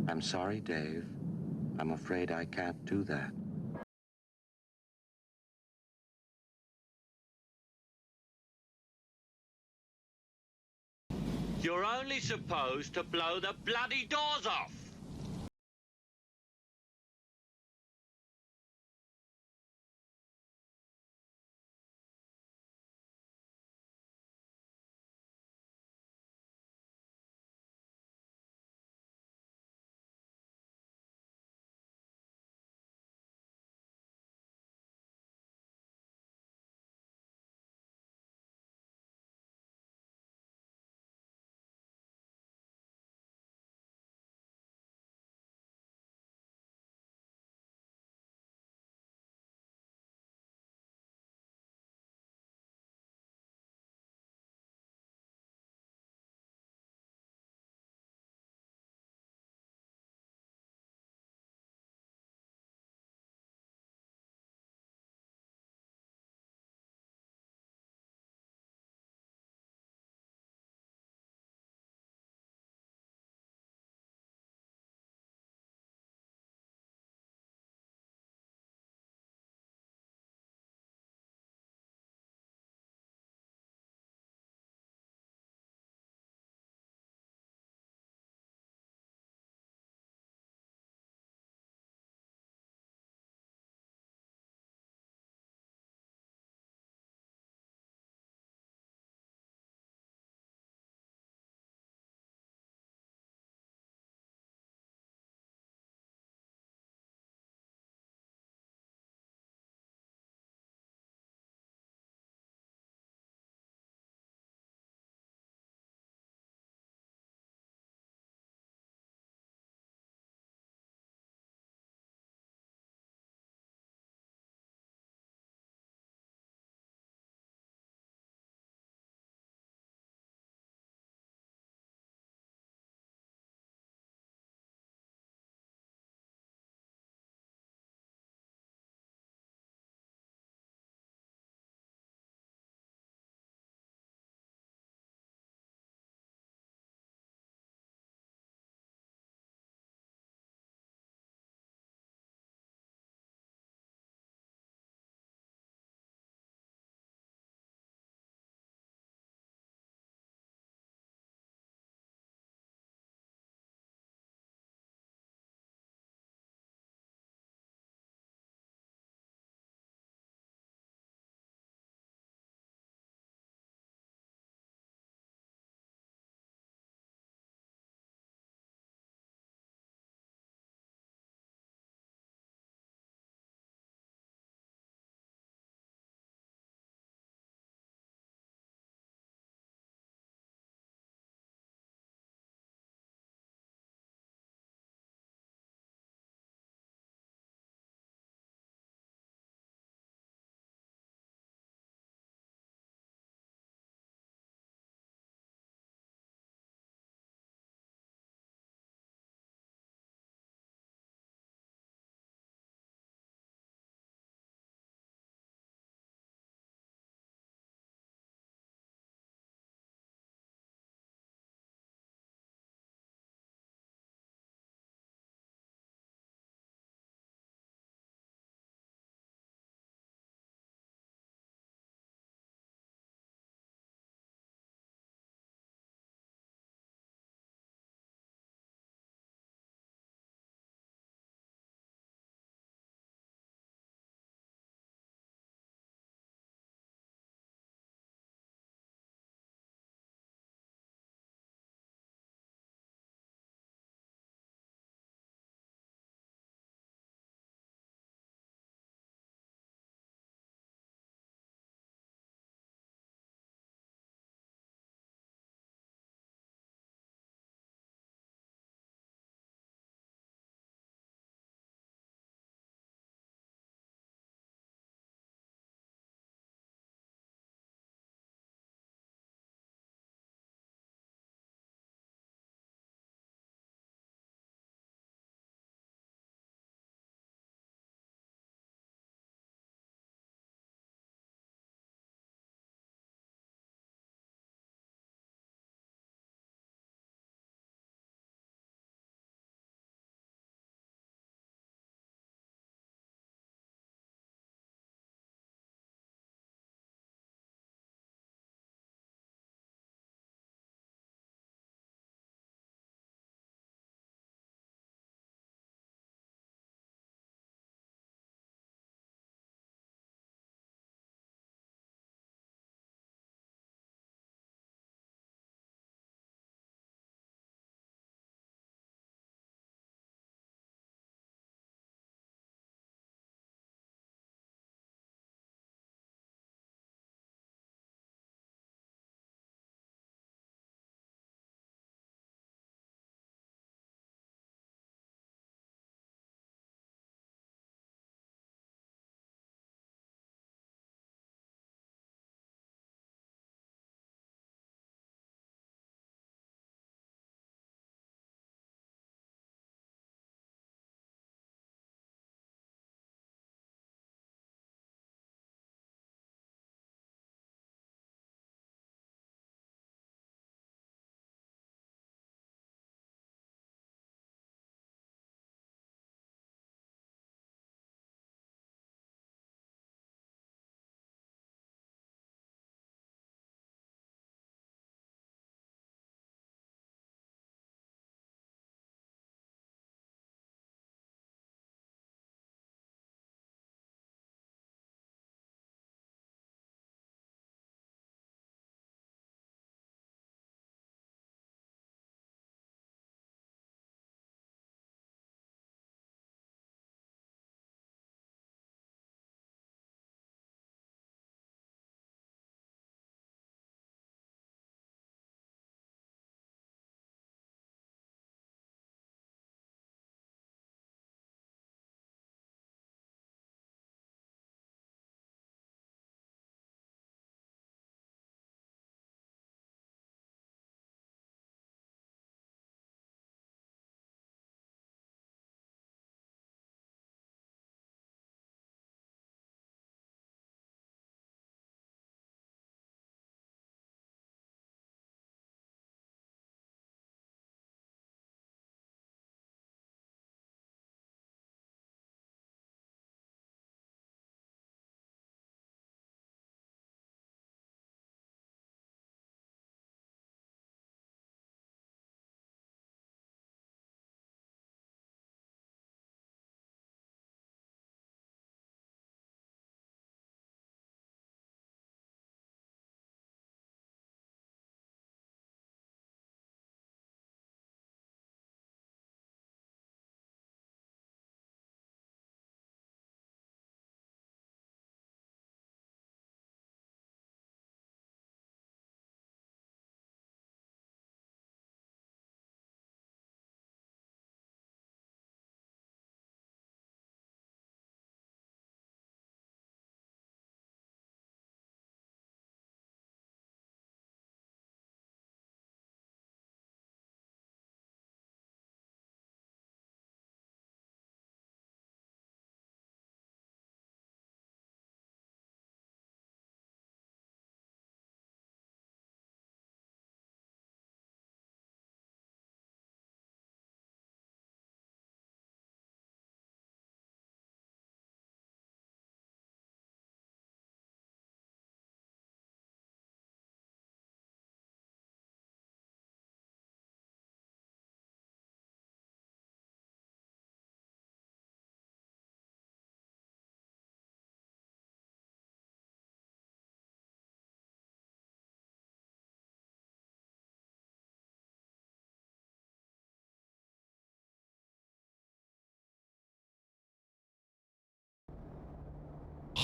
I'm sorry, Dave. I'm afraid I can't do that. You're only supposed to blow the bloody doors off.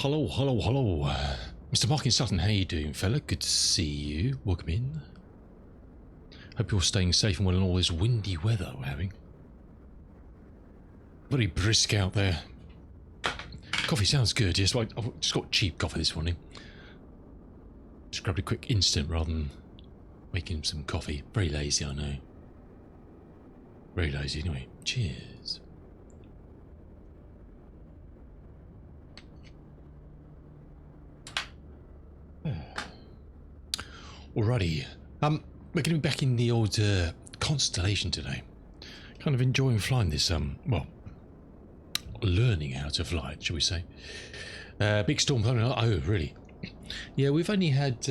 Hello, hello, hello. Mr. Markin Sutton, how you doing, fella? Good to see you. Welcome in. Hope you're staying safe and well in all this windy weather we're having. Very brisk out there. Coffee sounds good. Yes, I've just got cheap coffee this morning. Just grabbed a quick instant rather than making some coffee. Very lazy, I know. Very lazy. Anyway, cheers. Alrighty. We're going to be back in the old Constellation today. Kind of enjoying flying this, well, learning how to fly it, shall we say. Big storm coming up. Oh, really? Yeah, we've only had,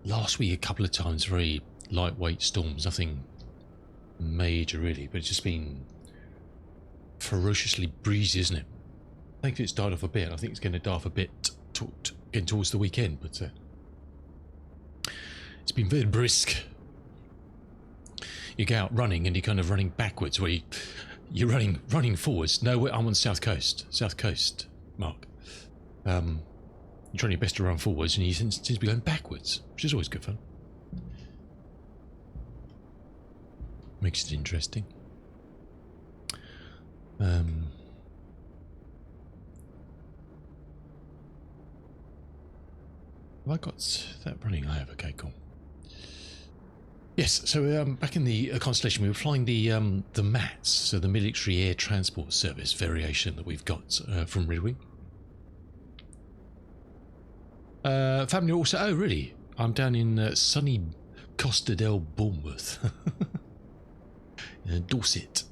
last week a couple of times very lightweight storms. Nothing major, really, but it's just been ferociously breezy, isn't it? I think it's died off a bit. I think it's going to die off a bit getting towards the weekend, but it's been very brisk. You go out running and you're kind of running backwards, where you're running forwards. No, I'm on the south coast, Mark. You're trying your best to run forwards and you seem to be going backwards, which is always good fun. Makes it interesting. Have I got that running? I have. Okay, cool. Yes, so back in the Constellation, we were flying the MATS, so the Military Air Transport Service variation that we've got from Red Wing. Family also. Oh, really? I'm down in sunny Costa del Bournemouth, Dorset.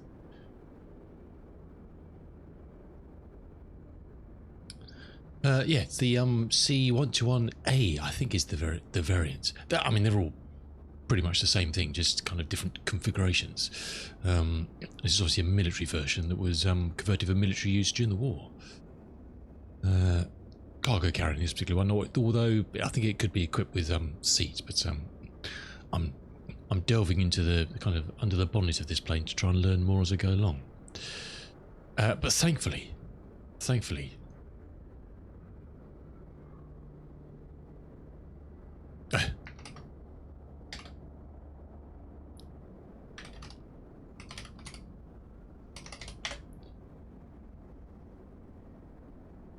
Yeah, it's the C-121A, I think, is the variant. I mean, they're all pretty much the same thing, just kind of different configurations. This is obviously a military version that was converted for military use during the war. Cargo carrying this particular one, although I think it could be equipped with seats, but I'm delving into the kind of under the bonnet of this plane to try and learn more as I go along. But thankfully.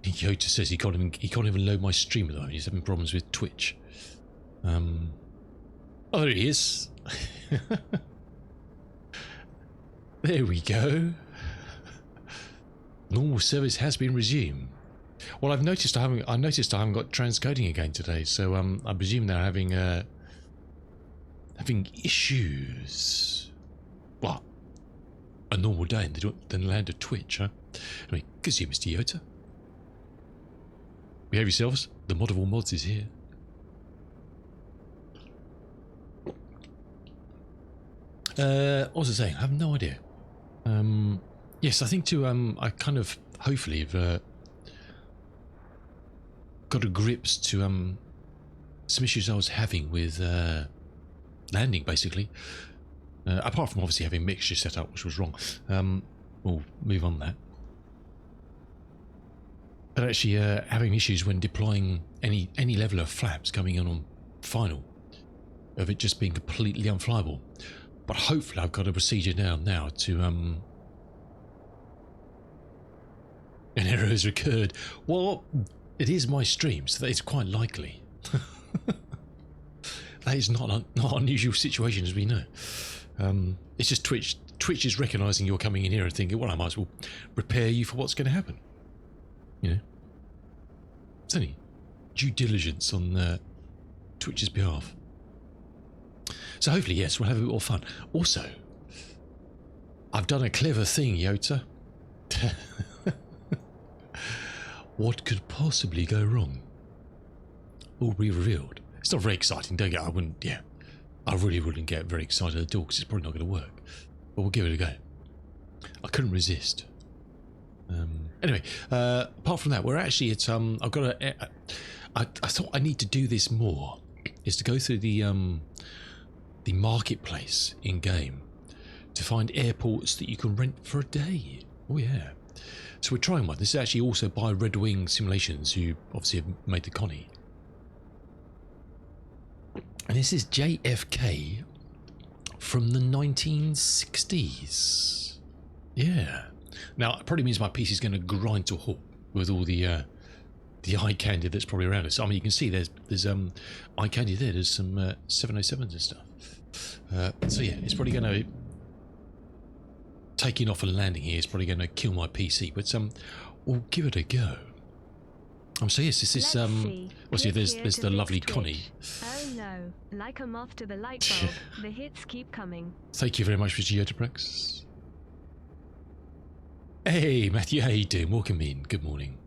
Yota says he can't even load my stream at the moment. He's having problems with Twitch. Oh, there he is. There we go. Normal service has been resumed. Well, I noticed I haven't got transcoding again today, so I presume they're having issues. Well, a normal day in the land of Twitch, huh? Anyway, good to see you, Mr. Yota. Behave yourselves. The mod of all mods is here. What was I saying? I have no idea. Yes, I think I kind of hopefully have got to grips to some issues I was having with landing, basically. Apart from obviously having mixture set up, which was wrong. We'll move on that. But actually having issues when deploying any level of flaps coming in on final, of it just being completely unflyable. But hopefully I've got a procedure now to an error has occurred. Well, it is my stream, so that is quite likely. That is not an unusual situation, as we know. It's just Twitch is recognising you're coming in here and thinking, well, I might as well prepare you for what's going to happen. You know, it's only due diligence on Twitch's behalf. So hopefully, yes, we'll have a bit more fun. Also, I've done a clever thing, Yota. What could possibly go wrong? Will be revealed. It's not very exciting, don't get. I really wouldn't get very excited at all because it's probably not going to work. But we'll give it a go. I couldn't resist. Anyway, apart from that, we're actually at I've got I thought I need to do this more. Is to go through the marketplace in game to find airports that you can rent for a day. Oh yeah. So we're trying one. This is actually also by Red Wing Simulations, who obviously have made the Connie. And this is JFK from the 1960s. Yeah. Now, it probably means my PC is going to grind to a halt with all the eye candy that's probably around us. I mean, you can see there's eye candy there. There's some 707s and stuff. So yeah, it's probably going to, taking off and landing here is probably going to kill my PC. But we'll give it a go. So yes, this is obviously there's the lovely Connie. Oh no, like a moth to the light bulb, the hits keep coming. Thank you very much, Mr. Yotaprex. Hey Matthew, how you doing? Welcome in. Good morning.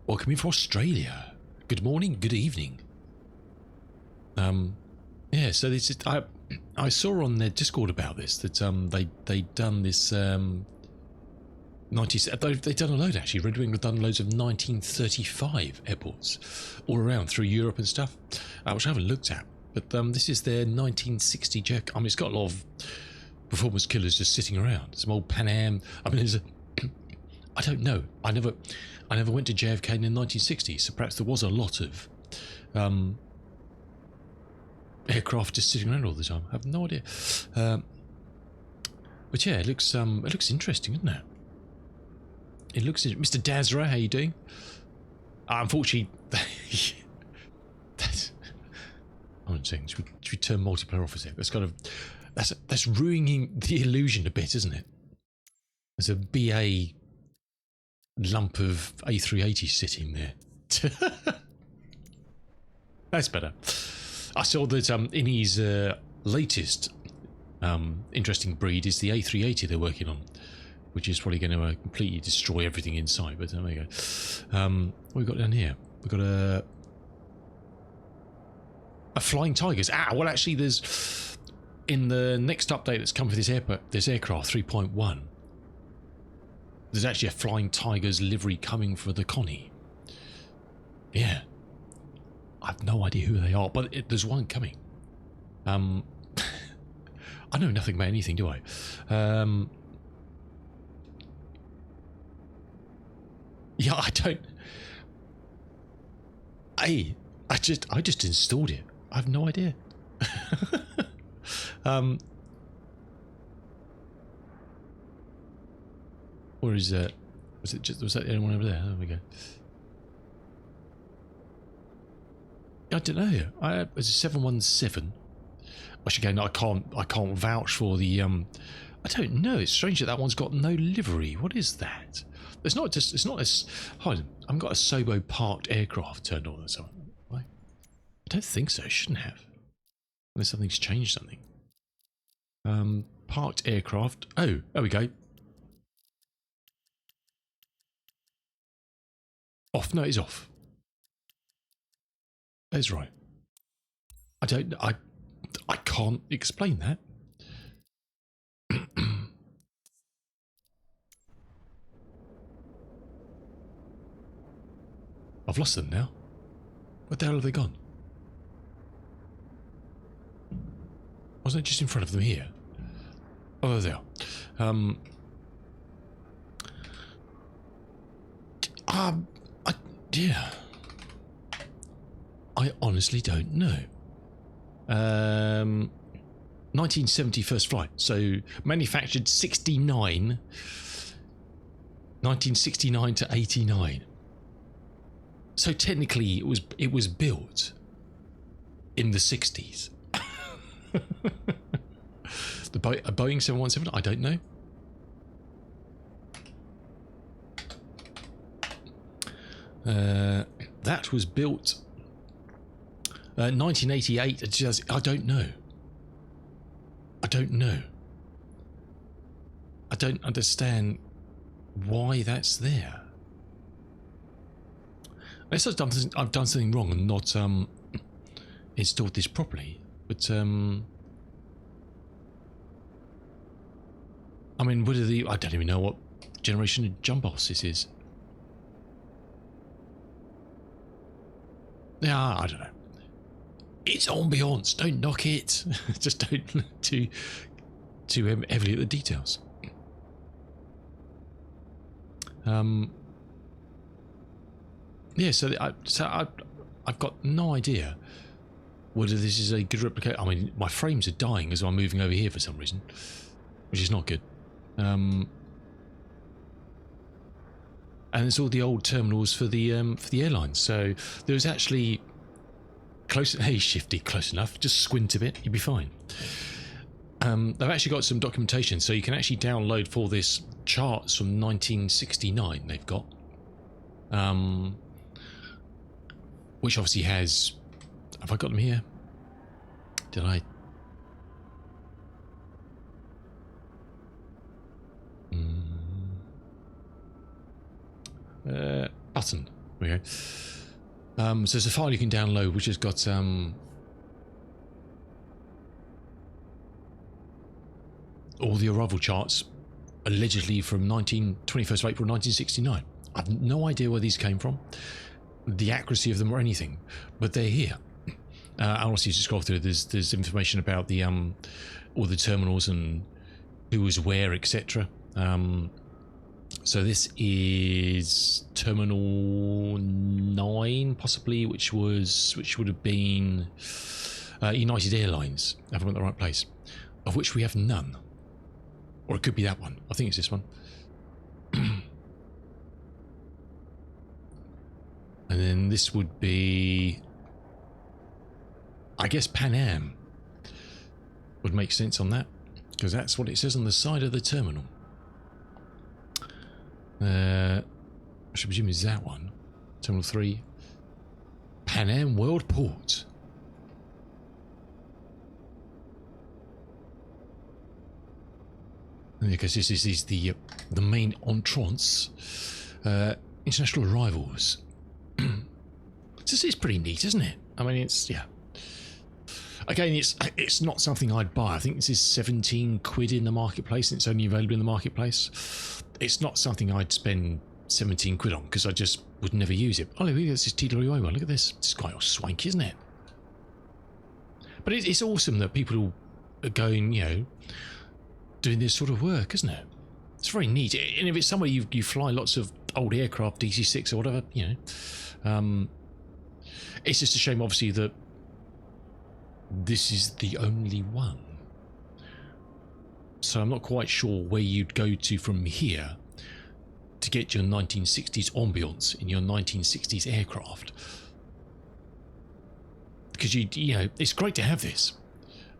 Welcome in from Australia. Good morning, good evening. Yeah, so this is, I saw on their Discord about this that they'd done this they've done a load actually. Red Wing have done loads of 1935 airports all around through Europe and stuff, which I haven't looked at. But this is their 1960 jet. I mean, it's got a lot of performance killers just sitting around. Some old Pan Am. I mean, there's a I don't know. I never went to JFK in the 1960s, so perhaps there was a lot of aircraft just sitting around all the time. I have no idea. But yeah, it looks interesting, doesn't it? It looks. Mr. Dazra, how you doing? Unfortunately, that's. I'm saying, should we turn multiplayer off? Is it? That's kind of that's ruining the illusion a bit, isn't it? There's a BA lump of A380 sitting there. That's better. I saw that in his latest interesting breed is the A380 they're working on, which is probably going to completely destroy everything inside. But there we go. What have we got down here? We've got a Flying Tigers. Well, actually, there's in the next update that's come for this aircraft 3.1. There's actually a Flying Tigers livery coming for the Connie. Yeah. I have no idea who they are, but there's one coming. I know nothing about anything, do I? Yeah, I don't. I just installed it. I have no idea. Or is that? Was that anyone over there? There we go. I don't know. It's a 717. Which again, I can't vouch for the. I don't know. It's strange that one's got no livery. What is that? It's not just. It's not as. Hold on. I've got a Sobo parked aircraft turned on or something. Why? I don't think so. Shouldn't have. Unless something's changed something. Parked aircraft. Oh, there we go. Off. No, it's off. That's right. I can't explain that. I've lost them now. Where the hell have they gone? Wasn't it just in front of them here? Oh, there they are. Yeah. I honestly don't know. 1970 first flight. So manufactured 1969 to 89. So technically it was built in the 60s. A Boeing 717? I don't know. That was built 1988. I don't know. I don't know. I don't understand why that's there. Unless I've done something wrong and not installed this properly. But I mean, I don't even know what generation of Jumbos this is. Yeah, I don't know. It's ambiance. Don't knock it. Just don't look too heavily at the details. Yeah, so I've got no idea whether this is a good replication. I mean, my frames are dying as I'm moving over here for some reason, which is not good. And it's all the old terminals for the airlines. So there was actually close. Hey, Shifty, close enough. Just squint a bit, you'll be fine. They've actually got some documentation, so you can actually download for this charts from 1969. They've got, which obviously has. Have I got them here? Did I? Button. There we go. So there's a file you can download which has got all the arrival charts, allegedly from 21st of April 1969. I've no idea where these came from, the accuracy of them or anything, but they're here. Honestly, you just scroll through. There's information about the all the terminals and who was where, etc. So this is Terminal 9, possibly, which would have been United Airlines. Have I got the right place? Of which we have none, or it could be that one. I think it's this one. And then this would be, I guess, Pan Am would make sense on that, because that's what it says on the side of the terminal. I should presume is that one. Terminal 3. Pan Am World Port. Because this is the main entrance. International arrivals. It's pretty neat, isn't it? I mean, it's, yeah. Again, it's not something I'd buy. I think this is 17 quid in the marketplace, and it's only available in the marketplace. It's not something I'd spend 17 quid on, because I just would never use it. Oh, look, there's this TWA one. Look at this. It's quite swanky, isn't it? But it's awesome that people are going, you know, doing this sort of work, isn't it? It's very neat. And if it's somewhere you fly lots of old aircraft, DC-6 or whatever, you know, it's just a shame, obviously, that this is the only one. So I'm not quite sure where you'd go to from here to get your 1960s ambience in your 1960s aircraft. Because you know, it's great to have this,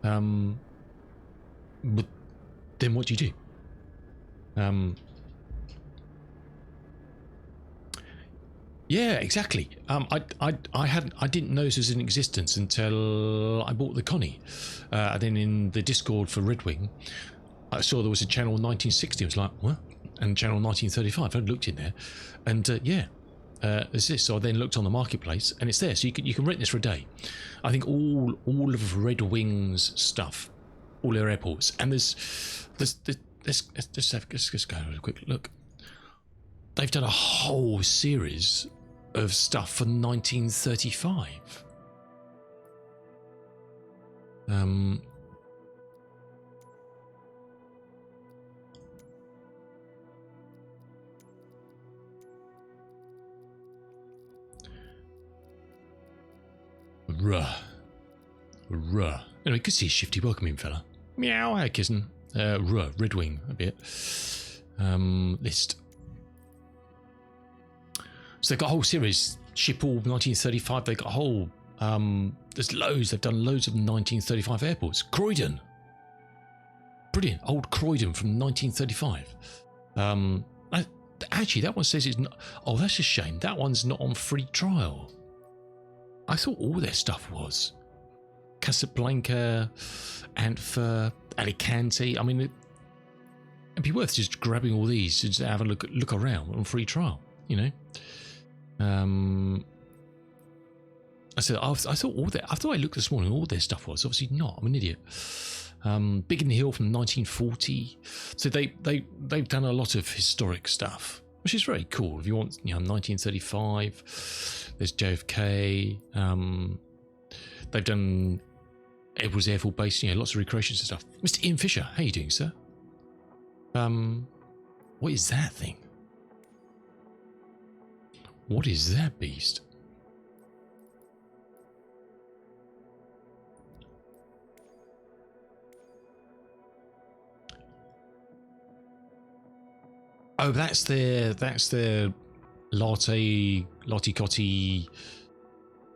but then what do you do? Yeah, exactly. I didn't know this was in existence until I bought the Connie, and then in the Discord for Red Wing, I saw there was a channel 1960. I was like, what? And channel 1935. I looked in there, and yeah, there's this. So I then looked on the marketplace, and it's there. So you can rent this for a day. I think all of Red Wing's stuff, all their airports, and let's go have a quick look. They've done a whole series of stuff for 1935. Anyway, good to see you, Shifty. Welcome in, fella. Meow, hi, kissing. Red Wing, a bit. List. So they've got a whole series. Schiphol, 1935. They've got a whole. There's loads. They've done loads of 1935 airports. Croydon. Brilliant. Old Croydon from 1935. Actually, that one says it's not. Oh, that's a shame. That one's not on free trial. I thought all their stuff was. Casablanca, Antwerp, Alicante. I mean, it'd be worth just grabbing all these and just have a look around on free trial, you know. I said I thought all that. I thought I looked this morning. All their stuff was obviously not. I'm an idiot. Big in the Hill from 1940. So they've done a lot of historic stuff, which is very cool. If you want, you know, 1935. There's JFK. They've done Edwards Air Force Base. You know, lots of recreations and stuff. Mr. Ian Fisher, how you doing, sir? What is that thing? What is that beast? Oh, that's their latte cotti.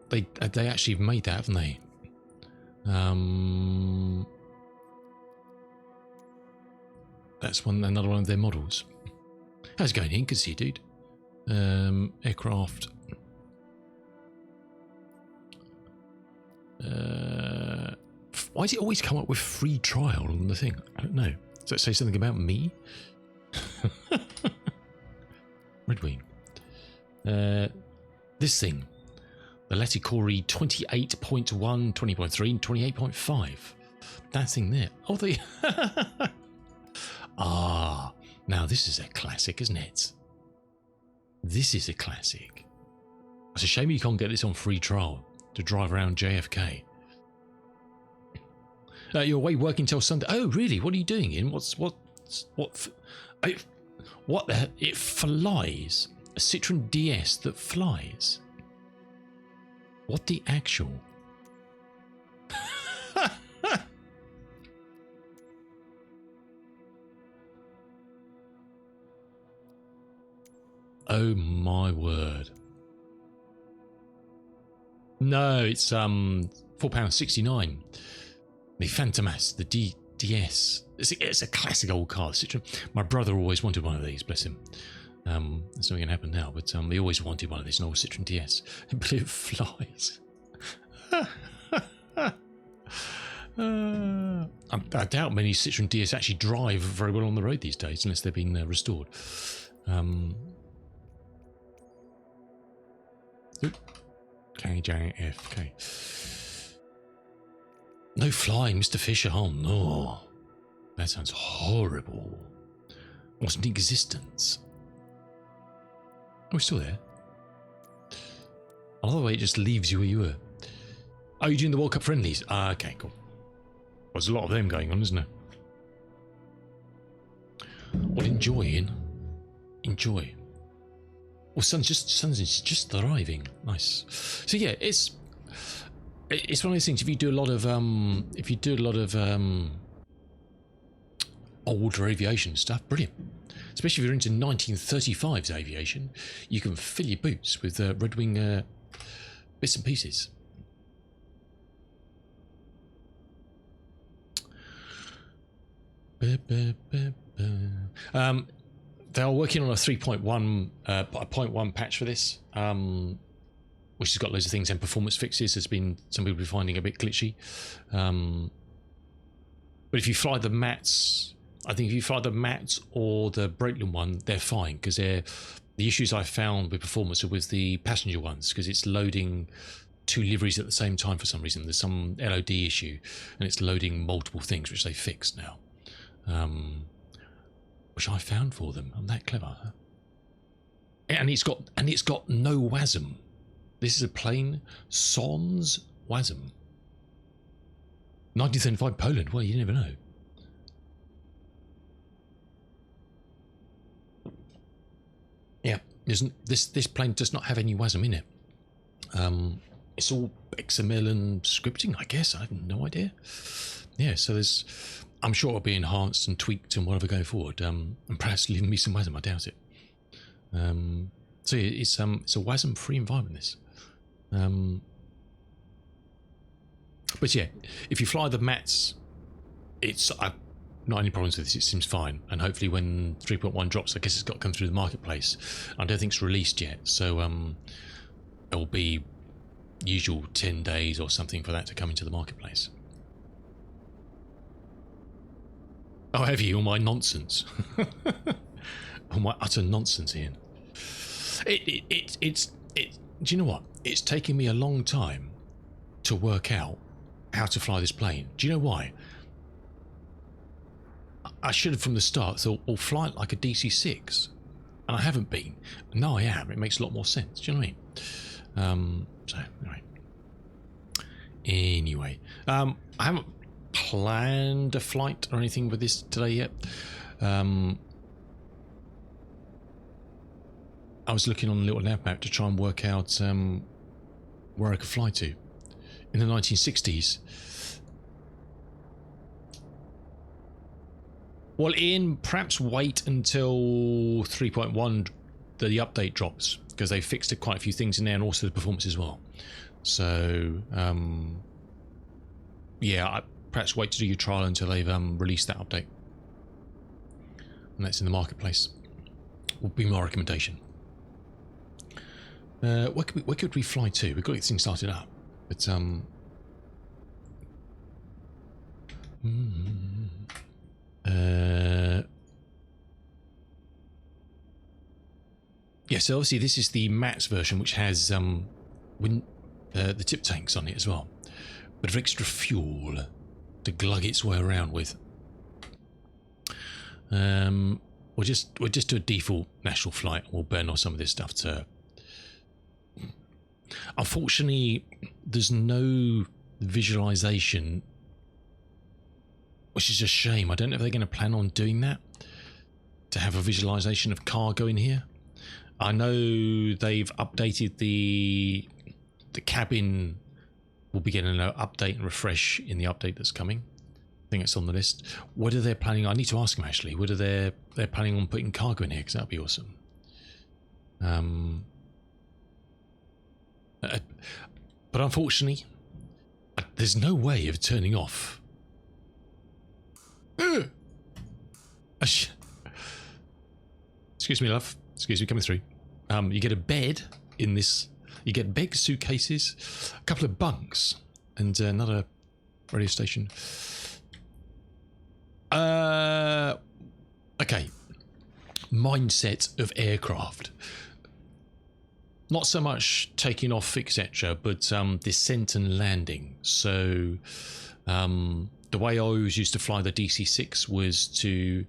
They actually have made that, haven't they? That's another one of their models. How's it going, Ian? Good to see you, dude. Aircraft. Why does it always come up with free trial on the thing? I don't know. Does that say something about me? Red Wing. This thing. The Leticori 28.1, 20.3, and 28.5. That thing there. Oh, they... Ah, now this is a classic, isn't it? This is a classic. It's a shame you can't get this on free trial to drive around JFK. You're away working till Sunday. Oh, really? What are you doing, Ian? What the hell? It flies. A Citroen DS that flies. What the actual? Oh my word. No, it's £4.69. The Phantomas, the DS. It's a classic old car. Citroen. My brother always wanted one of these, bless him. That's not going to happen now, but he always wanted one of these, an old Citroen DS. But it flies. I doubt many Citroen DS actually drive very well on the road these days, unless they've been restored. KJFK. No flying, Mr. Fisher. Oh no. That sounds horrible. Wasn't in existence. Oh, we're still there. I love the way it just leaves you where you were. Oh, you're doing the World Cup friendlies? Ah, okay, cool. There's a lot of them going on, isn't there? Well, enjoy, Ian. Enjoy. Well, sun's just arriving. Nice. So yeah, it's one of those things. If you do a lot of older aviation stuff, brilliant. Especially if you're into 1935's aviation, you can fill your boots with Red Wing bits and pieces. They are working on a 3.1 patch for this, which has got loads of things and performance fixes. There's been some people finding a bit glitchy, but if you fly the mats, I think if you fly the mats or the Breitling one, they're fine, because the issues I found with performance are with the passenger ones, because it's loading two liveries at the same time for some reason. There's some LOD issue, and it's loading multiple things, which they fixed now. Which I found for them. I'm that clever, huh? And it's got no WASM. This is a plain sans WASM. 1935 Poland. Well, you never know. Yeah, this plane does not have any WASM in it. It's all XML and scripting, I guess. I have no idea. Yeah, so I'm sure it'll be enhanced and tweaked and whatever going forward, and perhaps leaving me some WASM. I doubt it. So yeah, it's a WASM-free environment. This, but yeah, if you fly the mats, I've not any problems with this. It seems fine, and hopefully when 3.1 drops, I guess it's got to come through the marketplace. I don't think it's released yet, so it'll be usual 10 days or something for that to come into the marketplace. Oh, have you? All my nonsense. All my utter nonsense, Ian. Do you know what? It's taken me a long time to work out how to fly this plane. Do you know why? I should have from the start thought, well, fly it like a DC-6. And I haven't been. Now I am. It makes a lot more sense. Do you know what I mean? So, anyway. I haven't planned a flight or anything with this today yet. I was looking on a little nav map to try and work out where I could fly to. In the 1960s. Well, Ian, perhaps wait until 3.1 the update drops, because they fixed quite a few things in there, and also the performance as well. So, yeah, perhaps wait to do your trial until they've released that update. And that's in the marketplace. Would be my recommendation. Where could we fly to? We've got to get things started up. But yeah, so obviously this is the MATS version, which has the tip tanks on it as well. Bit of extra fuel to glug its way around with. We'll just do a default national flight, and we'll burn off some of this stuff to. Unfortunately, there's no visualization, which is a shame. I don't know if they're going to plan on doing that, to have a visualization of cargo in here. I know they've updated the cabin. Will be getting an update and refresh in the update that's coming. I think it's on the list. Whether they're planning, I need to ask them actually, whether they're planning on putting cargo in here, because that'd be awesome. But unfortunately, there's no way of turning off. Excuse me, love. Excuse me, coming through. You get a bed in this. You get big suitcases, a couple of bunks, and another radio station. Okay. Mindset of aircraft. Not so much taking off, etc., but descent and landing. So the way I always used to fly the DC-6 was to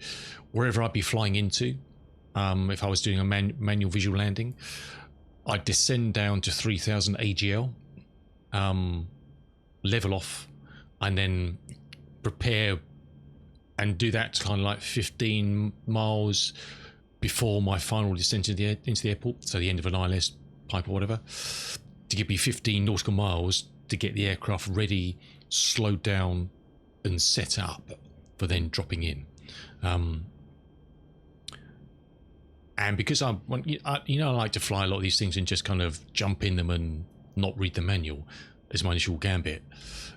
wherever I'd be flying into. If I was doing a manual visual landing, I'd descend down to 3000 AGL, level off, and then prepare and do that kind of like 15 miles before my final descent into the airport, so the end of an ILS pipe or whatever, to give me 15 nautical miles to get the aircraft ready, slowed down, and set up for then dropping in. And because I like to fly a lot of these things and just kind of jump in them and not read the manual as my initial gambit,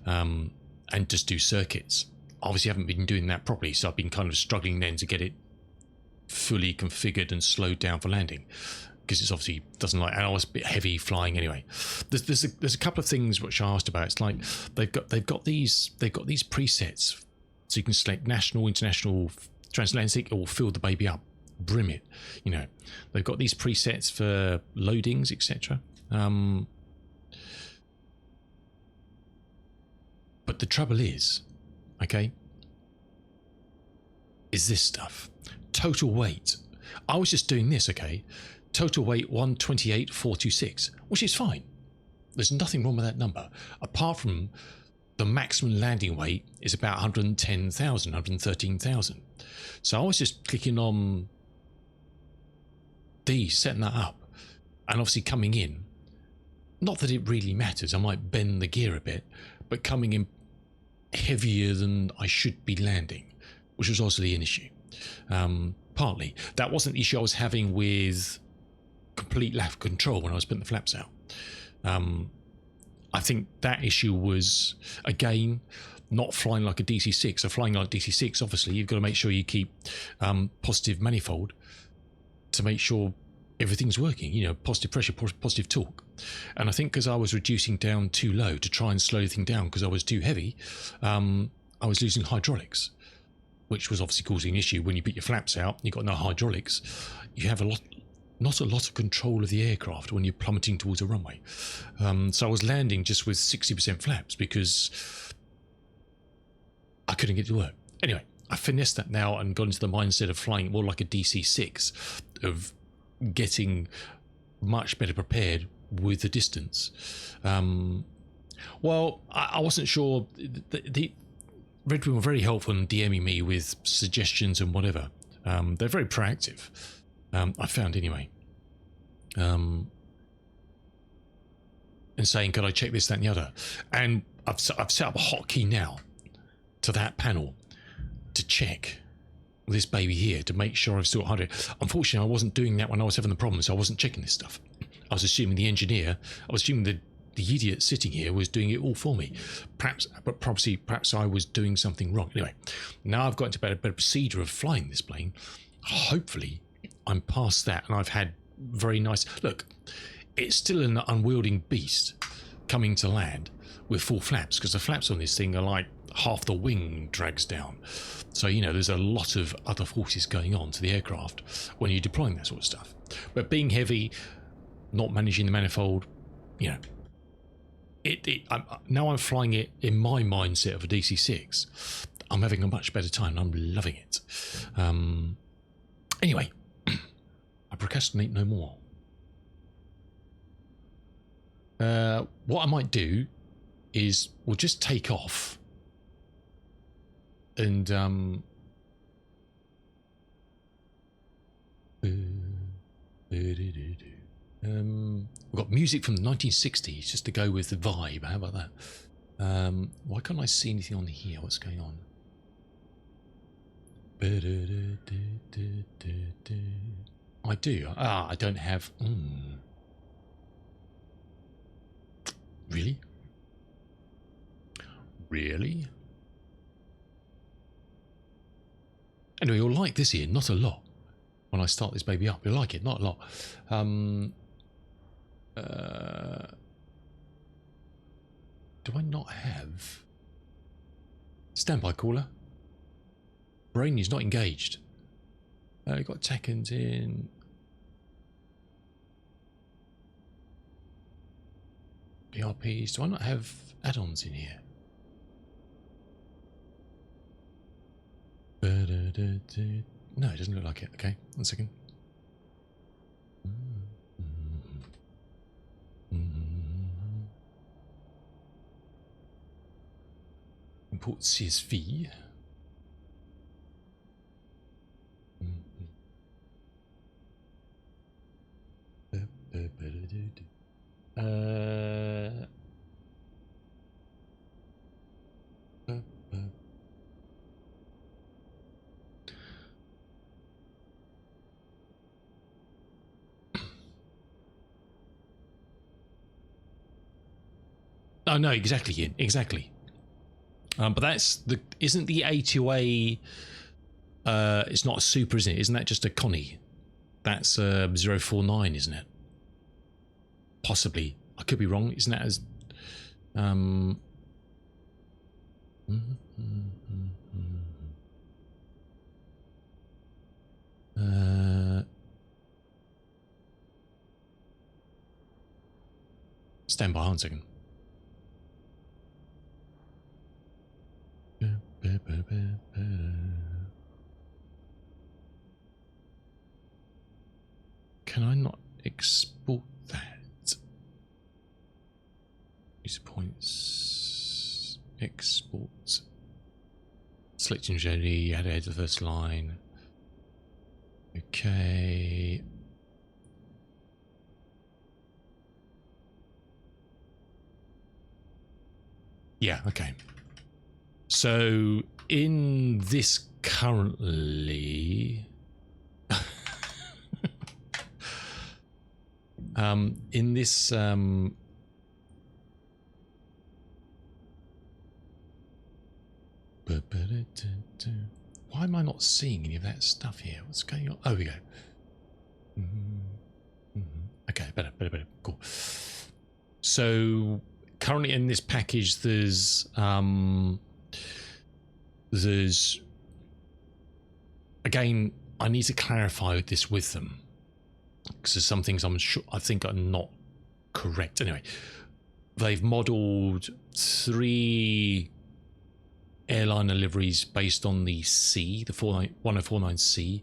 and just do circuits. Obviously, I haven't been doing that properly, so I've been kind of struggling then to get it fully configured and slowed down for landing, because it's obviously doesn't like, and I was a bit heavy flying anyway. There's a couple of things which I asked about. It's like they've got these presets, so you can select national, international, transatlantic, or fill the baby up, brim it. You know, they've got these presets for loadings, etc. But the trouble is, okay, is this stuff. Total weight. I was just doing this, okay. Total weight 128,426, which is fine. There's nothing wrong with that number, apart from the maximum landing weight is about 110,000, 113,000. So I was just clicking on these, setting that up, and obviously coming in. Not that it really matters, I might bend the gear a bit, but coming in heavier than I should be landing, which was obviously an issue. Partly. That wasn't the issue I was having with complete lack of control when I was putting the flaps out. I think that issue was, again, not flying like a DC-6. So flying like DC-6, obviously, you've got to make sure you keep positive manifold to make sure everything's working, you know, positive pressure, positive torque. And I think because I was reducing down too low to try and slow the thing down because I was too heavy, I was losing hydraulics, which was obviously causing an issue. When you put your flaps out, you've got no hydraulics, you have not a lot of control of the aircraft when you're plummeting towards a runway. So I was landing just with 60% flaps because I couldn't get it to work. Anyway, I finessed that now and got into the mindset of flying more like a DC-6, of getting much better prepared with the distance. Well, I wasn't sure. The Redwing were very helpful in DMing me with suggestions and whatever. They're very proactive, I found anyway. and saying, could I check this, that and the other? And I've set up a hotkey now to that panel to check this baby here to make sure I've still got 100. Unfortunately, I wasn't doing that when I was having the problem, so I wasn't checking this stuff. I was assuming the engineer, I was assuming the idiot sitting here was doing it all for me. Perhaps I was doing something wrong. Anyway, now I've got into a better procedure of flying this plane. Hopefully, I'm past that, and I've had very nice... Look, it's still an unwielding beast coming to land with full flaps, because the flaps on this thing are like half the wing drags down. So, you know, there's a lot of other forces going on to the aircraft when you're deploying that sort of stuff. But being heavy, not managing the manifold, you know, now I'm flying it in my mindset of a DC-6. I'm having a much better time. I'm loving it. Anyway, I procrastinate no more. What I might do is we'll just take off and we've got music from the 1960s just to go with the vibe. How about that? Why can't I see anything on here? What's going on? I do. I don't have... Really? Really? Anyway, you'll like this here, not a lot. When I start this baby up, you'll like it, not a lot. Do I not have... Standby caller? Brain is not engaged. You've got Tekkens in... BRPs. Do I not have add-ons in here? No, it doesn't look like it. Okay, 1 second. Import CSV. Oh no, exactly, Ian, exactly. But that's the isn't the A2A. It's not a super, isn't it? Isn't that just a Connie? That's 049, isn't it? Possibly. I could be wrong. Isn't that as stand by 1 second. Can I not export that? Use points. Export. Selecting journey. Add to the first line. Okay. Yeah, okay. So in this currently in this why am I not seeing any of that stuff here? What's going on? Oh, here we go. Okay, better, cool. So currently in this package there's again, I need to clarify this with them because there's some things I think are not correct. Anyway, they've modelled 3 airliner liveries based on the C, the 1049C.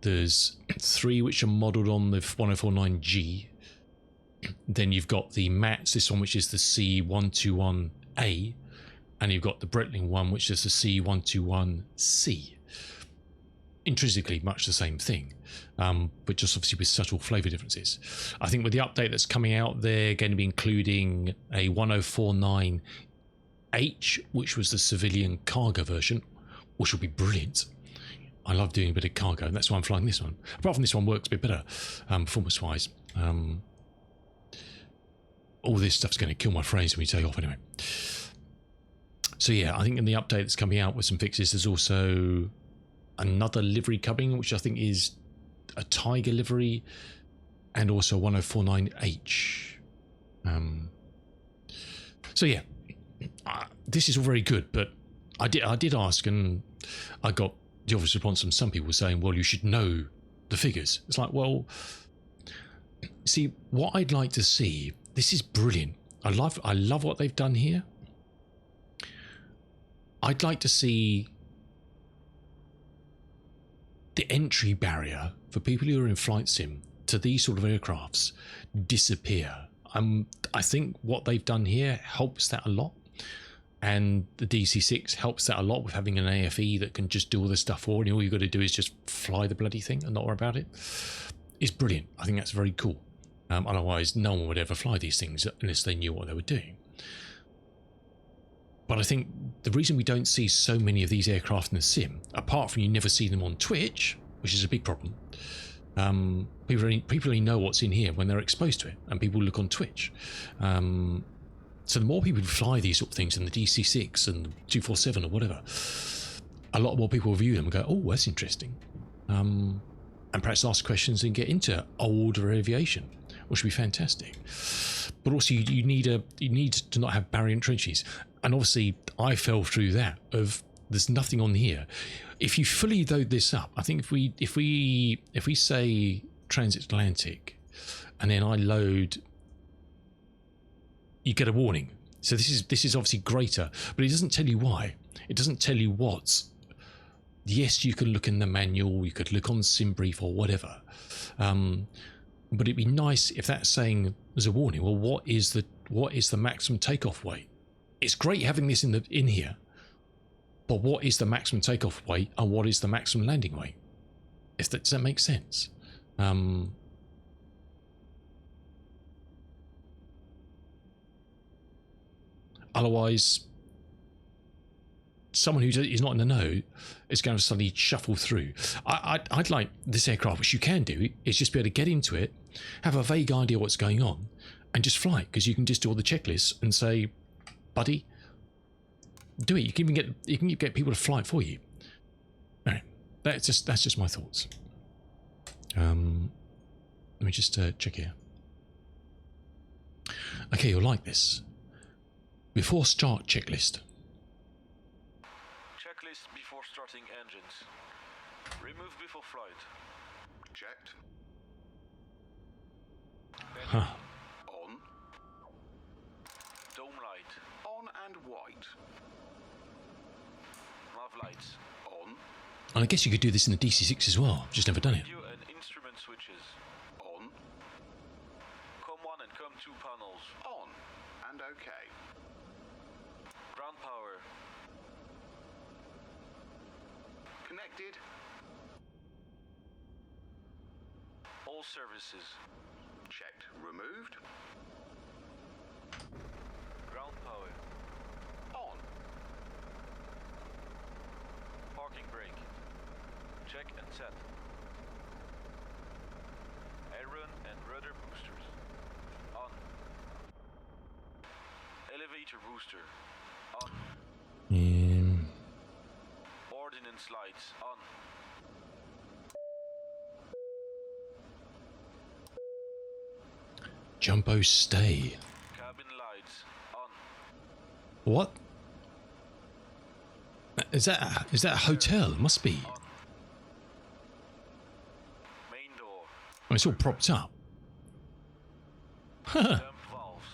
There's 3 which are modelled on the 1049G. Then you've got the MATS, this one which is the C-121A. And you've got the Breitling one, which is the C-121C. intrinsically much the same thing, but just obviously with subtle flavour differences. I think with the update that's coming out, they're going to be including a 1049H, which was the civilian cargo version, which will be brilliant. I love doing a bit of cargo, and that's why I'm flying this one. Apart from this one works a bit better, performance-wise. All this stuff's going to kill my frames when we take off anyway. So yeah, I think in the update that's coming out with some fixes, there's also another livery coming, which I think is a Tiger livery, and also 1049H. So yeah, this is all very good, but I did ask, and I got the obvious response from some people saying, well, you should know the figures. It's like, well, see, what I'd like to see, this is brilliant. I love what they've done here. I'd like to see the entry barrier for people who are in flight sim to these sort of aircrafts disappear. I think what they've done here helps that a lot. And the DC-6 helps that a lot with having an AFE that can just do all this stuff for you. All you've got to do is just fly the bloody thing and not worry about it. It's brilliant. I think that's very cool. Otherwise, no one would ever fly these things unless they knew what they were doing. But I think the reason we don't see so many of these aircraft in the sim, apart from you never see them on Twitch, which is a big problem, people only know what's in here when they're exposed to it, and people look on Twitch. So the more people who fly these sort of things in the DC-6 and the 247 or whatever, a lot more people will view them and go, oh, that's interesting. And perhaps ask questions and get into older aviation, which would be fantastic. But also you need to not have barrier trenches. And obviously I fell through that of there's nothing on here. If you fully load this up, I think if we say transatlantic and then I load, you get a warning. So this is obviously greater, but it doesn't tell you why. It doesn't tell you what's. Yes, you can look in the manual, you could look on SimBrief or whatever, but it'd be nice if that's saying there's a warning. Well, what is the maximum takeoff weight? It's great having this in here, but what is the maximum takeoff weight and what is the maximum landing weight? Does that make sense? Otherwise, someone who is not in the know is going to suddenly shuffle through. I'd like this aircraft, which you can do, is just be able to get into it, have a vague idea what's going on, and just fly, because you can just do all the checklists and say, buddy, do it. You can even get people to fly it for you. Anyway, that's just my thoughts. Let me just check here. Okay, you'll like this. Before start checklist. Checklist before starting engines. Remove before flight. Checked. Huh. On. Dome light. On and white. Nav lights. On. And I guess you could do this in the DC-6 as well. Just never done it. Radio and instrument switches. On. COM1 and COM2 panels. On. And OK. Ground power. Connected. All services. Checked. Removed. Ground power. On. Parking brake. Check and set. Aileron and rudder boosters. On. Elevator booster. On. Ordnance lights. On. Jumbo stay. Cabin lights. On. What? Is that a hotel? It must be. On. Main door. Oh, it's all propped up. Dump valves.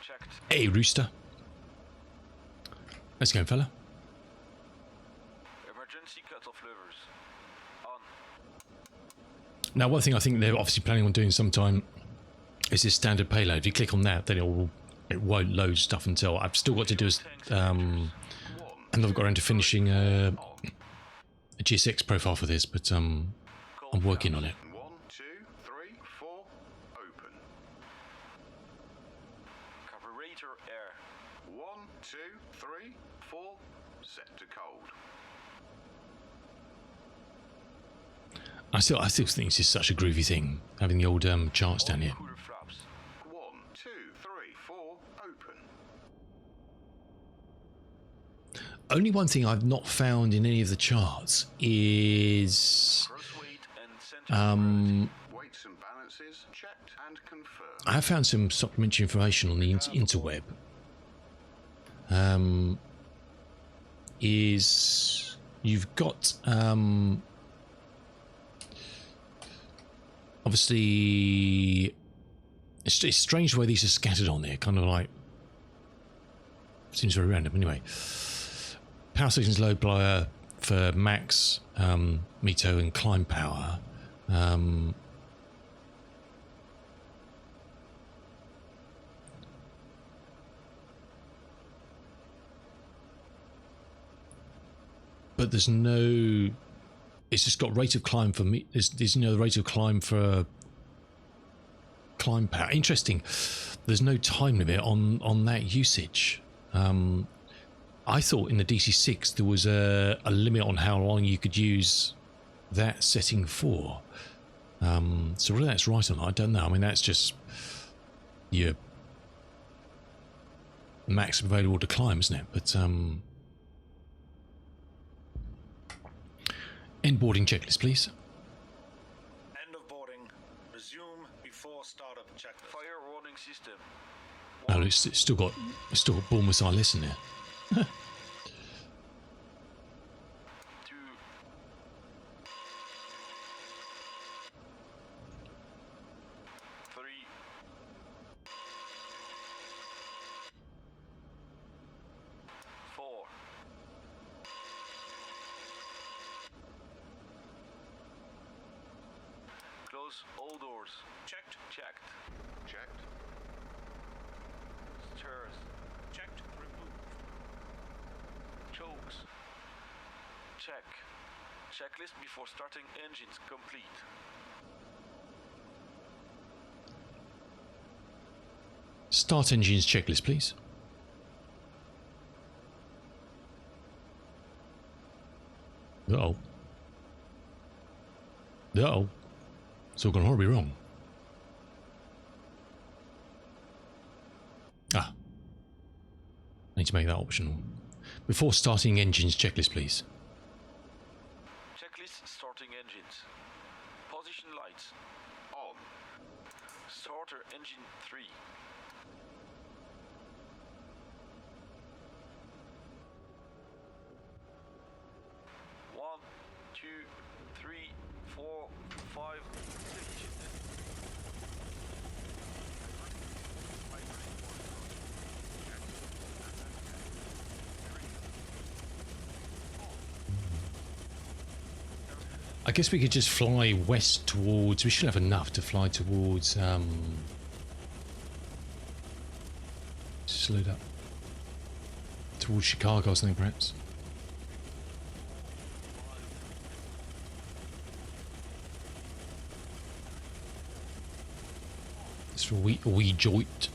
Checked. Hey, rooster. Let's go, fella. Emergency cutoff levers. On. Now, one thing I think they're obviously planning on doing sometime is this standard payload. If you click on that, then it won't load stuff until I've still got to do and I've got around to finishing a GSX profile for this, but I'm working on it. 1, 2, 3, 4, open. Carburetor air. 1, 2, 3, 4, set to cold. I still think this is such a groovy thing, having the old charts down here. Cooler flaps. 1, 2, 3, 4, open. Only one thing I've not found in any of the charts is Cross weight and center of gravity. Weights and balances checked and confirmed. I have found some supplementary information on the interweb. Is you've got obviously it's strange the way these are scattered on there, kind of like seems very random. Anyway, power stations load blower for max, Mito and climb power. But there's no. It's just got rate of climb for me. There's no rate of climb for climb power. Interesting. There's no time limit on that usage. I thought in the DC6 there was a limit on how long you could use that setting for. So whether that's right or not, I don't know. I mean, that's just your max available to climb, isn't it? But end boarding checklist, please. End of boarding. Resume before startup checklist. Fire warning system. Oh, it's still got Bournemouth ILS in there. 2, 3, 4. Close all doors. Checked. Checked. Checked. Stairs. Checked. Removed. Chokes. Check. Checklist before starting engines complete. Start engines checklist, please. Uh-oh. Uh-oh. It's all gone horribly wrong. Ah. I need to make that optional. Before starting engines checklist, please. Checklist starting engines. Position lights. On. Starter engine 3. 1, 2, 3, 4, 5, 6. I guess we could just fly west towards. We should have enough to fly towards. Slowed up towards Chicago or something, perhaps. It's a wee joint.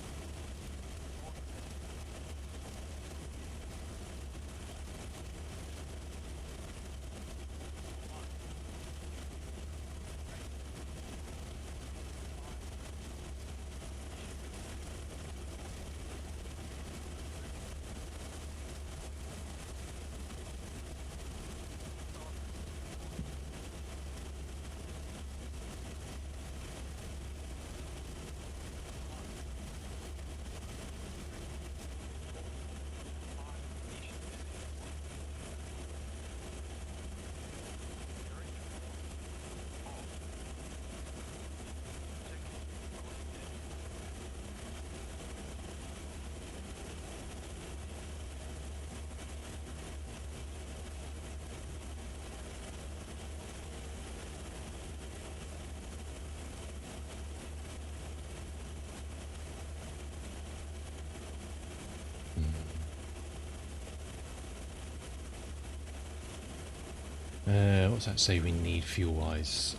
What's that say we need fuel-wise?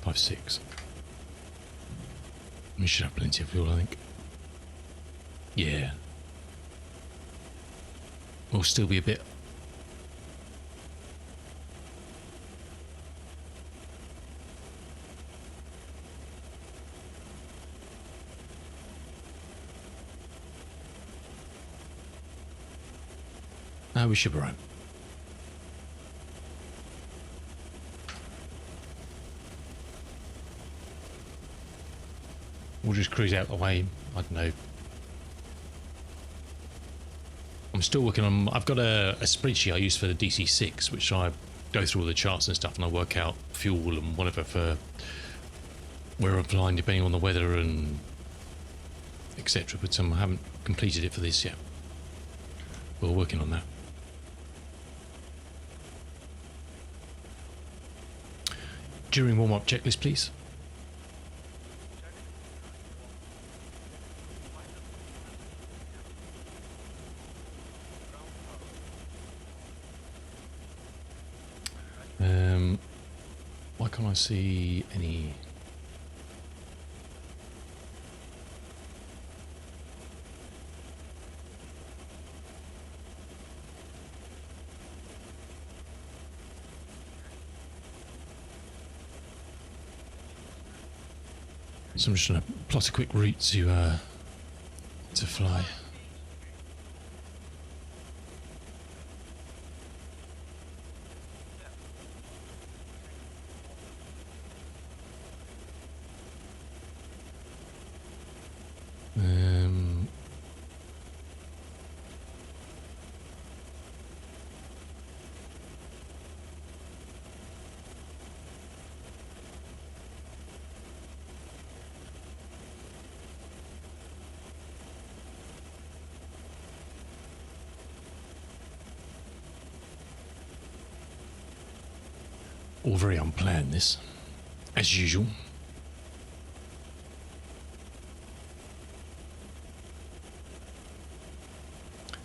5.6. We should have plenty of fuel, I think. Yeah. We'll still be a bit... we should be right. We'll just cruise out the way. I don't know. I'm still working on... I've got a spreadsheet I use for the DC6, which I go through all the charts and stuff, and I work out fuel and whatever for where I'm flying, depending on the weather and etc. But I haven't completed it for this yet. We're working on that. During warm-up checklist, please. Why can't I see any? So I'm just going to plot a quick route to fly. All very unplanned, this, as usual.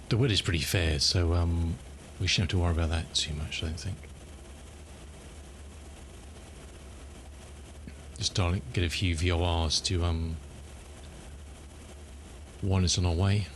The weather's pretty fair, so we shouldn't have to worry about that too much, I don't think. Just start get a few VORs to warn us on our way.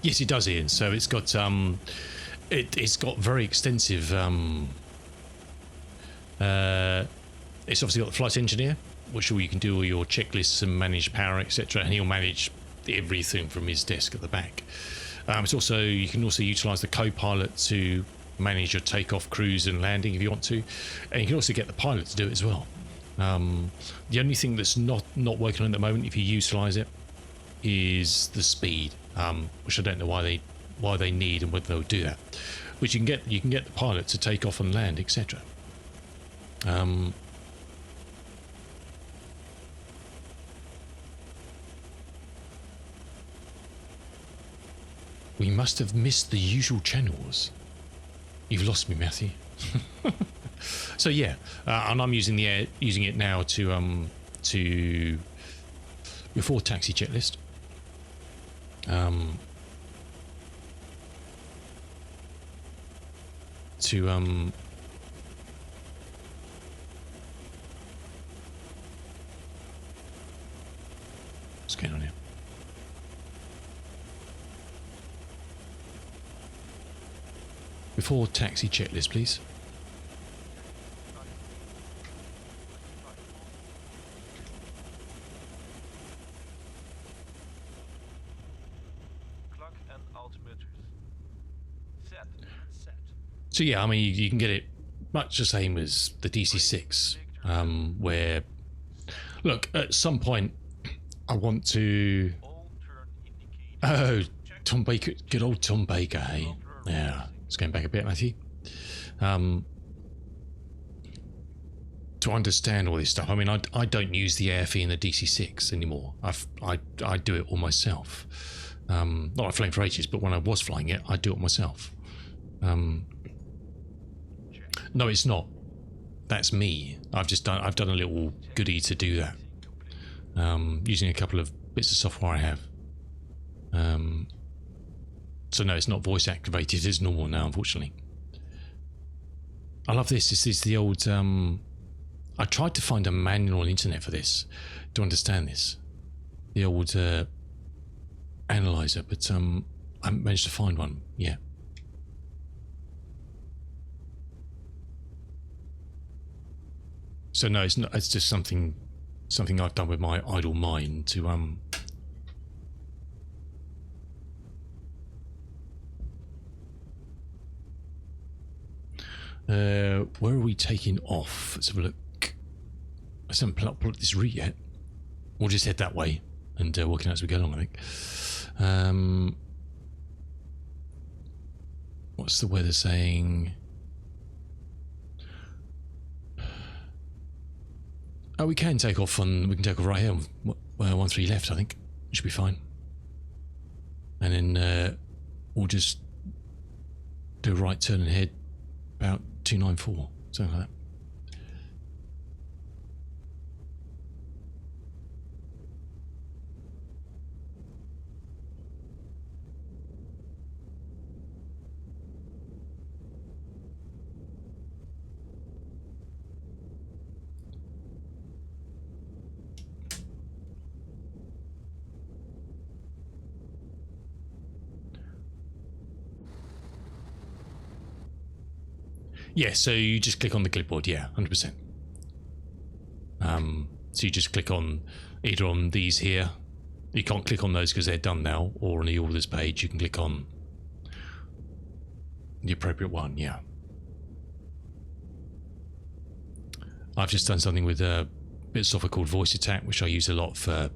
Yes, it does, Ian. So it's got it's got very extensive. It's obviously got the flight engineer, which you can do all your checklists and manage power, etc. And he'll manage everything from his desk at the back. It's also, you can also utilise the co-pilot to manage your takeoff, cruise, and landing if you want to, and you can also get the pilot to do it as well. The only thing that's not working on at the moment, if you utilise it, is the speed, which I don't know why they need and whether they'll do that. Which you can get the pilot to take off and land, etc. We must have missed the usual channels. You've lost me, Matthew. So yeah, and I'm using it now to before taxi checklist. What's going on here? Before taxi checklist, please. Clock and altimeters. Set. So yeah, I mean, you can get it much the same as the DC6, where, look, at some point, I want to... Oh, Tom Baker, good old Tom Baker, hey? Yeah, it's going back a bit, Matthew. To understand all this stuff, I mean, I don't use the AFE in the DC6 anymore. I do it all myself. Not like flying for ages, but when I was flying it, I do it myself. No, it's not. That's me. I've done a little goodie to do that. Using a couple of bits of software I have. So no, it's not voice activated. It's normal now, unfortunately. I love this. This is the old. I tried to find a manual on the internet for this to understand this. The old analyzer, but I haven't managed to find one yet. So no, it's not. It's just something I've done with my idle mind to where are we taking off? Let's have a look. I haven't plotted this route yet. We'll just head that way and working out as we go along, I think. What's the weather saying? Oh, we can take off we can take off right here. 13 left, I think. Should be fine. And then we'll just do a right turn and head about 294, something like that. Yeah, so you just click on the clipboard, yeah, 100%. So you just click on either on these here. You can't click on those because they're done now, or on the orders page you can click on the appropriate one, yeah. I've just done something with a bit of software called Voice Attack, which I use a lot for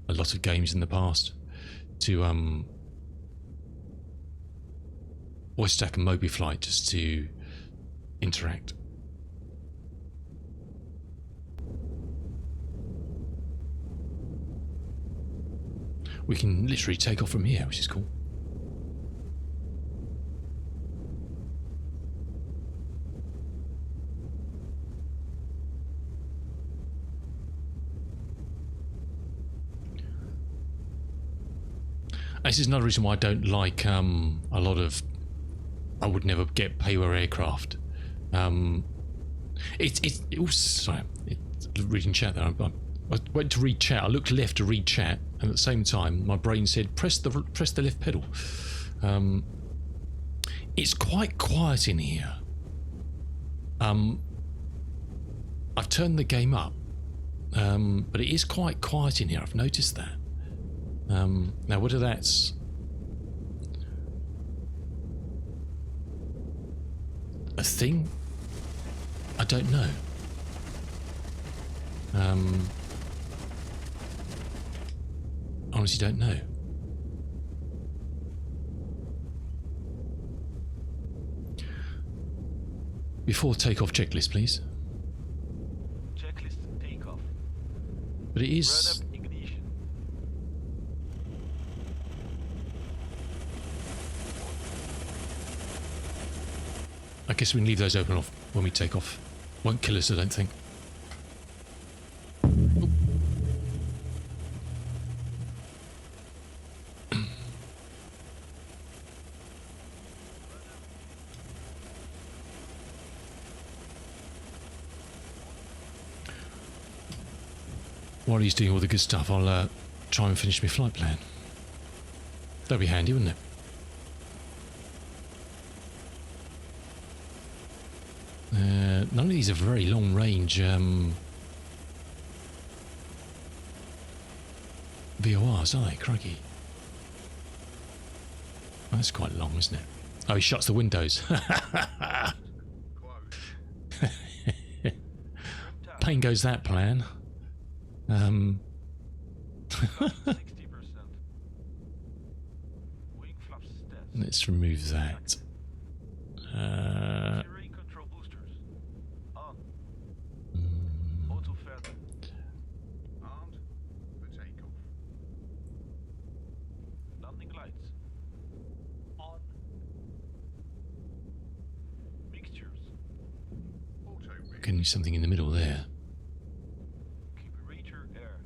a lot of games in the past, to Voice Attack and Moby Flight, just to interact. We can literally take off from here, which is cool. This is another reason why I don't like a lot of. I would never get payware aircraft. Sorry, reading chat there. I went to read chat. I looked left to read chat, and at the same time, my brain said, "Press the left pedal." It's quite quiet in here. I've turned the game up, but it is quite quiet in here. I've noticed that. Now, whether that's a thing, I don't know. Honestly, don't know. Before takeoff checklist, please. Checklist takeoff. But it is. Run up ignition. I guess we can leave those open off when we take off. Won't kill us, I don't think. While he's doing all the good stuff, I'll try and finish my flight plan. That'd be handy, wouldn't it? None of these are very long range VORs, are they? Crikey. Oh, that's quite long, isn't it? Oh, he shuts the windows. Pain goes that plan. 60%. Wing flaps stats. Let's remove that. Steering control boosters. On. Auto feather. Armed for takeoff. Landing lights. On. reckon something in the middle there. Temperature air.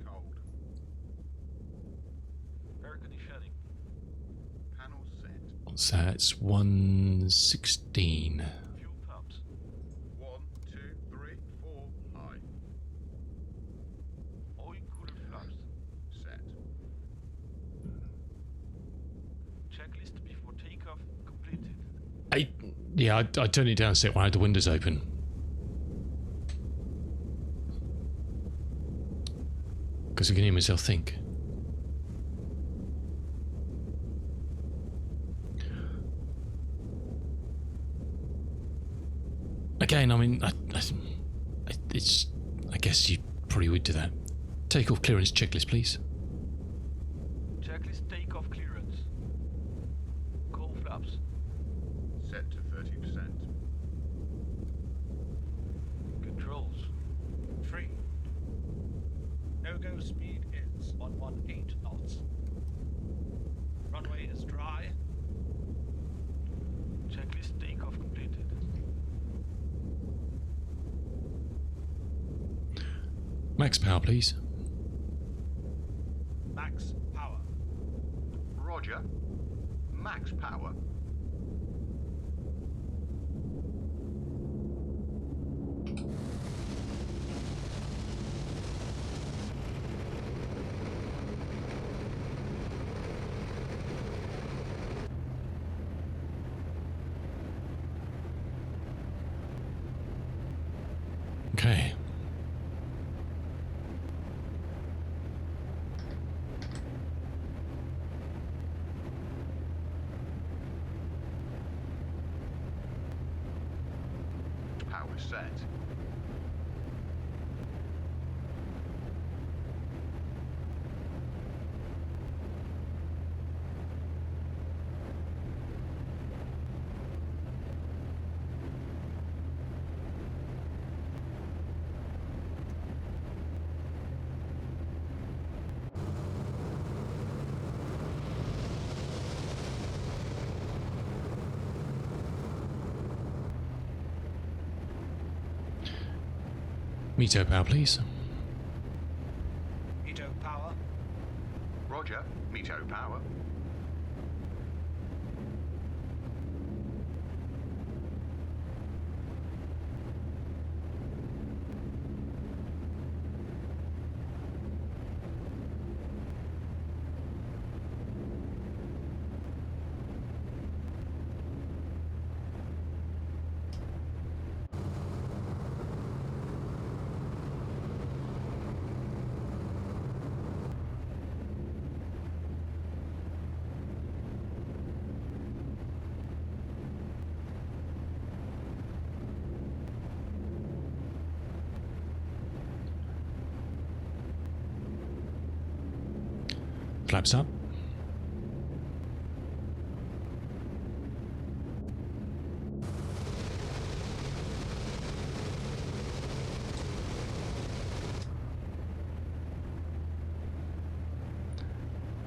Cold. Air conditioning. Panel set. What's that? It's 116. Fuel pumps. 1, 2, 3, 4. High. Oil cooler flaps. Set. Checklist before takeoff completed. I turned it down a sec when I had the windows open. Because I can hear myself think. Again, I mean, I guess you probably would do that. Takeoff clearance checklist, please. Checklist takeoff clearance. Coal flaps. Set to 30%. Controls. 3. No-go speed is 118 knots. Runway is dry. Checklist takeoff completed. Max power, please. Max power. Roger. Max power. Okay. Power set. Meto power, please. Veto power. Roger. Meto power. Flaps up.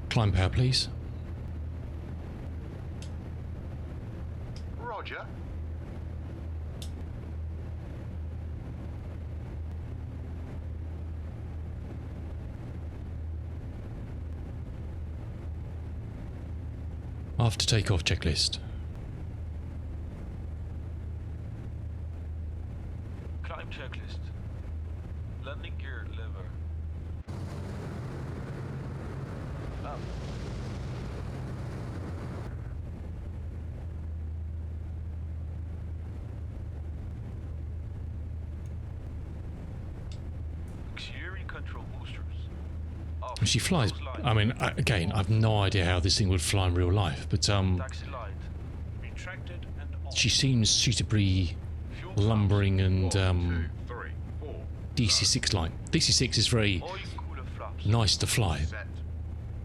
Climb power, please. Roger. After takeoff checklist. Climb checklist. Landing gear lever. Up. Auxiliary control boosters. Off. She flies. Close line. I mean, again, I've no idea how this thing would fly in real life, but Taxi light. Retracted and on. she seems suitably Fuel lumbering and 1, 2, 3, 4. DC6 like. DC6 is very Oil cooler flaps. nice to fly, Set.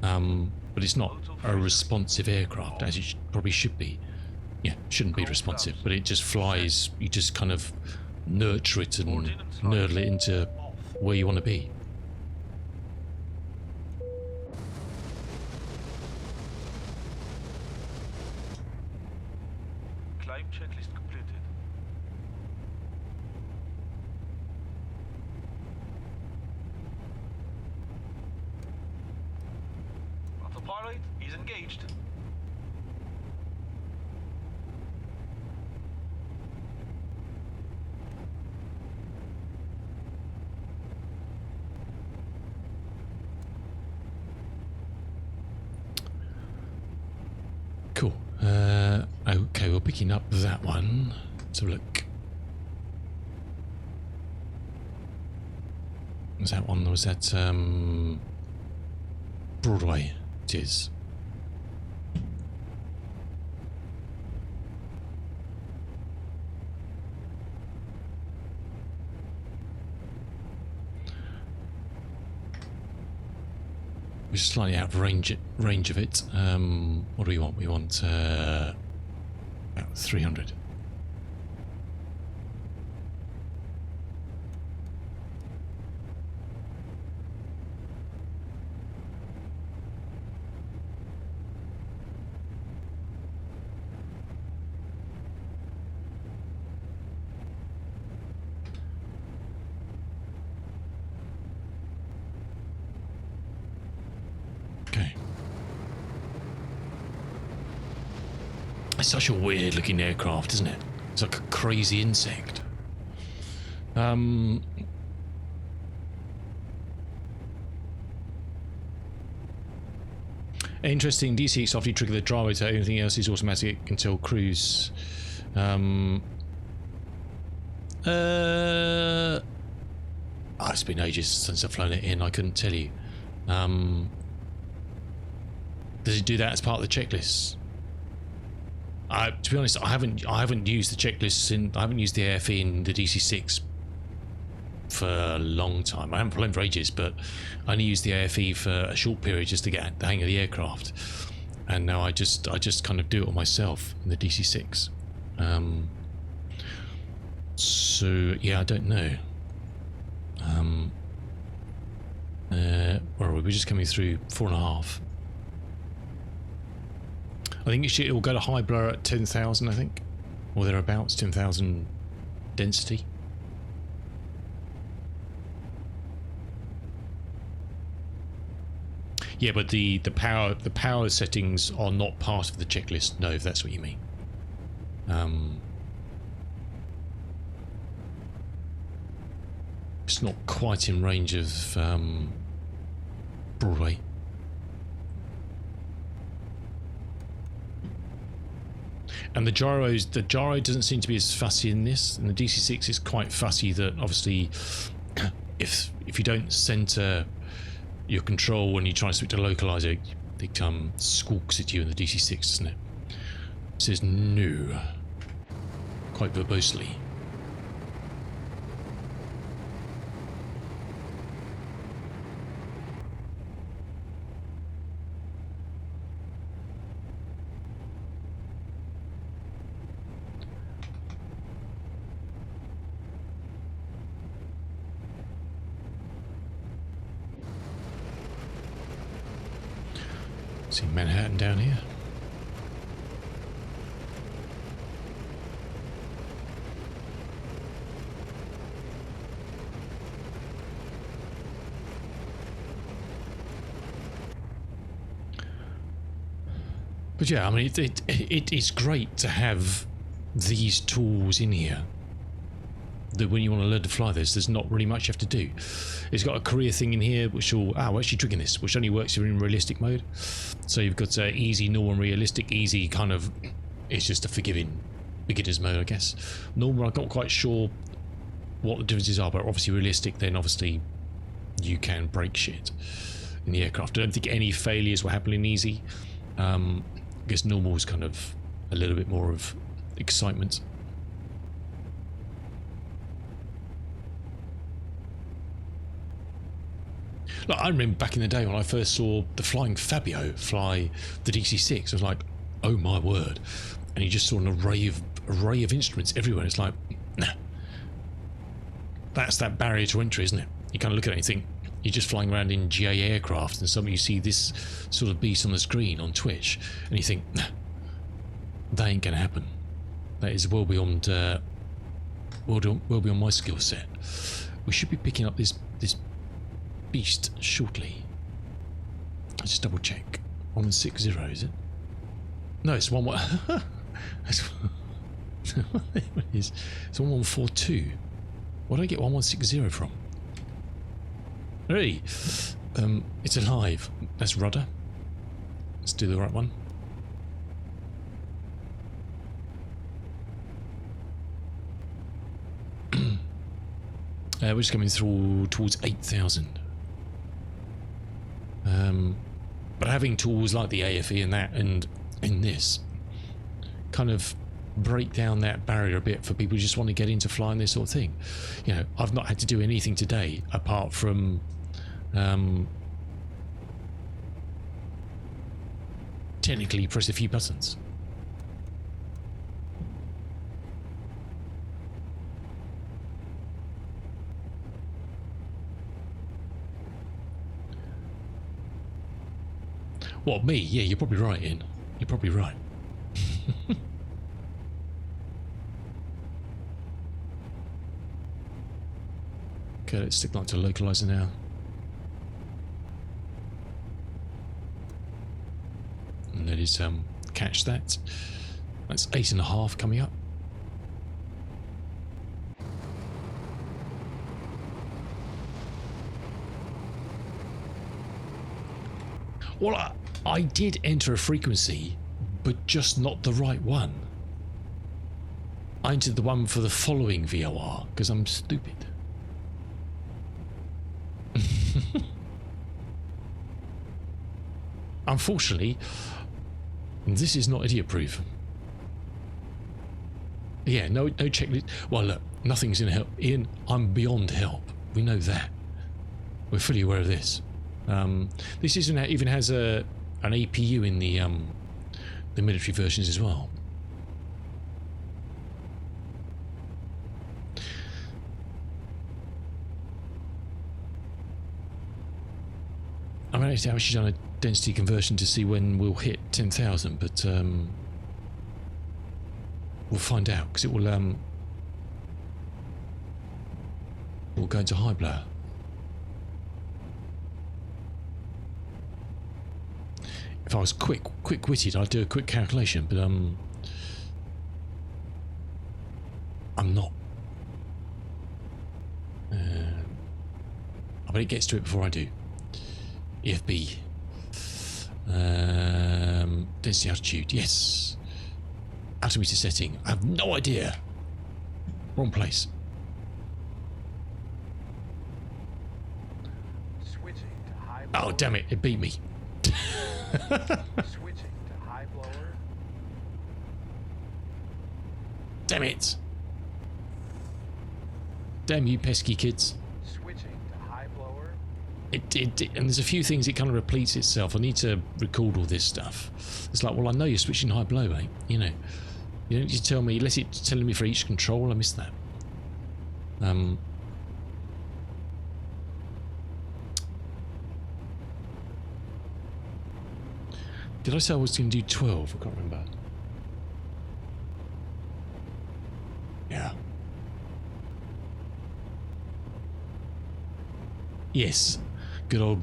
but it's not a responsive aircraft as it probably should be. Yeah, shouldn't be responsive, but it just flies. You just kind of nurture it and nurdle it into where you want to be. Climb checklist completed. Alright, he's engaged. Cool. Okay, we're picking up that one. Let's have a look. Was that one? Was that Broadway? It is. We're slightly out of range of it. What do we want? We want about 300. It's such a weird looking aircraft, isn't it? It's like a crazy insect. Interesting. DC softly trigger the driver, so anything else is automatic until cruise. It's been ages since I've flown it in. I couldn't tell you. Does it do that as part of the checklist? To be honest, I haven't used the checklist I haven't used the AFE in the DC6 for a long time. I haven't flown for ages, but I only used the AFE for a short period just to get the hang of the aircraft. And now I just kind of do it all myself in the DC6. So yeah, I don't know. Where are we? We're just coming through 4.5. I think it will go to high blur at 10,000, I think, or thereabouts, 10,000 density. Yeah, but the power settings are not part of the checklist. No, if that's what you mean. It's not quite in range of Broadway. And the gyro doesn't seem to be as fussy in this. In the DC6, it's quite fussy that obviously, if you don't center your control when you try to switch to localizer, it squawks at you in the DC6, doesn't it? It says no, quite verbosely. See Manhattan down here. But yeah, I mean, it's great to have these tools in here. That when you want to learn to fly this, there's not really much you have to do. It's got a career thing in here which will we're actually triggering this, which only works if you're in realistic mode. So you've got easy, normal, realistic. Easy kind of, it's just a forgiving beginner's mode, I guess. Normal, I'm not quite sure what the differences are, but obviously realistic, then obviously you can break shit in the aircraft. I don't think any failures will happen in easy. I guess normal is kind of a little bit more of excitement. Like, I remember back in the day when I first saw the flying Fabio fly the DC6, I was like, oh my word. And you just saw an array of instruments everywhere. It's like, nah. That's that barrier to entry, isn't it? You kind of look at it and think, you're just flying around in GA aircraft and suddenly you see this sort of beast on the screen on Twitch and you think, nah, that ain't gonna happen. That is well beyond my skill set. We should be picking up this beast shortly. Let's just double check. 1160, is it? No, it's 11... That's what it is. It's 1142. Where did I get 1160 from? Hey! It's alive. That's rudder. Let's do the right one. We're just coming through towards 8,000. But having tools like the AFE and that, and in this, kind of break down that barrier a bit for people who just want to get into flying this sort of thing. You know, I've not had to do anything today apart from technically press a few buttons. What, me? Yeah, you're probably right, Ian. You're probably right. Okay, let's stick that to localizer now. And that is catch that. That's 8.5 coming up. Well, I did enter a frequency, but just not the right one. I entered the one for the following VOR because I'm stupid. Unfortunately, this is not idiot proof. Yeah, no checklist. Well, look, nothing's in help. Ian, I'm beyond help. We know that. We're fully aware of this. This even has an APU in the military versions as well. I mean, I've actually done a density conversion to see when we'll hit 10,000, but we'll find out because it will go into high blower. If I was quick-witted, I'd do a quick calculation, but I'm not. I bet it gets to it before I do. EFB. Density altitude, yes. Altimeter setting, I have no idea. Wrong place. Switching to high Oh, damn it, it beat me. Switching to high blower. Damn it. Damn you pesky kids. Switching to high blower. And there's a few things it kind of repeats itself. I need to record all this stuff. It's like, well, I know you're switching high blow, mate. You know, you don't just tell me, unless it's telling me for each control. I missed that. Did I say I was going to do 12? I can't remember. Yeah. Yes. Good old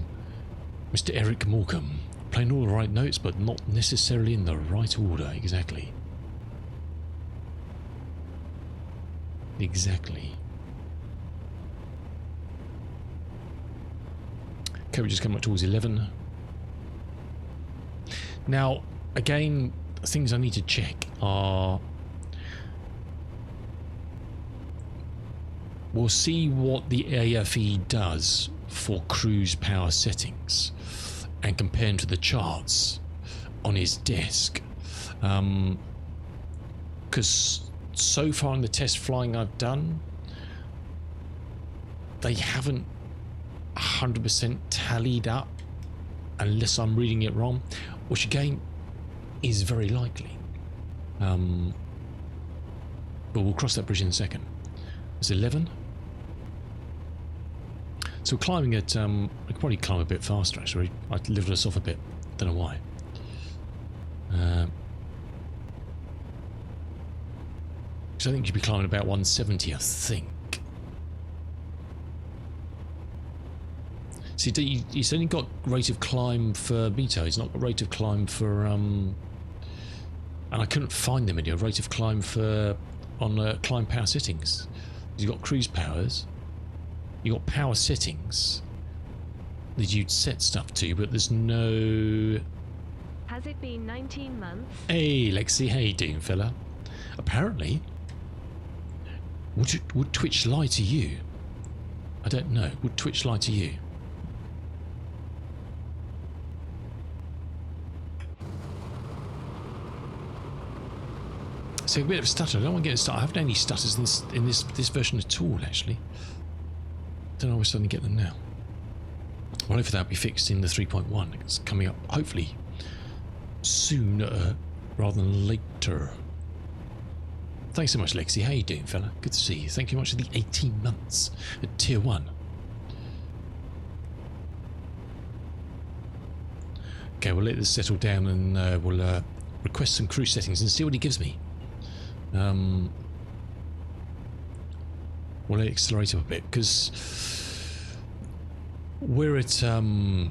Mr. Eric Morecambe. Playing all the right notes, but not necessarily in the right order. Exactly. Exactly. Okay, we just come up towards 11. Now, again, things I need to check are... We'll see what the AFE does for cruise power settings and compare them to the charts on his desk. Because so far in the test flying I've done, they haven't 100% tallied up, unless I'm reading it wrong, which again is very likely. But we'll cross that bridge in a second. It's 11. So climbing at, I could probably climb a bit faster actually. I lifted us off a bit, don't know why. So I think you'd be climbing about 170, I think. See, he's only got rate of climb for Mito. He's not got rate of climb for and I couldn't find them anywhere. Rate of climb for on climb power settings. You've got cruise powers. You got power settings that you'd set stuff to, but there's no. Has it been 19 months? Hey, Lexi, how you doing, fella? Apparently, would Twitch lie to you? I don't know. Would Twitch lie to you? So a bit of a stutter. I don't want to get a stutter. I haven't had any stutters in this version at all, actually. Don't know why we're starting to get them now. Well, hopefully that'll be fixed in the 3.1. It's coming up, hopefully, sooner rather than later. Thanks so much, Lexi. How you doing, fella? Good to see you. Thank you much for the 18 months at Tier 1. Okay, we'll let this settle down and we'll request some cruise settings and see what he gives me. We'll accelerate up a bit because we're at I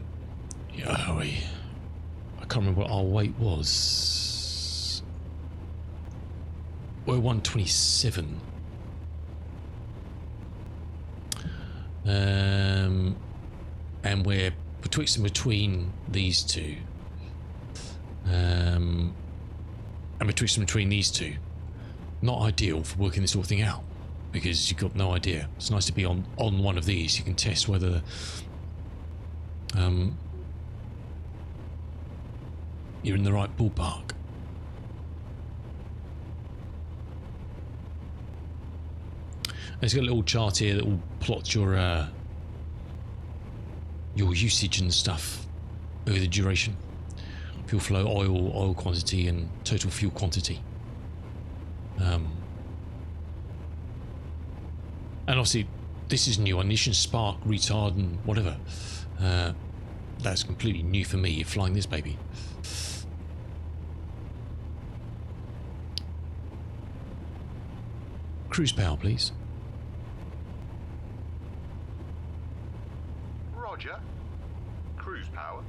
can't remember what our weight was. We're 127. And we're betwixt and between these two. And betwixt and between these two. Not ideal for working this sort of thing out, because you've got no idea. It's nice to be on one of these. You can test whether you're in the right ballpark. And it's got a little chart here that will plot your usage and stuff over the duration. Fuel flow, oil quantity, and total fuel quantity. And obviously, this is new. Ignition, spark, retard, and whatever. That's completely new for me, flying this baby. Cruise power, please. Roger. Cruise power.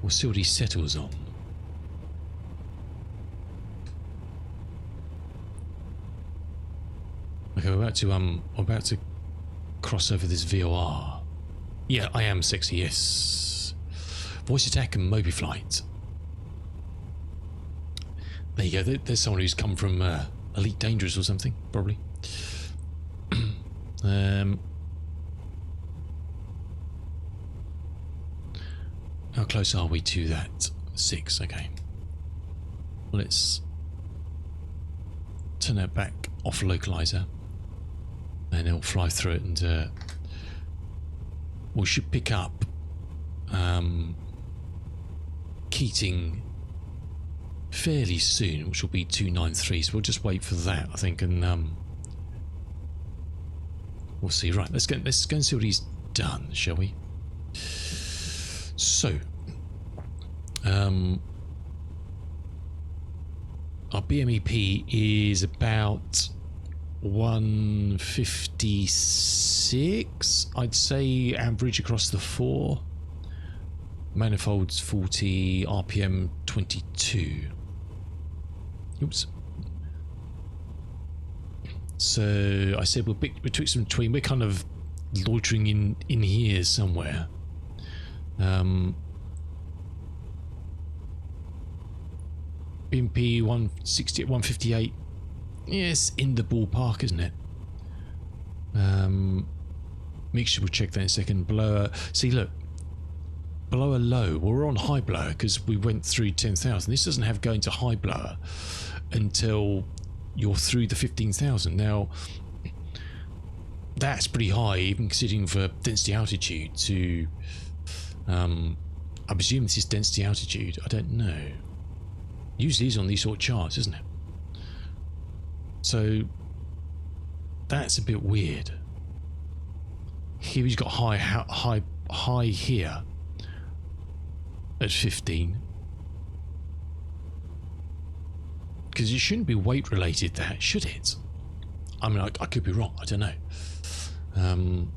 We'll see what he settles on. Okay, we're about to cross over this VOR. Yeah, I am sexy, yes. Voice attack and Moby flight. There you go. There's someone who's come from Elite Dangerous or something, probably. How close are we to that? 6, okay. Let's turn that back off localizer. And it'll fly through it, and we should pick up Keating fairly soon, which will be 293. So we'll just wait for that, I think, and we'll see. Right, let's go and see what he's done, shall we? So, our BMEP is about 156, I'd say, average across the 4. Manifolds 40, RPM 22. Oops. So I said we're betwixt and between. We're kind of loitering in here somewhere. BMP 160 at 158. Yes, in the ballpark, isn't it? Mixture, we'll check that in a second. Blower. See, look. Blower low. Well, we're on high blower because we went through 10,000. This doesn't have going to high blower until you're through the 15,000. Now, that's pretty high, even considering for density altitude to... I presume this is density altitude. I don't know. Usually is on these sort of charts, isn't it? So that's a bit weird. Here he's got high here at 15, because it shouldn't be weight related, that should it? I mean, I could be wrong. I don't know. And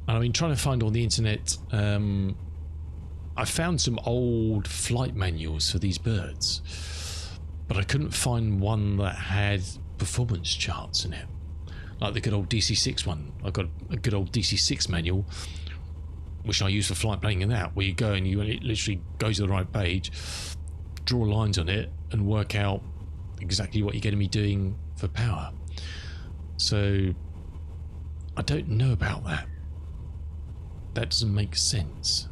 I mean, trying to find on the internet, I found some old flight manuals for these birds, but I couldn't find one that had performance charts in it, like the good old DC-6 one. I got a good old DC-6 manual, which I use for flight planning and that, where you go and you literally go to the right page, draw lines on it, and work out exactly what you're going to be doing for power. So I don't know about that. That doesn't make sense.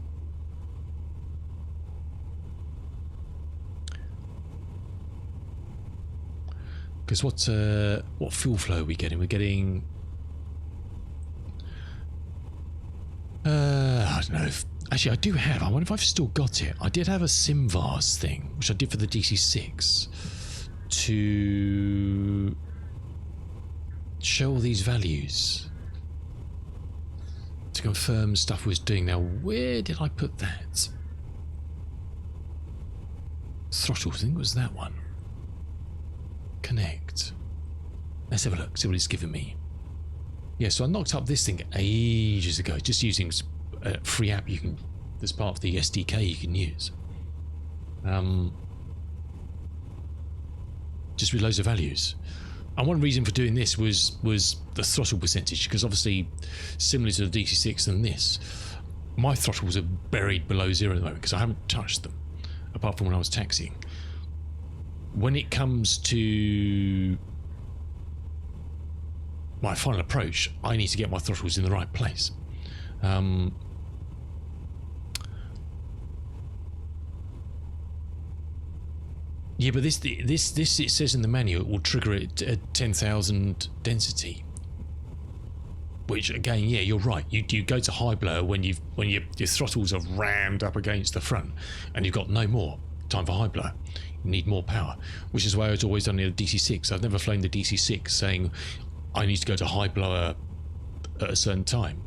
Because what fuel flow are we getting? We're getting I don't know. Actually, I do have. I wonder if I've still got it. I did have a SimVars thing, which I did for the DC-6, to show all these values, to confirm stuff was doing. Now, where did I put that? Throttle, I think it was that one. Connect. Let's have a look, see what it's given me. Yeah, so I knocked up this thing ages ago, just using a free app you can, that's part of the SDK you can use. Just with loads of values. And one reason for doing this was the throttle percentage, because obviously, similar to the DC-6 and this, my throttles are buried below zero at the moment because I haven't touched them, apart from when I was taxiing. When it comes to my final approach, I need to get my throttles in the right place. Yeah, but this it says in the manual it will trigger it at 10,000 density. Which again, yeah, you're right. You go to high blower when your throttles are rammed up against the front, and you've got no more time for high blower. You need more power, which is why it's always done in the DC-6. I've never flown the DC-6 saying I need to go to high blower at a certain time.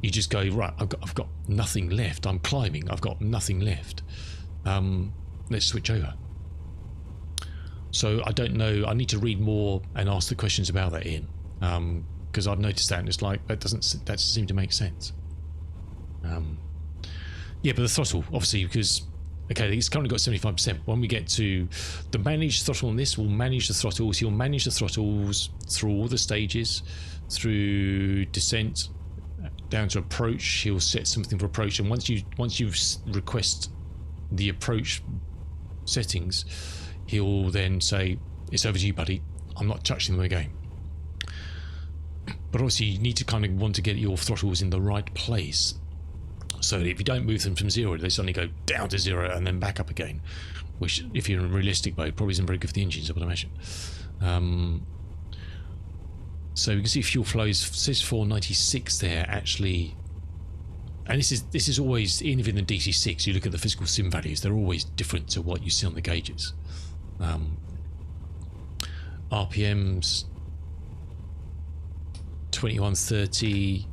You just go, right, I've got nothing left. I'm climbing. I've got nothing left. Let's switch over. So I don't know. I need to read more and ask the questions about that in, because I've noticed that and it's like that doesn't seem to make sense. Yeah, but the throttle, obviously, because okay, it's currently got 75%. When we get to the managed throttle on this, we'll manage the throttles. He'll manage the throttles through all the stages, through descent down to approach. He'll set something for approach, and once you request the approach settings, he'll then say, it's over to you, buddy. I'm not touching them again. But obviously you need to kind of want to get your throttles in the right place, so that if you don't move them from zero, they suddenly go down to zero and then back up again, which if you're in realistic mode probably isn't very good for the engines, I would imagine. So we can see fuel flows, says 496 there actually, and this is always, even in the DC-6, you look at the physical sim values, they're always different to what you see on the gauges. RPMs 2130.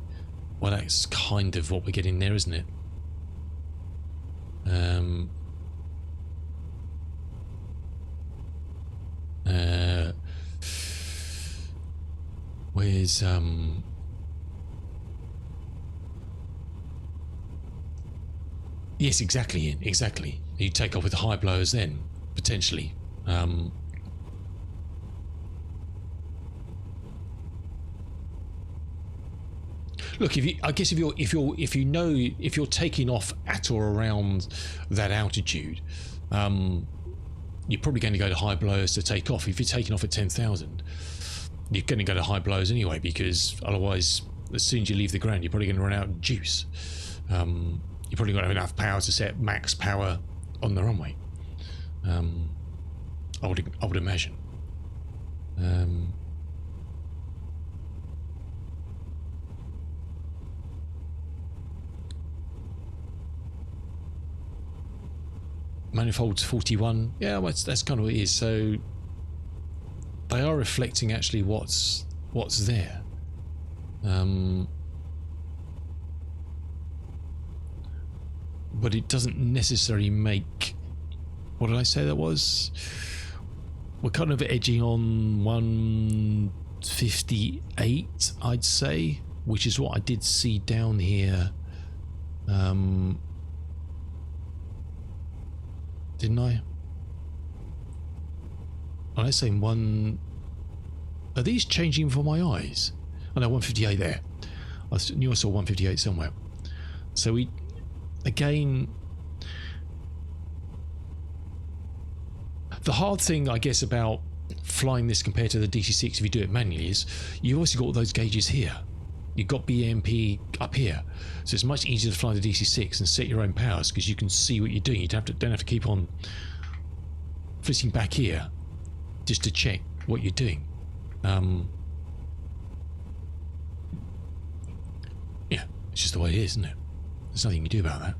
Well, that's kind of what we're getting there, isn't it? Where's yes, exactly, Ian, exactly. You take off with the high blowers then, potentially. Look, if you're taking off at or around that altitude, you're probably going to go to high blowers to take off. If you're taking off at 10,000, you're going to go to high blowers anyway, because otherwise, as soon as you leave the ground, you're probably going to run out of juice. You're probably going to have enough power to set max power on the runway. I would imagine. Manifolds 41, yeah, well, that's kind of what it is. So they are reflecting actually what's there. But it doesn't necessarily make, what did I say that was? We're kind of edging on 158, I'd say, which is what I did see down here. Didn't I? I was saying one. Are these changing for my eyes? Oh no, 158 there. I knew I saw 158 somewhere. So we, again, the hard thing I guess about flying this compared to the DC-6 if you do it manually is you've also got all those gauges here. You've got BMP up here, so it's much easier to fly the DC-6 and set your own powers because you can see what you're doing. You don't have to keep on flitting back here just to check what you're doing. Yeah, it's just the way it is, isn't it? There's nothing you can do about that.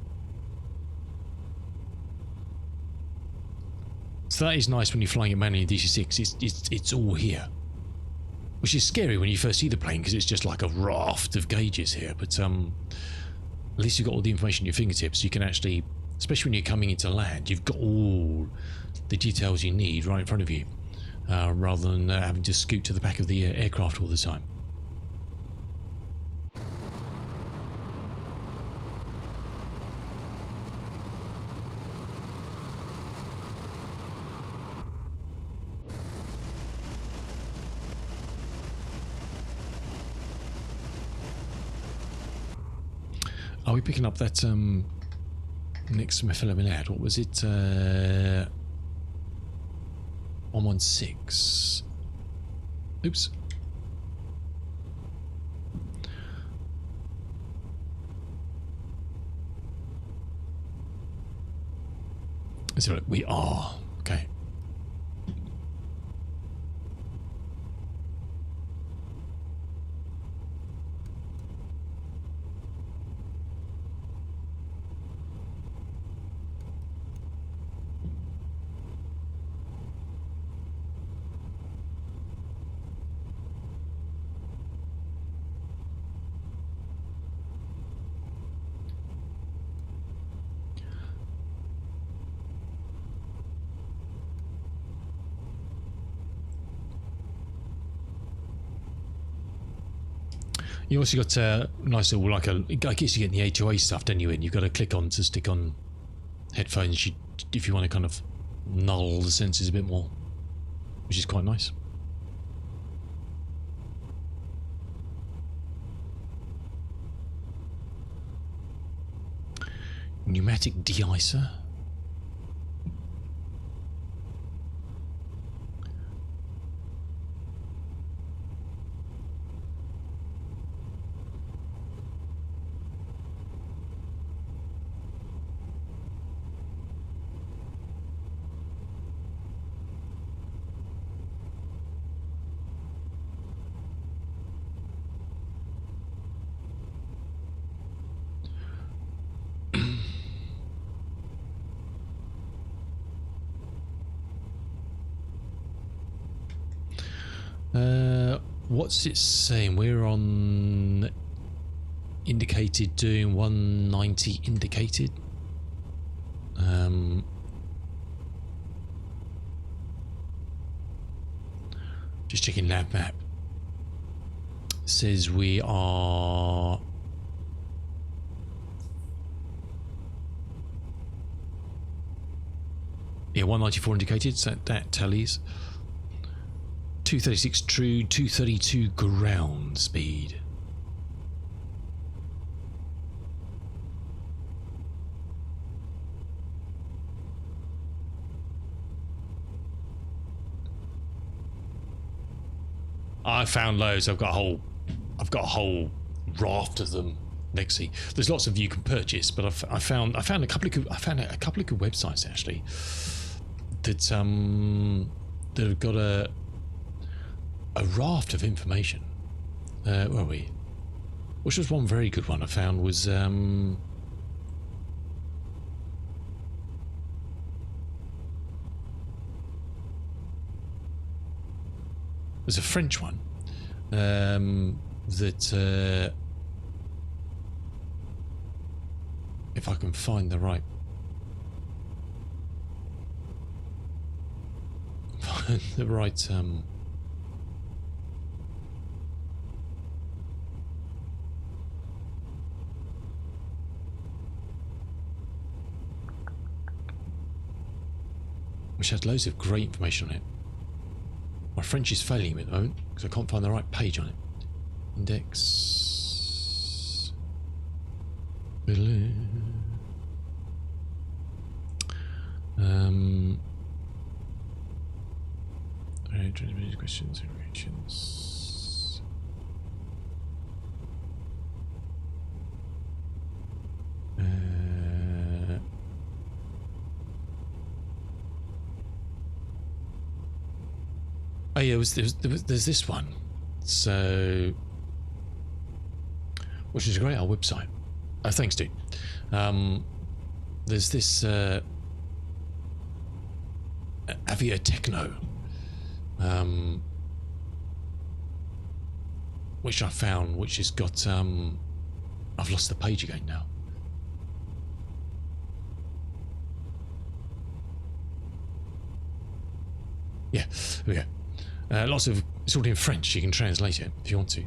So that is nice when you're flying it manually in DC-6. It's all here, which is scary when you first see the plane because it's just like a raft of gauges here. But at least you've got all the information at your fingertips. You can actually, especially when you're coming into land, you've got all the details you need right in front of you, rather than having to scoot to the back of the aircraft all the time. Are we picking up that next to my fellow lad? What was it? 116. Oops. Let's have a look. We are. Okay. You also got a nice little, like a, I guess you get the A2A stuff, don't you? And you've got to click on to stick on headphones if you want to kind of null the senses a bit more, which is quite nice. Pneumatic de-icer. What's it saying? We're on indicated, doing 190 indicated. Just checking nav map. Says we are yeah, 194 indicated, so that tallies. 236 true, 232 ground speed. I found loads. I've got a whole raft of them, Lexi. There's lots of you can purchase, but I found a couple of good websites actually that that have got a raft of information. Where are we? Which was one very good one I found was there's a French one that if I can find the right the right which had loads of great information on it. My French is failing me at the moment because I can't find the right page on it. Index. Questions and reactions. Oh yeah, there's this one. So, which is a great, our website. Oh, thanks, dude. There's this Avia Techno, which I found, which has got I've lost the page again now. Yeah, there we go. Lots of, it's all in French, you can translate it if you want to.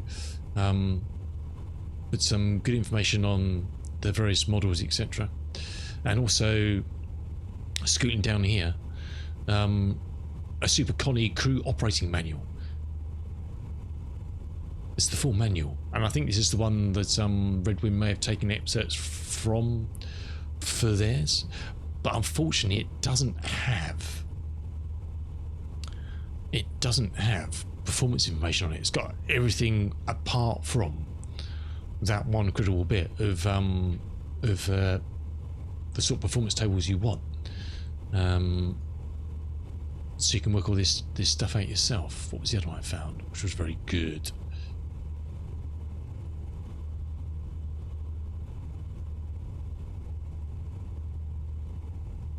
But some good information on the various models, etc. And also, scooting down here, a Super Connie crew operating manual. It's the full manual, and I think this is the one that Red Wind may have taken excerpts from for theirs, but unfortunately it doesn't have performance information on it. It's got everything apart from that one critical bit of the sort of performance tables you want, so you can work all this stuff out yourself. What was the other one I found, which was very good?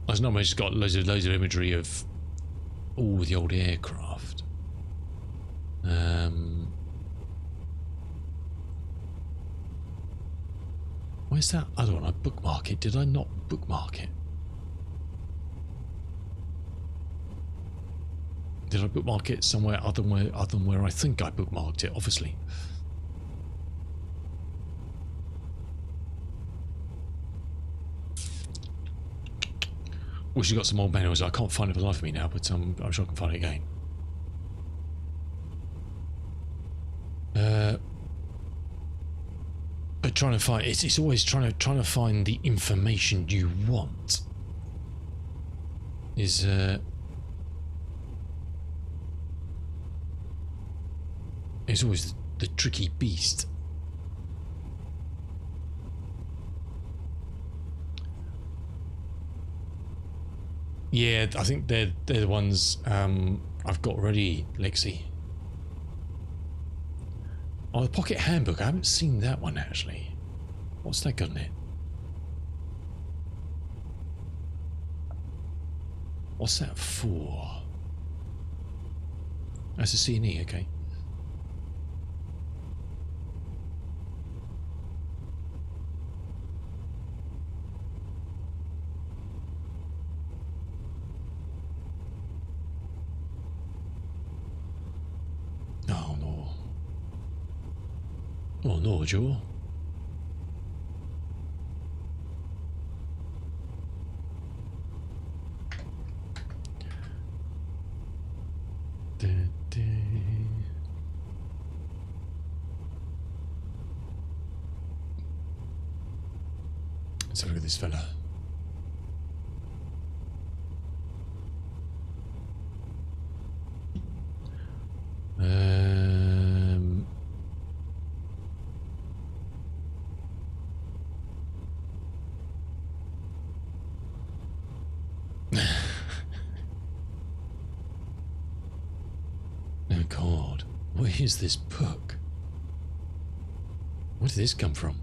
As normally it's got loads of imagery of all the old aircraft. Where's that other one? I bookmark it. Did I not bookmark it? Did I bookmark it somewhere other than where I think I bookmarked it? Obviously. Wish you got some old manuals. I can't find it for the life of me now, but I'm sure I can find it again. But trying to find it's always trying to find the information you want is always the tricky beast. Yeah, I think they're the ones I've got already, Lexi. Oh, the Pocket Handbook. I haven't seen that one actually. What's that got in it? What's that for? That's a C&E, okay. Oh no, Joe. Let's have a look at this fella. Oh God, where is this book? Where did this come from?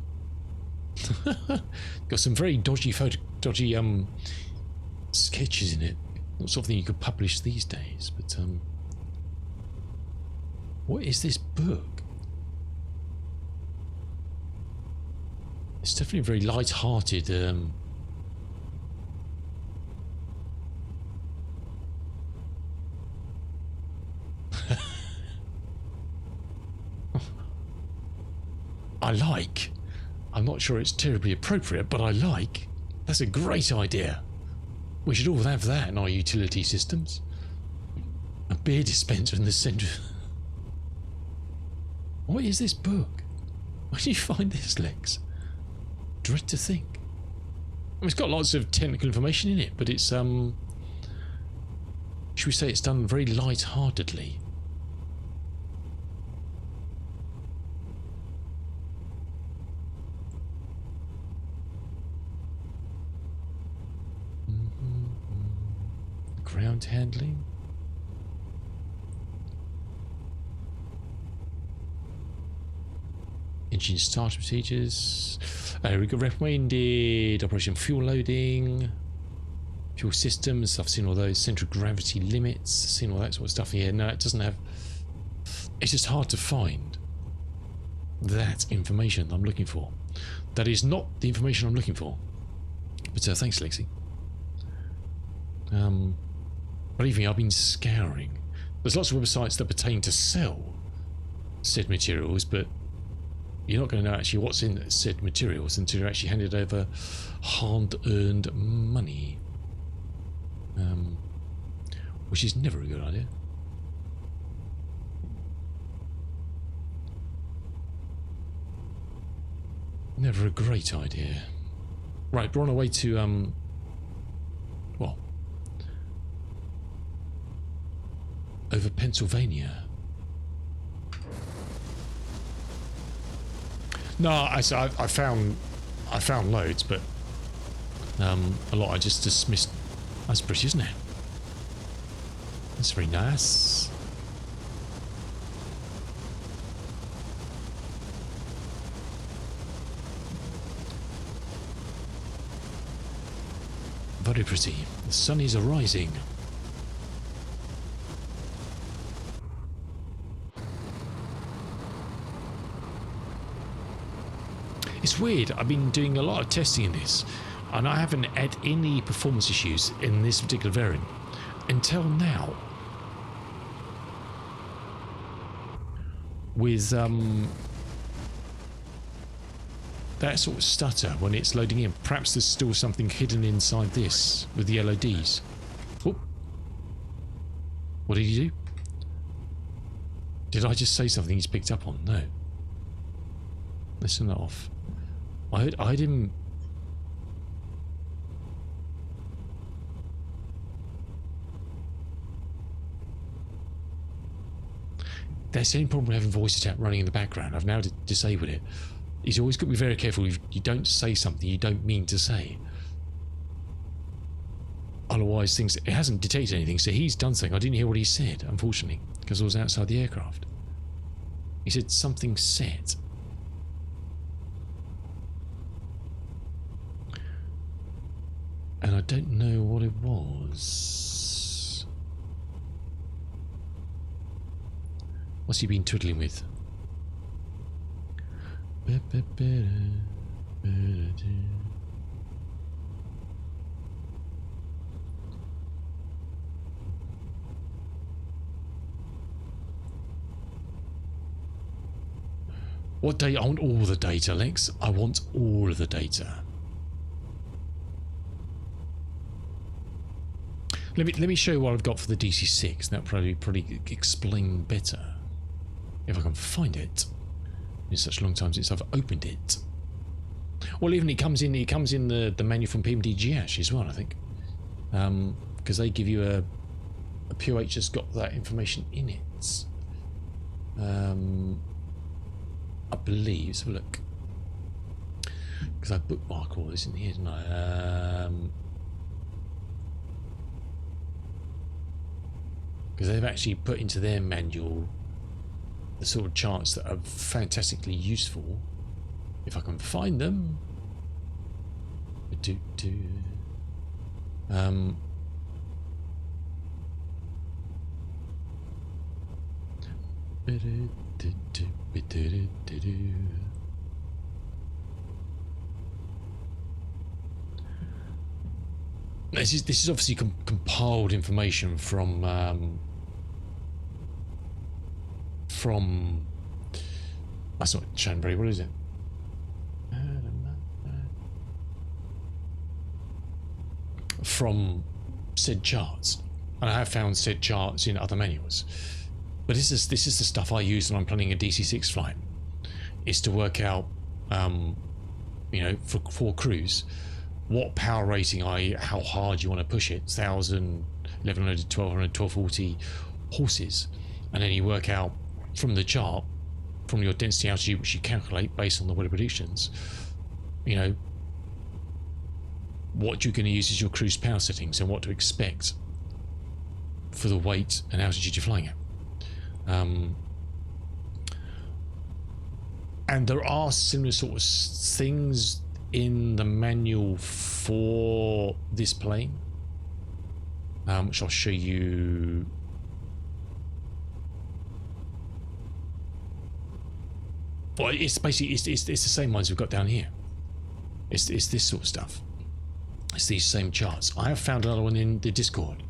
Got some very dodgy sketches in it. Not something you could publish these days, but what is this book? It's definitely very light-hearted. I like. I'm not sure it's terribly appropriate, but I like. That's a great idea. We should all have that in our utility systems. A beer dispenser in the centre. What is this book? Where did you find this, Lex? Dread to think. I mean, it's got lots of technical information in it, but it's should we say it's done very light-heartedly. Ground handling. Engine start procedures. We got recommended operation fuel loading, fuel systems. I've seen all those. Central gravity limits. Seen all that sort of stuff here. No, it doesn't have. It's just hard to find that information I'm looking for. That is not the information I'm looking for. But thanks, Lexi. Believe me, I've been scouring. There's lots of websites that pertain to sell said materials, but you're not going to know actually what's in said materials until you're actually handed over hard-earned money. Which is never a good idea. Never a great idea. Right, we're on our way to, well, over Pennsylvania. No, I found loads, but a lot I just dismissed. That's pretty, isn't it? That's very nice. Very pretty. The sun is rising. It's weird, I've been doing a lot of testing in this, and I haven't had any performance issues in this particular variant until now. With that sort of stutter when it's loading in. Perhaps there's still something hidden inside this with the LODs. Oh. What did he do? Did I just say something he's picked up on? No. Let's turn that off. I heard him. That's the only problem with having voice chat running in the background. I've now disabled it. He's always got to be very careful. You don't say something you don't mean to say. Otherwise, it hasn't detected anything. So he's done something. I didn't hear what he said, unfortunately, because I was outside the aircraft. He said something set. And I don't know what it was. What's he been twiddling with? What data? I want all the data, Lex. I want all of the data. Let me show you what I've got for the DC-6. That'll probably explain better if I can find it. It's such a long time since I've opened it. Well, even it comes in the menu from PMDG as well, I think, because they give you a POH that's got that information in it. I believe. Let's have a look, because I bookmark all this in here, didn't I? Because they've actually put into their manual the sort of charts that are fantastically useful. If I can find them. This is obviously compiled information from that's not Chanbury, what is it? from said charts, and I have found said charts in other manuals. But this is the stuff I use when I'm planning a DC-6 flight, is to work out, you know, for crews, what power rating how hard you want to push it, 1,000, 1,100, 1,200, 1,240 horses, and then you work out from the chart, from your density altitude, which you calculate based on the weather predictions, you know, what you're going to use as your cruise power settings and what to expect for the weight and altitude you're flying at. And there are similar sort of things in the manual for this plane, which I'll show you. Well, it's basically it's the same ones we've got down here. It's this sort of stuff. It's these same charts. I have found another one in the Discord,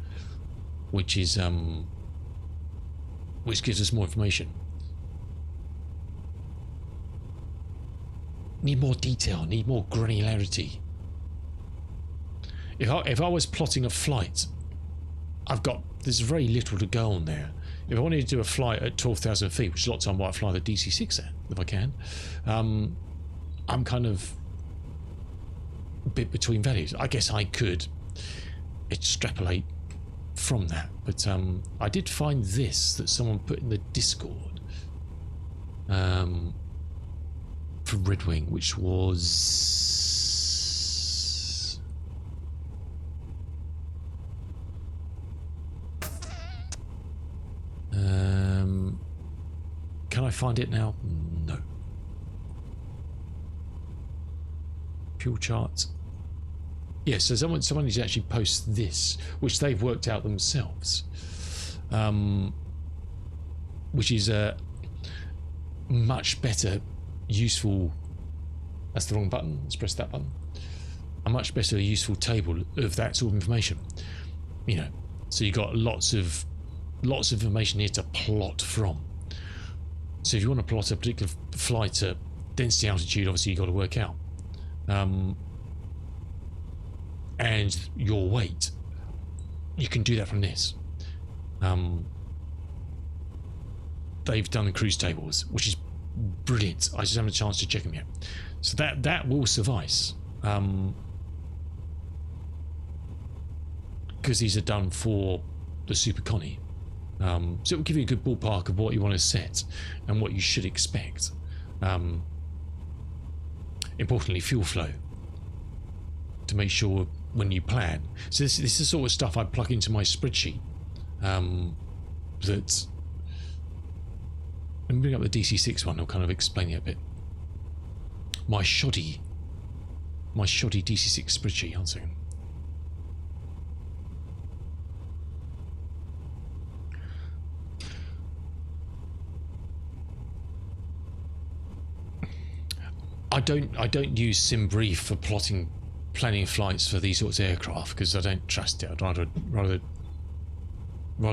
which is which gives us more information. Need more detail, need more granularity. If I was plotting a flight, there's very little to go on there. If I wanted to do a flight at 12,000 feet, which a lot of time I might fly the DC-6 at, if I can, I'm kind of a bit between values. I guess I could extrapolate from that, but I did find this that someone put in the Discord for Red Wing, which was can I find it now? No. Fuel charts. Yeah, so someone needs to actually post this, which they've worked out themselves, which is a much better, useful. That's the wrong button. Let's press that button. A much better, useful table of that sort of information. You know, so you got lots of information here to plot from. So if you want to plot a particular flight at density altitude, obviously you've got to work out. And your weight, you can do that from this. They've done cruise tables, which is brilliant. I just haven't had a chance to check them yet. So that will suffice, because these are done for the Super Connie. So it will give you a good ballpark of what you want to set and what you should expect. Importantly, fuel flow, to make sure when you plan. So this is the sort of stuff I plug into my spreadsheet. That, let me bring up the DC-6 one. I'll kind of explain it a bit. My shoddy DC-6 spreadsheet. One second. I don't use SimBrief for planning flights for these sorts of aircraft, because I don't trust it. I'd rather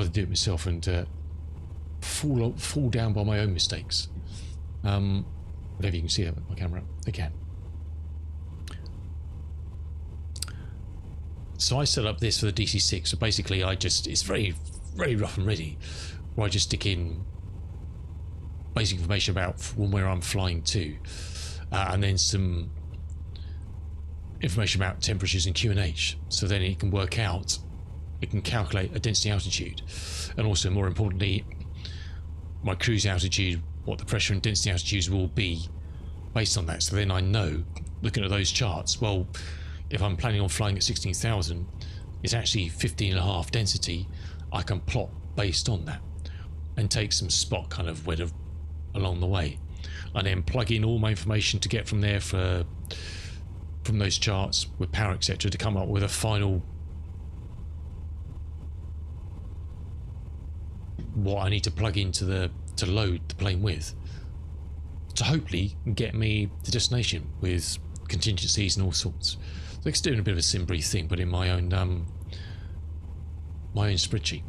do it myself and fall down by my own mistakes. Whatever, you can see that with my camera again. So I set up this for the DC-6. So basically, it's very, very rough and ready, where I just stick in basic information about where I'm flying to, and then some information about temperatures and QNH. So then it can work out, it can calculate a density altitude, and also, more importantly, my cruise altitude, what the pressure and density altitudes will be based on that. So then I know, looking at those charts, well, if I'm planning on flying at 16,000, it's actually 15.5 density. I can plot based on that and take some spot kind of weather along the way, and then plug in all my information to get from there from those charts with power, etc., to come up with a final what I need to plug into to load the plane with, to hopefully get me to destination with contingencies and all sorts. So it's doing a bit of a SimBrief thing, but in my own spreadsheet,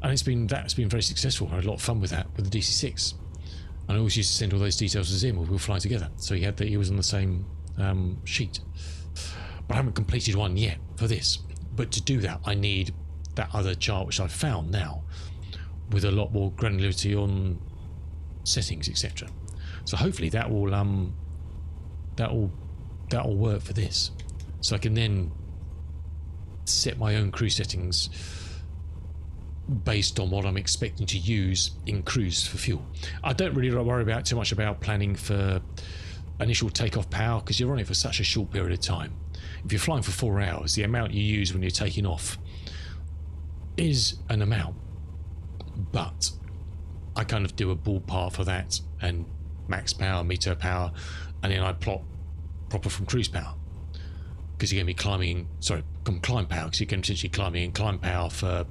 and that's been very successful. I had a lot of fun with that with the DC-6, and I always used to send all those details to Zim. We'll fly together, so he was on the same sheet. But I haven't completed one yet for this. But to do that, I need that other chart, which I've found now, with a lot more granularity on settings, etc. So hopefully that will work for this. So I can then set my own cruise settings based on what I'm expecting to use in cruise for fuel. I don't really worry about too much about planning for initial takeoff power, because you're on it for such a short period of time. If you're flying for 4 hours, the amount you use when you're taking off is an amount, but I kind of do a ballpark for that, and max power, meter power, and then I plot proper from cruise power, because you're going to be climbing, climb power, because you can potentially climb power for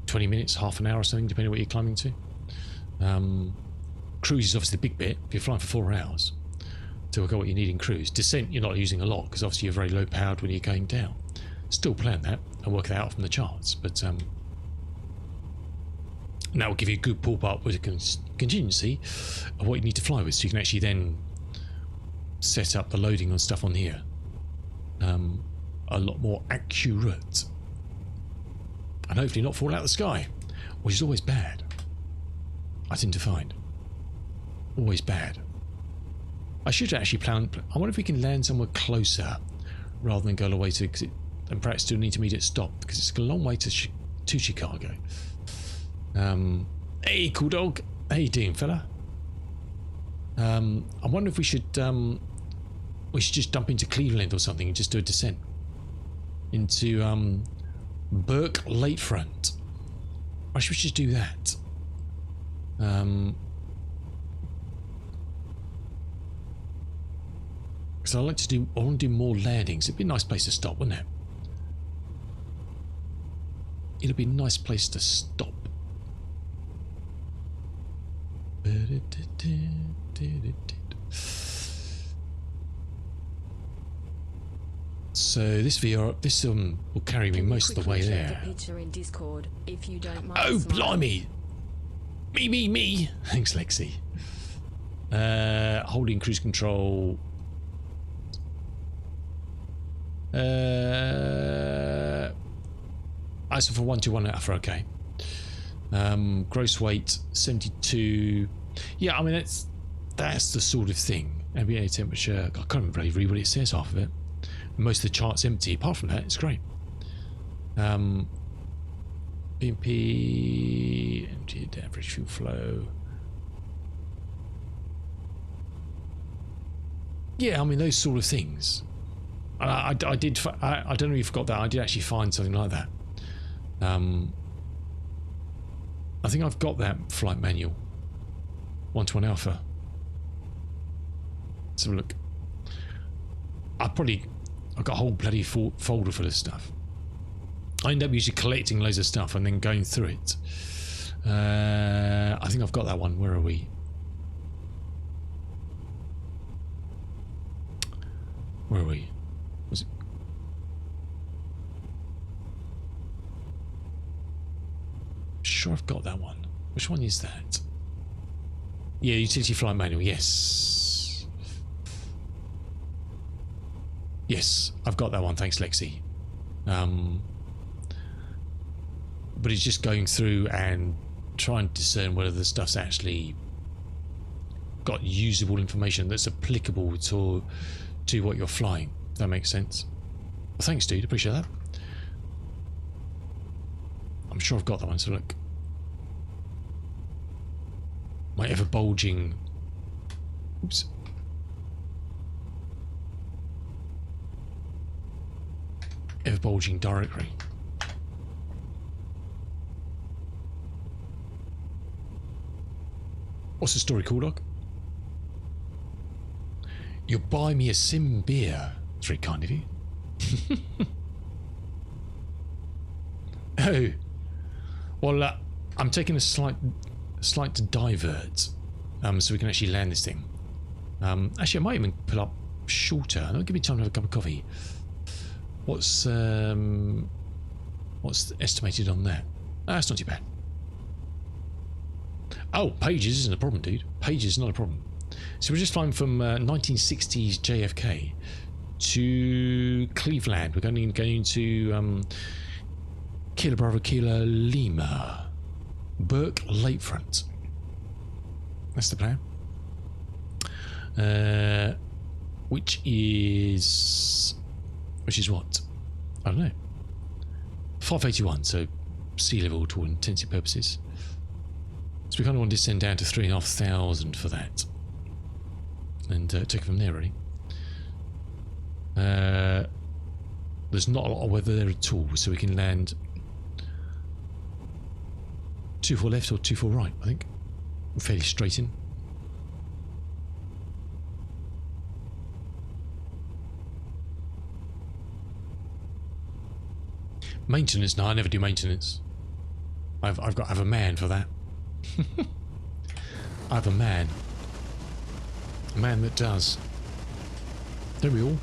20 minutes, half an hour or something, depending on what you're climbing to. Cruise is obviously the big bit. If you're flying for 4 hours, to work out what you need in cruise. Descent, you're not using a lot, because obviously you're very low powered when you're going down. Still plan that and work that out from the charts, but and that will give you a good ballpark with a contingency of what you need to fly with, so you can actually then set up the loading on stuff on here a lot more accurate, and hopefully not fall out of the sky, which is always bad. I tend to find always bad. I should actually plan. I wonder if we can land somewhere closer rather than go all the way to, and perhaps do an intermediate stop, because it's a long way to Chicago. Hey, cool dog. How you doing, fella? I wonder if we should just dump into Cleveland or something and just do a descent into Burke Lakefront. I should just do that. Because I want to do more landings. It'd be a nice place to stop, wouldn't it? It'd be a nice place to stop. So this VR, will carry me most of the way there. In Discord, if you don't mind. Oh, blimey! Me! Thanks, Lexi. Holding cruise control. ISO for 121 Alpha, okay. Gross weight 72. Yeah, I mean that's the sort of thing. ambient temperature. I can't really read what it says half of it. Most of the chart's empty. Apart from that, it's great. BMP, emptied average fuel flow. Yeah, I mean those sort of things. I don't know if you forgot that. I did actually find something like that. I think I've got that flight manual. 121 Alpha. Let's have a look. I've got a whole bloody folder full of stuff. I end up usually collecting loads of stuff and then going through it. I think I've got that one. Where are we? Where are we? Was it? Sure, I've got that one. Which one is that? Yeah, utility flight manual. Yes. Yes, I've got that one. Thanks, Lexi. But it's just going through and trying to discern whether the stuff's actually got usable information that's applicable to what you're flying. If that makes sense. Well, thanks, dude. Appreciate that. I'm sure I've got that one. So look, my ever bulging. Oops. Ever bulging directory. What's the story, Cool Dog? You'll buy me a sim beer. That's very kind of you. Oh, well, I'm taking a slight divert, so we can actually land this thing. Actually, I might even pull up shorter. That'll give me time to have a cup of coffee. What's estimated on that? Oh, that's not too bad. Oh, pages isn't a problem, dude. Pages is not a problem. So we're just flying from 1960s JFK to Cleveland. We're going to Kilo Bravo Kilo Lima, Burke Lakefront. That's the plan. Which is what? I don't know. 581, so sea level to all intensive purposes. So we kind of want to descend down to 3,500 for that, and take it from there. Really, there's not a lot of weather there at all, so we can land 24 left or 24 right. I think we're fairly straight in. Maintenance? No, I never do maintenance. I have a man for that. I have a man that does. Don't we all?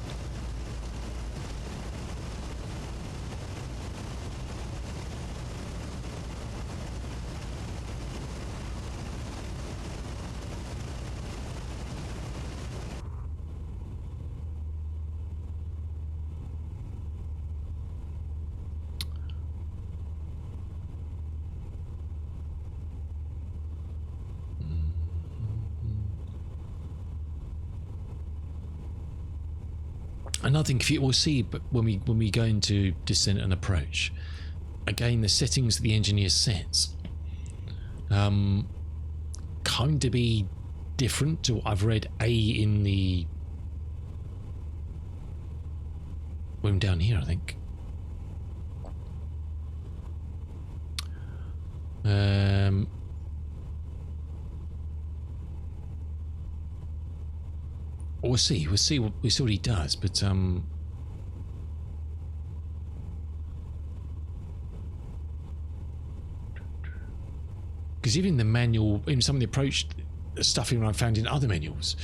Another thing, we'll see, but when we go into descent and approach, again, the settings that the engineer sets kind of be different to what I've read in the room down here, I think. We'll see what he does, but because even the manual, in some of the approach stuff I found in other manuals,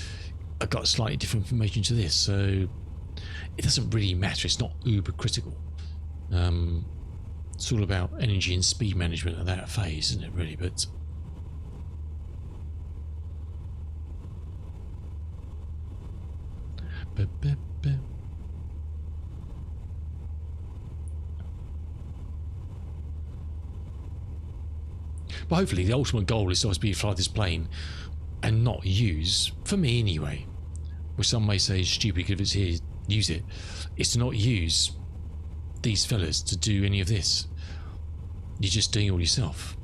I got slightly different information to this, so it doesn't really matter. It's not uber critical. It's all about energy and speed management at that phase, isn't it? Really, but. But hopefully the ultimate goal is supposed to be to fly this plane and not use, for me anyway, which some may say is stupid if it's here, use it, is to not use these fellas to do any of this. You're just doing it all yourself.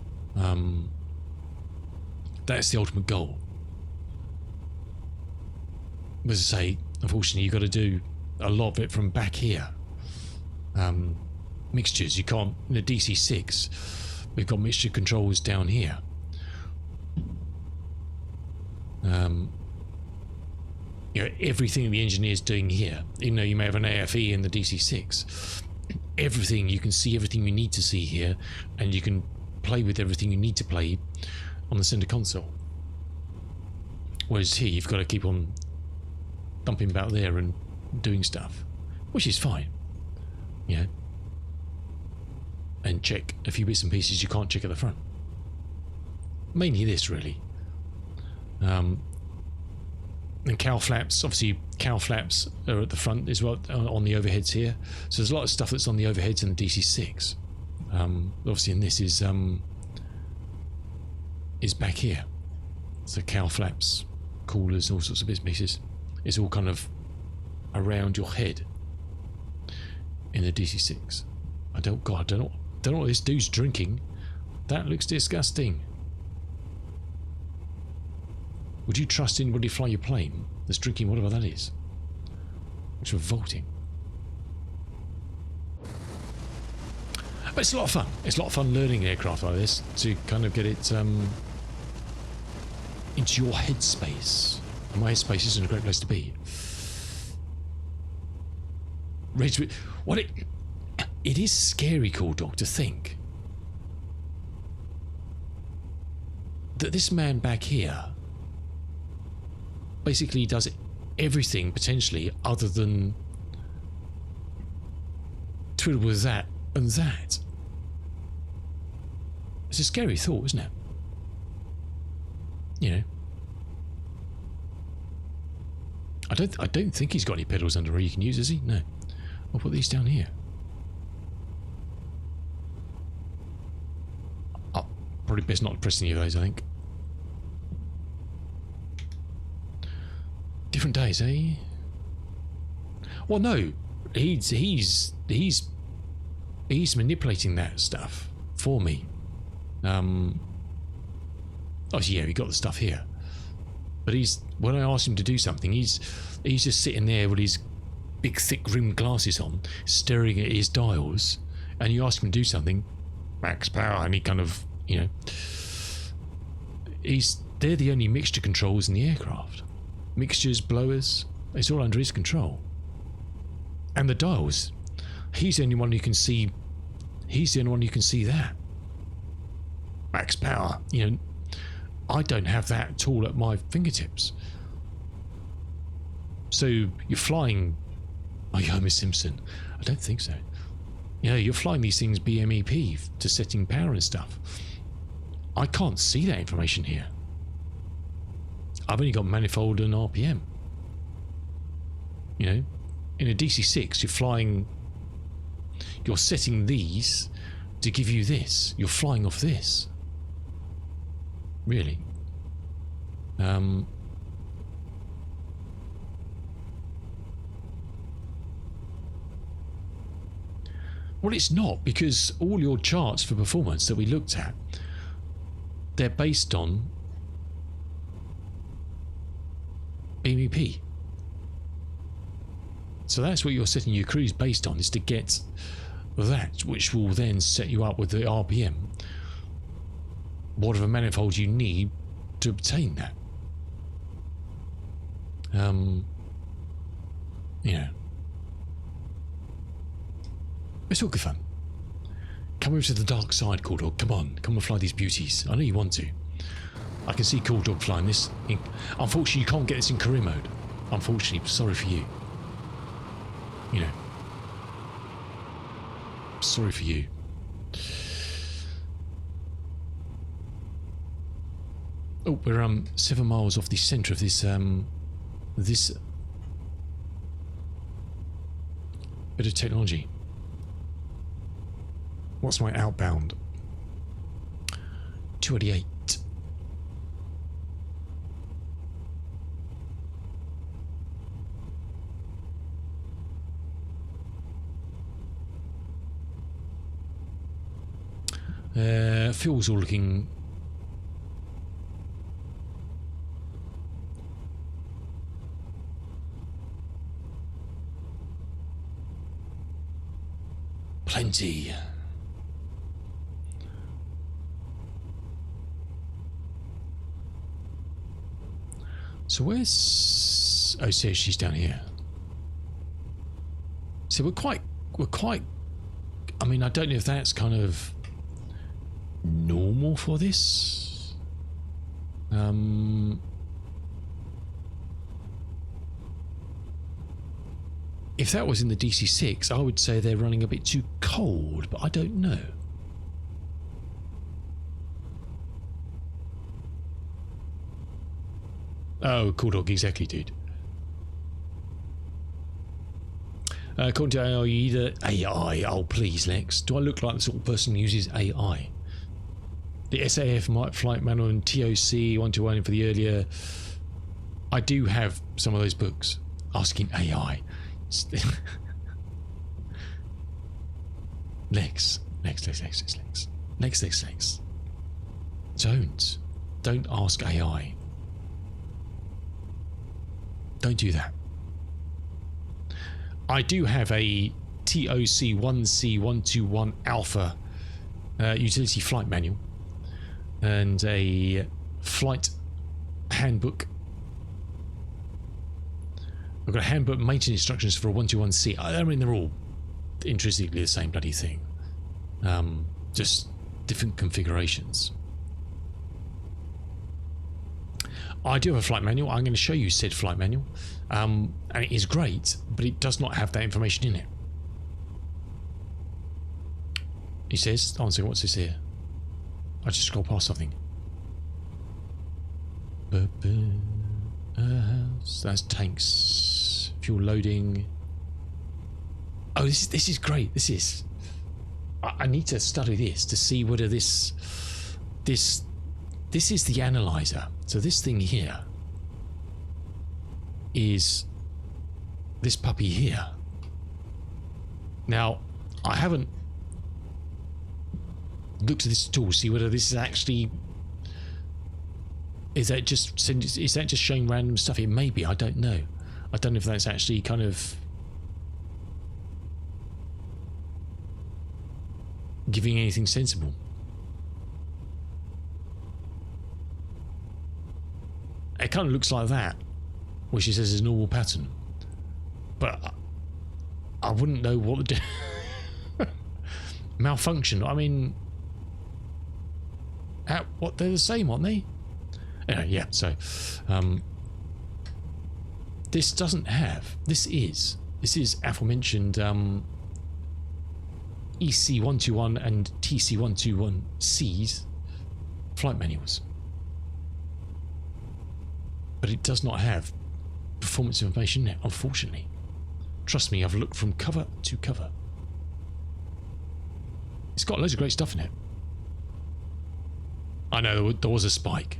That's the ultimate goal. As I say, unfortunately, you've got to do a lot of it from back here. Mixtures, you can't. In the DC-6, we've got mixture controls down here. You know, everything the engineer's doing here, even though you may have an AFE in the DC-6, everything, you can see everything you need to see here, and you can play with everything you need to play on the center console. Whereas here, you've got to keep on dumping about there and doing stuff, which is fine, yeah, and check a few bits and pieces you can't check at the front. Mainly this, really. And cowl flaps, obviously cowl flaps are at the front as well, on the overheads here, so there's a lot of stuff that's on the overheads in the DC-6. Obviously in this is back here, so cowl flaps, coolers, all sorts of bits and pieces. It's all kind of around your head in the DC-6. I don't know what this dude's drinking. That looks disgusting. Would you trust anybody fly your plane that's drinking whatever that is? It's revolting. But it's a lot of fun. It's a lot of fun learning aircraft like this to kind of get it into your headspace. And my headspace isn't a great place to be. What it is scary, cool dog, to think that this man back here basically does everything potentially other than twiddle with that and that. It's a scary thought, isn't it? You know, I I don't think he's got any pedals under where you can use, has he? No. I'll put these down here. Oh, probably best not to press any of those, I think. Different days, eh? Well, no. He's manipulating that stuff for me. Oh, yeah, we got the stuff here. But when I ask him to do something, he's just sitting there with his big thick rimmed glasses on, staring at his dials, and you ask him to do something, max power, and he kind of, you know, they're the only mixture controls in the aircraft. Mixtures, blowers, it's all under his control. And the dials, he's the only one who can see that. Max power, you know, I don't have that at all at my fingertips. So you're flying, are you Homer Simpson? I don't think so. You know, you're flying these things BMEP to setting power and stuff. I can't see that information here. I've only got manifold and RPM. You know, in a DC-6, you're setting these to give you this. You're flying off this. Really. Well, it's not, because all your charts for performance that we looked at, they're based on BMEP. So that's what you're setting your cruise based on, is to get that, which will then set you up with the RPM, whatever manifold you need to obtain that. You know, it's all good fun. Come over to the dark side, Cool Dog. Come on, come and fly these beauties. I know you want to. I can see Cool Dog flying this. Unfortunately, you can't get this in career mode. Unfortunately, sorry for you. You know, sorry for you. Oh, we're 7 miles off the centre of this this bit of technology. What's my outbound? 288. Fuel's all looking plenty. So where's... Oh, so she's down here. So we're quite... I mean, I don't know if that's kind of normal for this. If that was in the DC-6, I would say they're running a bit too cold, but I don't know. Oh, Cool Dog, exactly, dude. According to AI, either AI. Oh, please, Lex. Do I look like the sort of person who uses AI? The SAF flight manual and TOC 121 for the earlier. I do have some of those books asking AI. Lex. Don't ask AI. Don't do that. I do have a TOC 1C121 Alpha utility flight manual and a flight handbook. I've got a handbook maintenance instructions for a 121C. I mean, they're all intrinsically the same bloody thing, just different configurations. I do have a flight manual. I'm going to show you said flight manual, and it is great, but it does not have that information in it. He says, oh, so what's this here? I just scroll past something. So that's tanks, fuel loading. Oh, this is great. This is. I need to study this to see whether this is the analyzer. So this thing here is this puppy here. Now, I haven't looked at this at all to see whether this is actually. Is that just showing random stuff? It may be. I don't know. I don't know if that's actually kind of giving anything sensible. It kind of looks like that, which it says is a normal pattern, but I wouldn't know what the malfunction. I mean, what they're the same, aren't they? Anyway, yeah. So this doesn't have. This is aforementioned EC121 and TC121C's flight manuals, but it does not have performance information in it, unfortunately. Trust me, I've looked from cover to cover. It's got loads of great stuff in it. I know there was a spike,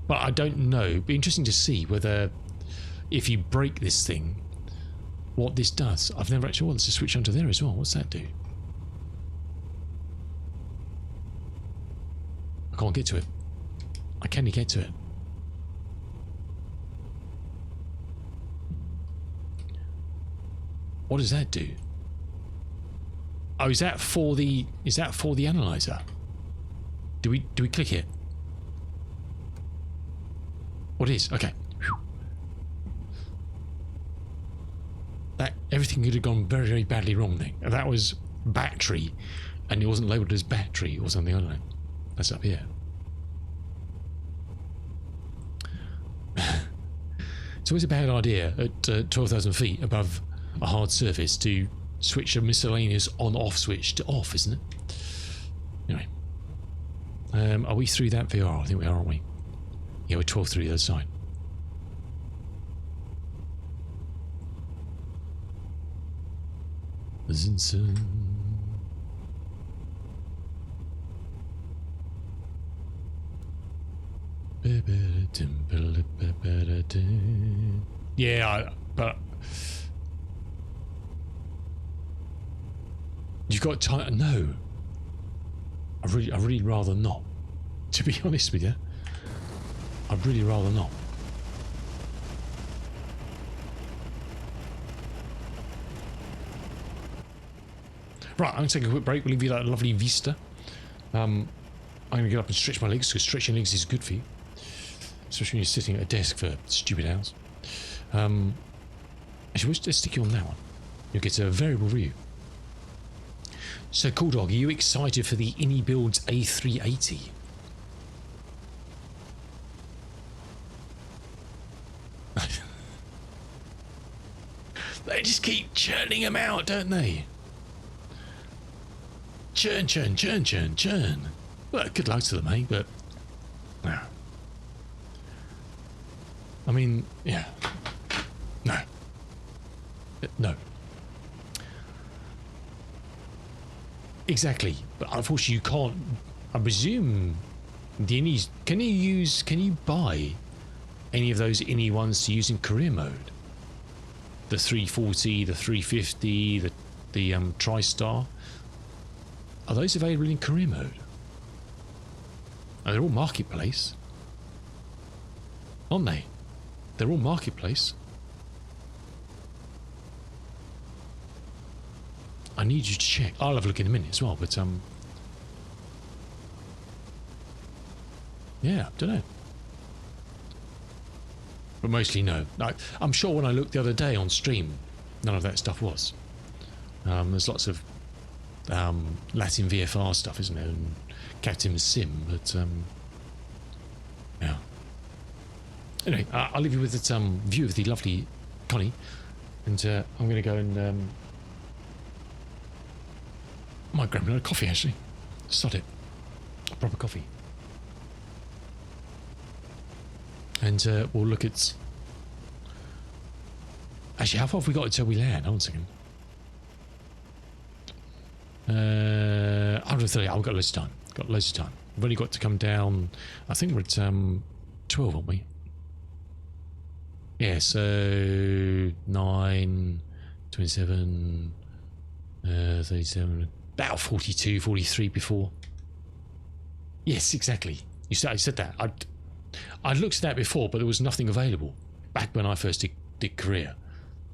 but I don't know. It'd be interesting to see whether, if you break this thing, what this does. I've never actually wanted to switch onto there as well. What's that do? I can't get to it. I can't get to it. What does that do? Oh, is that for the analyzer? Do we click it? What is? Okay. Whew. That everything could have gone very, very badly wrong then. If that was battery and it wasn't labelled as battery or something, I don't know. That's up here. It's always a bad idea at 12,000 feet above a hard surface to switch a miscellaneous on-off switch to off, isn't it? Anyway. Are we through that VR? I think we are, aren't we? Yeah, we're 12 through the other side. Yeah, but you've got time. No, I'd really rather not. To be honest with you, I'd really rather not. Right, I'm going to take a quick break. We'll leave you that lovely vista. I'm going to get up and stretch my legs, because stretching legs is good for you, especially when you're sitting at a desk for stupid hours. Actually, let's stick you on that one. You'll get a variable view. So, Cool Dog, are you excited for the Innie Builds A380? They just keep churning them out, don't they? Churn, churn, churn, churn, churn. Well, good luck to them, eh? But no. I mean, yeah. No. No. Exactly. But unfortunately you can't, I presume the Innies, can you buy any of those Innie ones to use in career mode? The 340, the 350, the TriStar. Are those available in career mode? Oh, they're all marketplace, aren't they? They're all marketplace. I need you to check. I'll have a look in a minute as well, but yeah, don't know. But mostly no. I'm sure when I looked the other day on stream, none of that stuff was. There's lots of Latin VFR stuff, isn't there? And Captain Sim, but yeah. Anyway, I'll leave you with that view of the lovely Connie, and I'm going to go and I might grab another coffee actually. Sod it, a proper coffee, and we'll look at Actually, how far have we got until we land? Hold on a second. 130. I've got loads of time. Got loads of time. We've only got to come down. I think we're at 12, aren't we? Yeah, so 9, 27, 37, about 42, 43 before. Yes, exactly. You said that. I looked at that before, but there was nothing available back when I first did Korea.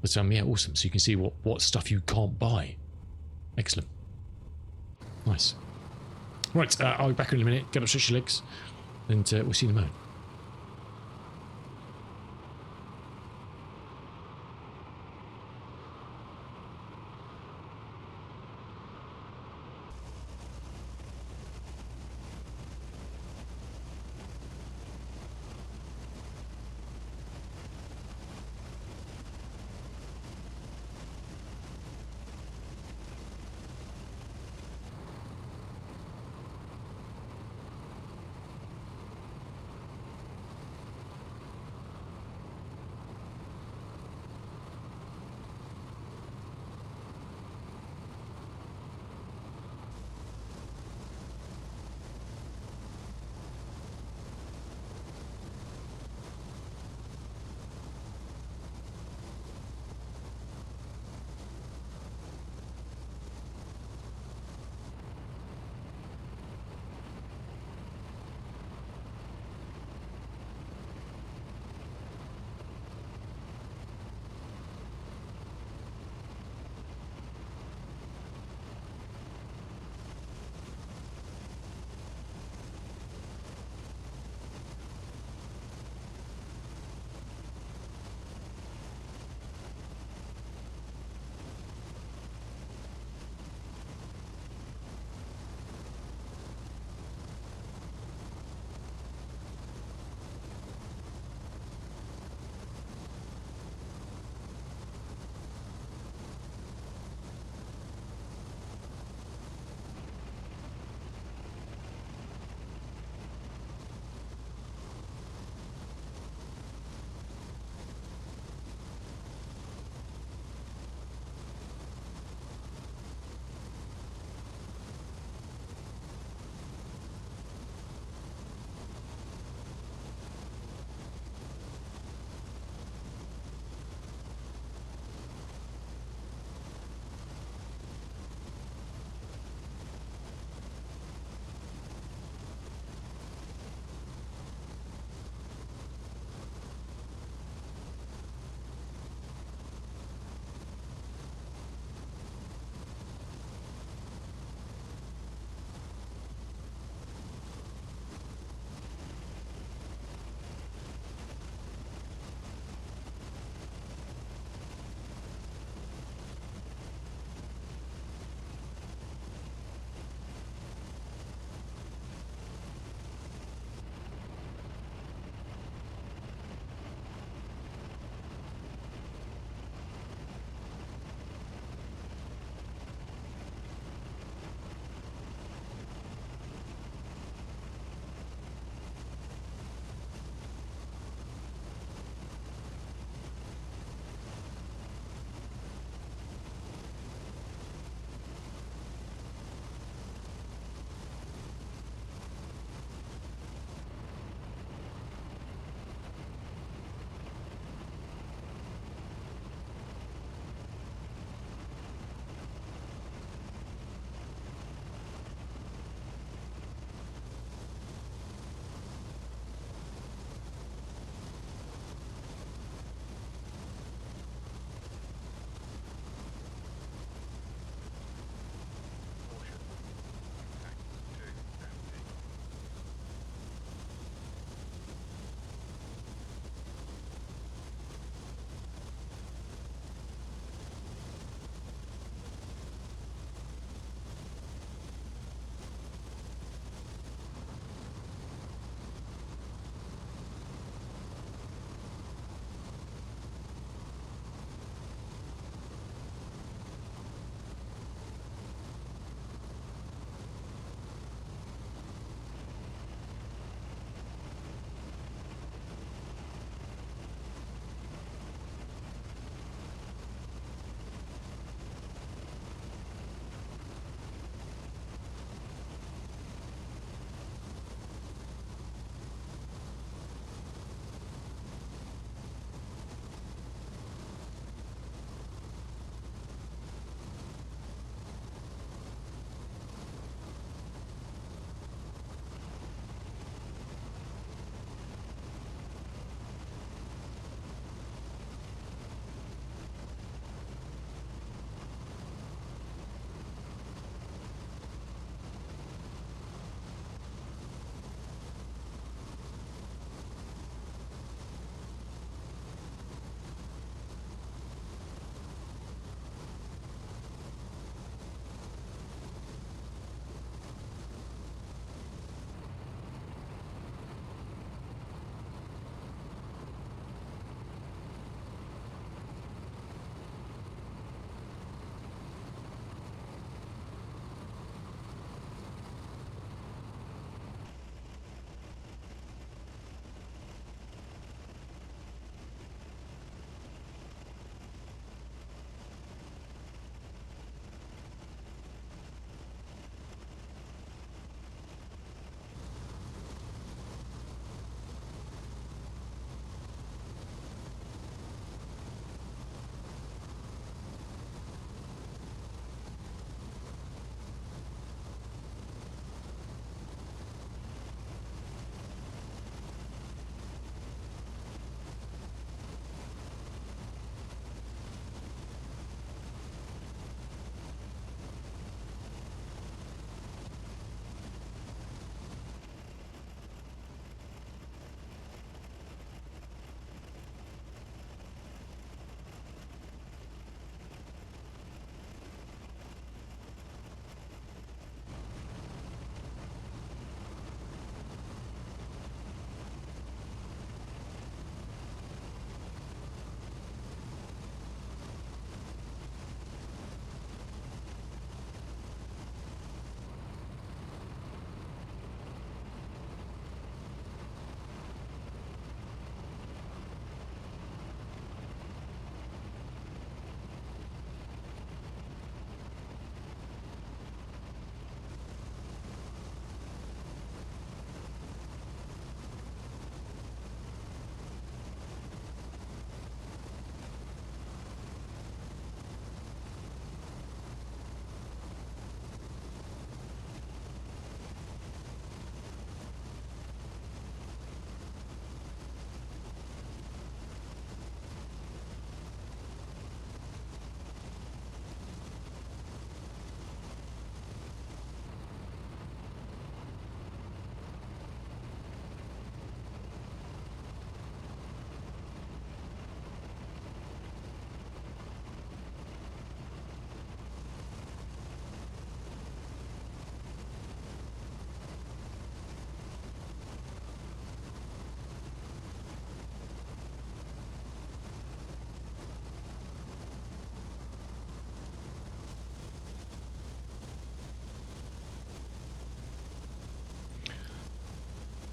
But yeah, awesome. So you can see what stuff you can't buy. Excellent. Nice. Right, I'll be back in a minute. Get up, stretch your legs, and we'll see you in a moment.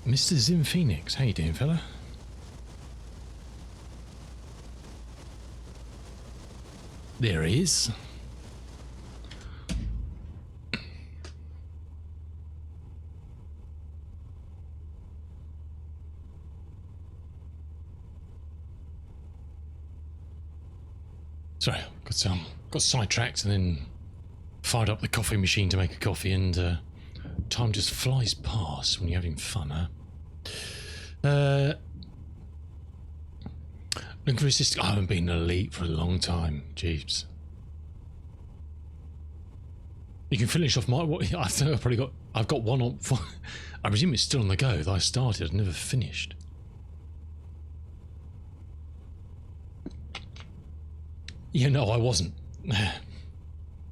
Mr. Zim Phoenix, how you doing, fella? There he is. Sorry, got sidetracked and then fired up the coffee machine to make a coffee, and time just flies past when you're having fun, huh? Looking for assist. I haven't been elite for a long time. Jeeves. You can finish off my. What, I think I've got one on. I presume it's still on the go that I started. I've never finished. Yeah, no, I wasn't. If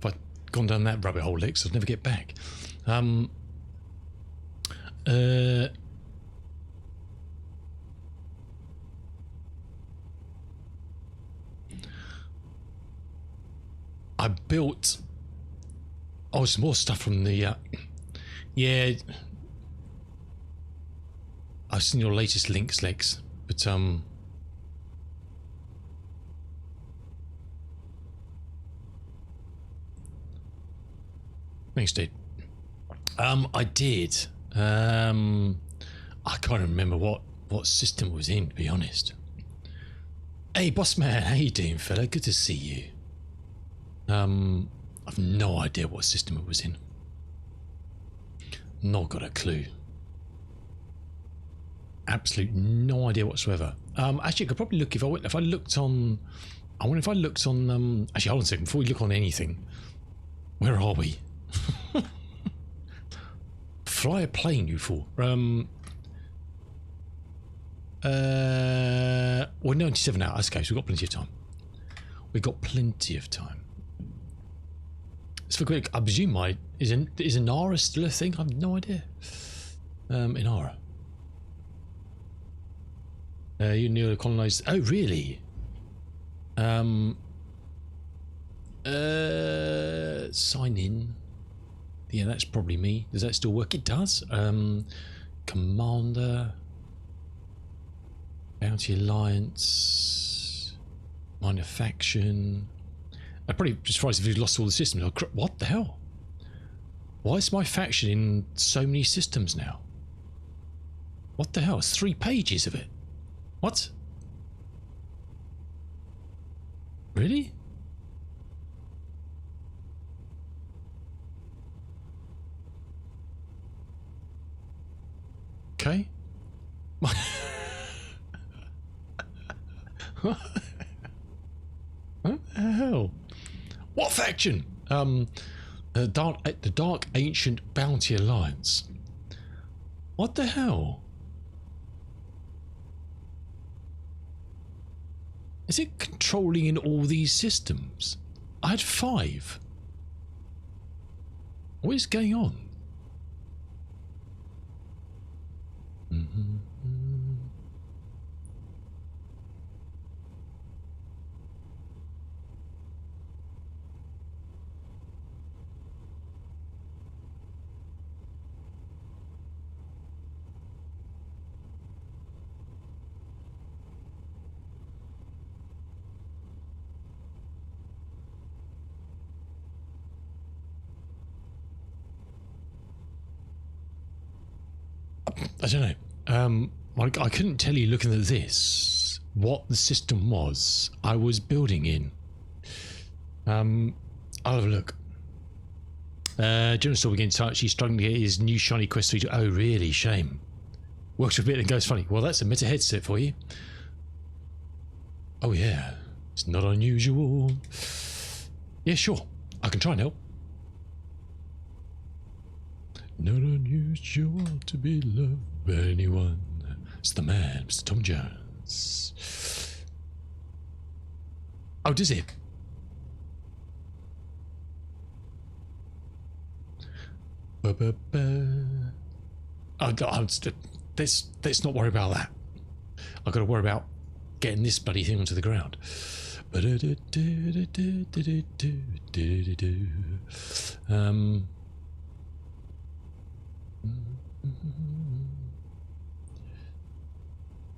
I'd gone down that rabbit hole, Lex, I'd never get back. I built some more stuff from the yeah, I've seen your latest links, Lex, but thanks, dude. I did. I can't remember what system it was in, to be honest. Hey, boss man, how you doing, fella? Good to see you. I've no idea what system it was in. Not got a clue. Absolute no idea whatsoever. Actually, I could probably look if I looked on. I wonder if I looked on. Actually, hold on a second. Before we look on anything, where are we? Fly a plane, you fool. We're 97 hours. Okay, so we've got plenty of time. We've got plenty of time. So quick, I presume is Inara still a thing? I have no idea. Inara. You newly colonized. Oh, really? Sign in. Yeah, that's probably me. Does that still work? It does. Commander. Bounty Alliance. Minor Faction. I'm probably surprised if you've lost all the systems. What the hell? Why is my faction in so many systems now? What the hell? It's 3 pages of it. What? Really? Okay. What the hell? What faction? The Dark Ancient Bounty Alliance. What the hell? Is it controlling in all these systems? I had 5. What is going on? I don't know. I couldn't tell you looking at this what the system was I was building in. I'll have a look. General Store will get in touch. He's struggling to get his new shiny Quest 3. Oh, really? Shame. Works a bit and goes funny. Well, that's a meta headset for you. Oh, yeah. It's not unusual. Yeah, sure. I can try and help. Not unusual to be loved by anyone. It's the man, Mr. Tom Jones. Oh, does it? Let's not worry about that. I've got to worry about getting this bloody thing onto the ground.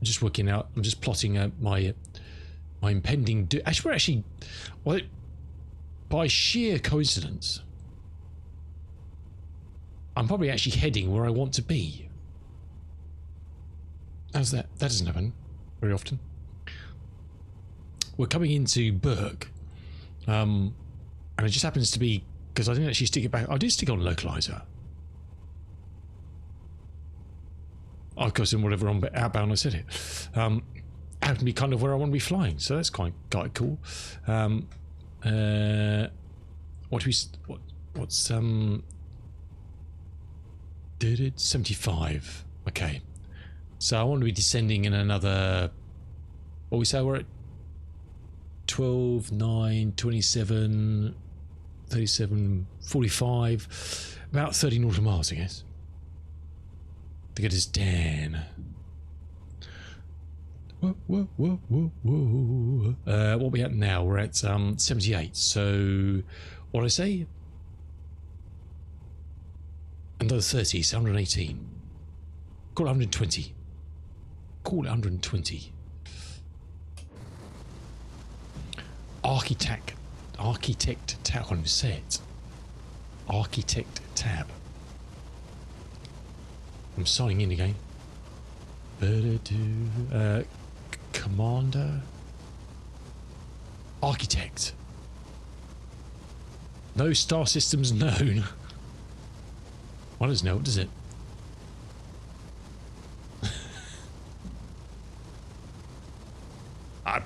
I'm just working out. I'm just plotting out my impending. Actually, well, by sheer coincidence, I'm probably actually heading where I want to be. How's that? That doesn't happen very often. We're coming into Burke, and it just happens to be because I didn't actually stick it back. I did stick on localizer. Of course, in whatever on outbound I said it. Happened to be kind of where I want to be flying, so that's quite cool. What's did it 75? Okay, so I want to be descending in another. What we say we're at 12, 9, 27, 37, 45, about 30 nautical miles, I guess. To get us down. Whoa, whoa, whoa, whoa, whoa. What are we at now? We're at 78. So, what did I say? Another 30, so 118. Call it 120. Call it 120. Architect tab. I can't even say it. Architect tab. I'm signing in again. Commander. Architect. No star systems known. Well, doesn't know, does it?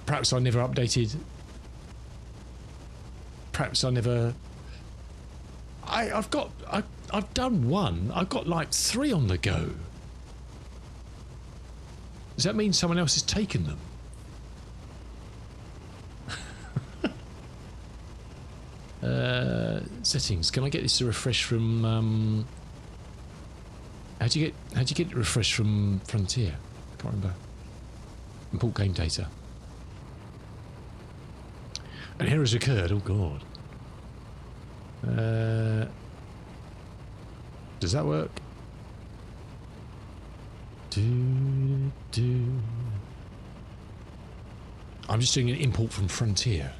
Perhaps I never updated. Perhaps I never. I've done one. I've got like 3 on the go. Does that mean someone else has taken them? Settings. Can I get this to refresh from? How'd you get it refreshed from Frontier? I can't remember. Import game data. An error has occurred. Oh god. Does that work? I'm just doing an import from Frontier.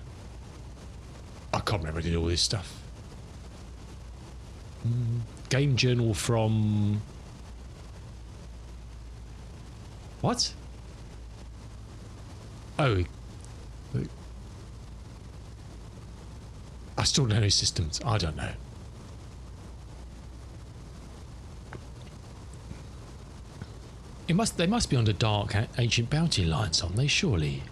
I can't remember how to do all this stuff. Game journal from... What? Oh. I still don't know his systems. I don't know. They must be under dark ancient bounty alliance, aren't they? Surely.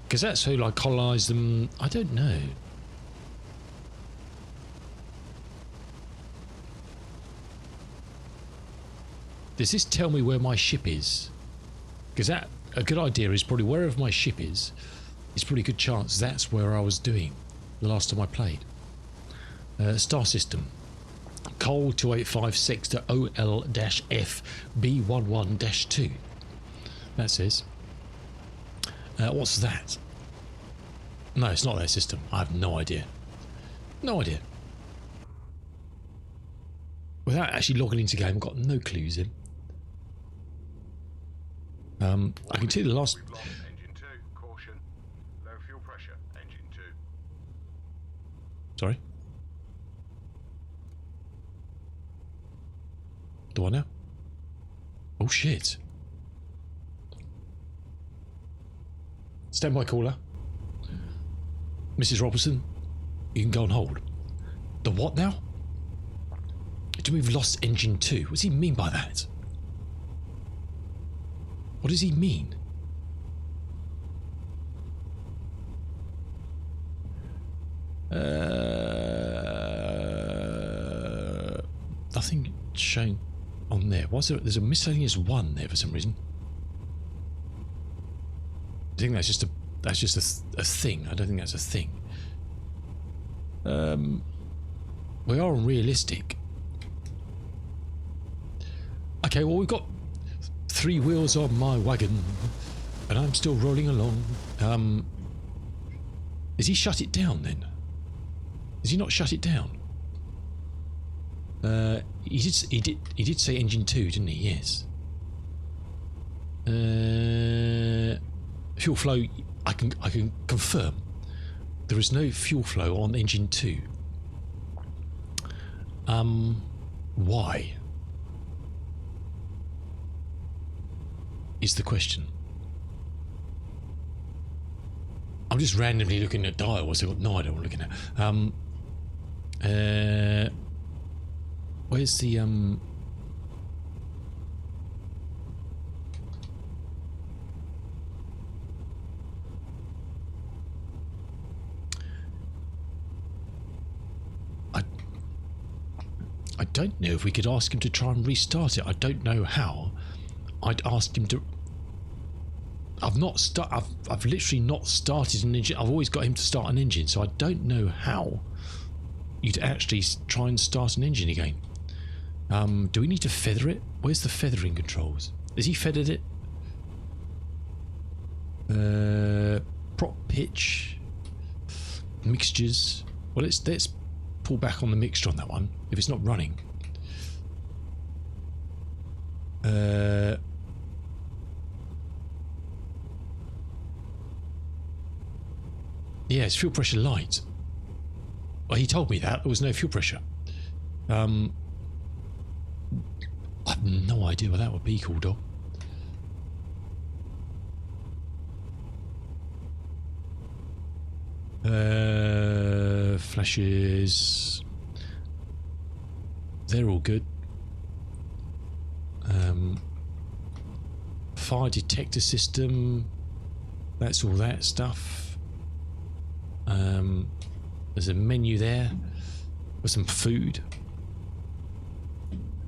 Because that's who like colonised them. I don't know. Does this tell me where my ship is? Because that a good idea is probably wherever my ship is. It's pretty good chance that's where I was doing the last time I played. Star system. Col 285 Sector OL-F B11-2. That says. What's that? No, it's not their system. I have no idea. No idea. Without actually logging into game, I've got no clues in. I can see the last. Engine 2, caution. Low fuel pressure, engine 2. Sorry. Do I now? Oh shit. Standby caller. Mrs. Robertson, you can go on hold. The what now? Do we've lost engine 2? What does he mean by that? What does he mean? Nothing shown on there. Why's there? There's a miscellaneous 1 there for some reason. I think that's just a thing. I don't think that's a thing. We are unrealistic. Okay, well we've got 3 wheels on my wagon, and I'm still rolling along. Has he shut it down then? Has he not shut it down? He did say engine 2, didn't he? Yes. Fuel flow. I can confirm. There is no fuel flow on engine 2. Why? Is the question. I'm just randomly looking at dials. I've got no idea what I'm looking at. Where's the I don't know if we could ask him to try and restart it. I don't know how. I'd ask him to. I've literally not started an engine. I've always got him to start an engine, so I don't know how you'd actually try and start an engine again. Do we need to feather it? Where's the feathering controls? Has he feathered it? Prop pitch, mixtures. Well, let's pull back on the mixture on that one if it's not running. Yeah, it's fuel pressure light. Well, he told me that there was no fuel pressure. I have no idea what that would be called, dog. Flashes. They're all good. Fire detector system. That's all that stuff. There's a menu there with some food.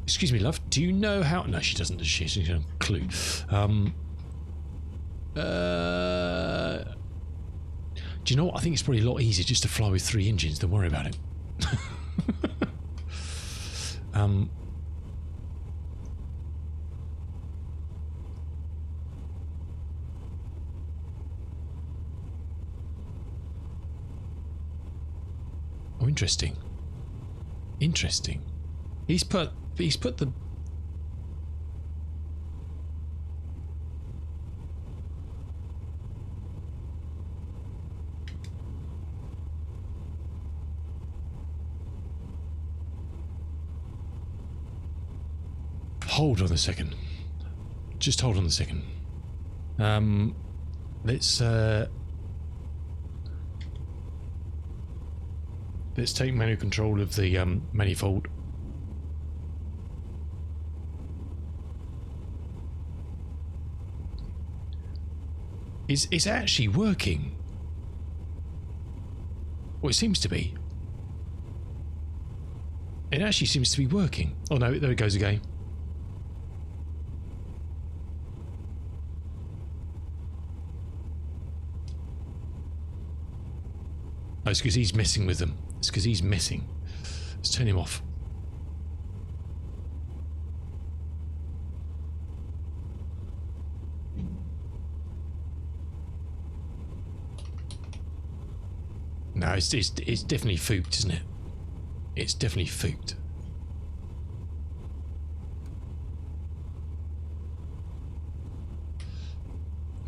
Excuse me, love. Do you know how? No, she doesn't. She has a clue. Do you know what? I think it's probably a lot easier just to fly with 3 engines. Don't worry about it. Oh, interesting. Interesting. He's put the. Hold on a second. Just hold on a second. Let's take manual control of the manifold. It's actually working. Well, it seems to be. It actually seems to be working. Oh no, there it goes again. Oh, it's because he's messing with them. It's because he's messing. Let's turn him off. No, it's definitely fooped, isn't it? It's definitely fooped.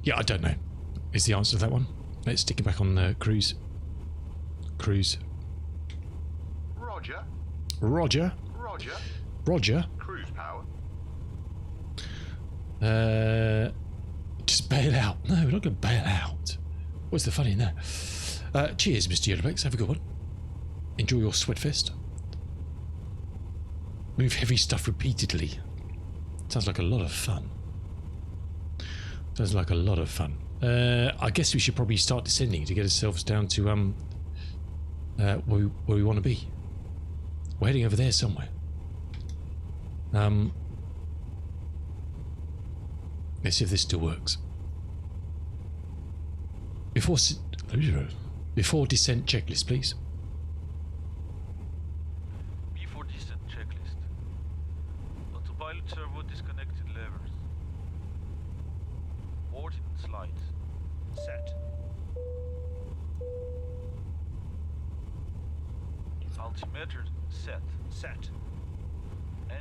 Yeah, I don't know. Is the answer to that one? Let's stick it back on cruise. Cruise. Roger. Roger. Roger. Roger. Cruise power. Just bail out. No, we're not going to bail out. What's the fun in that? Cheers, Mr. Yodebex. Have a good one. Enjoy your sweatfest. Move heavy stuff repeatedly. Sounds like a lot of fun. Sounds like a lot of fun. I guess we should probably start descending to get ourselves down to where we want to be. We're heading over there somewhere. Let's see if this still works. Before descent checklist, please. Before descent checklist. Autopilot servo disconnected levers. Ordnance light. Set. Altimeter set. Set.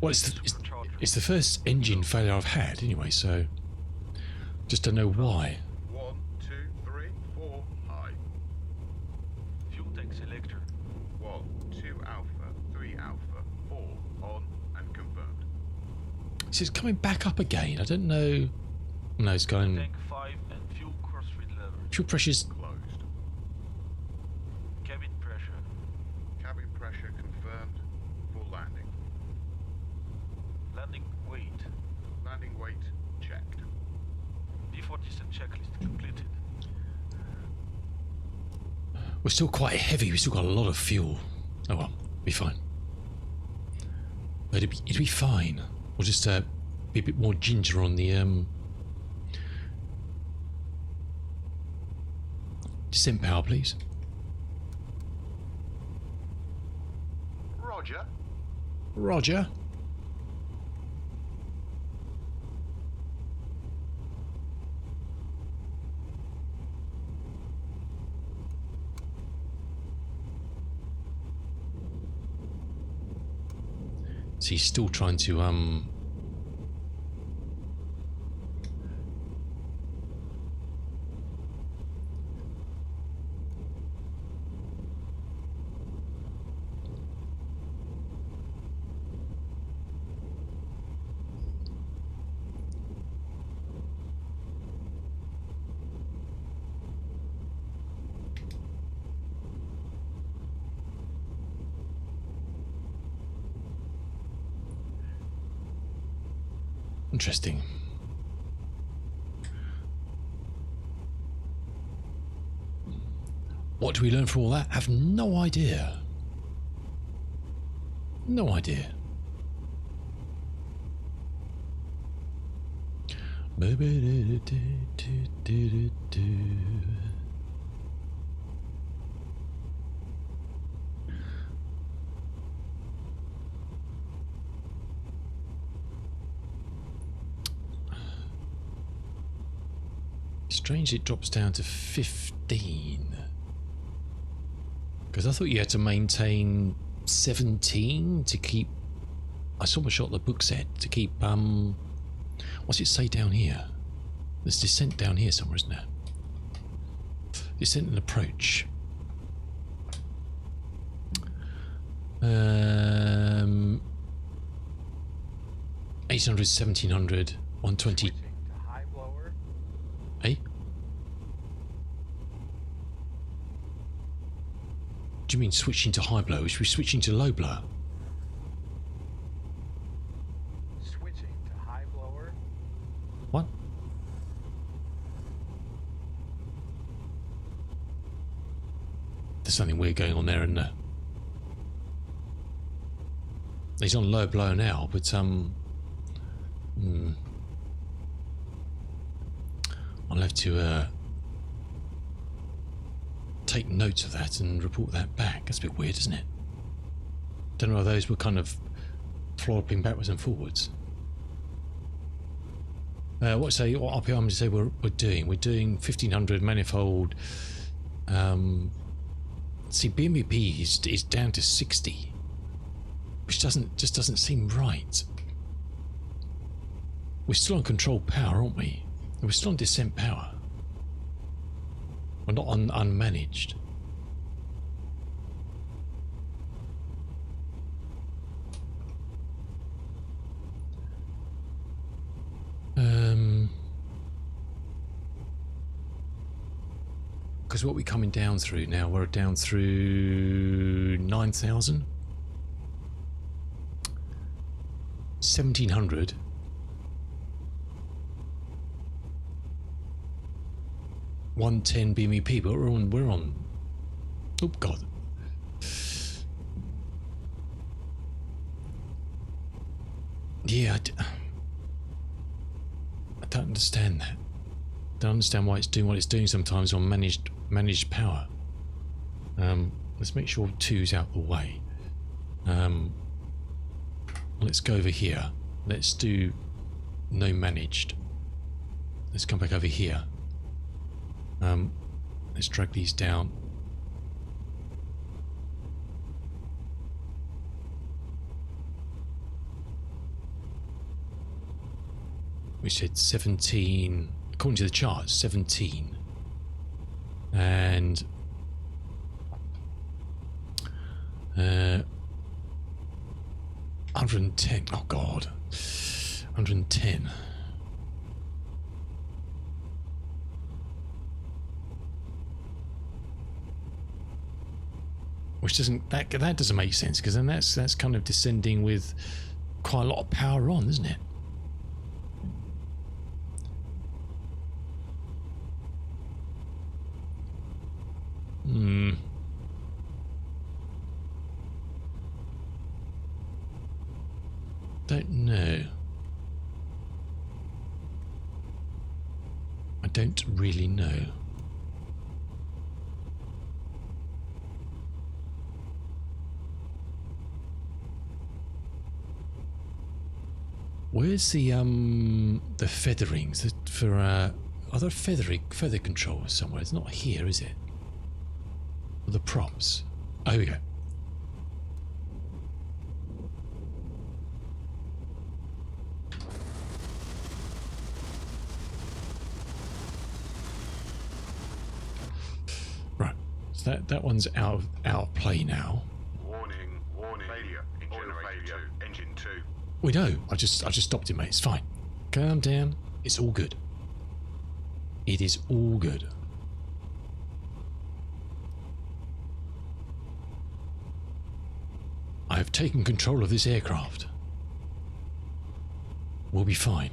Well, it's the first engine failure I've had anyway, so just don't know why. 1, 2, 3, 4, high. Fuel tank selector. 1, 2 alpha, 3 alpha, 4 on and confirmed. So it's coming back up again. I don't know. No, it's going. Tank 5 and fuel crossfeed lever. Fuel pressure's Closed. Cabin pressure. Cabin pressure confirmed. Full landing. Landing weight. Landing weight checked. D47 checklist completed. we're still quite heavy. We've still got a lot of fuel. Oh well, be fine. But it'd be fine. We'll just be a bit more ginger on the descent power, please. Roger. Roger. So he's still trying to interesting. What do we learn from all that? I have no idea. No idea. Strange it drops down to 15. Because I thought you had to maintain 17 to keep... I saw a shot the book said to keep... what's it say down here? There's descent down here somewhere, isn't there? Descent and approach. 800, 1700, 120... Eh? Do you mean switching to high blow? Should we switching to low blow? Switching to high blower. What? There's something weird going on there, isn't there? He's on low blow now, but I'll have to take notes of that and report that back. That's a bit weird, isn't it? Don't know if those were kind of flopping backwards and forwards. What RPM would you say we're doing? We're doing 1500 manifold. See, BMP is down to 60, which just doesn't seem right. We're still on controlled power, aren't we? We're still on descent power. We're not on unmanaged. Because what we're coming down through now, we're down through 9,000, 1,700. 110 BMP, but we're on. Oh God! Yeah, I don't understand that. I don't understand why it's doing what it's doing sometimes on managed power. Let's make sure 2's out the way. Let's go over here. Let's do no managed. Let's come back over here. Let's drag these down. we said 17, according to the charts, 17. And 110. Oh God, 110. Which doesn't that doesn't make sense, because then that's kind of descending with quite a lot of power on, isn't it? Don't know. I don't really know. Where's the featherings for are there feather controllers somewhere? It's not here, is it? Or the props. Oh, here we go. Right. So that one's out of play now. Warning, failure in generator 2, engine 2. We know. I just stopped it, mate. It's fine. Calm down. It's all good. It is all good. I have taken control of this aircraft. We'll be fine.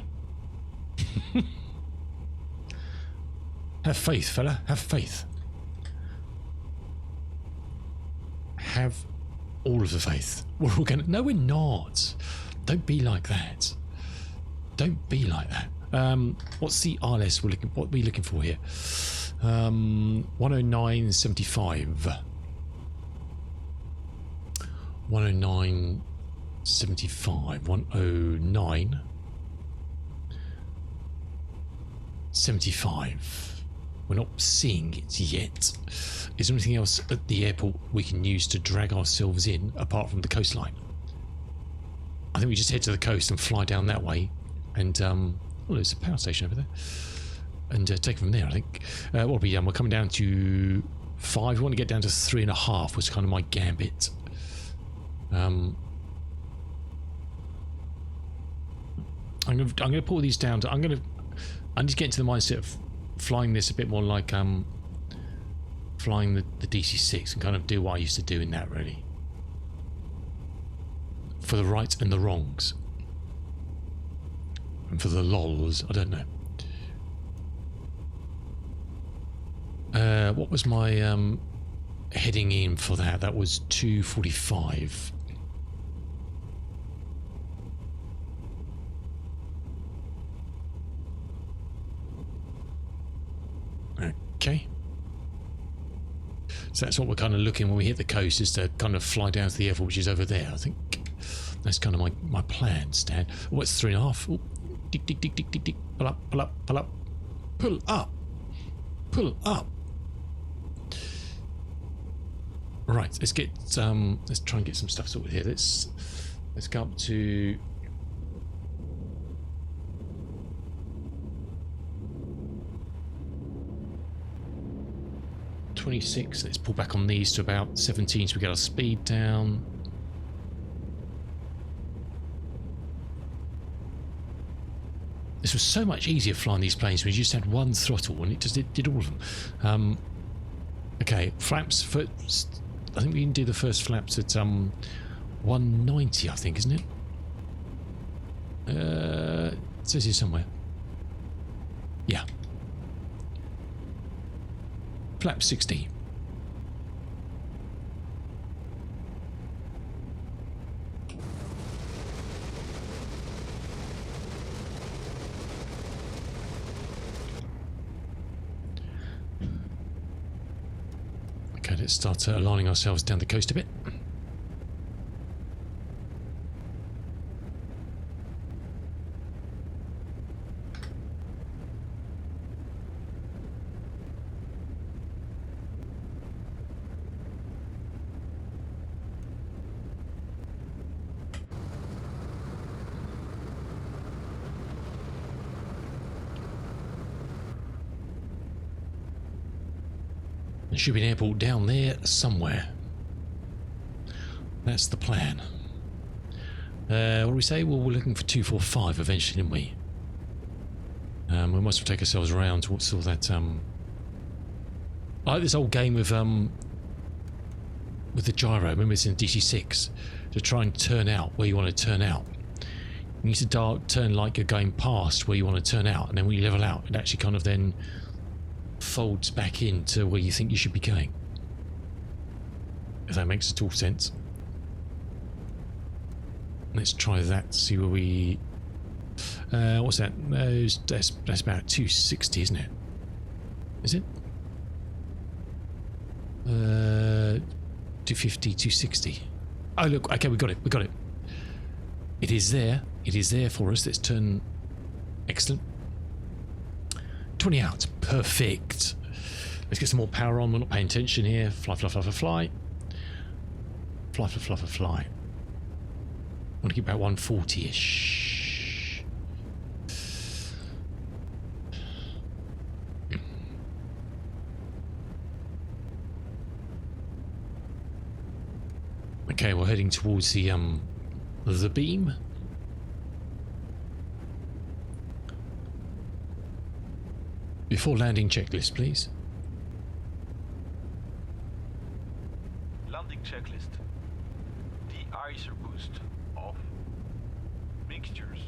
Have faith, fella. Have faith. Have all of the faith. We're all gonna... No, we're not. Don't be like that. Don't be like that. What's the RLS what are we looking for here? 109.75. 109.75. 109.75. We're not seeing it yet. Is there anything else at the airport we can use to drag ourselves in apart from the coastline? I think we just head to the coast and fly down that way, and oh, there's a power station over there, and take it from there. I think what will be done. We're coming down to 5. We want to get down to 3.5. Was kind of my gambit. I'm gonna pull these down to. I need to get into the mindset of flying this a bit more like flying the DC-6 and kind of do what I used to do in that, really. For the rights and the wrongs. And for the lols, I don't know. What was my heading in for that? That was 245. Okay. So that's what we're kind of looking when we hit the coast, is to kind of fly down to the airport, which is over there. I think that's kind of my plan, Stan. Oh, it's 3.5. Oh, dick, dick, dick, dick, dick, dick. Pull up, pull up, pull up. Pull up. Pull up. Right, let's get let's try and get some stuff sorted here. Let's go up to 26. Let's pull back on these to about 17 so we get our speed down. This was so much easier flying these planes when you just had one throttle and it just did all of them. Okay, flaps first. I think we can do the first flaps at 190, I think, isn't it? It says here somewhere. Yeah. Flap 60. Okay, let's start aligning ourselves down the coast a bit. There should be an airport down there somewhere. That's the plan. What do we say? Well, we're looking for 245 eventually, didn't we? We might as well take ourselves around to what's all that. I like this old game with the gyro. Remember it's in DC6 to try and turn out where you want to turn out. You need to turn like you're going past where you want to turn out, and then when you level out, it actually kind of then folds back into where you think you should be going. If that makes at all sense. Let's try that. See where we. What's that? That's about 260, isn't it? Is it? 250, 260. Oh look, okay, we got it. We got it. It is there. It is there for us. Let's turn. Excellent. 20 out. Perfect. Let's get some more power on. We're not paying attention here. Fly, fly, fly, fly, fly. Fly, fly, fly, fly, fly. I want to keep about 140-ish. Okay, we're heading towards the beam. Before landing, checklist, please. Landing checklist. De-icer boost off. Mixtures.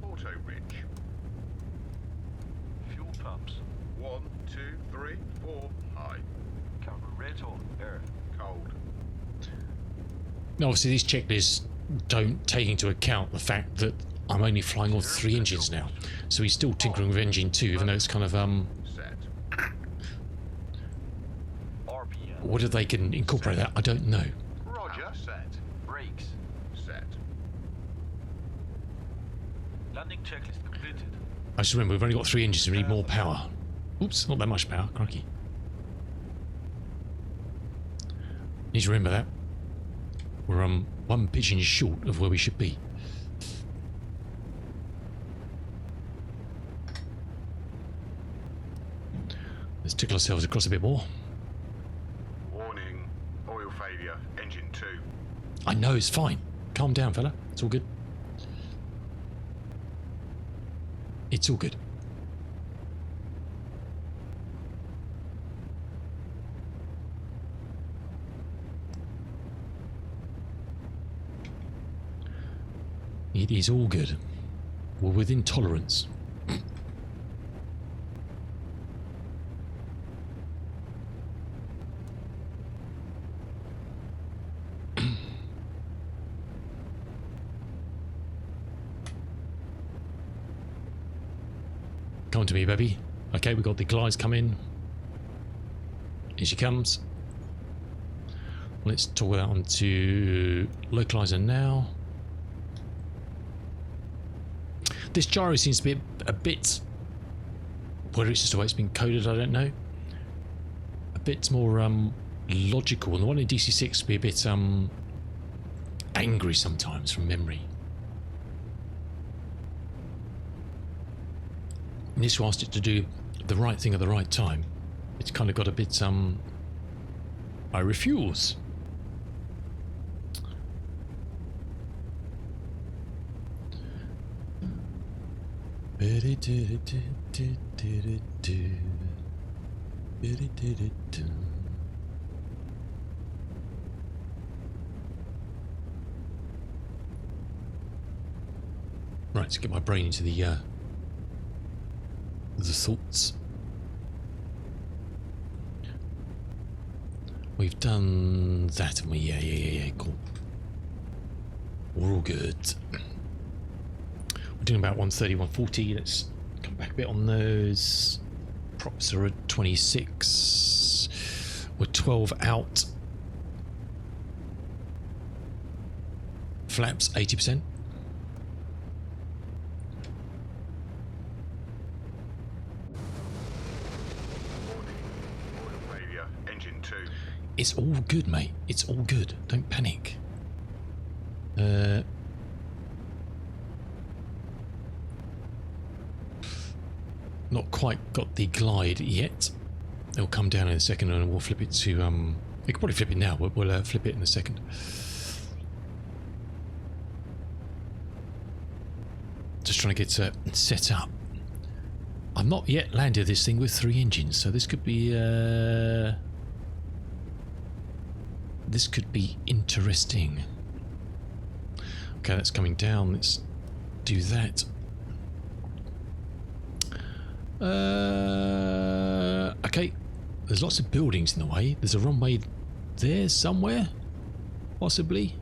Auto rich. Fuel pumps. 1, 2, 3, 4. High. Carburetor. Air. Cold. Now, obviously, these checklists don't take into account the fact that I'm only flying all 3 engines now. So he's still tinkering with engine 2, even though it's kind of, Set. RPM. whether they can incorporate that, I don't know. Roger. Set. Brakes. Set. Landing checklist completed. I just remember we've only got 3 engines and we need more power. Oops, not that much power, crikey. Need to remember that. We're 1 pigeon short of where we should be. Let's tickle ourselves across a bit more. Warning. Oil failure. Engine 2. I know, it's fine. Calm down, fella. It's all good. It's all good. It is all good. We're within tolerance. Come on to me, baby. Okay, we got the glides coming. Here she comes. Let's toggle that onto localizer now. This gyro seems to be a bit, whether it's just the way it's been coded, I don't know. A bit more logical, and the one in DC6 be a bit angry sometimes from memory. And this asked it to do the right thing at the right time. It's kind of got a bit I refuse. Right, let's get my brain into the thoughts. We've done that, haven't we? Yeah, cool. We're all good. We're doing about 130, 140. Let's come back a bit on those. Props are at 26. We're 12 out. Flaps 80%. It's all good, mate. It's all good. Don't panic. Not quite got the glide yet. It'll come down in a second and we'll flip it to... we can probably flip it now, but we'll flip it in a second. Just trying to get set up. I've not yet landed this thing with 3 engines, so this could be... this could be interesting. Okay, that's coming down. Let's do that. Okay, there's lots of buildings in the way. There's a runway there somewhere, possibly.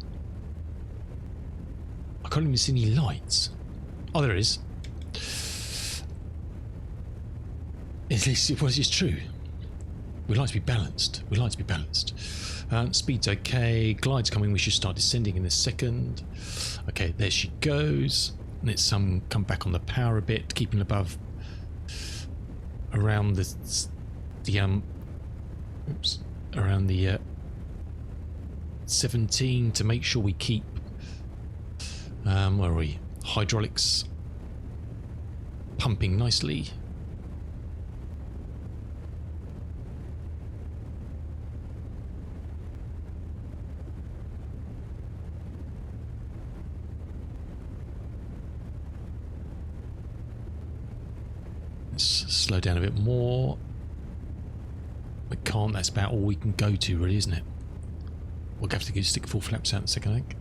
I can't even see any lights. Oh, there is. It's true. We like to be balanced. We like to be balanced. Speed's okay. Glide's coming. We should start descending in a second. Okay, there she goes. Let's come back on the power a bit, keeping above around the oops, around the 17 to make sure we keep where are we? Hydraulics pumping nicely. Let's slow down a bit more. We can't, that's about all we can go to really, isn't it? We'll have to stick full flaps out in a second, I think.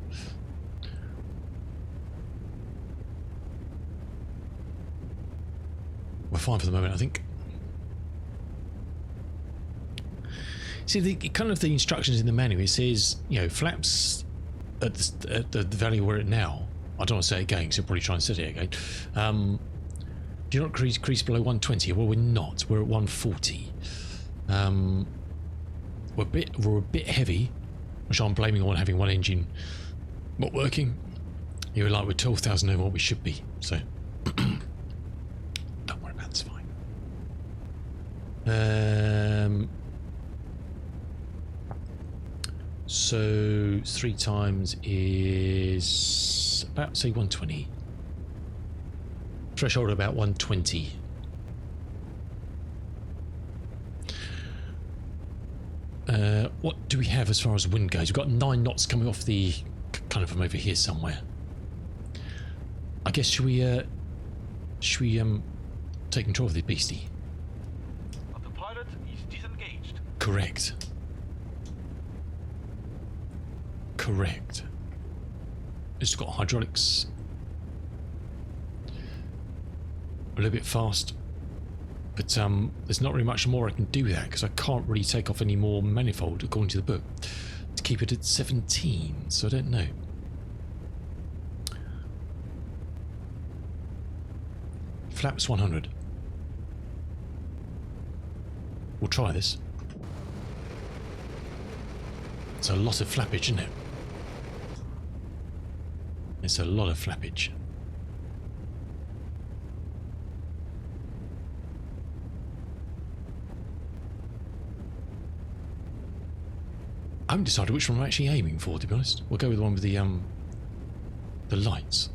We're fine for the moment, I think. See, the instructions in the manual, it says, you know, flaps at the value we're at now. I don't want to say it again because I'll probably try and set it again. Do not crease below 120. Well, we're not. We're at 140. We're a bit heavy, which I'm blaming on having one engine not working. You're like we're 12,000 over what we should be. So don't worry about it, it's fine. So 3 times is about, say, 120. Threshold about 120. What do we have as far as wind goes? We've got 9 knots coming off the kind of from over here somewhere. I guess should we take control of the beastie? Autopilot is disengaged. Correct. Correct. It's got hydraulics. A little bit fast, but there's not really much more I can do with that because I can't really take off any more manifold according to the book to keep it at 17, so I don't know. Flaps 100. We'll try this. It's a lot of flappage, isn't it? It's a lot of flappage. I haven't decided which one I'm actually aiming for, to be honest. We'll go with the one with the lights.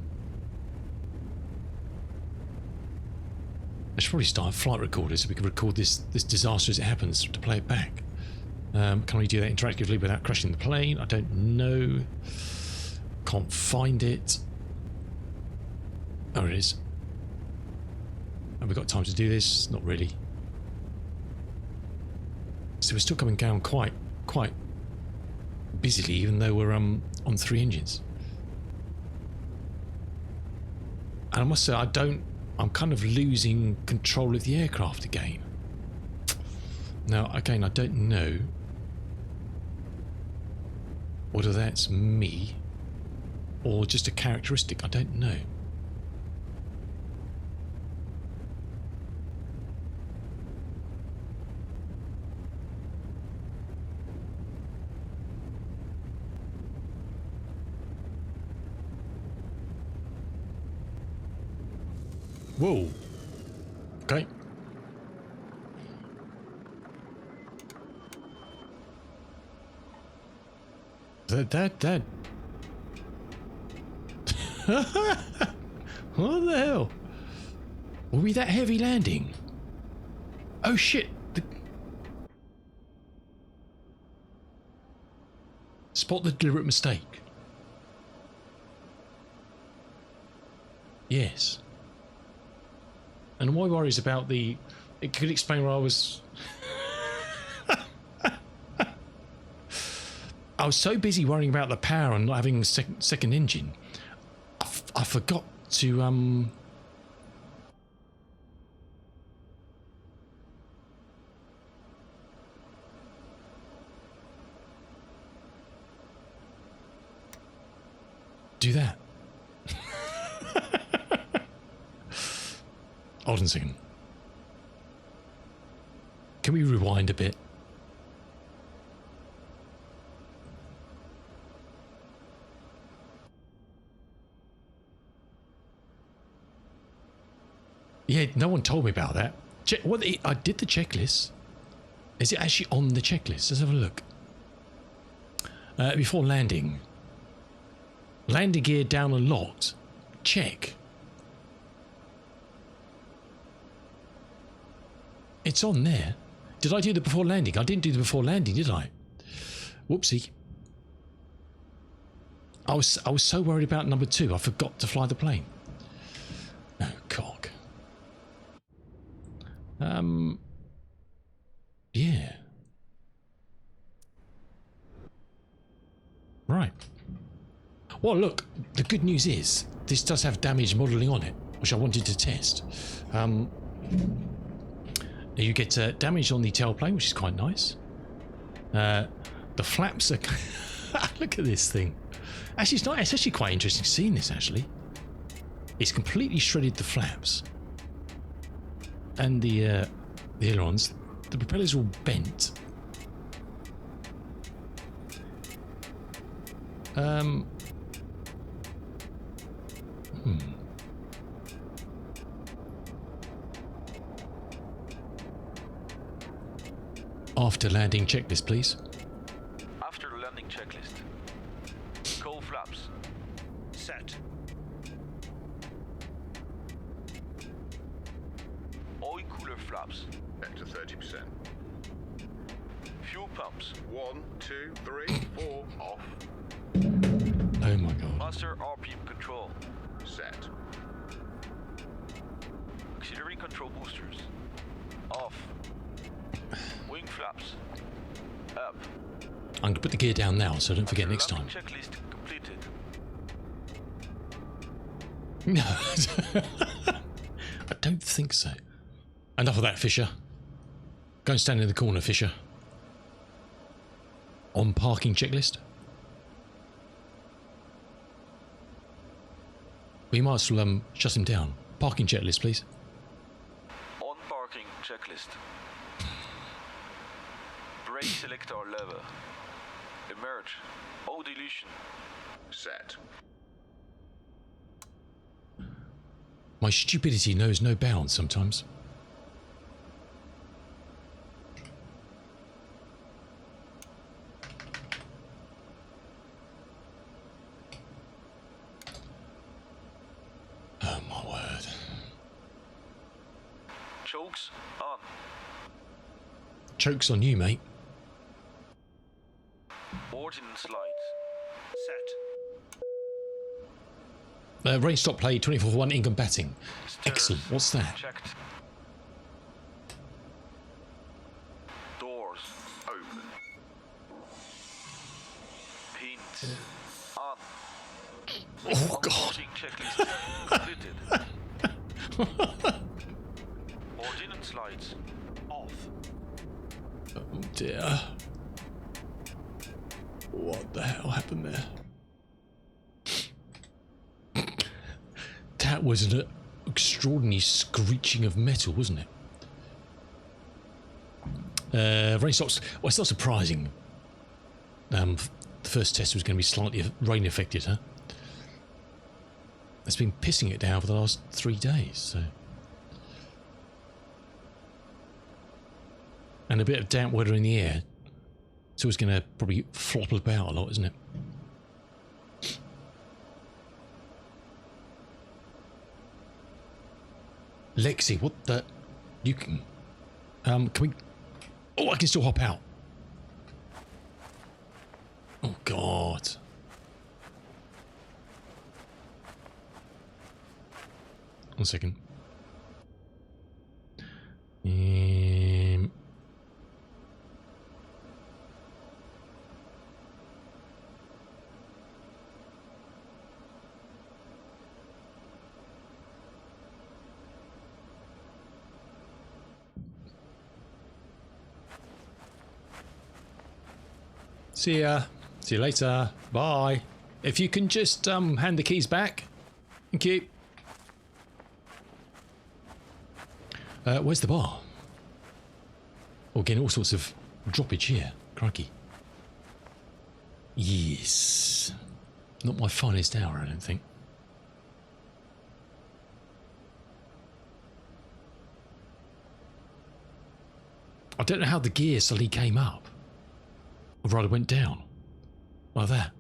I should probably start a flight recorder so we can record this disaster as it happens to play it back. Can we do that interactively without crashing the plane? I don't know. Can't find it. Oh, it is. Have we got time to do this? Not really. So we're still coming down quite busily, even though we're on 3 engines. And I must say, I'm kind of losing control of the aircraft again. Now, again, I don't know whether that's me or just a characteristic. I don't know. Whoa. Okay. That. What the hell? Were we that heavy landing? Oh shit. spot the deliberate mistake. Yes. And my worries about the... It could explain where I was... I was so busy worrying about the power and not having a second engine, I forgot to do that. Hold on a second. Can we rewind a bit? Yeah, no one told me about that. I did the checklist. Is it actually on the checklist? Let's have a look. Before landing. Landing gear down and locked. Check. It's on there. Did I do the before landing? I didn't do the before landing, did I? Whoopsie. I was so worried about number 2, I forgot to fly the plane. Oh, cock. Yeah. Right. Well, look, the good news is this does have damage modelling on it, which I wanted to test. You get damage on the tailplane, which is quite nice. The flaps are... Look at this thing. Actually, it's not. It's actually quite interesting seeing this, actually. It's completely shredded the flaps. And the ailerons. The propellers are all bent. After landing checklist, please. After landing checklist. Coal flaps. Set. Oil cooler flaps. Back to 30%. Fuel pumps. 1, 2, 3, 4, off. Oh my god. Master RPM control. Set. Auxiliary control boosters. Off. Wing flaps. Up. I'm going to put the gear down now so I don't forget next time. Checklist completed. No. I don't think so. Enough of that, Fisher. Go and stand in the corner, Fisher. On parking checklist. We might as well shut him down. Parking checklist, please. On parking checklist. Brake selector lever. Emerge. All deletion. Set. My stupidity knows no bounds sometimes. Oh my word. Chokes on. Choke's on you, mate. Ordnance lights. Set. Range stop play 24/1 income batting. Stairs. Excellent. What's that? Checked. Doors Open. paint on. Oh god. Parking checklist completed. Ordnance lights Off. Oh dear. What the hell happened there? That was an extraordinary screeching of metal, wasn't it? Rain stops. Well, it's not surprising. The first test was going to be slightly rain affected, huh? It's been pissing it down for the last 3 days, so. And a bit of damp weather in the air. So it's going to probably flop about a lot, isn't it? Lexi, what the... You can... Can we... Oh, I can still hop out. Oh, God. One second. See ya. See you later. Bye. If you can just hand the keys back. Thank you. Where's the bar? Oh, getting all sorts of droppage here. Crikey. Yes. Not my finest hour, I don't think. I don't know how the gear suddenly came up. Or rather went down. Like that.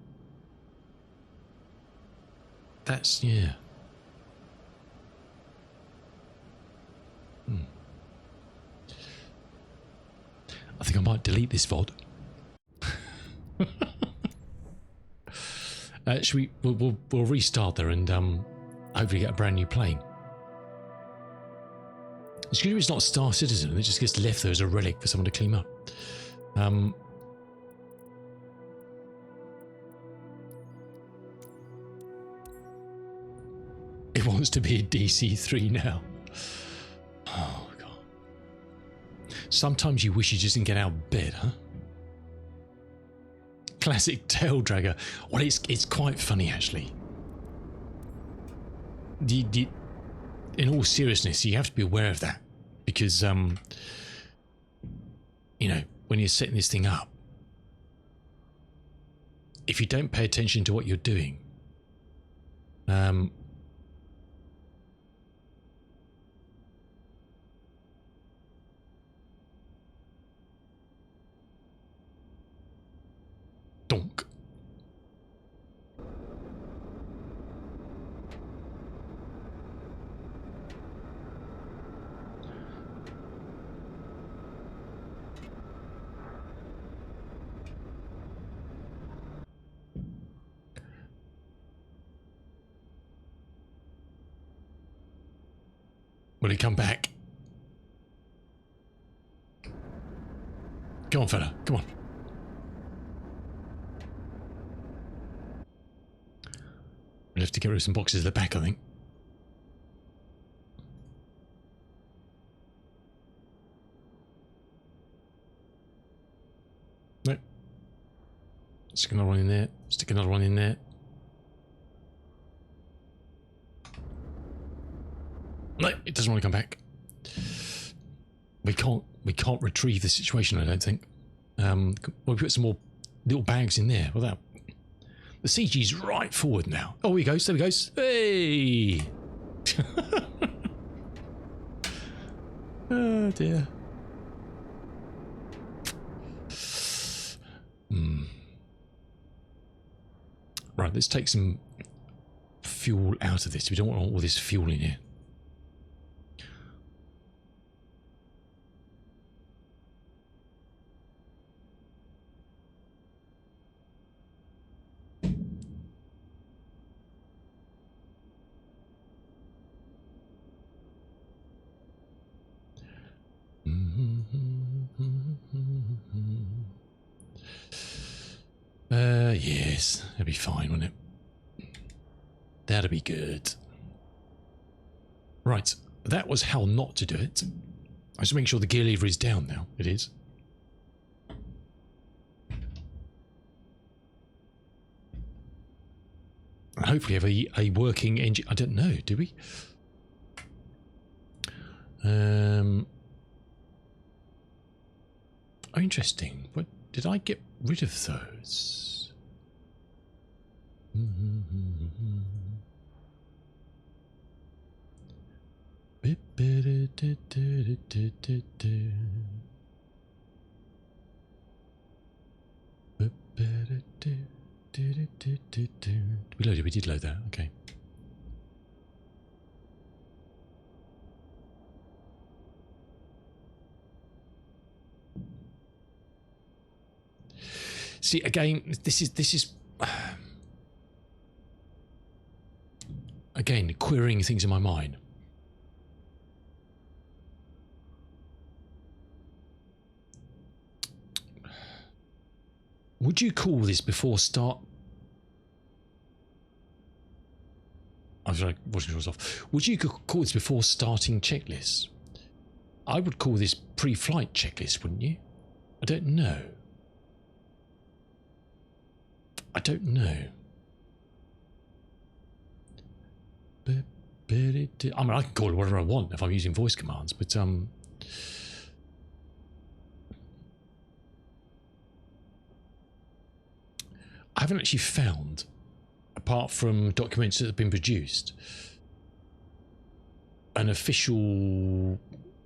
That's, yeah. I think I might delete this VOD. Should we? We'll restart there and hopefully get a brand new plane. It's good if it's not Star Citizen and it just gets left there as a relic for someone to clean up. It wants to be a DC-3 now. Oh, God. Sometimes you wish you just didn't get out of bed, huh? Classic tail dragger. Well, it's quite funny, actually. In all seriousness, you have to be aware of that. Because, you know, when you're setting this thing up, if you don't pay attention to what you're doing, donk. Will he come back? Come on, fella. Come on. We'll have to get rid of some boxes at the back, I think. Nope. Stick another one in there. Stick another one in there. No, it doesn't want to come back. We can't retrieve the situation, I don't think. We'll put some more little bags in there. Well, that the CG's right forward now. Oh, here he goes. There he goes. Hey! Oh dear. Right, let's take some fuel out of this. We don't want all this fuel in here. Yes, that'd be fine, wouldn't it? That'd be good. Right, that was how not to do it. I just make sure the gear lever is down now. It is. And hopefully have a working engine. I don't know, do we? Oh, interesting. What did I get rid of those? We loaded. We did load that. Okay. See, again, this is again querying things in my mind. Would you call this before start? I'm sorry, watching yours off. Would you call this before starting checklists? I would call this pre-flight checklist, wouldn't you? I don't know. I don't know. I mean, I can call it whatever I want if I'm using voice commands, but I haven't actually found, apart from documents that have been produced, an official.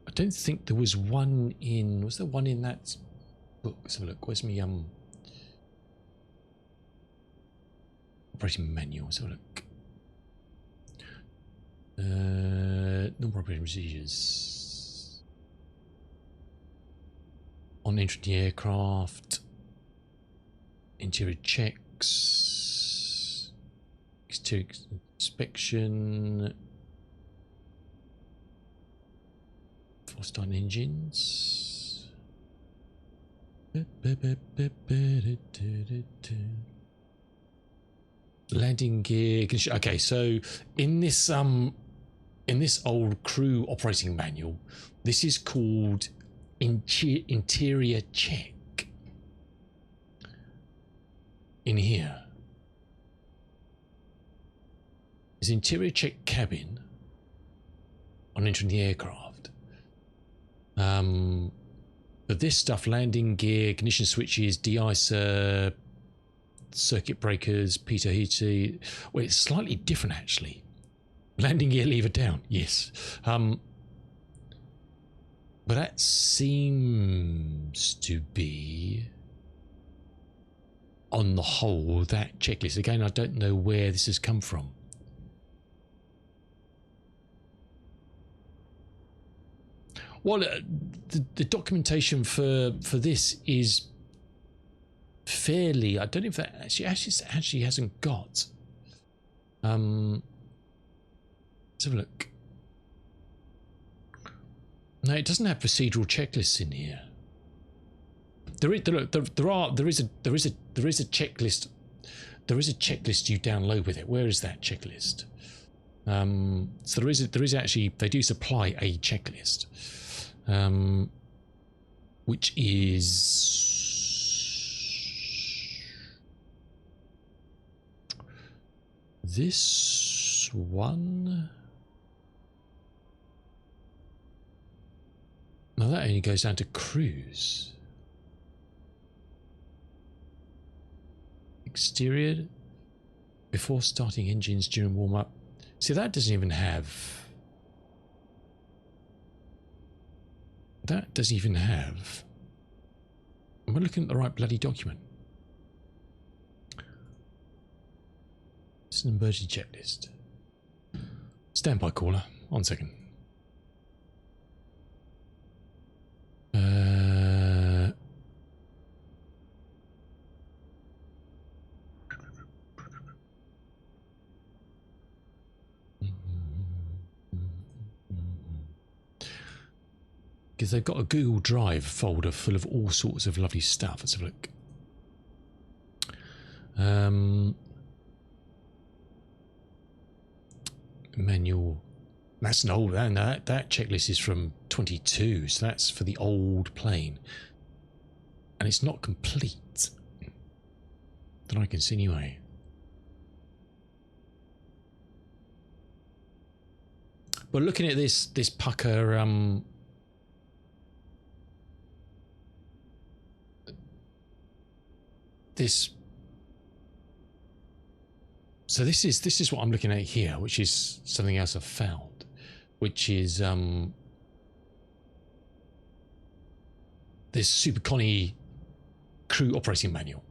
I don't think there was one in. Was there one in that book? Let's have a look. Where's me operating manual? Let's have a look. Normal operating procedures on entering the aircraft, interior checks, exterior inspection, before starting engines. Landing gear. Okay, so in this old crew operating manual, this is called interior check. In here is interior check cabin on entering the aircraft. But this stuff: landing gear, ignition switches, de-icer, circuit breakers, pitot heater. Well, it's slightly different actually. Landing gear lever down, yes. But that seems to be, on the whole, that checklist. Again, I don't know where this has come from. Well, the documentation for this is fairly. I don't know if that actually hasn't got. Let's have a look. No, it doesn't have procedural checklists in here. There is a checklist. There is a checklist you download with it. Where is that checklist? So there is actually, they do supply a checklist, which is this one. Now that only goes down to cruise. Exterior, before starting engines during warm-up. See, that doesn't even have. That doesn't even have. Am I looking at the right bloody document? It's an emergency checklist. Standby caller. 1 second. Because they've got a Google Drive folder full of all sorts of lovely stuff. Let's have a look. Manual. That's an old, and that checklist is from 22, so that's for the old plane, and it's not complete that I can see anyway. But looking at this pucker, so this is what I'm looking at here, which is something else I've found, which is this Super Connie crew operating manual.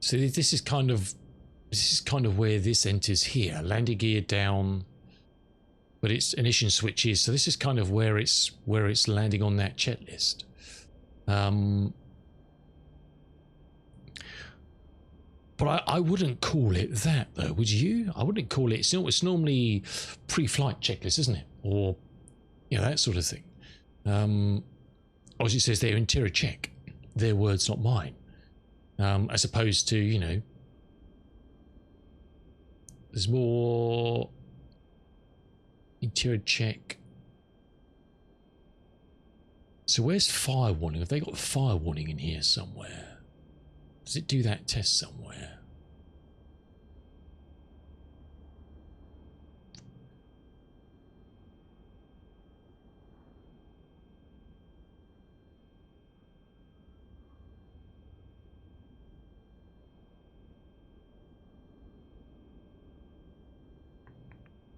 So this is kind of where this enters here. Landing gear down, but it's ignition switches. So this is kind of where it's landing on that checklist. But I wouldn't call it that, though, would you? I wouldn't call it. It's normally pre-flight checklist, isn't it? Or, you know, that sort of thing. Obviously, it says there, interior check. Their words, not mine. As opposed to, you know, there's more interior check. So where's fire warning? Have they got fire warning in here somewhere? Does it do that test somewhere?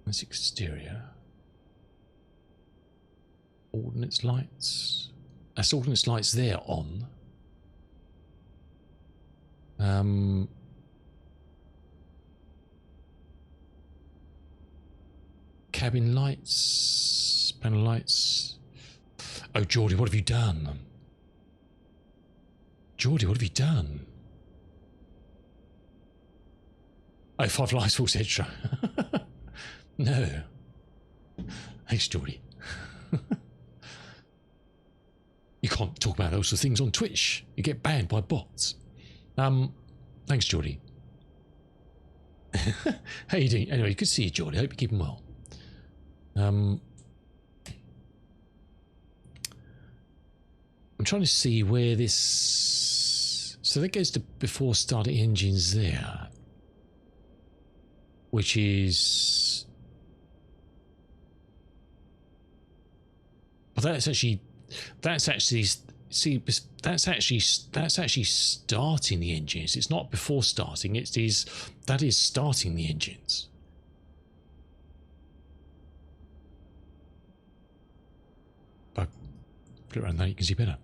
That's exterior. Ordnance lights. That's ordnance lights there on. Cabin lights, panel lights. Oh, Geordie, what have you done? Geordie, what have you done? Oh, 5 lights, false extra. No. Thanks, Geordie. You can't talk about those sort of things on Twitch. You get banned by bots. Thanks, Geordie. How you doing? Anyway, good to see you, Geordie. Hope you're keeping well. I'm trying to see where this... So that goes to before starting engines there. Which is... Well, that's actually see, that's actually starting the engines. It's not before starting. That is starting the engines. But put it around there, you can see better.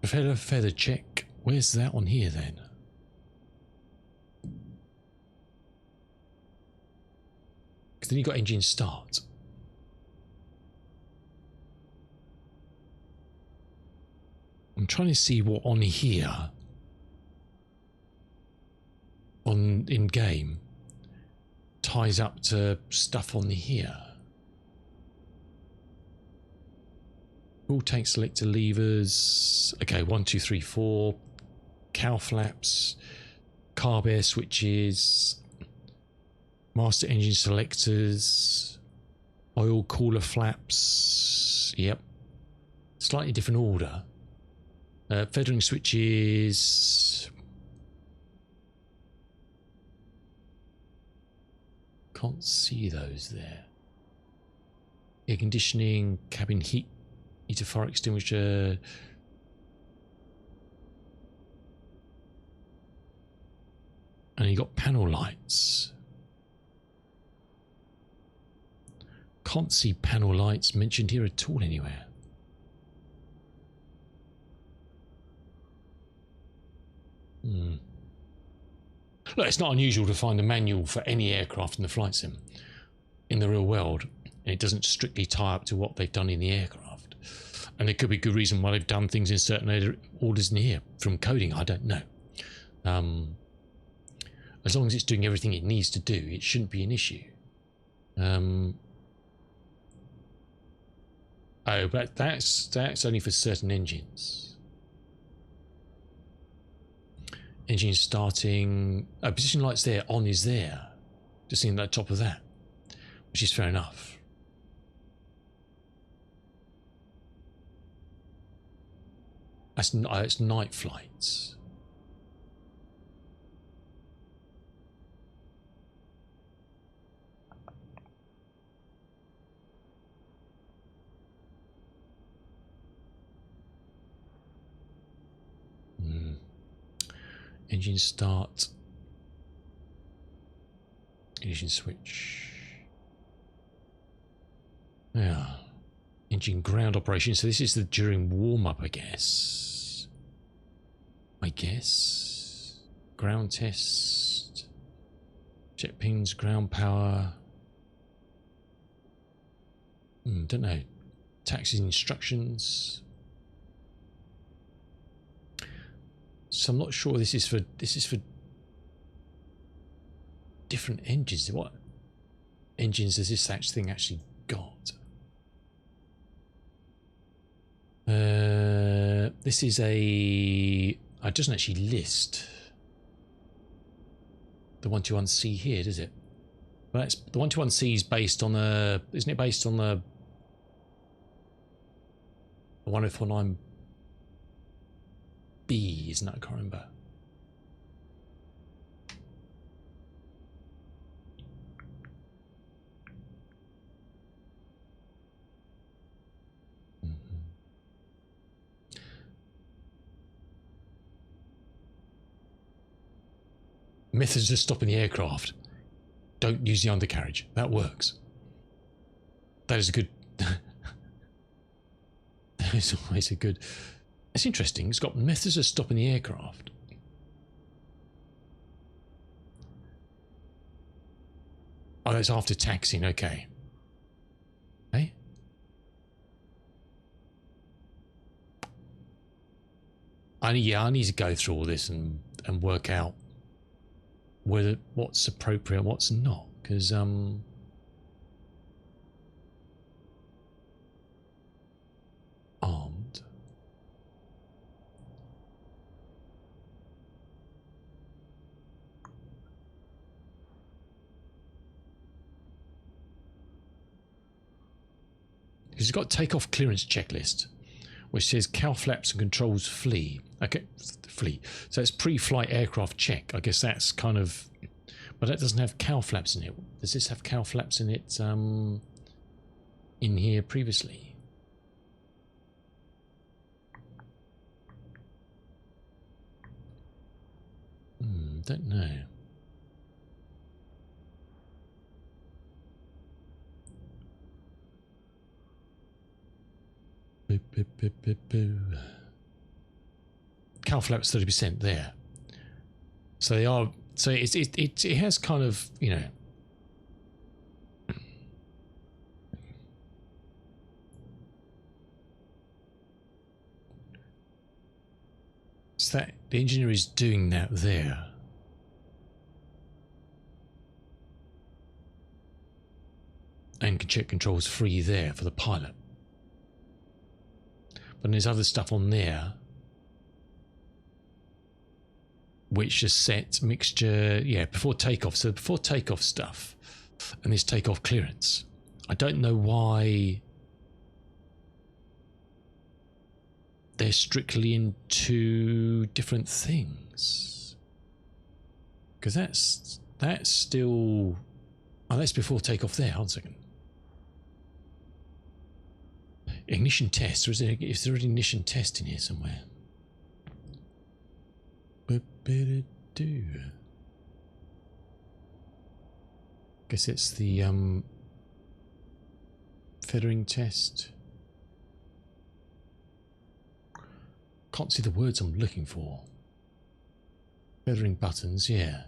Feather check. Where's that on here then? Because then you got engine start. I'm trying to see what on here, in game, ties up to stuff on here. Fuel tank selector levers. Okay, 1, 2, 3, 4. Cow flaps. Carb air switches. Master engine selectors. Oil cooler flaps. Yep. Slightly different order. Feathering switches. Can't see those there. Air conditioning, cabin heater, fire extinguisher. And you got panel lights. Can't see panel lights mentioned here at all anywhere. Look, it's not unusual to find a manual for any aircraft in the flight sim in the real world, and it doesn't strictly tie up to what they've done in the aircraft. And there could be good reason why they've done things in certain orders in here. From coding, I don't know. As long as it's doing everything it needs to do, it shouldn't be an issue. Oh, but that's only for certain engines. Engine starting. Position lights there. On is there. Just seeing the top of that, which is fair enough. That's it's night flights. Engine start. Ignition switch. Yeah. Engine ground operation. So this is the during warm-up, I guess. Ground test. Jet pings, ground power. Don't know. Taxi instructions. So I'm not sure this is for different engines. What engines has this thing actually got? This is a... It doesn't actually list the 121C here, does it? Well, that's, the 121C is based on the... Isn't it based on the 1049B? Isn't that? I can't remember. Methods of stopping the aircraft. Don't use the undercarriage. That works. That is a good... that is always a good... It's interesting. It's got methods of stopping the aircraft. Oh, that's after taxiing. Okay. Hey? I need to go through all this and work out whether what's appropriate, what's not, because armed. Because it's got takeoff clearance checklist, which says cow flaps and controls flee. Okay, flee. So it's pre-flight aircraft check. I guess that's kind of, but that doesn't have cow flaps in it. Does this have cow flaps in it? In here previously. Don't know. Cow flaps 30% there. So they are. So it has kind of, you know. So that the engineer is doing that there. And can check controls free there for the pilot. But there's other stuff on there which is set mixture, yeah, before takeoff. So before takeoff stuff and this takeoff clearance. I don't know why they're strictly in two different things. Because that's still, oh, that's before takeoff there. Hold on a second. Ignition test, or is there an ignition test in here somewhere? Guess it's the feathering test. Can't see the words I'm looking for. Feathering buttons, yeah.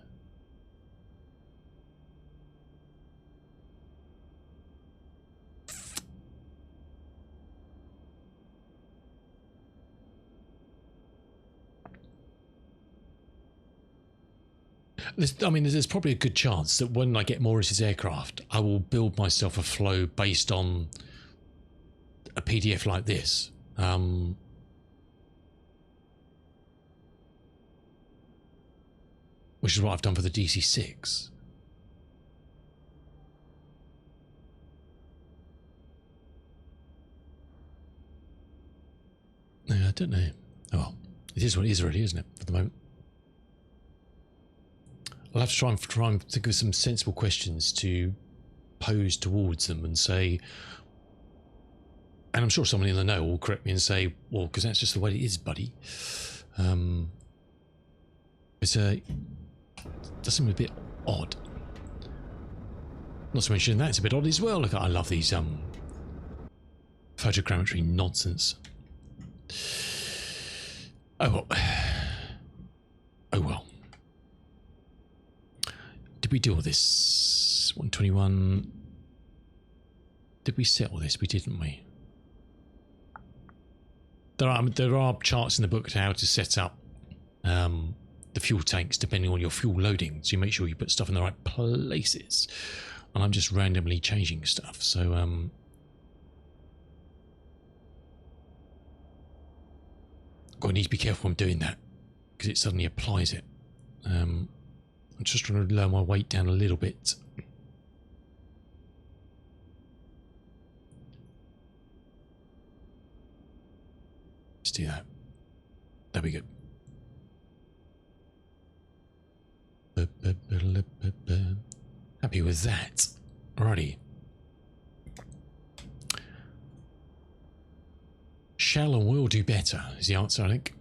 There's probably a good chance that when I get more into this aircraft, I will build myself a flow based on a PDF like this. Which is what I've done for the DC-6. I don't know. Oh well, it is what it is already, isn't it, for the moment? I'll have to try and think of some sensible questions to pose towards them and say, and I'm sure someone in the know will correct me and say, well, because that's just the way it is, buddy. Does seem a bit odd. Not to mention that's a bit odd as well. Look, I love these Photogrammetry nonsense. Oh well. Oh well. Did we do all this? 121. Did we set all this? We didn't we? There are charts in the book to how to set up the fuel tanks depending on your fuel loading, so you make sure you put stuff in the right places. And I'm just randomly changing stuff, so I need to be careful when I'm doing that because it suddenly applies it. I'm just trying to lower my weight down a little bit. Let's do that. There we go. Happy with that. Alrighty. Shall and will do better is the answer, I think.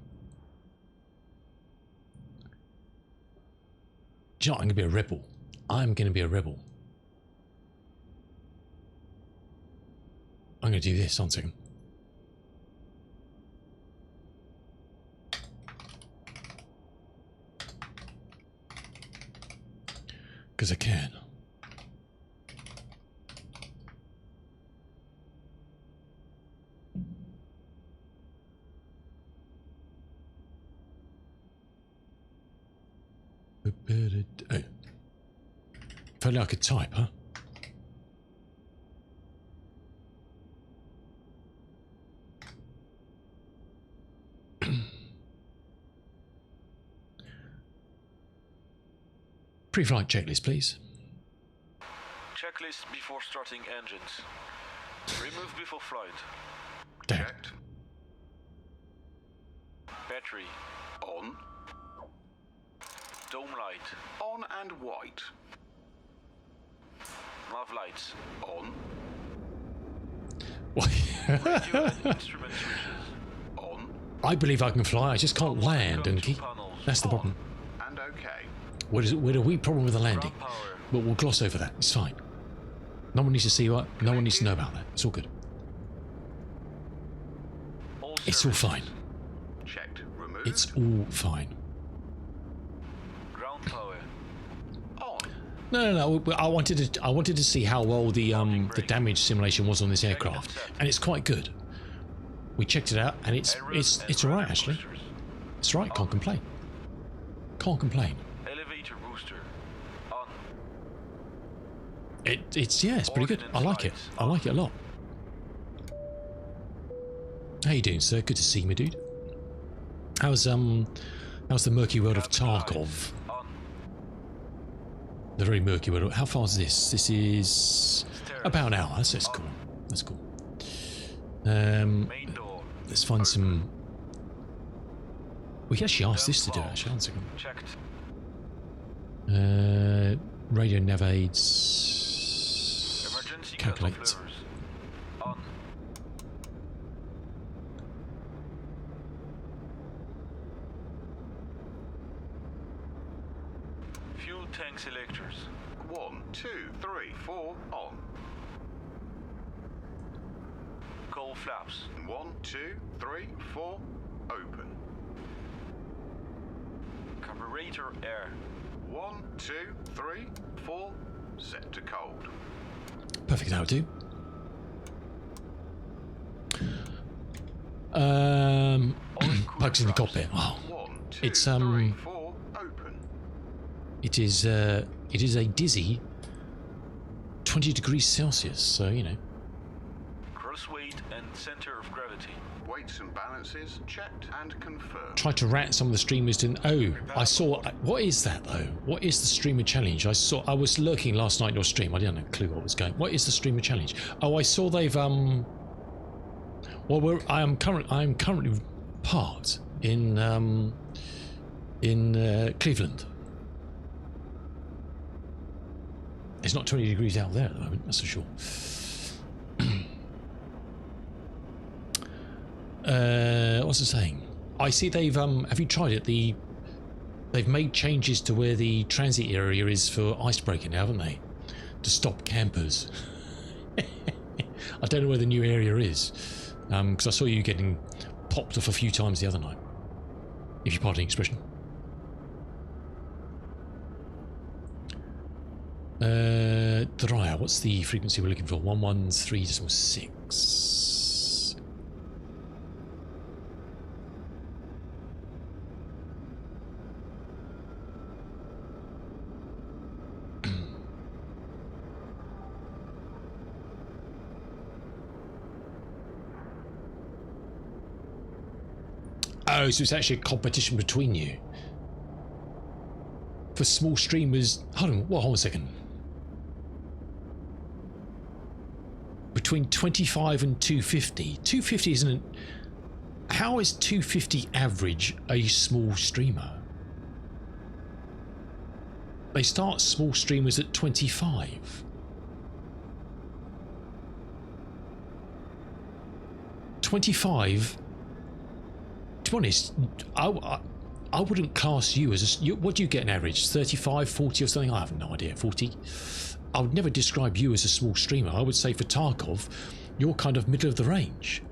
Do you know what? I'm going to be a rebel. I'm going to be a rebel. I'm going to do this. One second. Because I can. Oh. If only I could type, huh? Pre-flight checklist, please. Checklist before starting engines. Remove before flight. Damn. Checked. Battery. On. Dome light. On and white. Nav lights. On. Radio and instrument switches. On. I believe I can fly, I just can't land and keep. That's the problem. And okay. Where do we problem with the landing? Ground power. But we'll gloss over that. It's fine. No one needs to see what. No one needs to know about that. It's all good. All It's all services. fine. Checked. Removed. It's all fine. Ground power. On. No. I wanted to see how well the damage simulation was on this aircraft, and it's quite good. We checked it out, and it's all right actually. It's all right. Can't complain. Can't complain. Elevator booster. On. It's pretty good. I like it. I like it a lot. How you doing, sir? Good to see you, my dude. How's the murky world of Tarkov? On. The very murky world. How far is this? This is about an hour. That's cool. That's cool. Main door. Let's find some. We can actually ask this to do it. Actually, one second. Checked. Radio nav aids. Emergency Calculate. cutoff levers. On. Fuel tank selectors. 1, 2, 3, 4. On. Coal flaps. 1, 2, 3, 4. Open. Carburetor air. 1, 2, 3, 4. Set to cold. Perfect. That'll do. Bugs in the cockpit. Wow. 1, 2, It's 3, 4. Open. It is a dizzy 20 degrees Celsius. So you know. Cross weight and center of gravity. Weights and balances checked and confirmed. Tried to rat some of the streamers didn't. Oh, I saw. What is that though? What is the streamer challenge? I was lurking last night in your stream. I didn't have a clue what was going. What is the streamer challenge? Oh, I saw they've Well, I am currently parked in Cleveland. It's not 20 degrees out there at the moment. That's for sure. What's it saying? I see they've have you tried it? They've made changes to where the transit area is for icebreaker now, haven't they? To stop campers. I don't know where the new area is, because I saw you getting popped off a few times the other night, if you pardon the expression. Dryer, what's the frequency we're looking for? 113.6. Oh, so it's actually a competition between you. For small streamers, hold on a second. Between 25 and 250. 250 isn't. How is 250 average a small streamer? They start small streamers at 25. 25. To be honest, I wouldn't class you as a. What do you get an average? 35, 40 or something? I have no idea. 40. I would never describe you as a small streamer. I would say for Tarkov, you're kind of middle of the range.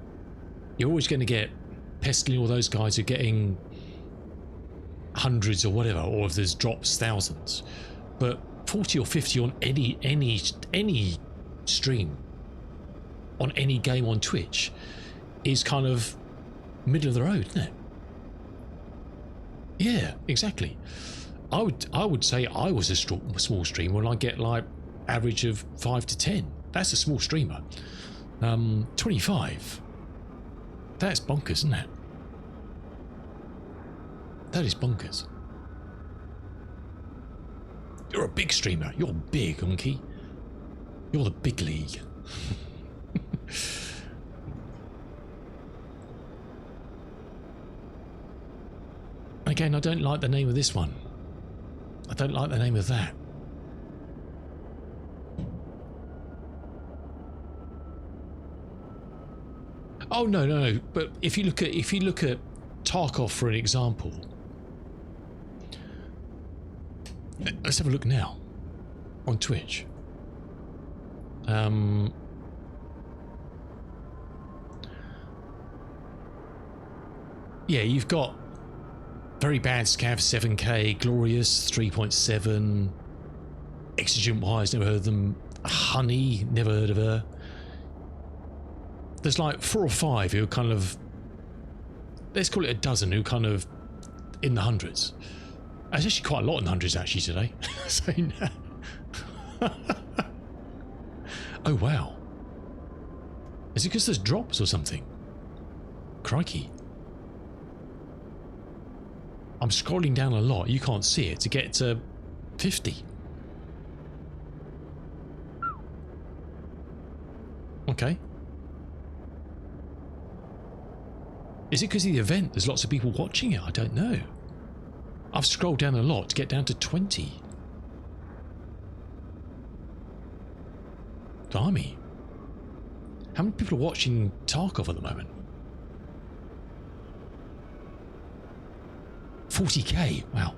You're always going to get Pestlin, all those guys are getting hundreds or whatever, or if there's drops, thousands. But 40 or 50 on any stream, on any game on Twitch, is kind of middle of the road, isn't it? Yeah, exactly. I would say I was a small streamer when I get like average of 5 to 10. That's a small streamer. 25. That's bonkers, isn't it? That is bonkers. You're a big streamer. You're big, Unky. You're the big league. Again, I don't like the name of this one. I don't like the name of that. Oh no. But if you look at Tarkov for an example, let's have a look now on Twitch. Yeah, you've got Very Bad Scav 7K, Glorious 3.7, Exigent Wise, never heard of them. Honey, never heard of her. There's like 4 or 5 who are kind of, let's call it a dozen, who kind of in the hundreds. There's actually quite a lot in the hundreds actually today. So, oh wow. Is it because there's drops or something? Crikey. I'm scrolling down a lot, you can't see it, to get to 50. Okay. Is it because of the event? There's lots of people watching it? I don't know. I've scrolled down a lot to get down to 20. Blimey. How many people are watching Tarkov at the moment? 40k, wow.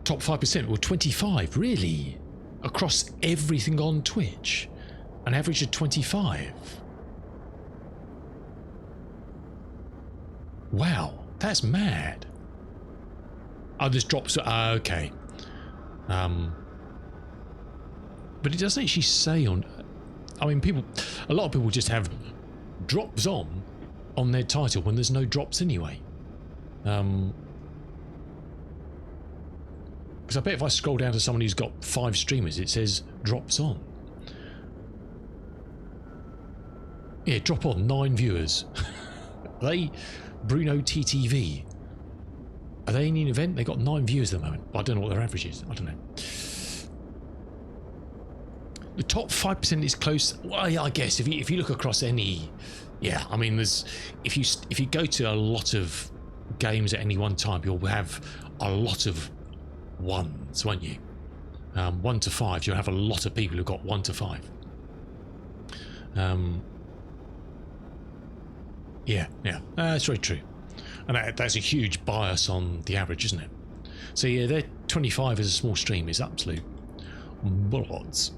Top 5%, or 25, really? Across everything on Twitch? An average of 25? Wow, that's mad. Oh, there's drops, okay. But it doesn't actually say on... I mean, a lot of people just have drops on their title when there's no drops anyway. Because I bet if I scroll down to someone who's got 5 streamers, it says drops on. Yeah, drop on, 9 viewers. Are they Bruno TTV? Are they in an event? They got 9 viewers at the moment. I don't know what their average is. I don't know. The top 5% is close. Well, yeah, I guess if you look across any, yeah, I mean, there's if you go to a lot of games at any one time, you'll have a lot of ones, won't you? 1 to 5, you'll have a lot of people who've got 1 to 5. Yeah, that's very true, and that's a huge bias on the average, isn't it? So yeah, they're 25 as a small stream is absolute bollocks.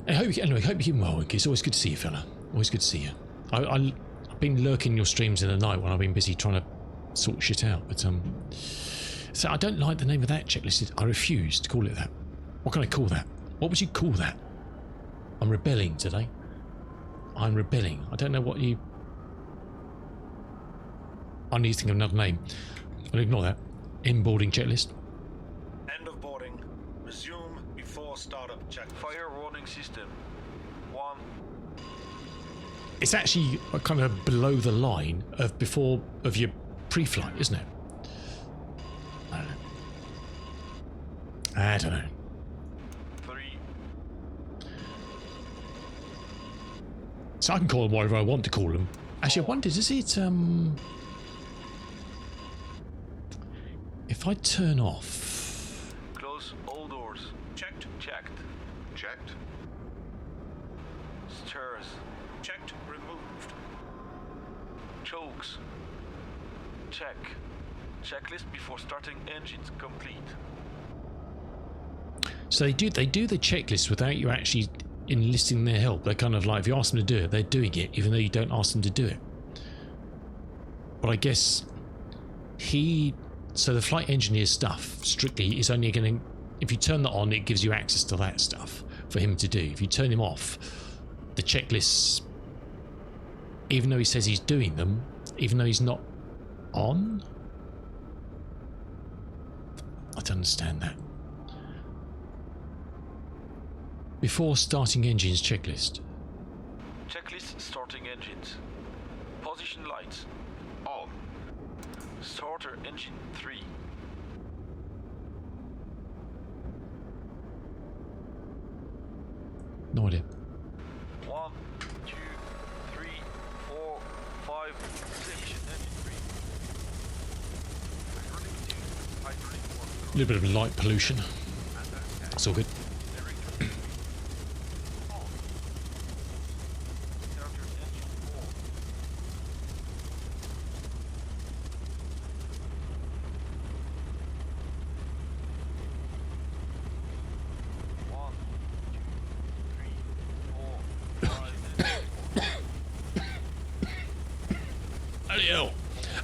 I hope you're keeping well, Winky. It's always good to see you, fella. Always good to see you. I've been lurking your streams in the night when I've been busy trying to sort shit out, but so I don't like the name of that checklist. I refuse to call it that. What can I call that? What would you call that? I'm rebelling today. I'm rebelling. I don't know what you... I need to think of another name. I'll ignore that. Inboarding checklist. End of boarding. Resume before startup check. Fire warning system. 1. It's actually kind of below the line of before of your pre-flight, isn't it? I don't know. 3. So I can call them whatever I want to call them. Actually, I wonder, does it if I turn off... Close all doors. Checked. Checked. Checked. Stairs. Checked. Removed. Chokes. Check. Checklist before starting engines complete. So they do the checklist without you actually enlisting their help. They're kind of like, if you ask them to do it, they're doing it, even though you don't ask them to do it. But I guess so the flight engineer stuff strictly is only going to, if you turn that on, it gives you access to that stuff for him to do. If you turn him off, the checklists, even though he says he's doing them, even though he's not on, I don't understand that. Before starting engines checklist. Checklist starting engines. Position lights. On. Starter engine 3. No idea. 1, 2, 3, 4, 5, 6. Engine 3. Hydraulic 2. Hydraulic 1. A little bit of light pollution. That's all good.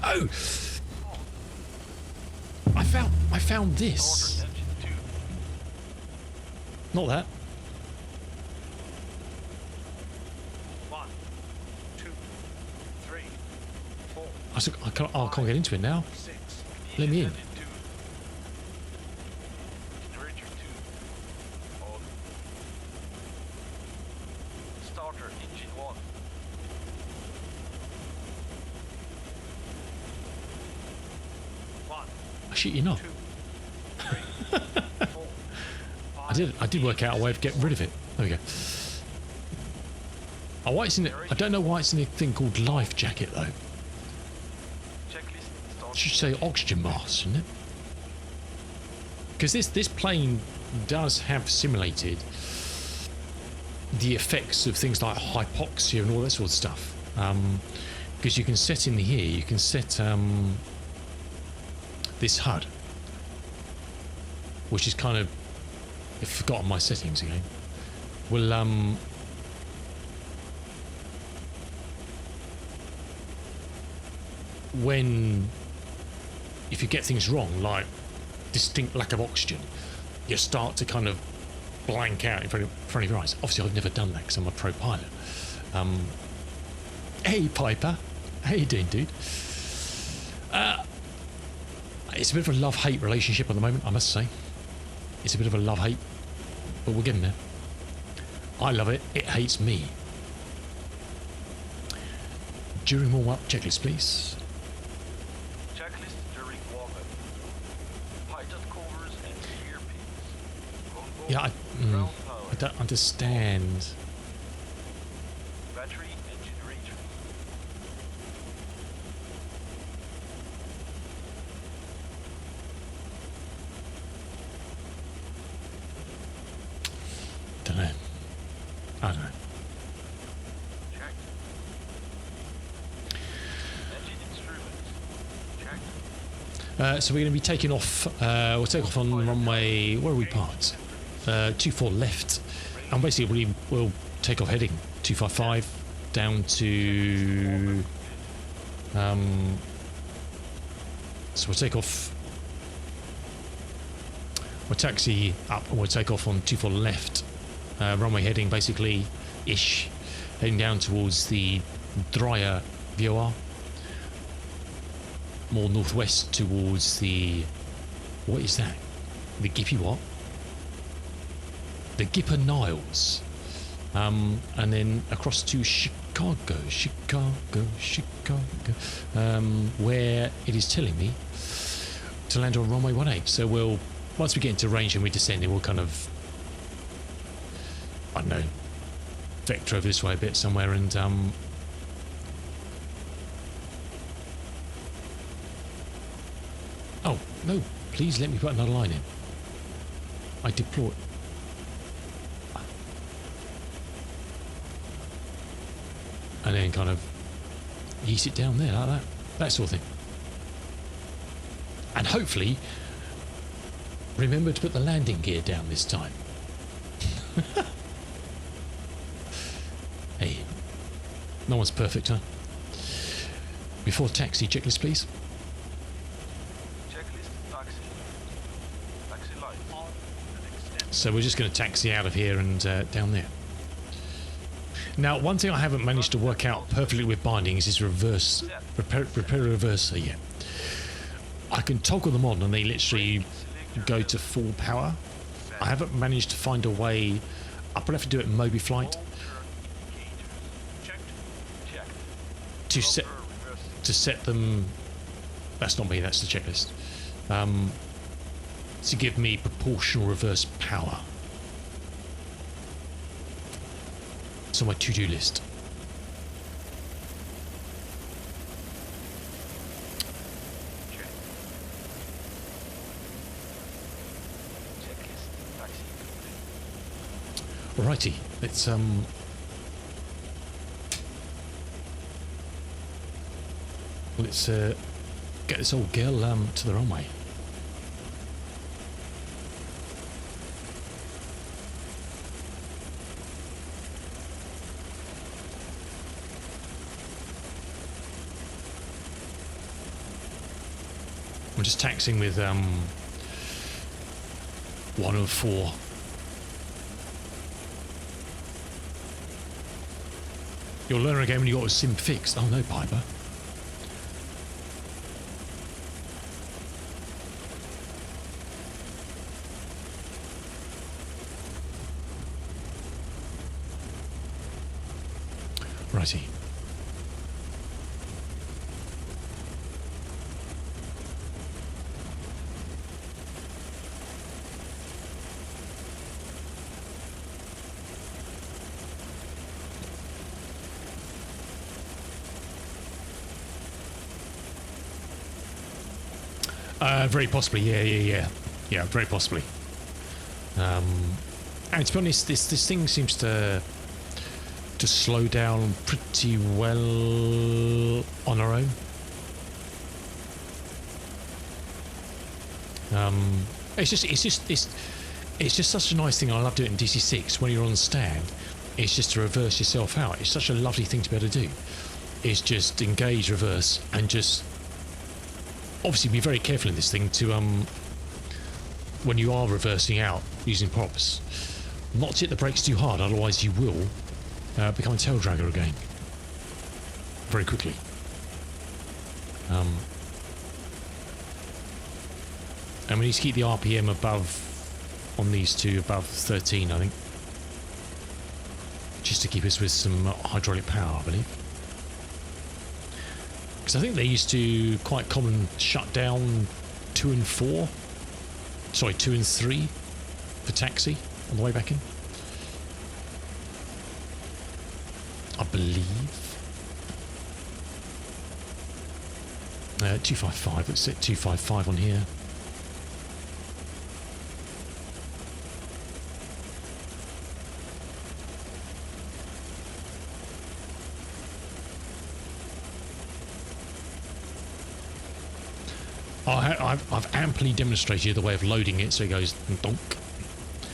Oh, I found this. Not that. 1, 2, 3, 4. I can't get into it now. 6. Let me in. Engine 2. Generator 2. On. Starter engine 1. I shit you not. 2, 3, 4, 5. I did work out a way of getting rid of it. There we go. Oh, why it's in it? I don't know why it's in a thing called life jacket though. Checklist It should say oxygen mask, shouldn't it? Because this plane does have simulated the effects of things like hypoxia and all that sort of stuff. Because you can set in here, you can set this HUD, which is kind of, I've forgotten my settings again. Will if you get things wrong, like distinct lack of oxygen, you start to kind of blank out in front of your eyes. Obviously, I've never done that because I'm a pro pilot. Hey, Piper. How you doing, dude? It's a bit of a love-hate relationship at the moment, I must say. It's a bit of a love-hate, but we're getting there. I love it. It hates me. During warm-up, checklist, please. Checklist during warm-up. Pilot covers and earpiece. Yeah, I don't understand. Battery and generator. Don't know. I don't know. Checked. Engine instruments. Checked. So we're going to be taking off. We'll take off on runway. Where are we parked? 24 left, and basically we'll take off heading 255 down to. So we'll take off. We'll taxi up, and we'll take off on 24 left. Runway heading basically ish, heading down towards the drier VOR. More northwest towards the. What is that? The Gippy what? The Gipper Niles. And then across to Chicago, where it is telling me to land on runway 18. So we'll, once we get into range and we descend, we'll kind of, I don't know, vector over this way a bit somewhere and oh, no, please let me put another line in. I deplore. And then kind of ease it down there like that sort of thing. And hopefully remember to put the landing gear down this time. Hey, no one's perfect, huh? Before taxi, checklist please. Checklist, taxi light. So we're just going to taxi out of here and down there. Now, one thing I haven't managed to work out perfectly with bindings is reverse, repair reverser yet. I can toggle them on and they literally go to full power. I haven't managed to find a way. I'll probably have to do it in Moby Flight to set them. That's not me. That's the checklist. To give me proportional reverse power. It's on my to-do list. Alrighty, let's get this old girl to the runway. I'm just taxiing with 104. You'll learn again when you got a sim fixed. Oh no, Piper. Righty. Very possibly, yeah, very possibly. And to be honest, this thing seems to slow down pretty well on our own. It's just such a nice thing. I love doing it in DC6 when you're on stand. It's just to reverse yourself out. It's such a lovely thing to be able to do. It's just engage, reverse, and just obviously be very careful in this thing to when you are reversing out using props, not to hit the brakes too hard, otherwise you will become a tail dragger again very quickly. And we need to keep the RPM above on these two, above 13, I think, just to keep us with some hydraulic power, I believe. Because I think they used to quite common shut down 2 and 4. Sorry, 2 and 3 for taxi on the way back in, I believe. 255, let's set 255 on here. I've amply demonstrated the way of loading it so it goes donk.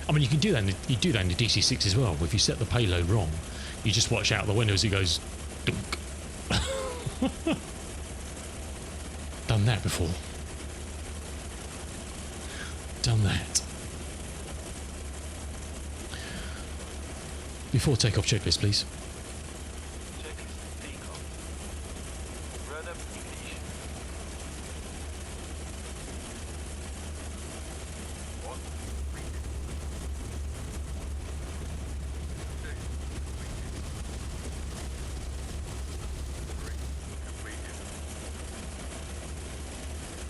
I mean, you can do that. You do that in the DC-6 as well. If you set the payload wrong, you just watch out the window as it goes donk. Done that before. Done that. Before takeoff checklist, please. Checklist takeoff. Run up English. One. Completed.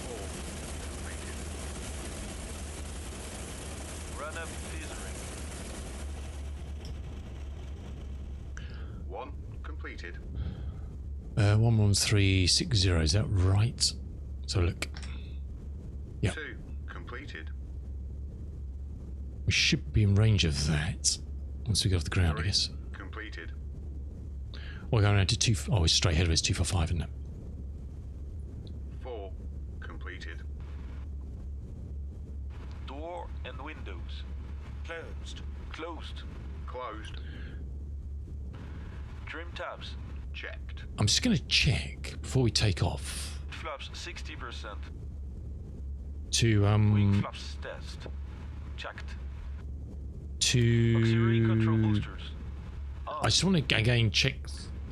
4. Completed. Run up phasering. 1. Completed. 11360, is that right? So look. Yeah. 2. Completed. We should be in range of that once we get off the ground, I 3. guess. Completed. We're going around to 2... Oh, it's straight ahead of us, 245, isn't it? 4. Completed. Door and windows. Closed. Closed. Closed. Trim tabs. Checked. I'm just going to check before we take off Flaps 60%. to Wing flaps test. Checked. Auxiliary control to boosters. I just want to again check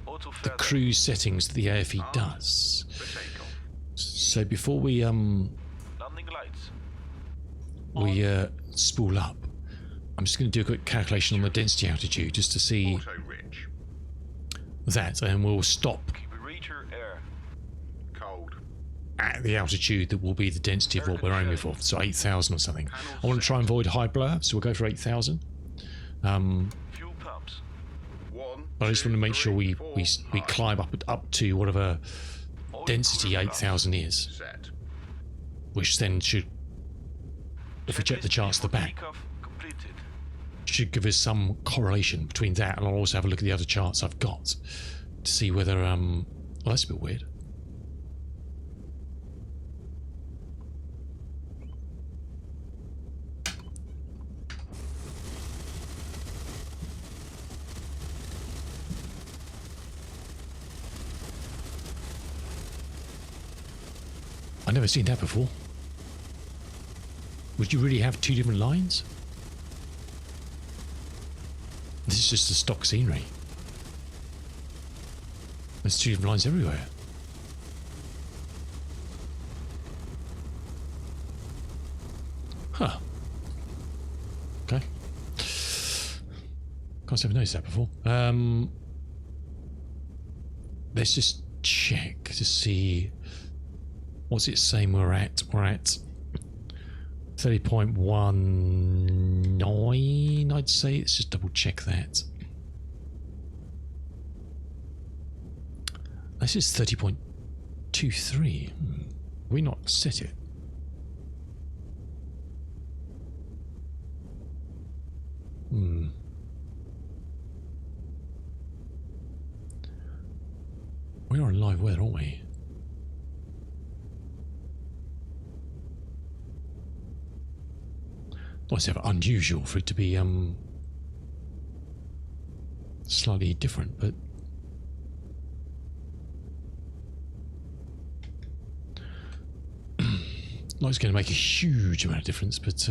Auto the feather. cruise settings that the AFE does. For takeoff. So before we Landing lights. spool up, I'm just going to do a quick calculation on the density altitude just to see Auto rich. that, and we'll stop Carburetor air. Cold. at the altitude that will be the density of what we're aiming for. So 8,000 or something. I want to try and avoid high blur, so we'll go for 8,000. Fuel pumps. 1. But I just want to make sure we high. climb up to whatever Oil density cooler 8,000 is, Set. which then should, if we check the charts at the back, Takeoff completed. should give us some correlation between that, and I'll also have a look at the other charts I've got to see whether well, that's a bit weird. I've never seen that before. Would you really have two different lines? This is just the stock scenery. There's two different lines everywhere. Huh. Okay. Can't say I've noticed that before. Let's just check to see what's it saying we're at. We're at 30.19, I'd say. Let's just double check that. This is 30.23. We not set it. We are in live weather, aren't we? Well, it's ever unusual for it to be slightly different, but not it's going to make a huge amount of difference, but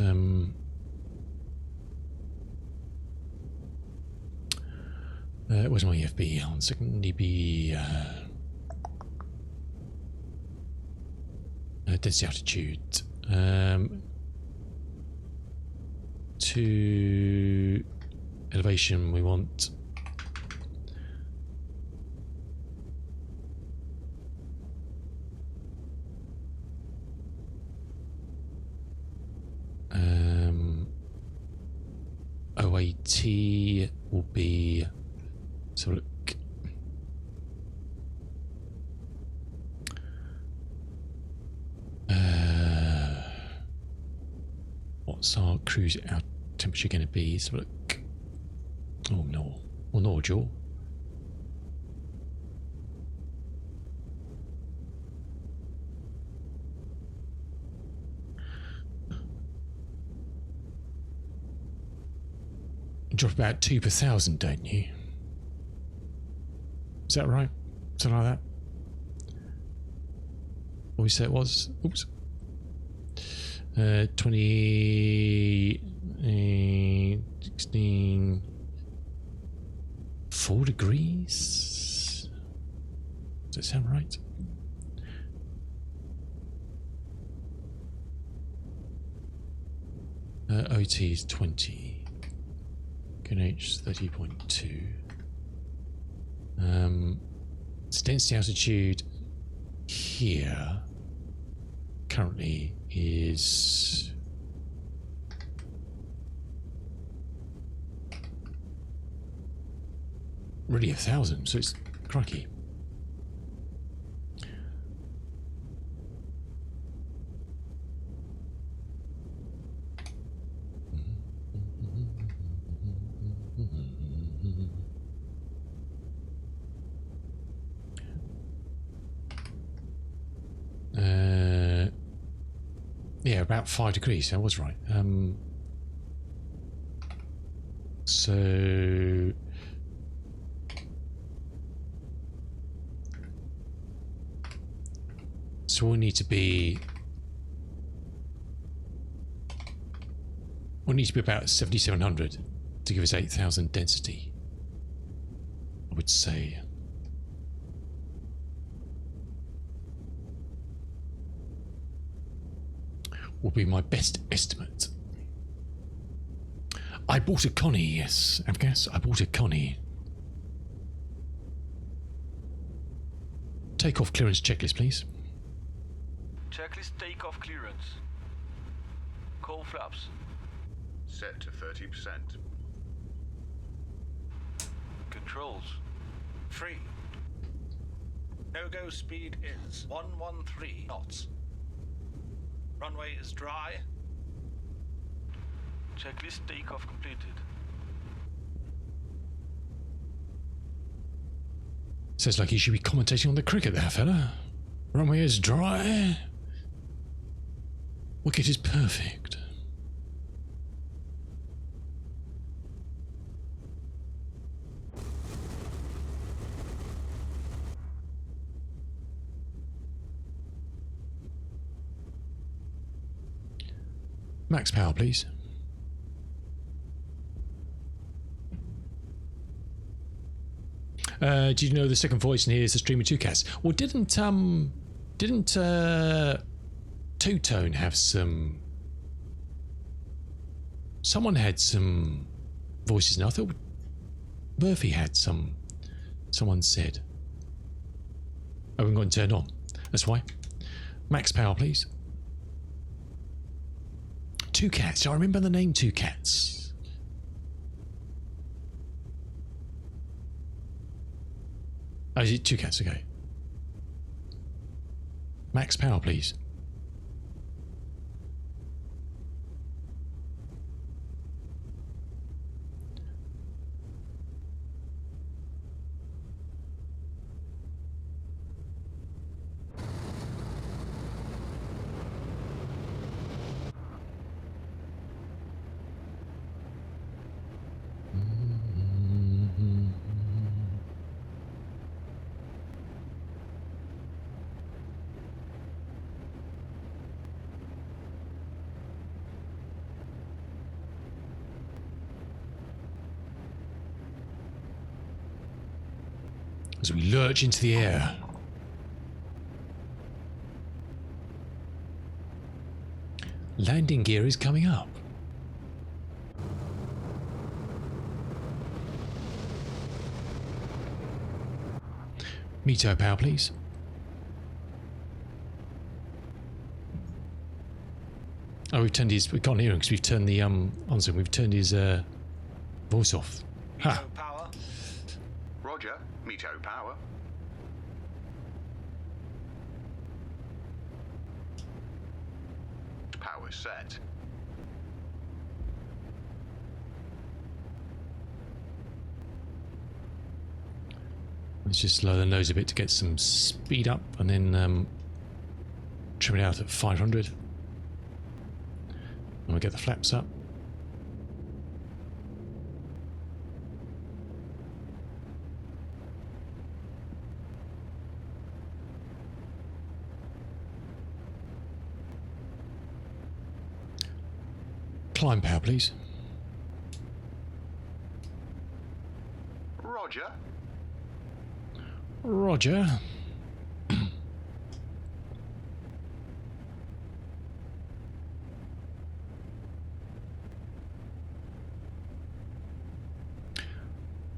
where's my EFB on second EB density altitude to elevation we want OAT will be, so look, what's our cruise out temperature going to be? So look, oh no, well no, Joe. drop about 2 per 1,000, don't you? Is that right? Something like that? What we say it was? Oops. 20... 16... 4 degrees? Does that sound right? OT is 20. KNH 30.2. So density altitude here currently is really 1,000, so it's crikey. Yeah, about 5 degrees. I was right. So we'll need to be about 7,700 to give us 8,000 density, I would say. Will be my best estimate. I bought a Connie, yes. I guess I bought a Connie. Takeoff clearance checklist, please. Checklist takeoff clearance. Call flaps. Set to 30%. Controls. Free. No-go speed is 113 knots. Runway is dry. Checklist takeoff completed. Sounds like you should be commentating on the cricket there, fella. Runway is dry. Wicket is perfect. Max power, please. Do you know the second voice in here is the stream of two cats? Well, didn't Two-Tone have some? Someone had some voices now. I thought Murphy had some. Someone said. Oh, we've got it turned on. That's why. Max power, please. Two Cats. I remember the name Two Cats. Oh, is it Two Cats? Okay. Max power, please. As we lurch into the air. Landing gear is coming up. Mito power, please. Oh, we can't hear him because we've turned the we've turned his voice off. Ha. Power. Roger. Mito power. Power set. Let's just lower the nose a bit to get some speed up and then trim it out at 500. And we'll get the flaps up. climb power, please. Roger. Roger.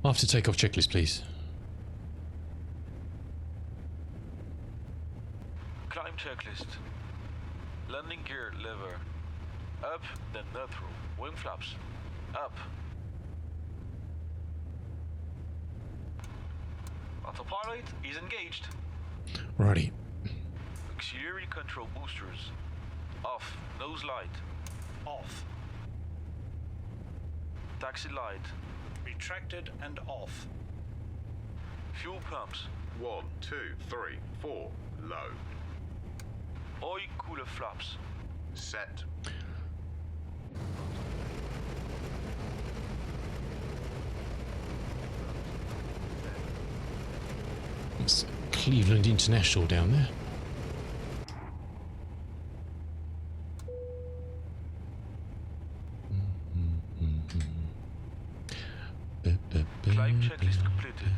After takeoff checklist, please. Climb checklist. Landing gear lever. Up, then neutral. Wing flaps. Up. Autopilot is engaged. Righty. Auxiliary control boosters. Off. Nose light. Off. Taxi light. Retracted and off. Fuel pumps. 1, 2, 3, 4. Low. Oil cooler flaps. Set. It's Cleveland International down there. Climb checklist completed.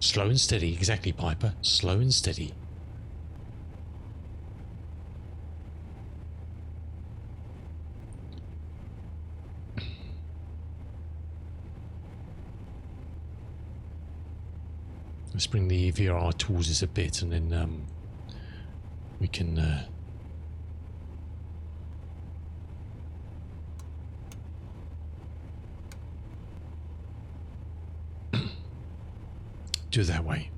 Slow and steady, exactly, Piper. Slow and steady. Let's bring the VRR towards us a bit, and then we can do it that way.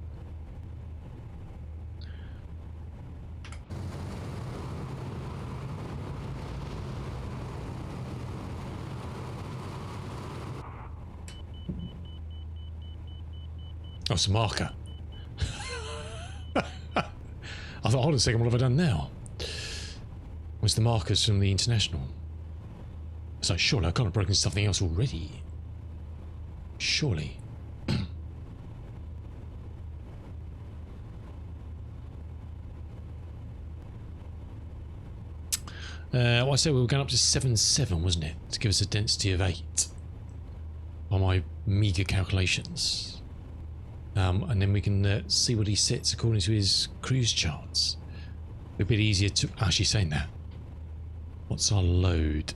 Oh, it's a marker. I thought, hold on a second, what have I done now? Was the markers from the International? So surely I can't have broken something else already. Surely. Well, I said we were going up to 7.7, wasn't it? To give us a density of 8. By my meager calculations. And then we can see what he sets according to his cruise charts. A bit easier to actually saying that. What's our load?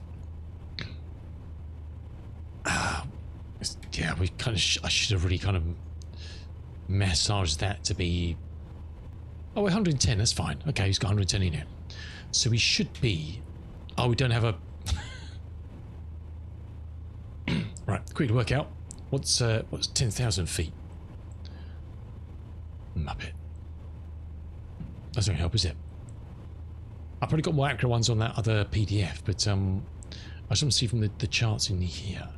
Yeah, we kind of. I should have really kind of massaged that to be. Oh, 110. That's fine. Okay, he's got 110 in here. So we should be. Oh, we don't have a. Right, quick to work out. What's 10,000 feet? Muppet. That's not help, is it? I've probably got more accurate ones on that other PDF, but I just want to see from the charts in here.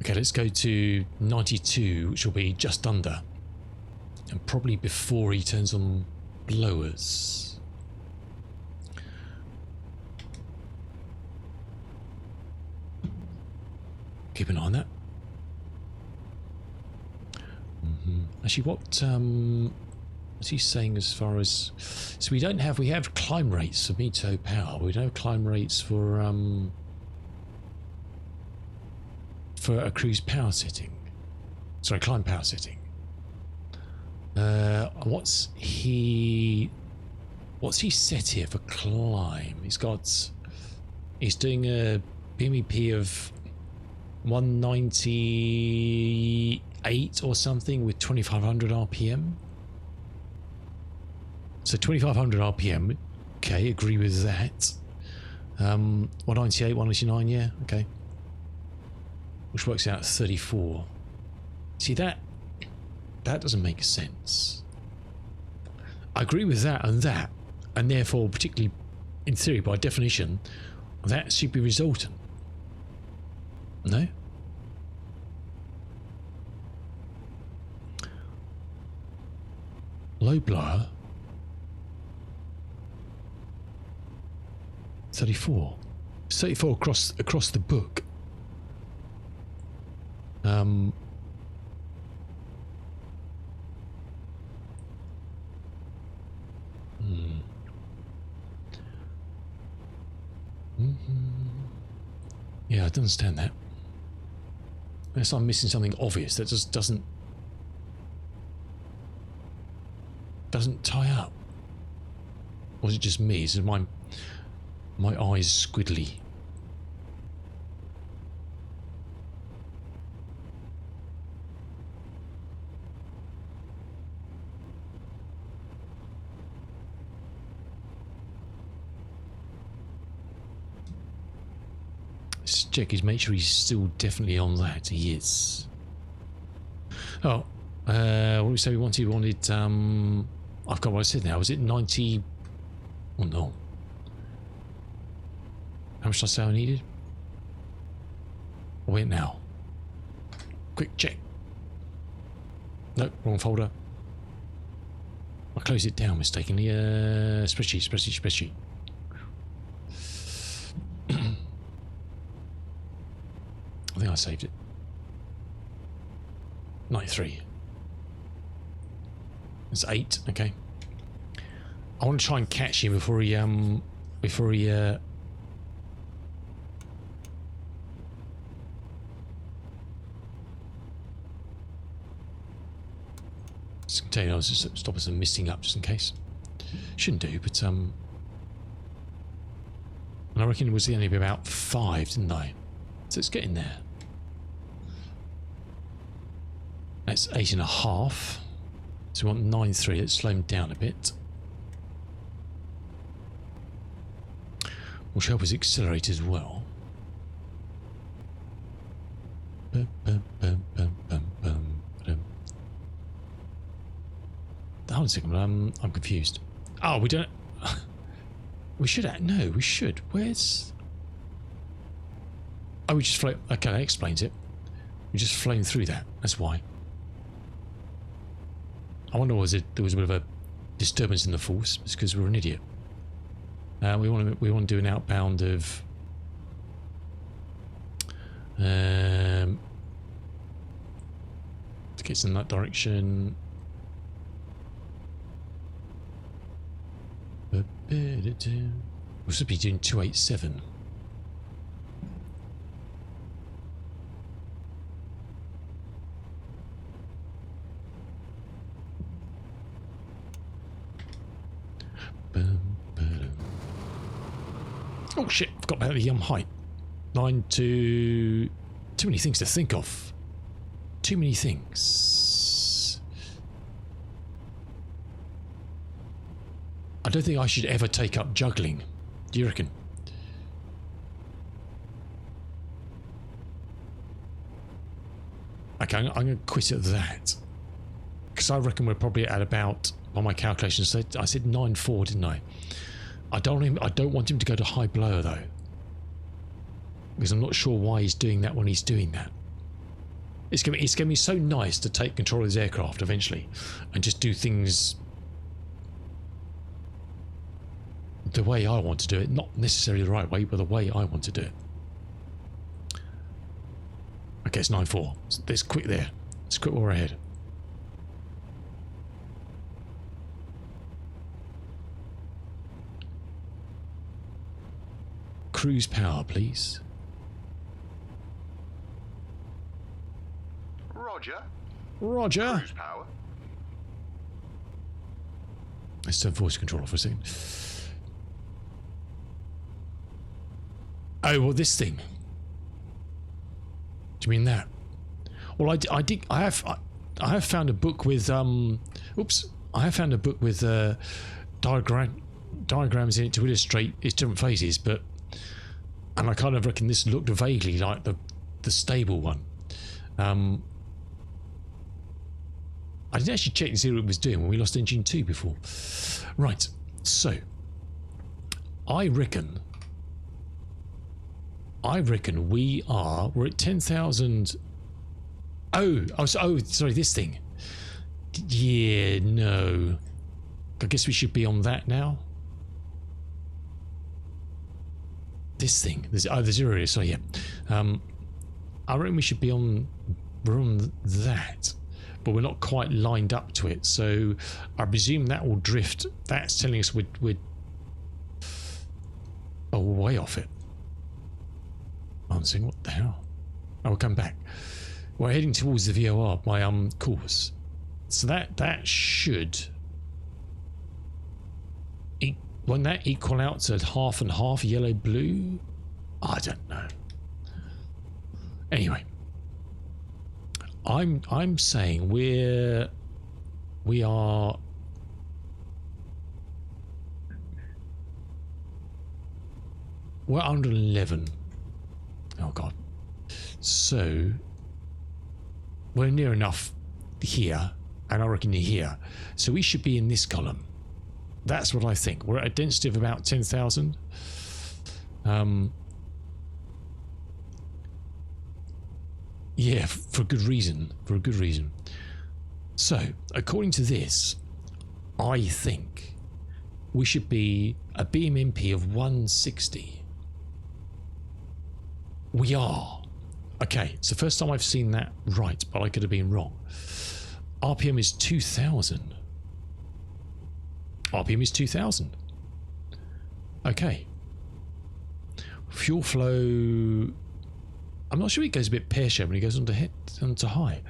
Okay, let's go to 92, which will be just under, and probably before he turns on blowers. Keep an eye on that. Actually, what's he saying as far as? So we don't have. We have climb rates for Mito power. We don't have climb rates for a cruise power setting. Sorry, climb power setting. What's he set here for climb? He's doing a BMEP of 198 or something with 2500 RPM. So 2500 RPM. Okay, agree with that. 198, 189, yeah, okay. Which works out at 34. See, that doesn't make sense. I agree with that, and therefore, particularly in theory, by definition, that should be resultant. No? Low blower. 34. It's 34 across the book. Hmm. Yeah, I don't understand that. Unless I'm missing something obvious that just doesn't tie up. Or is it just me? Is my eyes squiddly? Let's check his, make sure he's still definitely on that. He is. Oh, what did we say we wanted? We wanted, I've got what I said now. Was it 90? Oh no. How much did I say I needed? Wait now. Quick check. Nope, wrong folder. I closed it down mistakenly. Spreadsheet. I think I saved it. 93. It's 8. Okay. I want to try and catch him before he This container will just stop us from missing up just in case. Shouldn't do, but and I reckon it was only about 5, didn't I? So it's getting there. That's 8.5. So we want 9.3. Let's slow him down a bit. Which help us accelerate as well. Hold on a second, I'm confused. Oh, we don't. We should. No, we should. Where's? Oh, we just float. Okay, that explains it. We just flown through that. That's why. I wonder, was it there was a bit of a disturbance in the force? It's because we're an idiot. We want to do an outbound of to get us in that direction. We're supposed to be doing 287. Oh shit, forgot about the height. 9 to... Too many things to think of. Too many things. I don't think I should ever take up juggling. Do you reckon? Okay, I'm going to quit at that. Because I reckon we're probably at about, by my calculations, I said 9.4, didn't I? I don't want him to go to high blower though, because I'm not sure why he's doing that when he's doing that. It's going to be so nice to take control of his aircraft eventually and just do things the way I want to do it, not necessarily the right way, but the way I want to do it. Okay, it's 9.4. Let's quit there. Let's quit while we're ahead. Cruise power, please. Roger. Roger. Cruise power. Let's turn voice control off for a second. Oh, well, this thing. Do you mean that? Well, I have found a book with I have found a book with diagrams in it to illustrate its different phases, but. And I kind of reckon this looked vaguely like the stable one. I didn't actually check to see what it was doing when we lost engine 2 before. Right, so I reckon we're at 10,000. Oh, sorry, this thing. Yeah, no. I guess we should be on that now. this thing. There's the 0 area. So yeah, I reckon we should be on. We're on that, but we're not quite lined up to it. So I presume that will drift. That's telling us we're way off it. I'm saying, what the hell? Oh, we'll come back. We're heading towards the VOR, my course. So that should, won't that equal out to half and half, yellow blue? I don't know. Anyway, I'm saying we're under 11. Oh god. So we're near enough here, and I reckon you're here. So we should be in this column. That's what I think. We're at a density of about 10,000. Yeah, for a good reason. For a good reason. So, according to this, I think we should be a BMMP of 160. We are. Okay, it's the first time I've seen that right, but I could have been wrong. RPM is 2,000. RPM is 2,000. Okay. Fuel flow... I'm not sure it goes a bit pear-shaped when it goes onto high.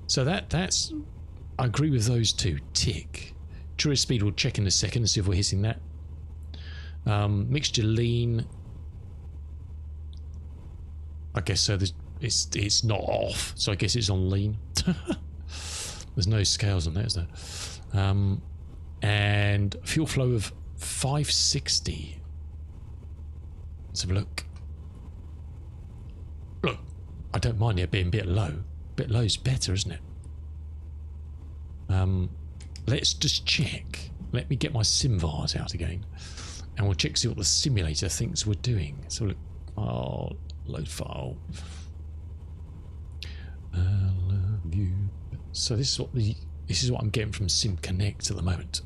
So that's... I agree with those two. Tick. Tourist speed we'll check in a second and see if we're hitting that. Mixture lean... I guess so. It's not off, so I guess it's on lean. There's no scales on that, is there? And fuel flow of 560. Let's have a look. Look, I don't mind it being a bit low. A bit low is better, isn't it? Let's just check. Let me get my SimVars out again, and we'll check see what the simulator thinks we're doing. So look. Oh. Load file. I love you. So this is what I'm getting from Sim Connect at the moment.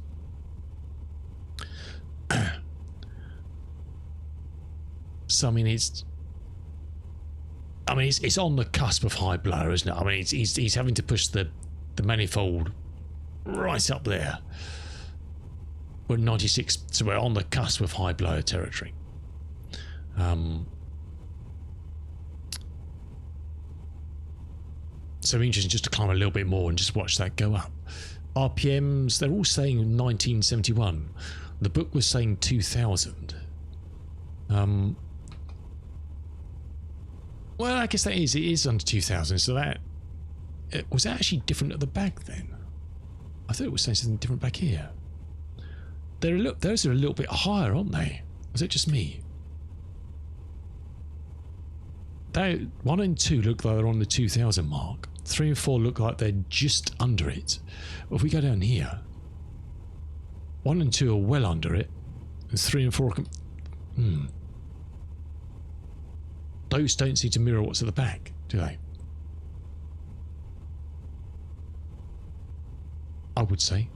So I mean it's on the cusp of high blower, isn't it? I mean he's having to push the manifold right up there. We're 96, so we're on the cusp of high blower territory. So interesting just to climb a little bit more and just watch that go up. RPMs, they're all saying 1971. The book was saying 2000. Well, I guess it is under 2000. So that was that actually different at the back then. I thought it was saying something different back here. Those are a little bit higher, aren't they? Was it just me? 1 and 2 look like they're on the 2000 mark. 3 and 4 look like they're just under it. But if we go down here, 1 and 2 are well under it, and 3 and 4 are... Those don't seem to mirror what's at the back, do they? I would say.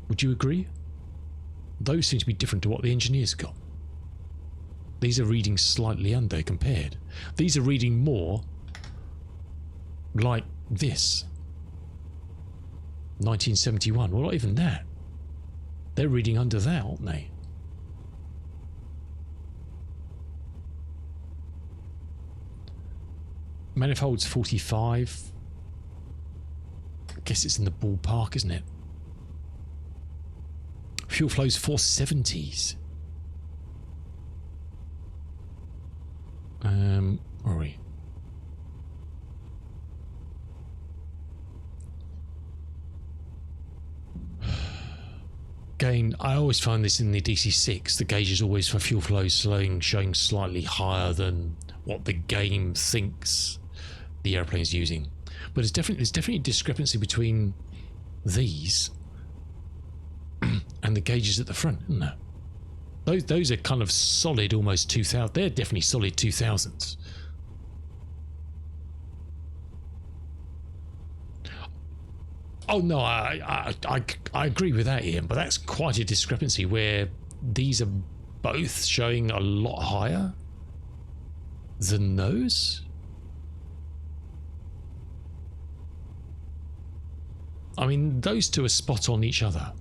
Would you agree? Those seem to be different to what the engineers got. These are reading slightly under compared. These are reading more like this. 1971. Well, not even that. They're reading under that, aren't they? Manifold's 45. I guess it's in the ballpark, isn't it? Fuel flow's 470s. Where are we? Again, I always find this in the DC6. The gauge is always for fuel flow showing slightly higher than what the game thinks the airplane is using. But there's definitely a discrepancy between these and the gauges at the front, isn't there? Those are kind of solid, almost 2000. They're definitely solid 2000s. Oh no, I agree with that, Ian. But that's quite a discrepancy where these are both showing a lot higher than those. I mean, those two are spot on each other.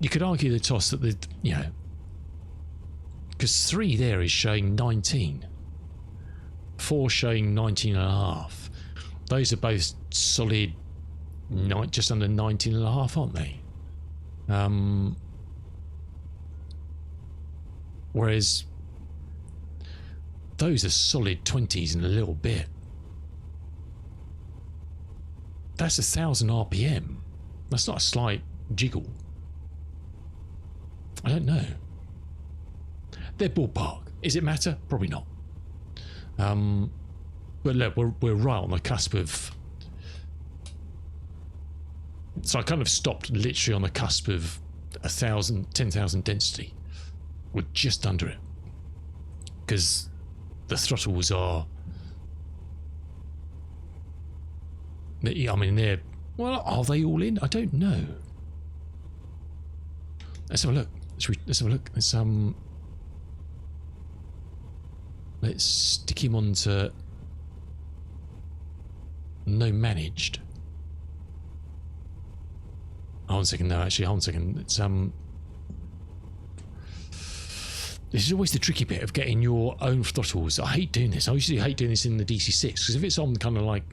You could argue the toss that the, you know, because 3 there is showing 19, 4 showing 19.5. Those are both solid, just under 19.5, aren't they? Whereas those are solid 20s and a little bit. That's 1,000 RPM. That's not a slight jiggle. I don't know. They're ballpark. Is it matter? Probably not. But look, we're right on the cusp of. So I kind of stopped literally on the cusp of 1,000, 10,000 density. We're just under it because the throttles are. I mean, they're. Well, are they all in? I don't know. Let's have a look. Let's have a look. Let's stick him onto no managed. Hold on a second. No, actually, hold on a second. It's This is always the tricky bit of getting your own throttles. I hate doing this. I usually hate doing this in the DC6 because if it's on kind of like,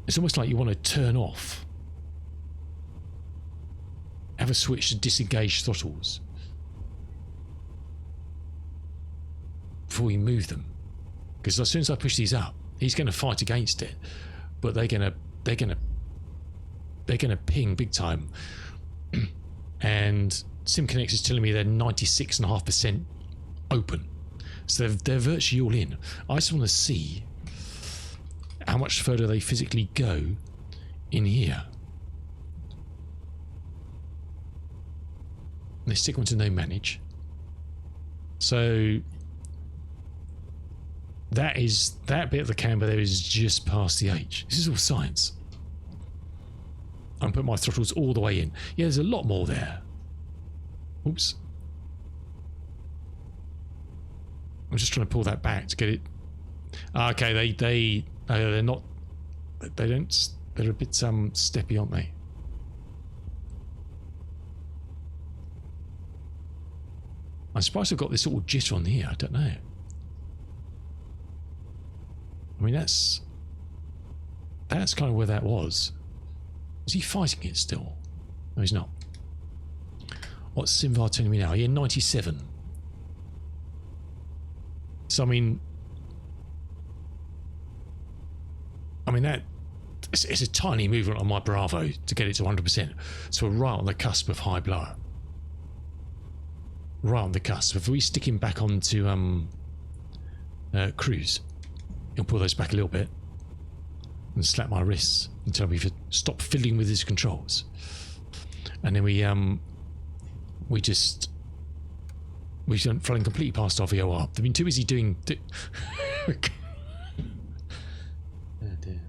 it's almost like you want to turn off. Have a switch to disengage throttles before you move them, because as soon as I push these up, he's going to fight against it, but they're going to ping big time. And SimConnect is telling me they're 96.5% open, so they're virtually all in. I just want to see how much further they physically go in here. They stick one to no manage. So that bit of the camber there is just past the H. This is all science. I'm putting my throttles all the way in. Yeah, there's a lot more there. Oops. I'm just trying to pull that back to get it. Okay, they're not. They don't. They're a bit steppy, aren't they? I'm surprised I've got this little jitter on here. I don't know. I mean, that's kind of where that was. Is he fighting it still? No, he's not. What's Simvar telling me now? Yeah, 97. So I mean that it's a tiny movement on my Bravo to get it to 100%. So we're right on the cusp of high blower. Right on the cusp. If we stick him back onto cruise, he'll pull those back a little bit and slap my wrists and tell me to stop fiddling with his controls. And then we don't flying completely past our VOR. They've been too busy doing. Oh dear.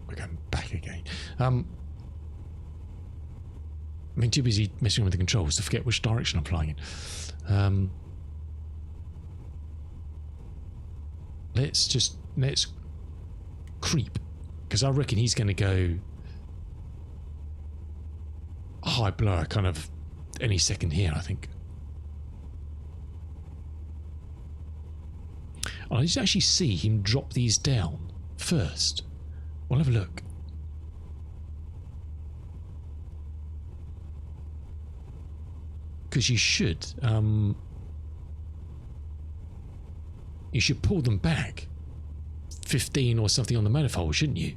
We're going back again. I mean, too busy messing with the controls to forget which direction I'm flying in. Let's creep, because I reckon he's going to go high blower kind of any second here, I think. I need to actually see him drop these down first. We'll have a look. Because you should pull them back 15 or something on the manifold, shouldn't you?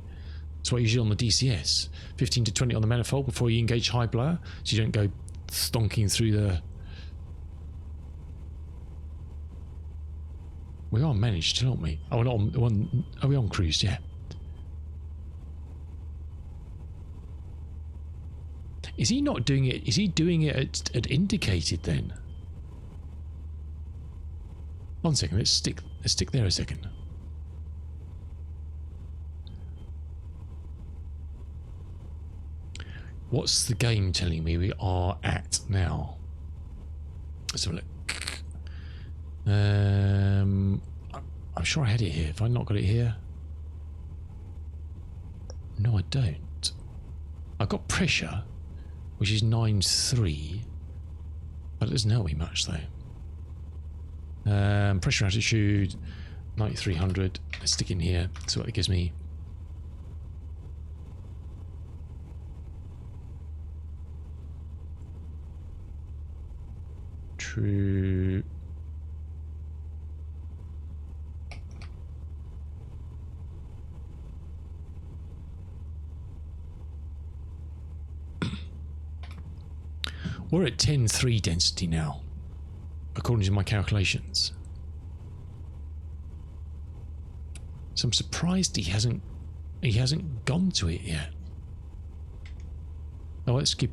That's what you usually on the DCS. 15 to 20 on the manifold before you engage high blower, so you don't go stonking through the. We are managed, aren't we? Oh, we're not on. Are we on cruise? Yeah. Is he not doing it? Is he doing it at indicated then? 1 second. Let's stick there a second. What's the game telling me we are at now? Let's have a look. I'm sure I had it here. Have I not got it here? No, I don't. I've got pressure, which is 9.3, but it doesn't help me much though. Pressure altitude 9300. Let's stick in here. See what it gives me. True. We're at 10.3 density now, according to my calculations. So I'm surprised he hasn't gone to it yet. Oh, let's get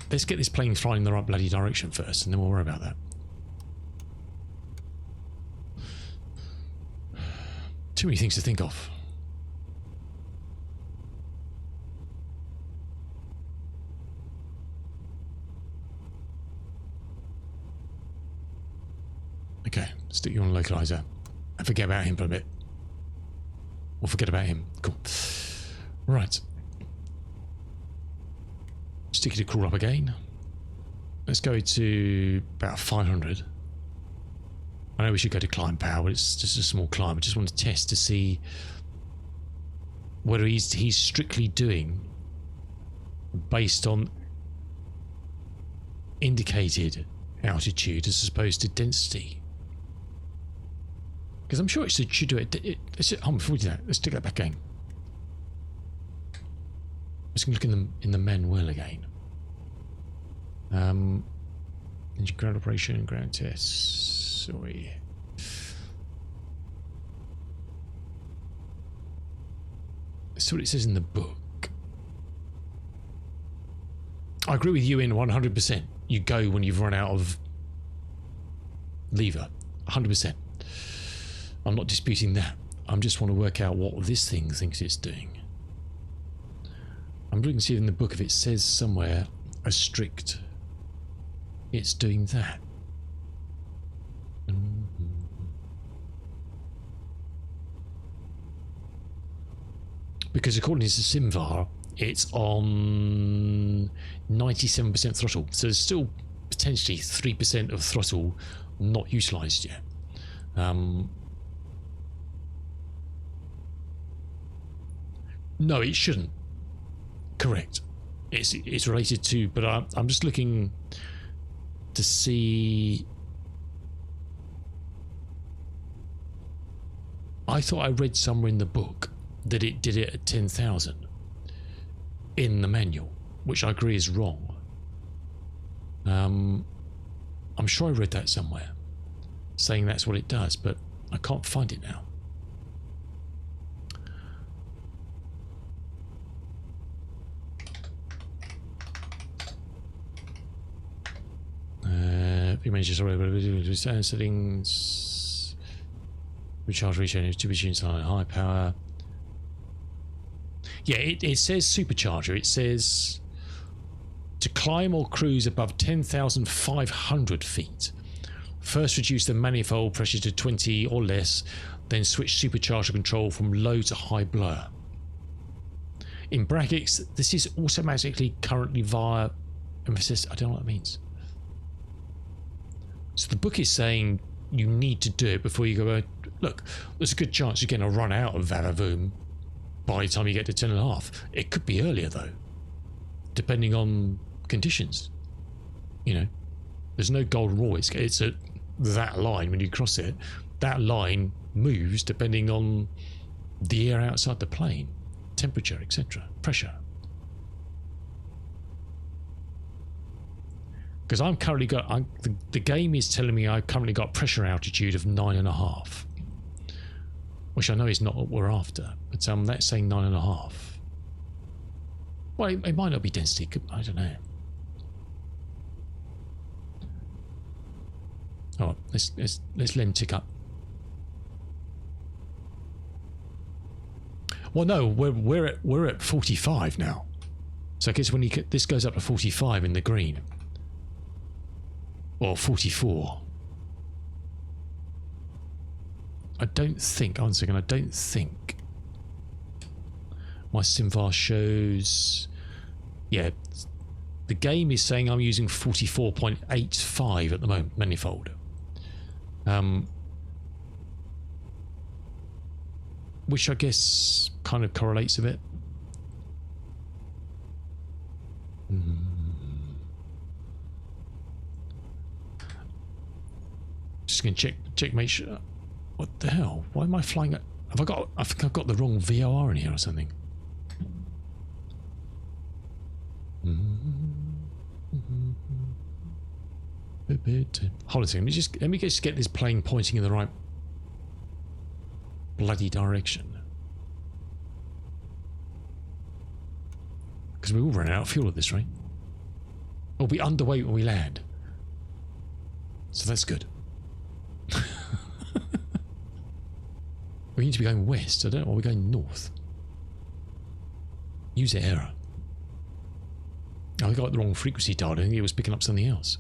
this plane flying in the right bloody direction first, and then we'll worry about that. Too many things to think of. Okay, stick you on localizer and forget about him for a bit. Or forget about him. Cool. Right. Stick it to crawl up again. Let's go to about 500. I know we should go to climb power, but it's just a small climb. I just want to test to see whether he's strictly doing based on indicated altitude as opposed to density. Because I'm sure it should do it. Before we do that, let's take that back again. Let's look in the manual again. Engine ground operation and ground tests. Sorry. That's what it says in the book. I agree with you in 100%. You go when you've run out of lever. 100%. I'm not disputing that. I just want to work out what this thing thinks it's doing. I'm looking to see in the book if it says somewhere a strict it's doing that. Because according to Simvar, it's on 97% throttle, so there's still potentially 3% of throttle not utilised yet. No, it shouldn't. Correct. It's related to, but I'm just looking to see. I thought I read somewhere in the book that it did it at 10,000 in the manual, which I agree is wrong. I'm sure I read that somewhere, saying that's what it does, but I can't find it now. Images settings, recharge ratio, distribution time, high power. Yeah, it says supercharger. It says to climb or cruise above 10,500 feet. First reduce the manifold pressure to 20 or less, then switch supercharger control from low to high blower. In brackets, this is automatically currently via MSFS. I don't know what that means. So the book is saying you need to do it before you go, look, there's a good chance you're going to run out of Vavavoom by the time you get to 10.5. It could be earlier though, depending on conditions. You know, there's no golden rule. It's at that line when you cross it. That line moves depending on the air outside the plane, temperature, etc., pressure. Because I'm currently got, the game is telling me I've currently got pressure altitude of 9.5, which I know is not what we're after, but that's saying 9.5. Well, it might not be density. I don't know. All right, let's let him tick up. Well, no, we're at 45 now. So I guess when this goes up to 45 in the green, or 44. I don't think. One second. I don't think my Simvar shows. Yeah, the game is saying I'm using 44.85 at the moment. Manifold. Which I guess kind of correlates a bit. Just gonna check, make sure. What the hell? Why am I flying? I think I've got the wrong VOR in here or something. Hold on a second. Let me just get this plane pointing in the right bloody direction. Because we will run out of fuel at this rate. We'll be underweight when we land. So that's good. We need to be going west. I don't know why we're going north. User error. I got the wrong frequency dialed. I think it was picking up something else.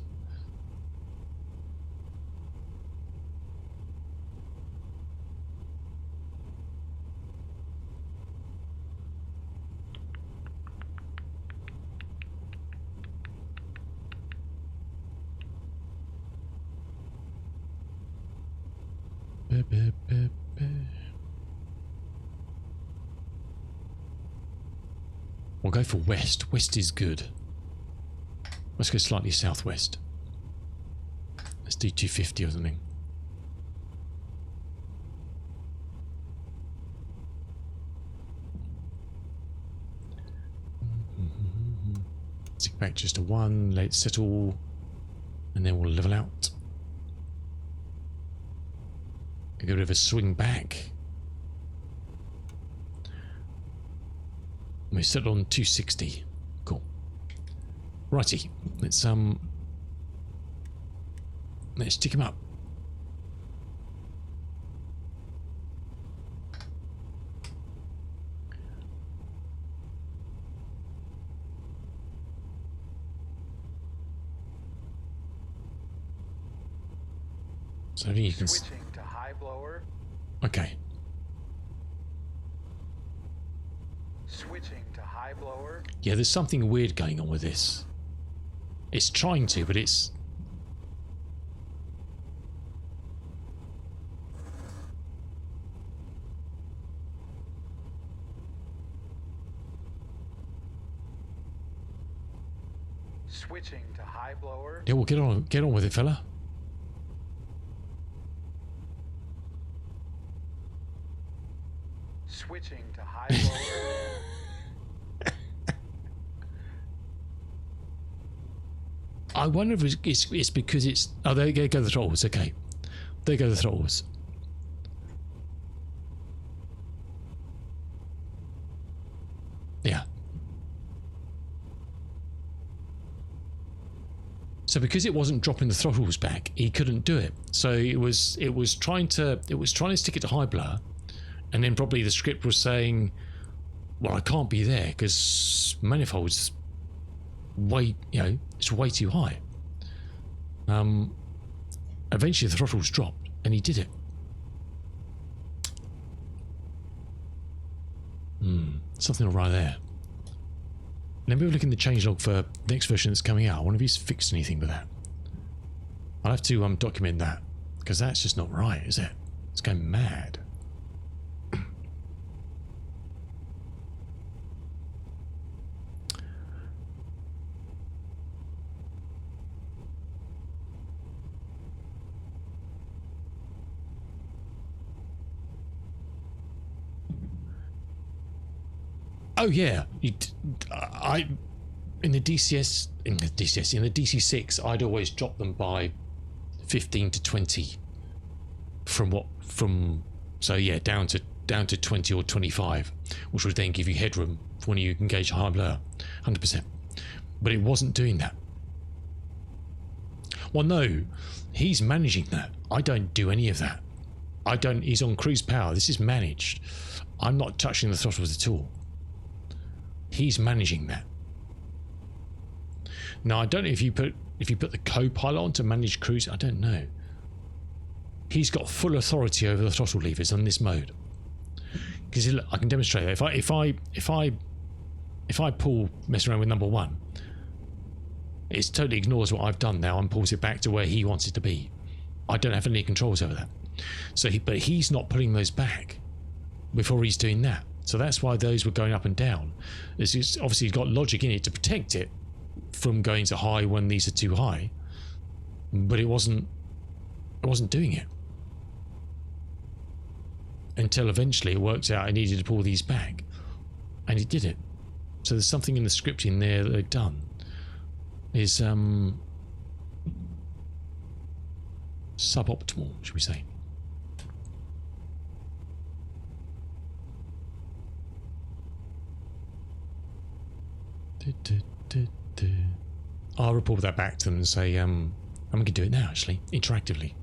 We'll go for west. West is good. Let's go slightly southwest. Let's do 250 or something. Stick back just to 1, let it settle, and then we'll level out. Get rid of a swing back. We settle on 260. Cool. Righty. Let's stick him up. So I think you can. Switching to high blower. Okay. Switching to high blower. Yeah, there's something weird going on with this. It's trying to, but it's... Switching to high blower. Yeah, well, get on with it, fella. Switching to high blower. I wonder if it's because it's... Oh, there go the throttles. Okay. There go the throttles. Yeah. So because it wasn't dropping the throttles back, he couldn't do it. So it was trying to stick it to high blur, and then probably the script was saying, well, I can't be there because manifold's way, it's way too high. Eventually the throttles dropped and he did it. Something right there. Let me have a look in the changelog for the next version that's coming out. I wonder if he's fixed anything with that. I'll have to document that, because that's just not right, is it? It's going mad. Oh yeah, in the DC6, I'd always drop them by 15 to 20 so yeah, down to 20 or 25, which would then give you headroom for when you engage high blur, 100%. But it wasn't doing that. Well, no, he's managing that. I don't do any of that. He's on cruise power. This is managed. I'm not touching the throttles at all. He's managing that. Now I don't know if you put the co-pilot on to manage cruise. I don't know. He's got full authority over the throttle levers on this mode. Because I can demonstrate that. If I mess around with number 1, it totally ignores what I've done now and pulls it back to where he wants it to be. I don't have any controls over that. So, but he's not pulling those back before he's doing that. So that's why those were going up and down. It's obviously got logic in it to protect it from going to high when these are too high, but it wasn't doing it until eventually it worked out I needed to pull these back, and it did it. So there's something in the scripting there that they've done is suboptimal, should we say. I'll report that back to them and say, I'm going to do it now, actually, interactively.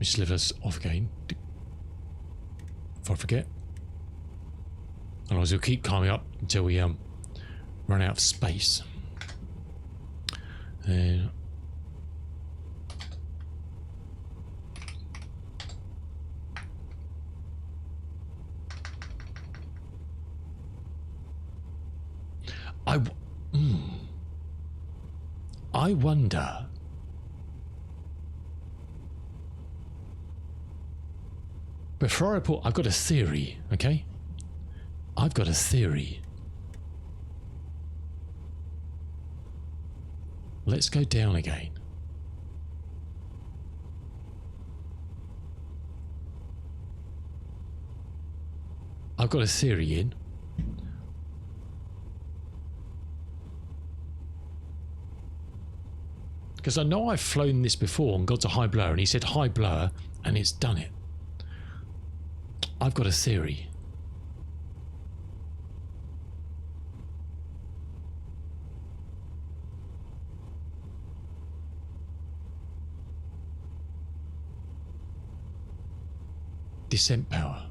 Just leave us off again. If I forget. Otherwise we'll keep climbing up until we run out of space. I wonder. Before I put, I've got a theory, okay? I've got a theory. Let's go down again. I've got a theory in. Because I know I've flown this before and got to high blur, and he said high blur, and it's done it. I've got a theory. Descent power.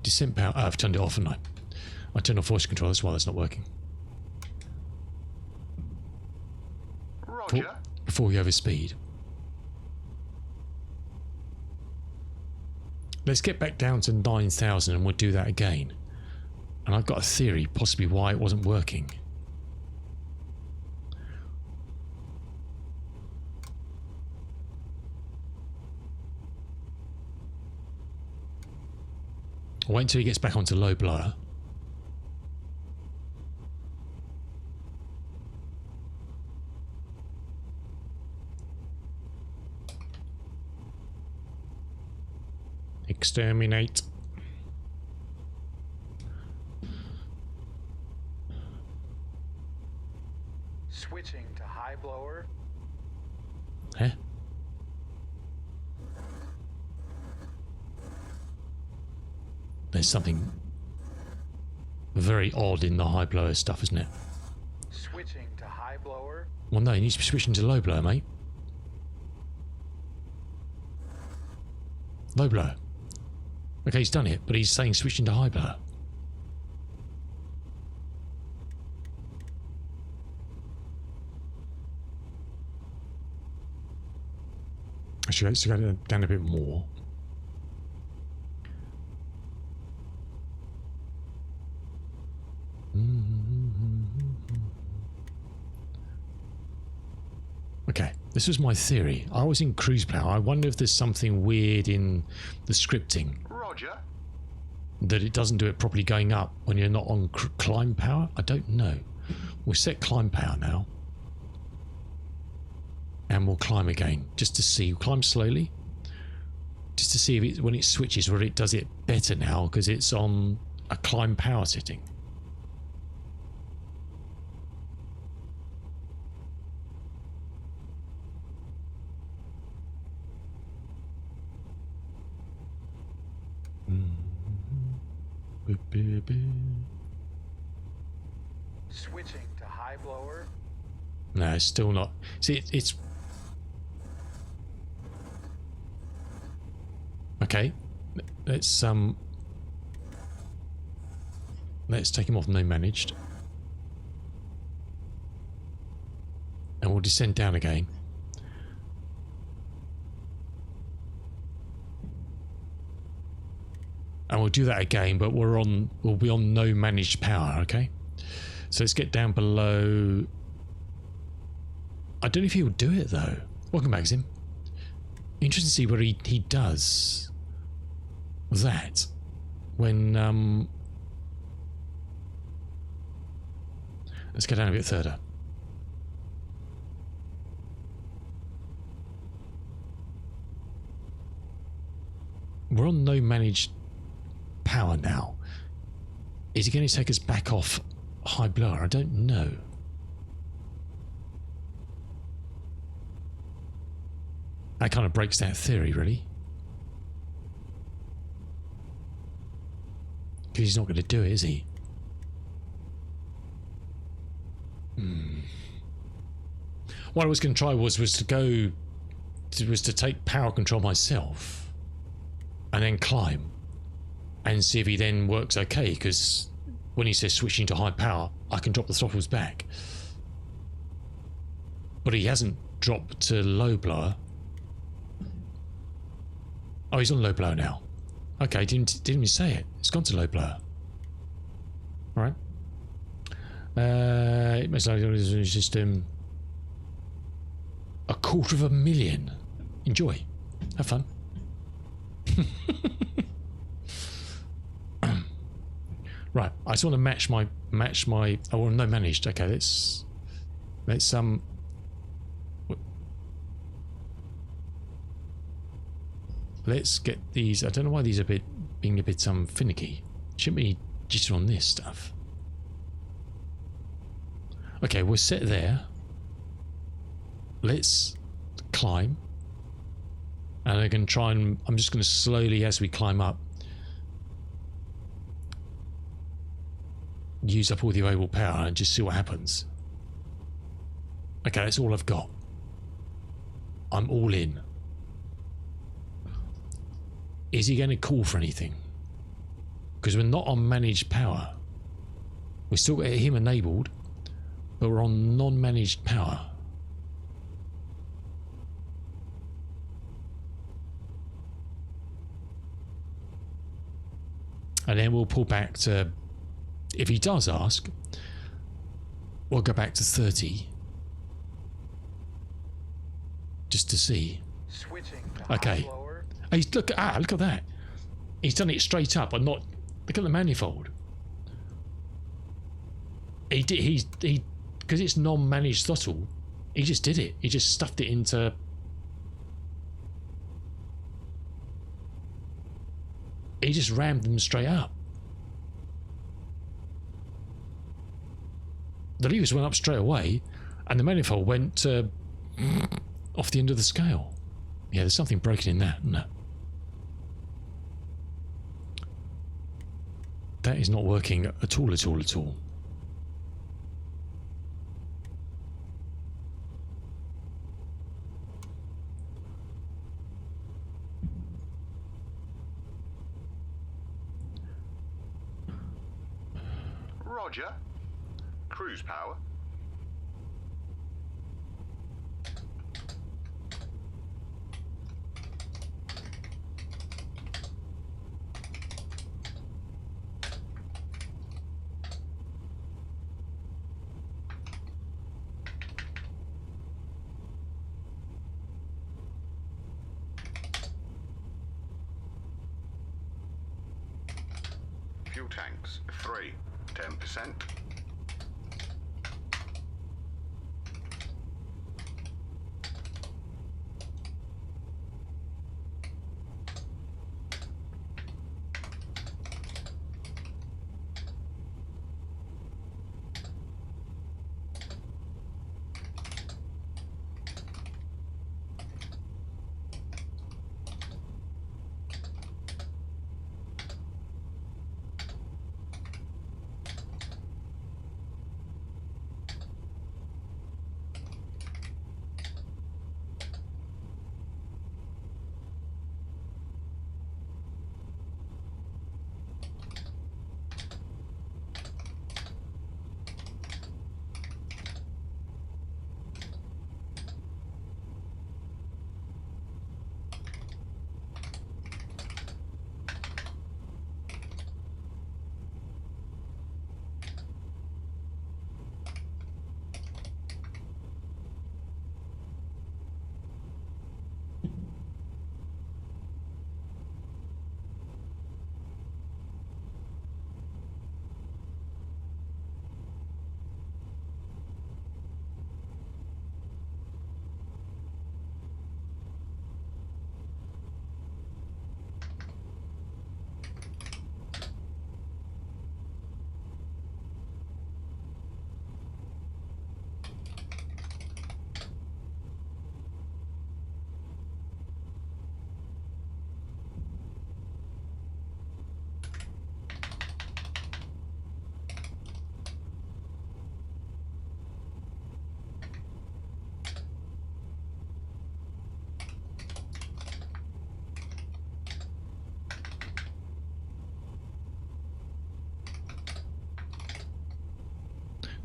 Descent power. Oh, I've turned it off, haven't I? I turned off voice control, that's why that's not working. Before we overspeed. Let's get back down to 9,000 and we'll do that again. And I've got a theory possibly why it wasn't working. I'll wait until he gets back onto low blur. Exterminate. Switching to high blower. Huh? There's something very odd in the high blower stuff, isn't it? Switching to high blower. Well, no, you need to be switching to low blower, mate. Low blower. Okay, he's done it, but he's saying switching to high blower. Actually, let's go down a bit more. Okay, this was my theory. I was in cruise power. I wonder if there's something weird in the scripting. Roger. That it doesn't do it properly going up when you're not on climb power? I don't know. We'll set climb power now. And we'll climb again, just to see. Climb slowly, just to see if it, when it switches, whether it does it better now because it's on a climb power setting. Switching to high blower. No, it's still not. See, it's okay. Let's take him off no managed, and we'll descend down again. And we'll do that again, but we'll be on no managed power, okay? So let's get down below. I don't know if he'll do it though. Welcome back, Zim. Interesting to see where he does that when let's go down a bit further. We're on no managed power now. Is he going to take us back off high blower? I don't know. That kind of breaks that theory, really. Because he's not going to do it, is he? What I was going to try was to take power control myself and then climb and see if he then works okay, because when he says switching to high power, I can drop the throttles back. But he hasn't dropped to low blower. Oh, he's on low blower now. Okay, didn't even say it. It's gone to low blower. All right. It must like it's just $250,000. Enjoy. Have fun. Right. I just want to match my. Oh, well, no managed. Okay, let's let's get these. I don't know why these are being a bit finicky. Shouldn't be jitter on this stuff. Okay, we're set there. Let's climb. And I can try and I'm just going to slowly, as we climb up, use up all the available power and just see what happens. Okay, that's all I've got. I'm all in. Is he going to call for anything? Because we're not on managed power. We've still got him enabled, but we're on non-managed power. And then we'll pull back to, if he does ask, we'll go back to 30. Just to see. Switching to okay. high blower. He's, look at that. He's done it straight up and not, look at the manifold. He because it's non-managed throttle, he just did it. He just stuffed it into. He just rammed them straight up. The levers went up straight away, and the manifold went off the end of the scale. Yeah, there's something broken in that, isn't there? That is not working at all, at all, at all. Roger. Cruise power. Fuel tanks, 3, 10%.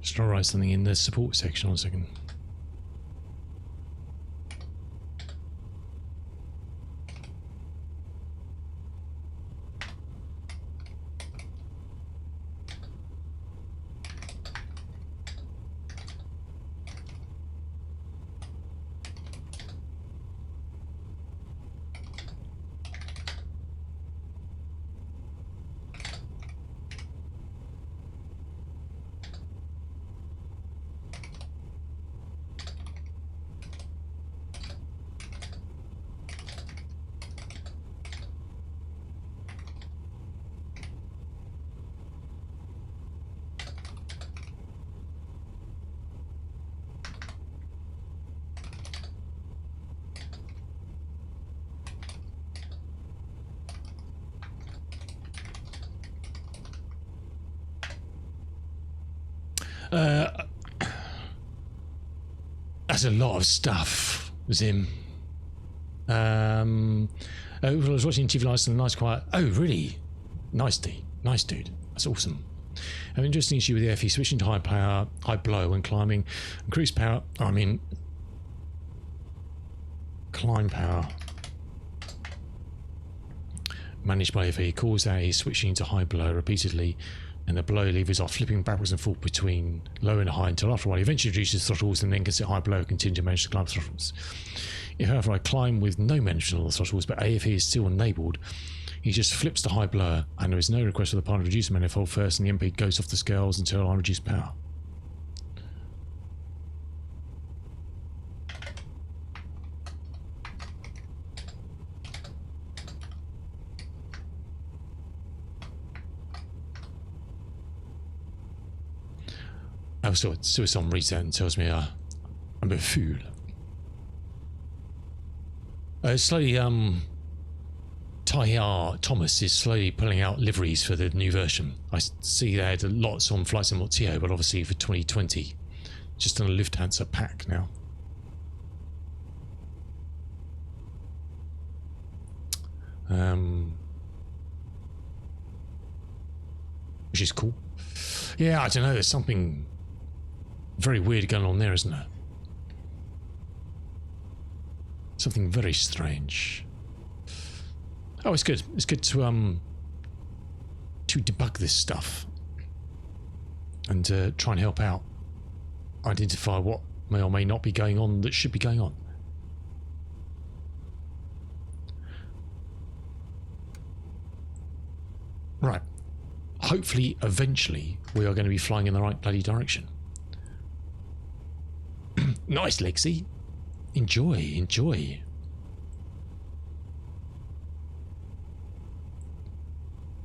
Just try to write something in the support section. One second. That's a lot of stuff, Zim. I was watching TV Lights and Nice Quiet. Oh, really? Nice, nice dude. That's awesome. I have an interesting issue with the FE switching to high power, high blow when climbing, and cruise power. I mean, climb power managed by FE calls out is switching to high blow repeatedly, and the blow levers are flipping backwards and forth between low and high until after a while he eventually reduces throttles and then gets a high blow and continue to manage the climb throttles. If however I climb with no management on the throttles but AFE is still enabled, he just flips to high blower and there is no request for the pilot to reduce the manifold first and the MP goes off the scales until I reduce power. So someone reads that and tells me I'm a fool. Slowly, Tahir Thomas is slowly pulling out liveries for the new version. I see they had lots on Flight Sim TO, but obviously for 2020, just on a Lufthansa pack now. Which is cool. Yeah, I don't know. There's something very weird going on there, isn't there? Something very strange. Oh, it's good. It's good to debug this stuff and try and help out, identify what may or may not be going on that should be going on. Right. Hopefully, eventually, we are going to be flying in the right bloody direction. Nice, Lexi. Enjoy, enjoy.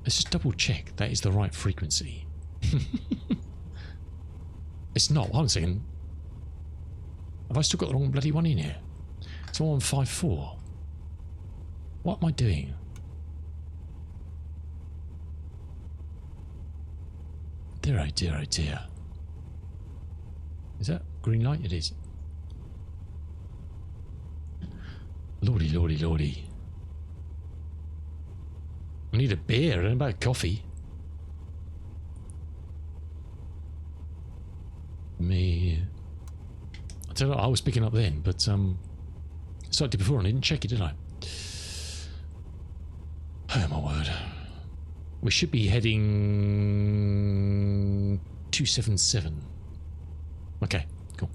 Let's just double check that is the right frequency. It's not. Hold on a second. Have I still got the wrong bloody one in here? It's 1154. What am I doing? Dear, oh dear, oh dear. Is that green light? It is. Lordy, lordy, lordy. I need a beer and about coffee. Me. I don't know, I was picking up then, but so I did before and I didn't check it, did I? Oh my word. We should be heading 277. Okay, cool.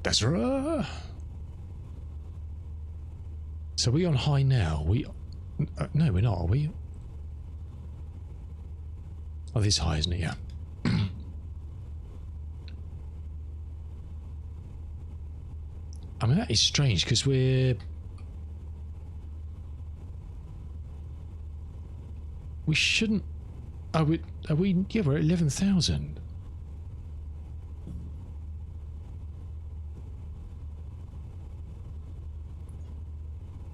That's right. So are we on high now? No, we're not, are we? Oh, this is high, isn't it? Yeah. I mean, that is strange because we shouldn't. Are we? Yeah, we're at 11,000.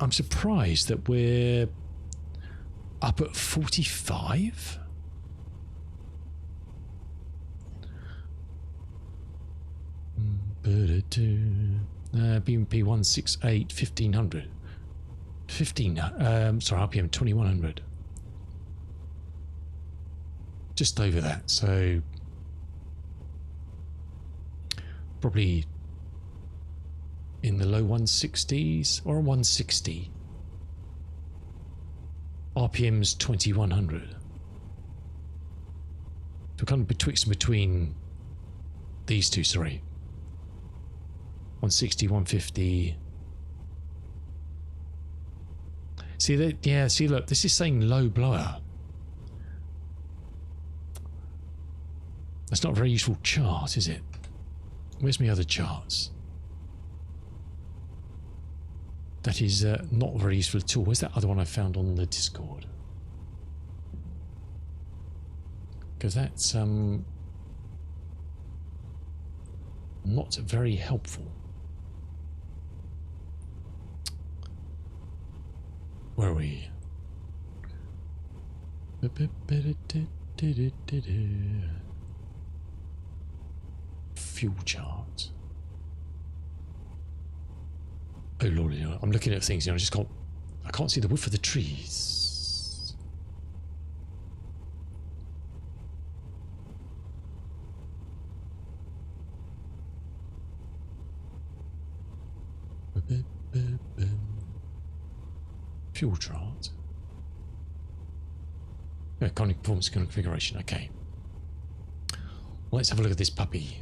I'm surprised that we're up at 45. BMP 168 1500. 15. Sorry, RPM 2100. Just over that. So probably in the low 160s or 160. RPM's 2100. So kind of betwixt and between these two, sorry. 160, 150. See that? Yeah, see, look, this is saying low blower. That's not a very useful chart, is it? Where's my other charts? That is not very useful at all. Where's that other one I found on the Discord? Because that's not very helpful. Where are we? Fuel chart. Oh lordy, I'm looking at things, you know, I can't see the width of the trees. Fuel chart. Yeah, Connie performance configuration, okay. Well, let's have a look at this puppy.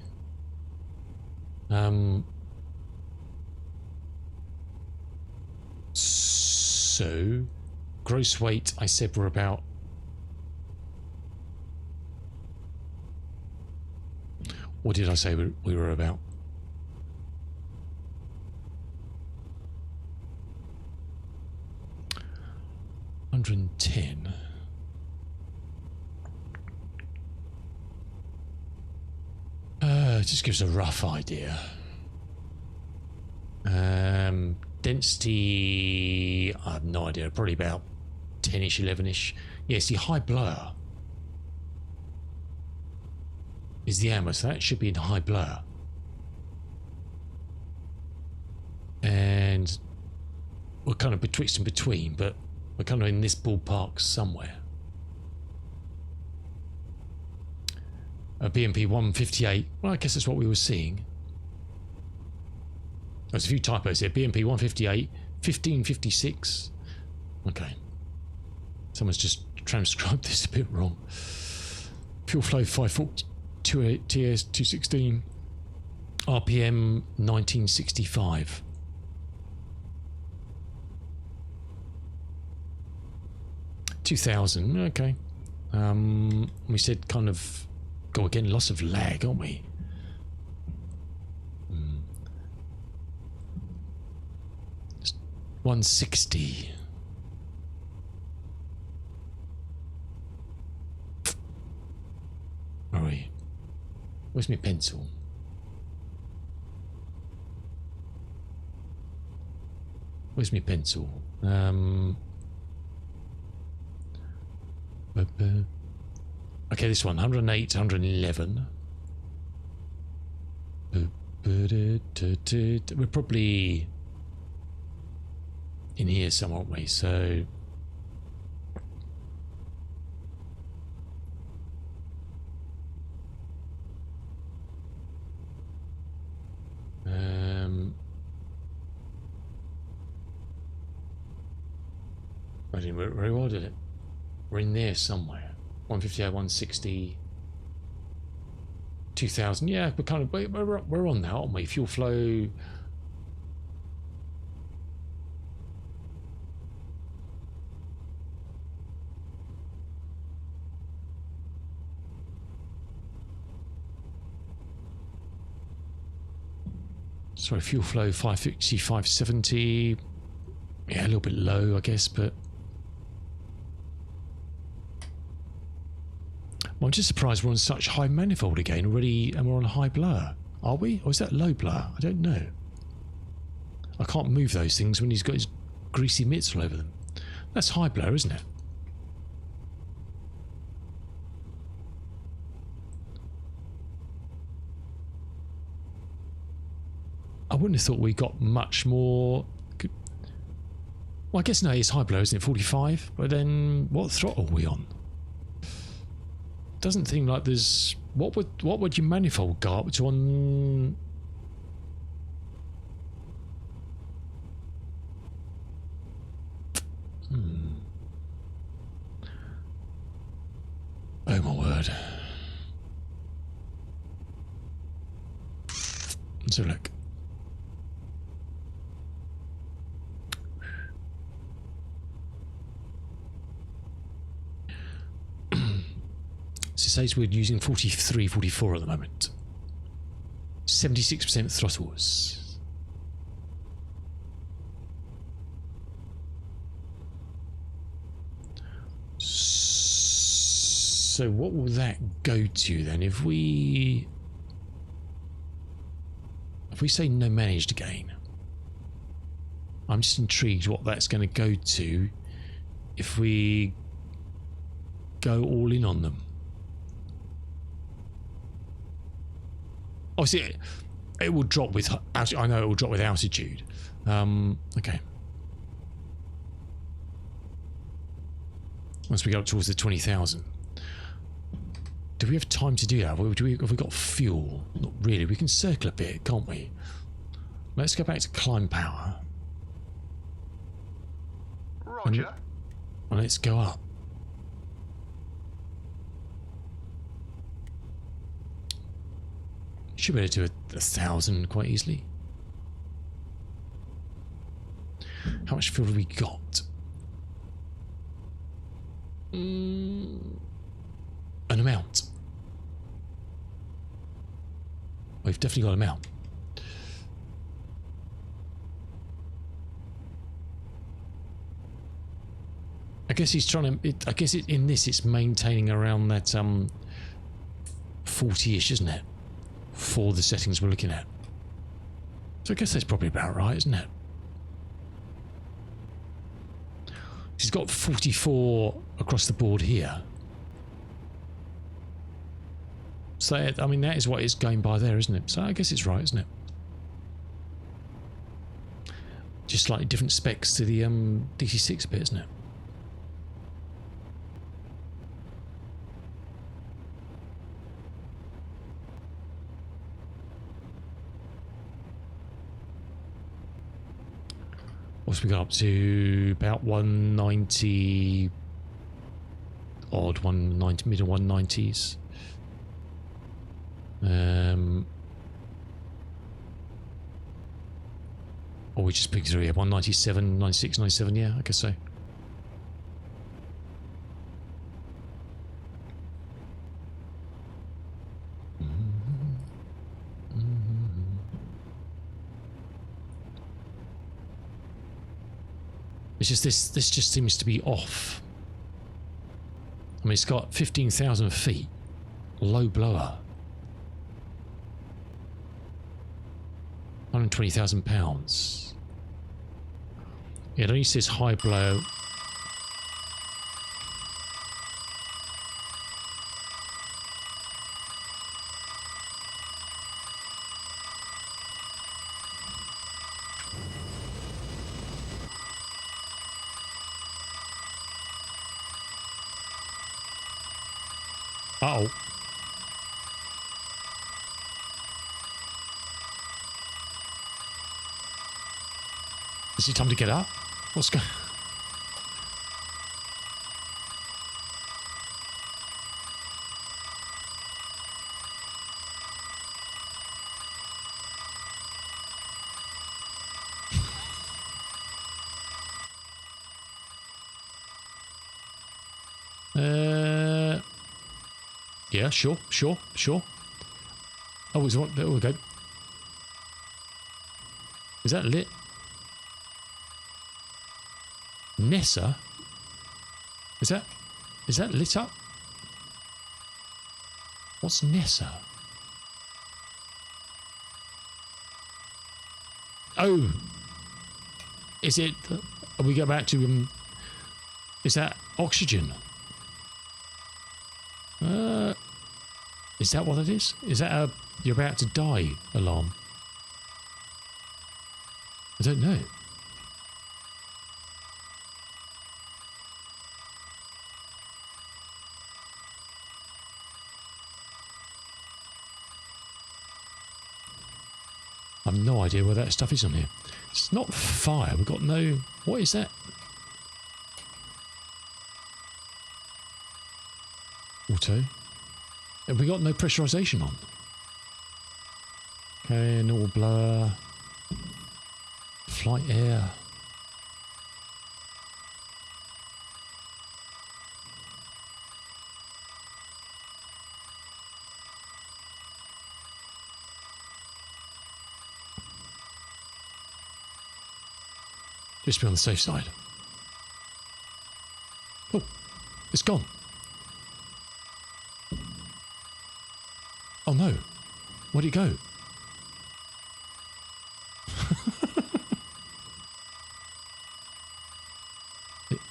So, gross weight, I said we're about... What did I say we were about? $110. Just gives a rough idea. Density, I have no idea, probably about 10-ish, 11-ish. Yeah, see, high blower is the ammo, so that should be in high blower. And we're kind of betwixt and between, but we're kind of in this ballpark somewhere. A BMP 158, well, I guess that's what we were seeing. There's a few typos here. BMP 158, 1556. Okay. Someone's just transcribed this a bit wrong. Fuel flow 542 TS 216. RPM 1965. $2,000. Okay. We said kind of go again. Loss of lag, aren't we? 160. Where are we? Where's my pencil? Where's my pencil? Okay, this one, 108, 111. We're probably in here somewhere, aren't we? So I didn't very well, did it? We're in there somewhere. 158, 160, 2000. Yeah, we're kind of we're on that, aren't we? Fuel flow. Sorry, fuel flow 550, 570. Yeah, a little bit low, I guess, but I'm just surprised we're on such high manifold again already, and we're on high blur. Are we? Or is that low blur? I don't know. I can't move those things when he's got his greasy mitts all over them. That's high blur, isn't it? I wouldn't have thought we got much more. Well, I guess no, it's high blur, isn't it? 45. But then, what throttle are we on? Doesn't seem like there's. What would your manifold go up to on word. Let's have a look. So it says we're using 43, 44 at the moment. 76% throttles. So what will that go to then? If we say no managed again, I'm just intrigued what that's going to go to if we go all in on them. Obviously, it will drop with. I know it will drop with altitude. Okay. Once we get up towards the 20,000. Do we have time to do that? Have we got fuel? Not really. We can circle a bit, can't we? Let's go back to climb power. Roger. And let's go up. Should be able to do 1,000 quite easily. How much fuel have we got? An amount. We've definitely got an amount. I guess he's trying to. I guess in this, it's maintaining around that 40-ish, isn't it? For the settings we're looking at. So I guess that's probably about right, isn't it? She's got 44 across the board here. So, I mean, that is what it's going by there, isn't it? So I guess it's right, isn't it? Just slightly different specs to the DC6 bit, isn't it? What's we got up to? About 190 odd, 190, middle 190s. Or we just picked through here, 197, 96, 97, yeah, I guess so. It's just this just seems to be off. I mean, it's got 15,000 feet, low blower, 120,000 pounds. Yeah, it only says high blow. Uh-oh. Is it time to get up? What's going yeah, sure. Oh, is what? There we go. Is that lit? Nessa? Is that lit up? What's Nessa? Oh, is it? We go back to is that oxygen? Is that what it is? Is that a you're about to die alarm? I don't know. I've no idea where that stuff is on here. It's not fire. We've got no... What is that? Auto. Have we got no pressurization on? Okay, normal blower. Flight air. Just be on the safe side. Oh, it's gone. Oh no, where'd it go?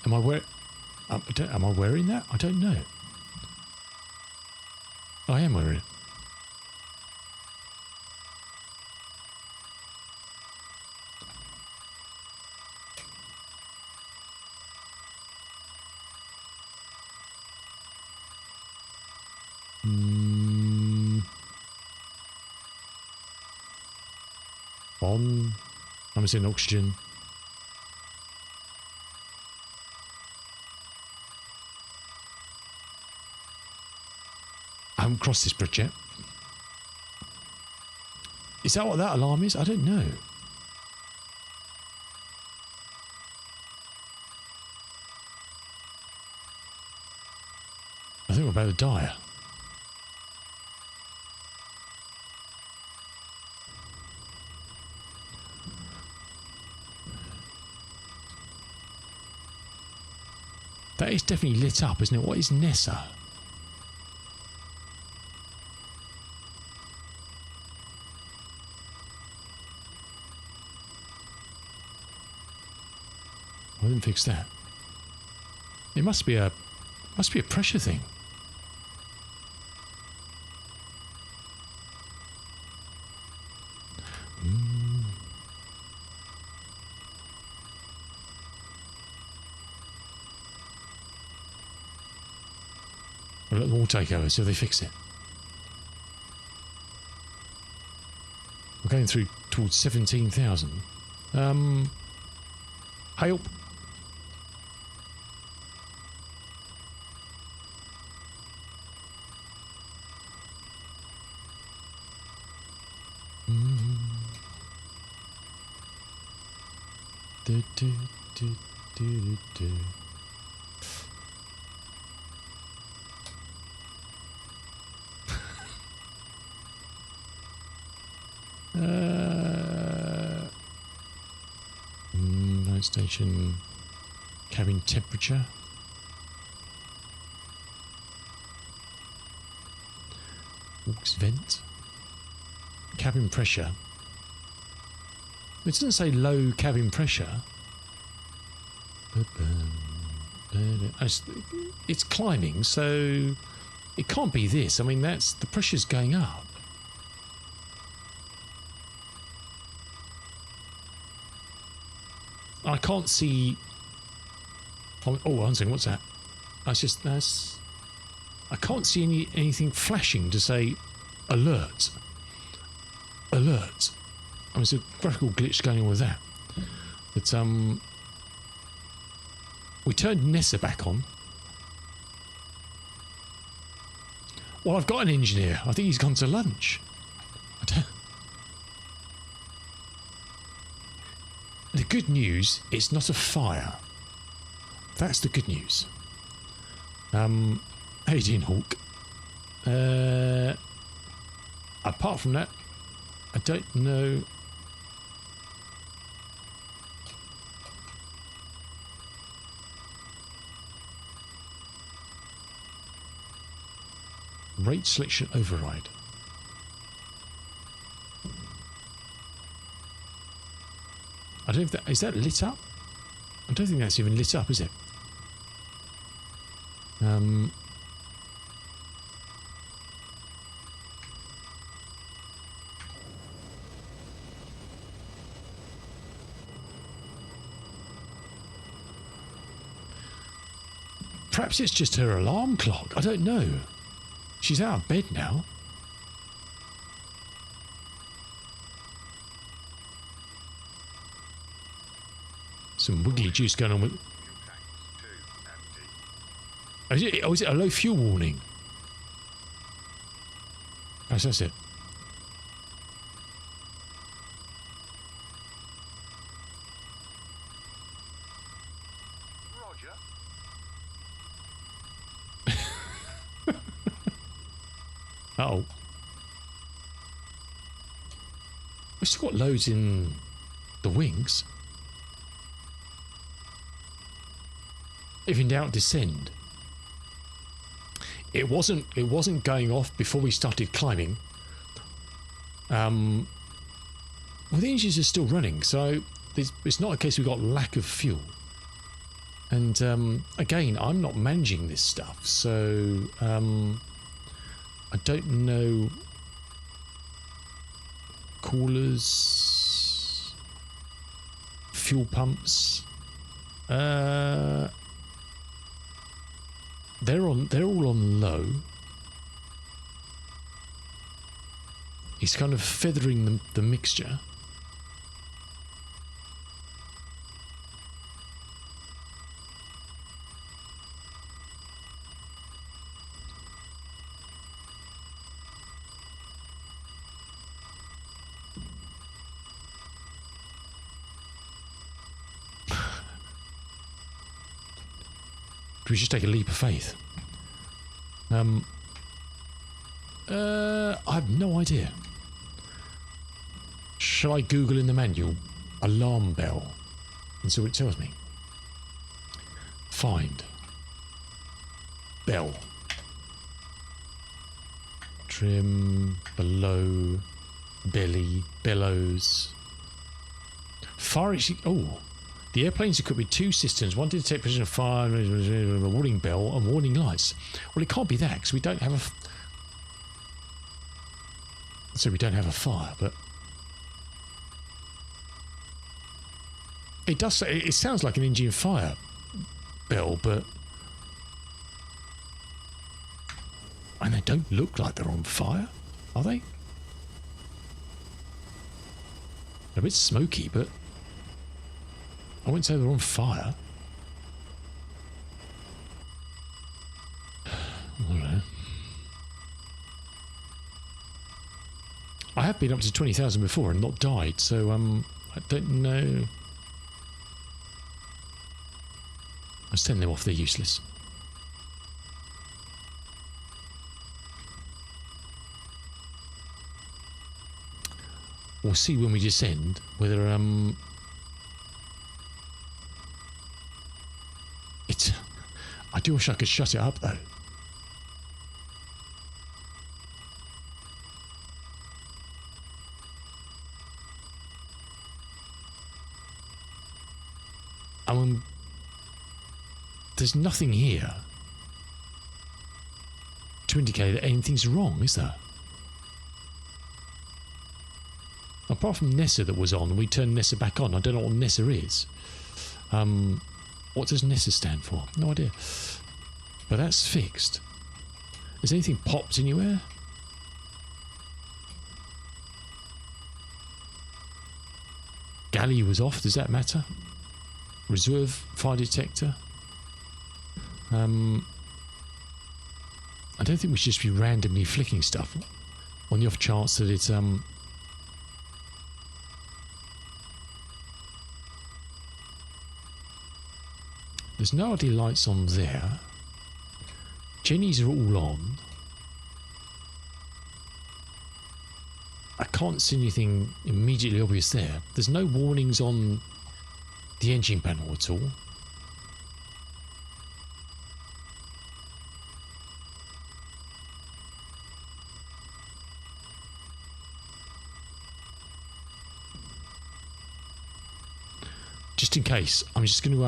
Am I wearing that? I don't know. I am wearing it. On. I'm in oxygen. I haven't crossed this bridge yet. Is that what that alarm is? I don't know. I think we're about to die. That is definitely lit up, isn't it? What is Nessa? I didn't fix that. It must be a pressure thing. We'll let them all take over, so they fix it. We're going through towards 17,000. Help! Do, do, do, do, do. Night station cabin temperature. Aux vent. Cabin pressure. It doesn't say low cabin pressure. It's climbing, so it can't be this. I mean, that's the pressure's going up. I can't see. Oh, one second. What's that? That's. I can't see anything flashing to say alert. Alert. I mean, there's a graphical glitch going on with that. But we turned Nessa back on. Well, I've got an engineer. I think he's gone to lunch. The good news, it's not a fire. That's the good news. How you doing, Hawk? Apart from that, I don't know. Rate selection override. I don't know if that is that lit up. I don't think that's even lit up, is it? Perhaps it's just her alarm clock. I don't know. She's out of bed now. Some wiggly juice going on with. Is it a low fuel warning? That's it. Roger. Uh-oh. We've still got loads in the wings. If in doubt, descend. It wasn't going off before we started climbing. Well, the engines are still running, so it's not a case we've got lack of fuel. And again, I'm not managing this stuff, so I don't know. Coolers, fuel pumps. They're all on low. He's kind of feathering the mixture. Do we just take a leap of faith? I have no idea. Shall I Google in the manual alarm bell and see what it tells me? Find bell. Trim below belly bellows. Fire exit. Oh. The airplane's equipped with two systems, one to detect position of fire, a warning bell, and warning lights. Well, it can't be that because we don't have a. So we don't have a fire, but it does. Say, it sounds like an engine fire bell, but and they don't look like they're on fire, are they? They're a bit smoky, but. I wouldn't say they're on fire. I don't know. I have been up to 20,000 before and not died, so I don't know. I'll send them off, they're useless. We'll see when we descend whether I do wish I could shut it up though. I mean, there's nothing here to indicate that anything's wrong, is there? Apart from Nessa that was on, we turned Nessa back on. I don't know what Nessa is. What does Nessa stand for? No idea. But that's fixed. Has anything popped anywhere? Galley was off. Does that matter? Reserve fire detector. I don't think we should just be randomly flicking stuff on the off chance that it's there's no ID lights on there. Jenny's are all on. I can't see anything immediately obvious there. There's no warnings on the engine panel at all. Just in case, I'm just going to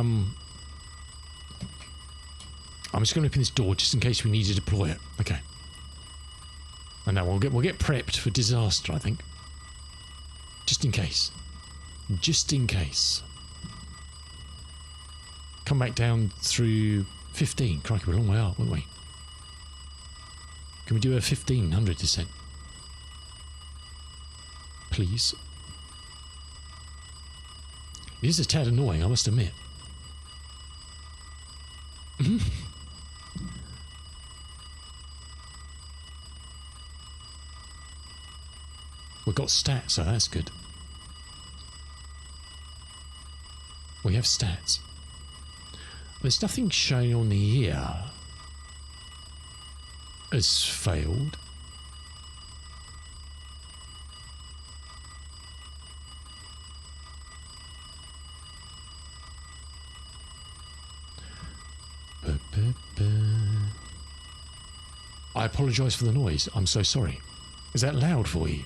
open this door just in case we need to deploy it. Okay. And now we'll get prepped for disaster, I think. Just in case. Just in case. Come back down through 15. Crikey, we're a long way up, won't we? Can we do a 1500 descent? Please. It is a tad annoying, I must admit. We've got stats, so that's good. We have stats. There's nothing showing on here as failed. I apologise for the noise. I'm so sorry. Is that loud for you?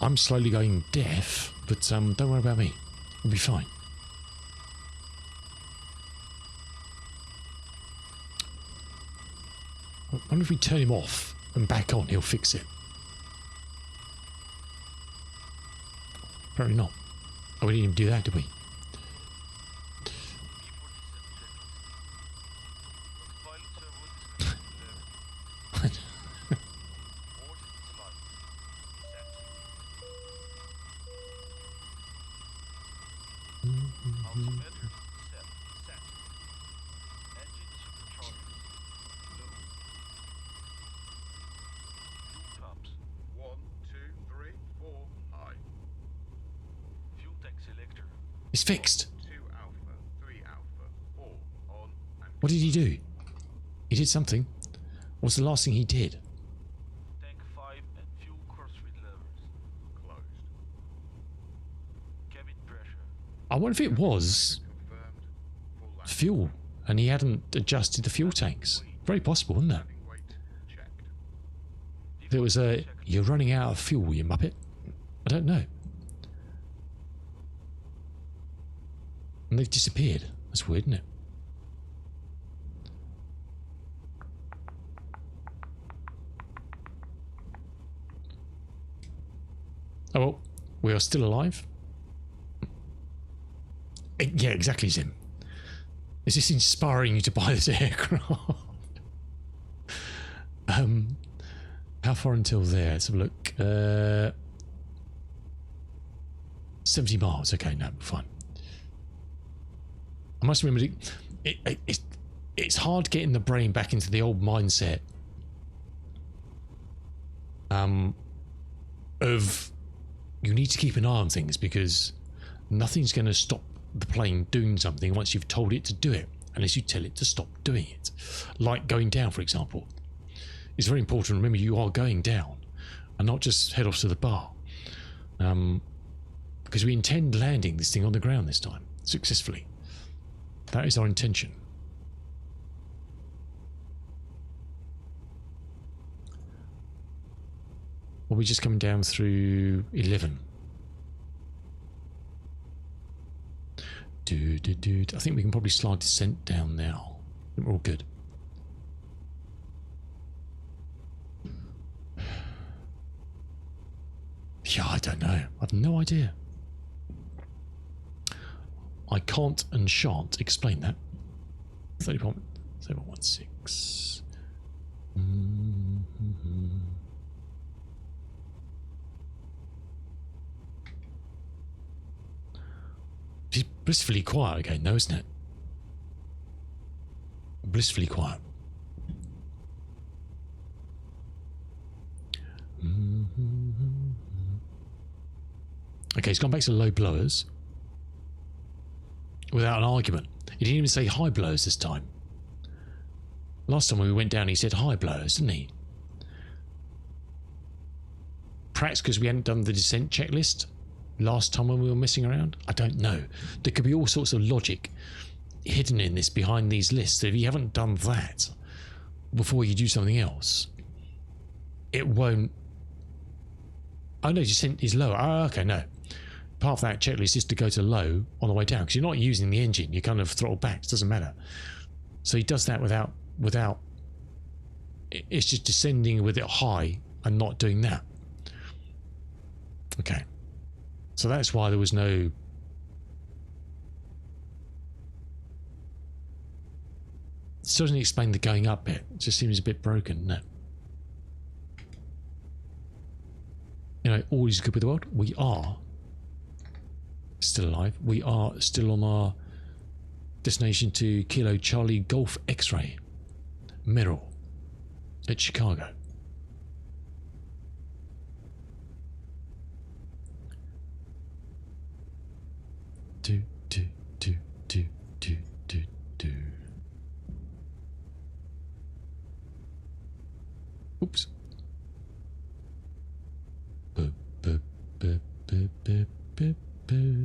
I'm slowly going deaf, but don't worry about me. We'll be fine. I wonder if we turn him off and back on, he'll fix it. Apparently not. Oh, we didn't even do that, did we? It's fixed. What did he do? He did something. What's the last thing he did? Tank 5 and fuel course with levers. Closed. Cabin pressure. I wonder if it was fuel and he hadn't adjusted the fuel tanks. Very possible, isn't it? If it was a, you're running out of fuel, you muppet. I don't know. And they've disappeared. That's weird, isn't it? Oh, well, we are still alive. Yeah, exactly, Zim. Is this inspiring you to buy this aircraft? How far until there? Let's have a look. 70 miles. Okay, no, fine. I must remember it's hard getting the brain back into the old mindset of you need to keep an eye on things because nothing's going to stop the plane doing something once you've told it to do it, unless you tell it to stop doing it. Like going down, for example. It's very important to remember you are going down and not just head off to the bar. Because we intend landing this thing on the ground this time, successfully. That is our intention. Well, we're just coming down through 11. I think we can probably slide descent down now. I think we're all good. Yeah, I don't know. I have no idea. I can't and shan't explain that. 30.716. It's blissfully quiet again, though, isn't it? Blissfully quiet. Okay, he's gone back to low blowers. Without an argument. He didn't even say high blowers this time. Last time when we went down he said high blowers, didn't he? Perhaps because we hadn't done the descent checklist last time when we were messing around? I don't know. There could be all sorts of logic hidden in this behind these lists. If you haven't done that before you do something else, it won't... Oh no, descent is lower. Oh, okay, no. Part of that checklist is to go to low on the way down because you're not using the engine. You kind of throttle back. It doesn't matter. So he does that without. It's just descending with it high and not doing that. Okay. So that's why there was no. It doesn't explain the going up bit. It just seems a bit broken, doesn't it? You know, all is good with the world. We are still alive. We are still on our destination to Kilo Charlie Golf X-Ray Merrill at Chicago. do, do, do, do, do, do, do. Oops. Bu, bu, bu, bu, bu, bu, bu.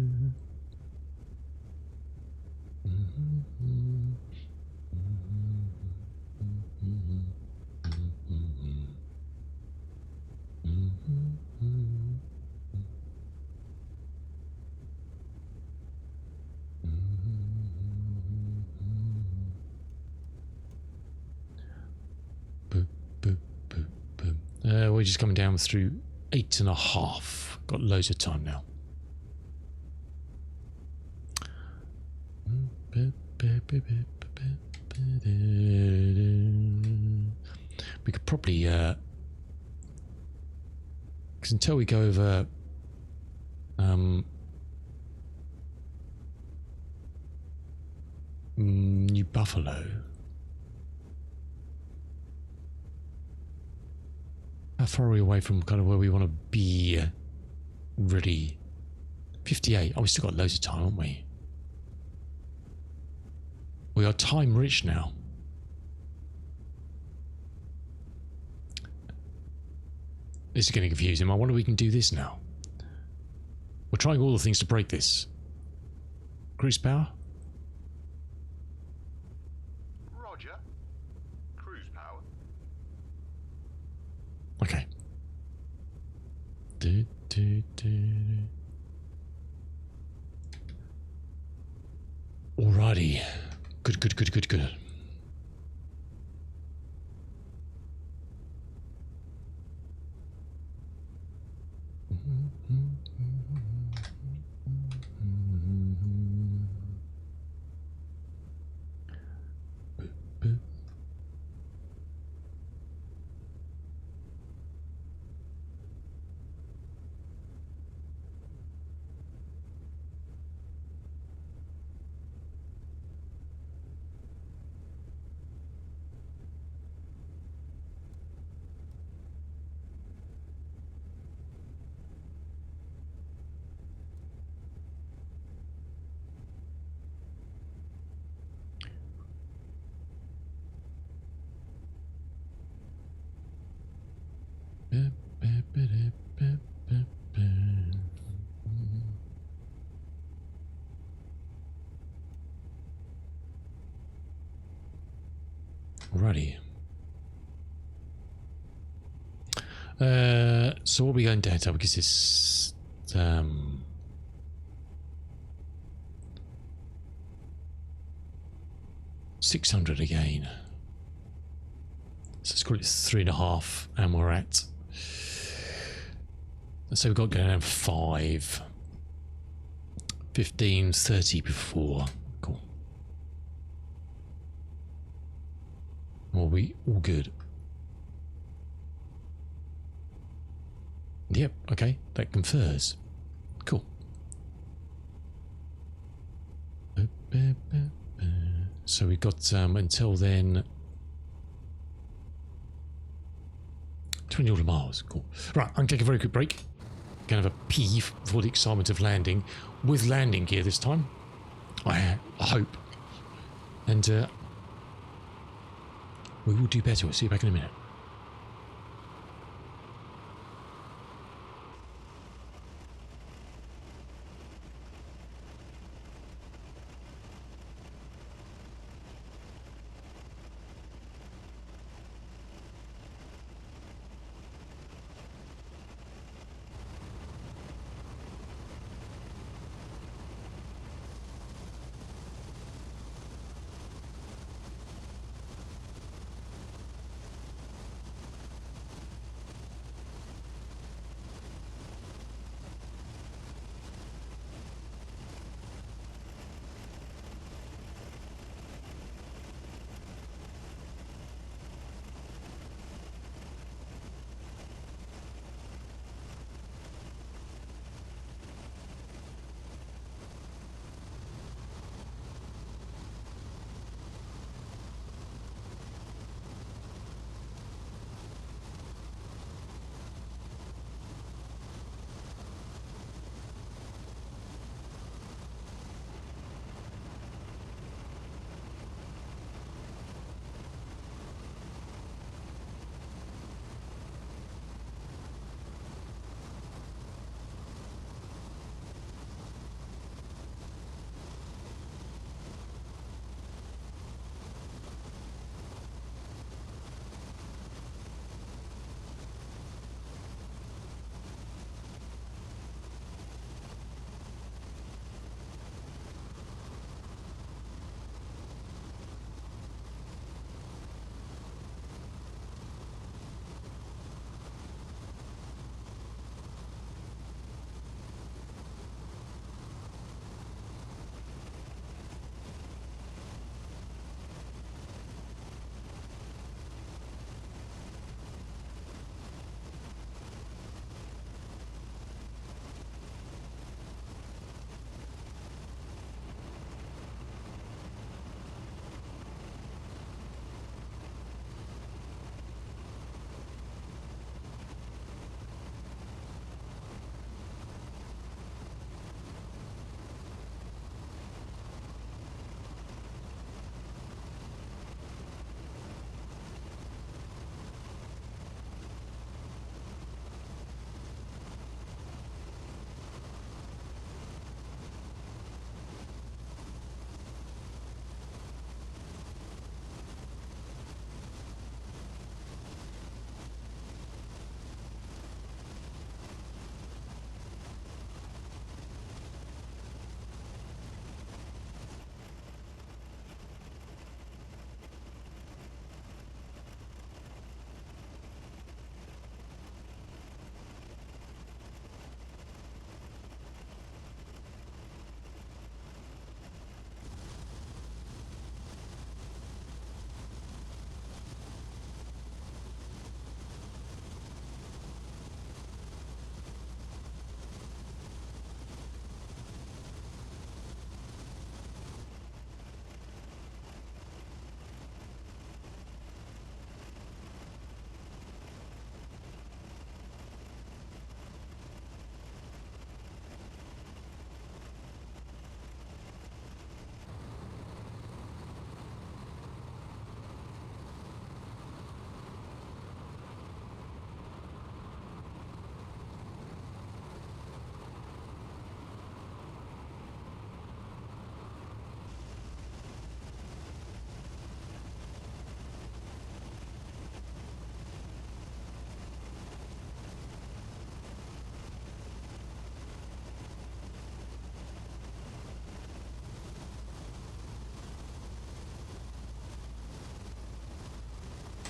We're just coming down through 8.5. Got loads of time now. We could probably, because until we go over, New Buffalo. How far are we away from kind of where we want to be? Really, 58. Oh, we still got loads of time, haven't we? We are time rich now. This is getting confusing. I wonder if we can do this now. We're trying all the things to break this. Cruise power? Roger. Cruise power. Okay. Do, do, do. Alrighty. Good, good, good, good, good. Alrighty. So what are we going down to? Because it's 600 again. So let's call it 3.5, and we're at. So we've got going down 5, 15, 30 before. Cool. Are we all good? Yep, okay, that confers. Cool. So we've got until then 20 order miles. Cool. Right, I'm going to take a very quick break. Going to have a pee for the excitement of landing, with landing gear this time. I hope. And we will do better. We'll see you back in a minute.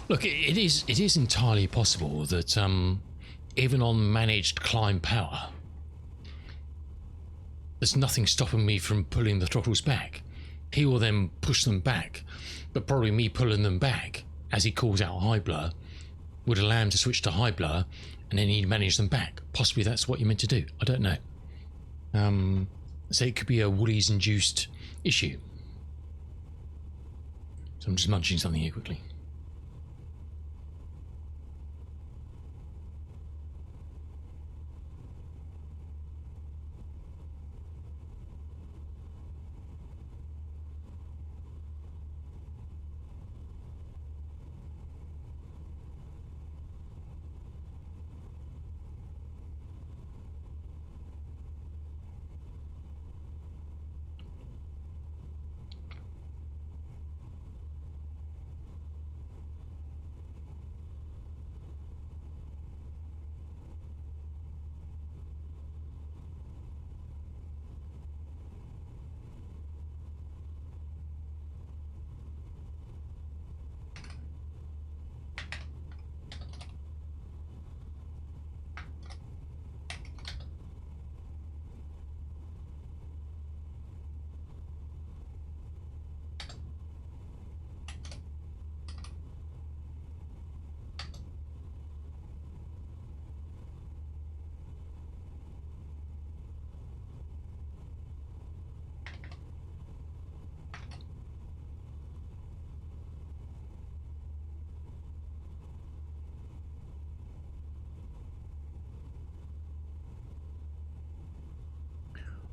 Look, it is entirely possible that even on managed climb power, there's nothing stopping me from pulling the throttles back. He will then push them back, but probably me pulling them back as he calls out high blur would allow him to switch to high blur, and then he'd manage them back. Possibly that's what you meant to do. I don't know. So it could be a Woolies induced issue. So I'm just munching something here quickly.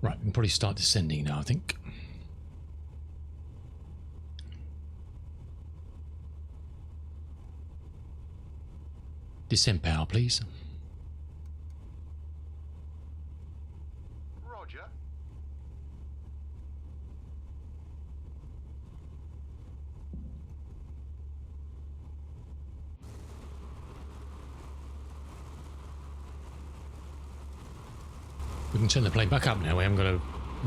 Right, we can probably start descending now, I think. Descent power, please. Roger. We can turn the plane back up now. We haven't got a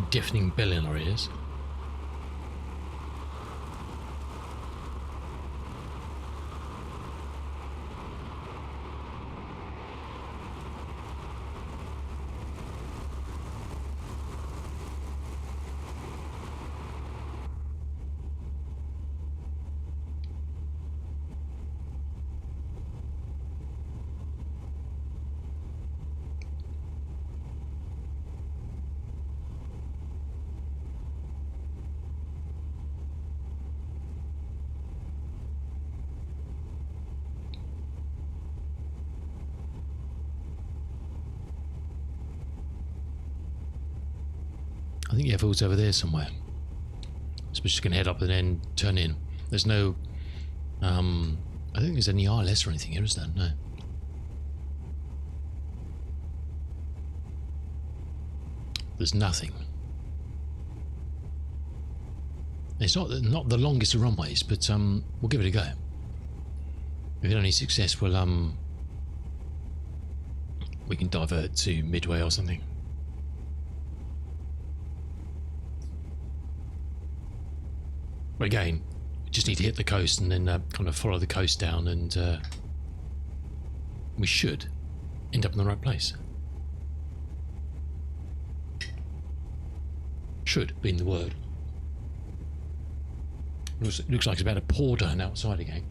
deafening bell in our ears. I think the airfield's over there somewhere. So we're just going to head up and then turn in. There's no... I don't think there's any RLS or anything here, is there? No. There's nothing. It's not the longest of runways, but we'll give it a go. If we had any success, we'll we can divert to Midway or something. But again, we just need to hit the coast and then kind of follow the coast down, and we should end up in the right place. Should being the word. Looks like it's about to pour down outside again.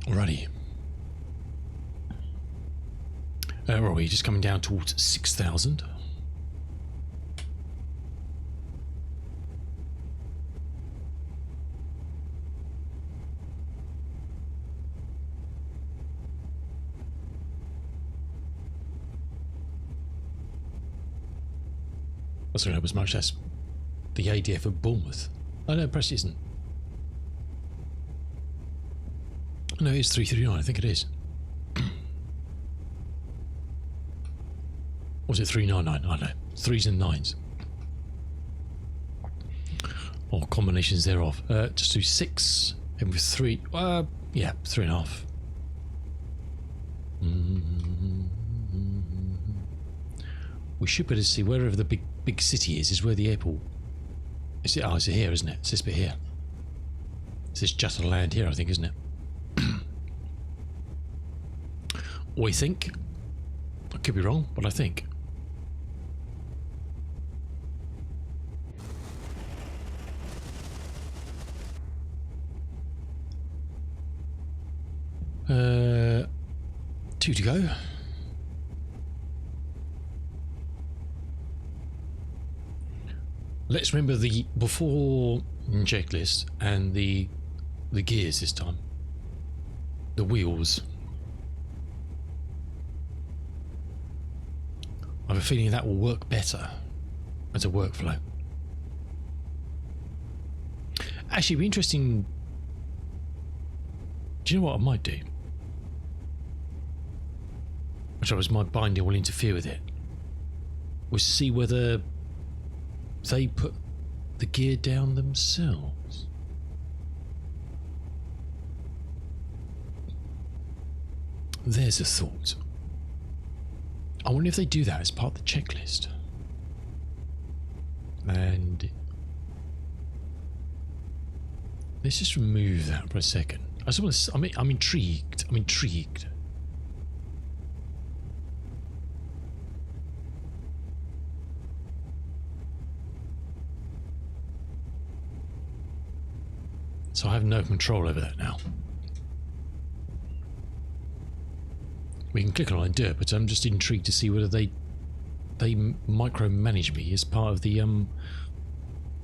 Alrighty. Where are we? Just coming down towards 6,000. That's going to help as much. That's the ADF of Bournemouth. Oh no, perhaps it isn't. No, it is 339. I think it is. Or was it 399? I don't know. 3s and 9s. Or combinations thereof. Just do 6 and with 3. Yeah, 3.5. We should be able to see wherever the big city is where the airport. Is it? Oh, it's here, isn't it? It's this bit here. It's this just a land here, I think, isn't it? Or I think. I could be wrong, but I think. Two to go. Let's remember the before checklist and the gears this time. The wheels. I have a feeling that will work better as a workflow. Actually, it'd be interesting. Do you know what I might do? Which I was my binder will interfere with it. Was see whether they put the gear down themselves. There's a thought. I wonder if they do that as part of the checklist. And let's just remove that for a second. I just want to. I'm intrigued. I'm intrigued. So I have no control over that now. We can click on it and do it, but I'm just intrigued to see whether they micromanage me as part of the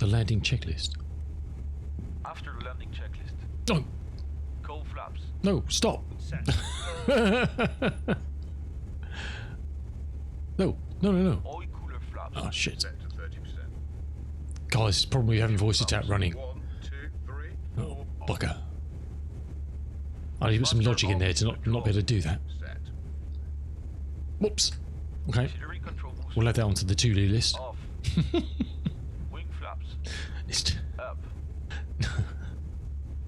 landing checklist. After the landing checklist. No. Coal flaps. No, stop. Set. No. No. Oil cooler flaps. Oh shit. Set to 30%. Guys, it's probably having voice attack running. 1, 2, 3, 4. Oh, bugger. I need to put some logic in there to not be able to do that. Set. Whoops. Okay. Auxiliary control booster. We'll add that onto the to-do list. Off. Wing flaps. It's Up.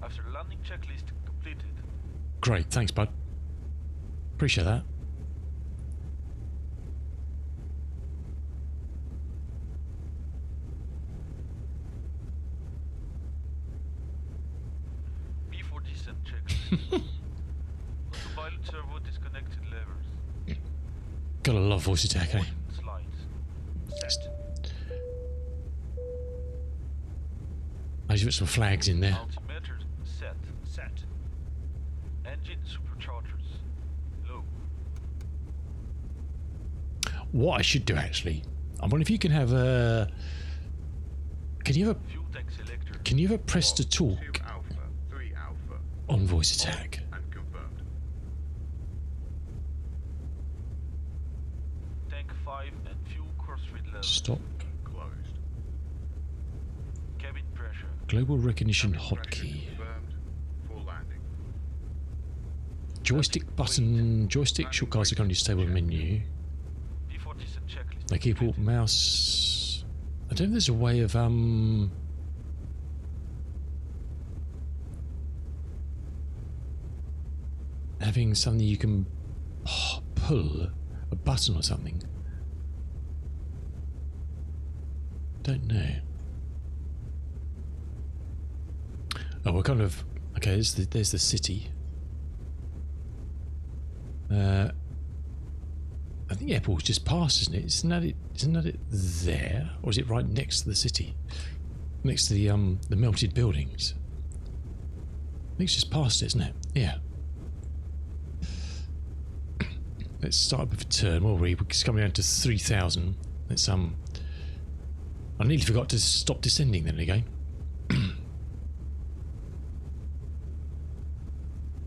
After landing checklist completed. great, thanks bud. Appreciate that. Before descent checklist. Autopilot servo disconnected levers. Gotta love voice attack, eh? Slides. Set. I just put some flags in there. Altimeter set. Set. Engine superchargers. Low. What I should do actually, I wonder if you can have a. Can you have Fuel tank selector. a? Can you have a press to 2 talk Alpha, 3 Alpha, on voice attack? and confirmed. Tank 5 and fuel cross read level. Stop. Closed. Cabin pressure. Global recognition Pressure hotkey. confirmed. Full landing. Joystick button. Joystick shortcuts are currently stable menu. Before descent checklist. Like keyboard, mouse. I don't know if there's a way of having something you can pull a button or something. Don't know. Oh, we're kind of okay. There's the city. I think the airport's just past, isn't it? Isn't that it there, or is it right next to the city, next to the melted buildings? I think it's just past it, isn't it? Yeah. Let's start with a turn. Well, we're coming down to 3,000. Let's I nearly forgot to stop descending then again.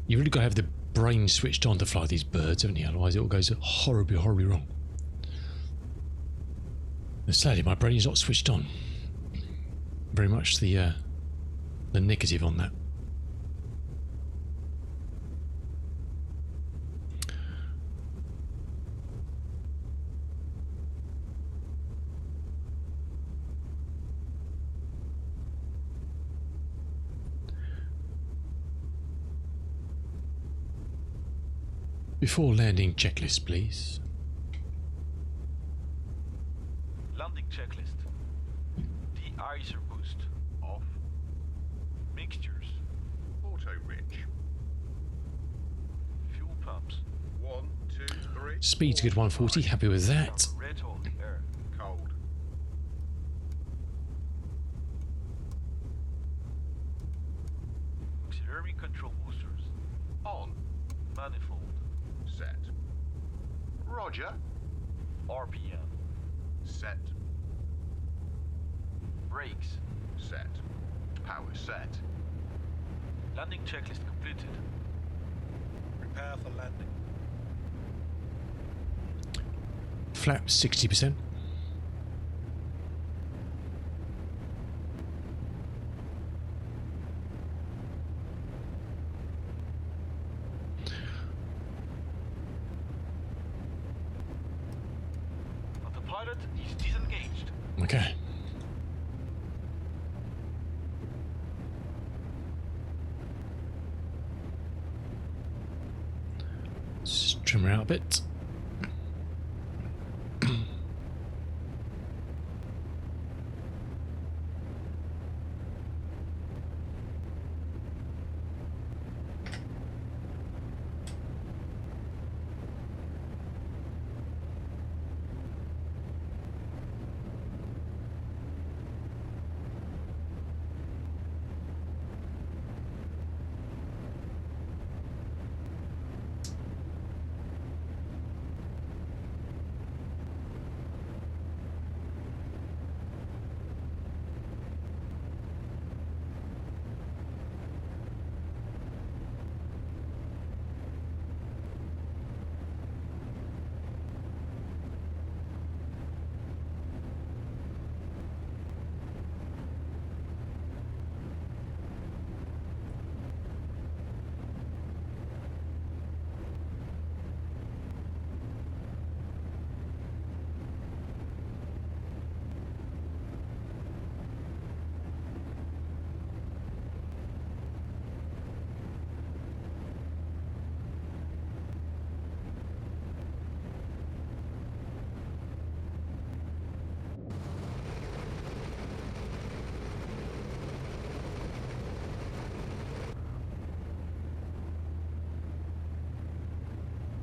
You really got to have the brain switched on to fly these birds, haven't you? Otherwise it all goes horribly, horribly wrong. Sadly, my brain is not switched on. Very much the negative on that. Before landing, checklist, please. Landing checklist. De-icer boost. Off. Mixtures. Auto rich. Fuel pumps. 1, 2, 3. Speed's good 140, happy with that. Red hole air. Cold. Auxiliary control boosters. On. Manifold. Set. Roger. RPM. Set. Brakes. Set. Power set. Landing checklist completed. Prepare for landing. Flaps 60%. Autopilot is disengaged. Okay. Just trim her out a bit.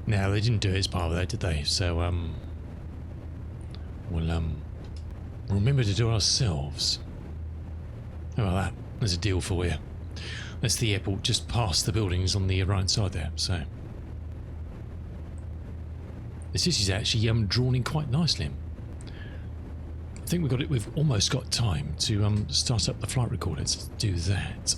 Now they didn't do it as part of that, did they? So we'll remember to do it ourselves. How about that? There's a deal for you. That's the airport just past the buildings on the right side there. So this is actually drawn in quite nicely. I think we've almost got time to start up the flight recorder. Let's do that.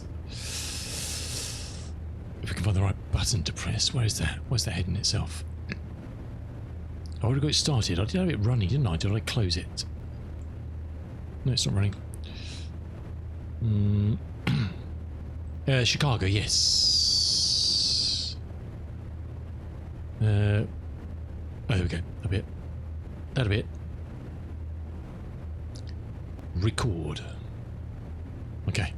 If we can find the right button to press. Where is that? Where's that heading itself? I already got it started. I did have it running, didn't I? Did I close it? No, it's not running. Chicago, yes. Oh, there we go. A bit. That a bit. Record. Okay.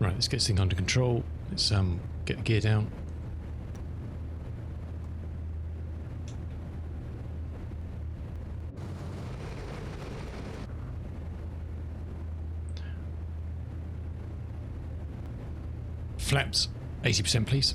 Right, let's get this thing under control. Let's get the gear down. Flaps, 80% please.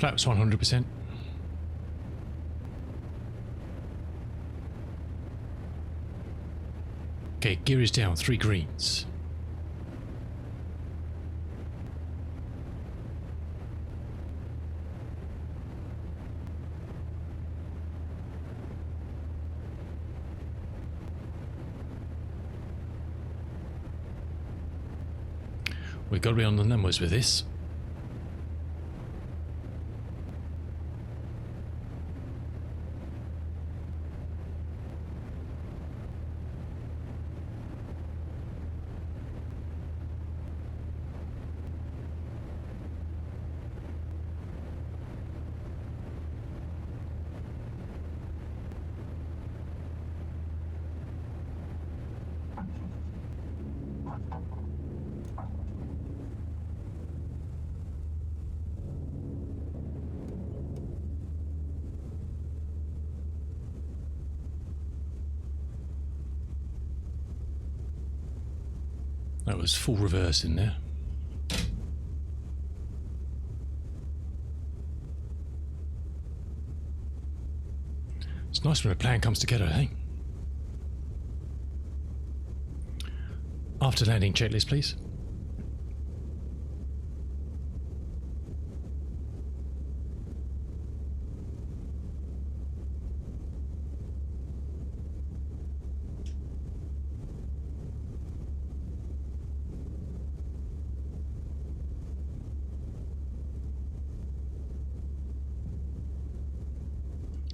Flaps 100%. Okay, gear is down, 3 greens. We've got to be on the numbers with this. That was full reverse in there. It's nice when a plan comes together, eh? After landing checklist, please.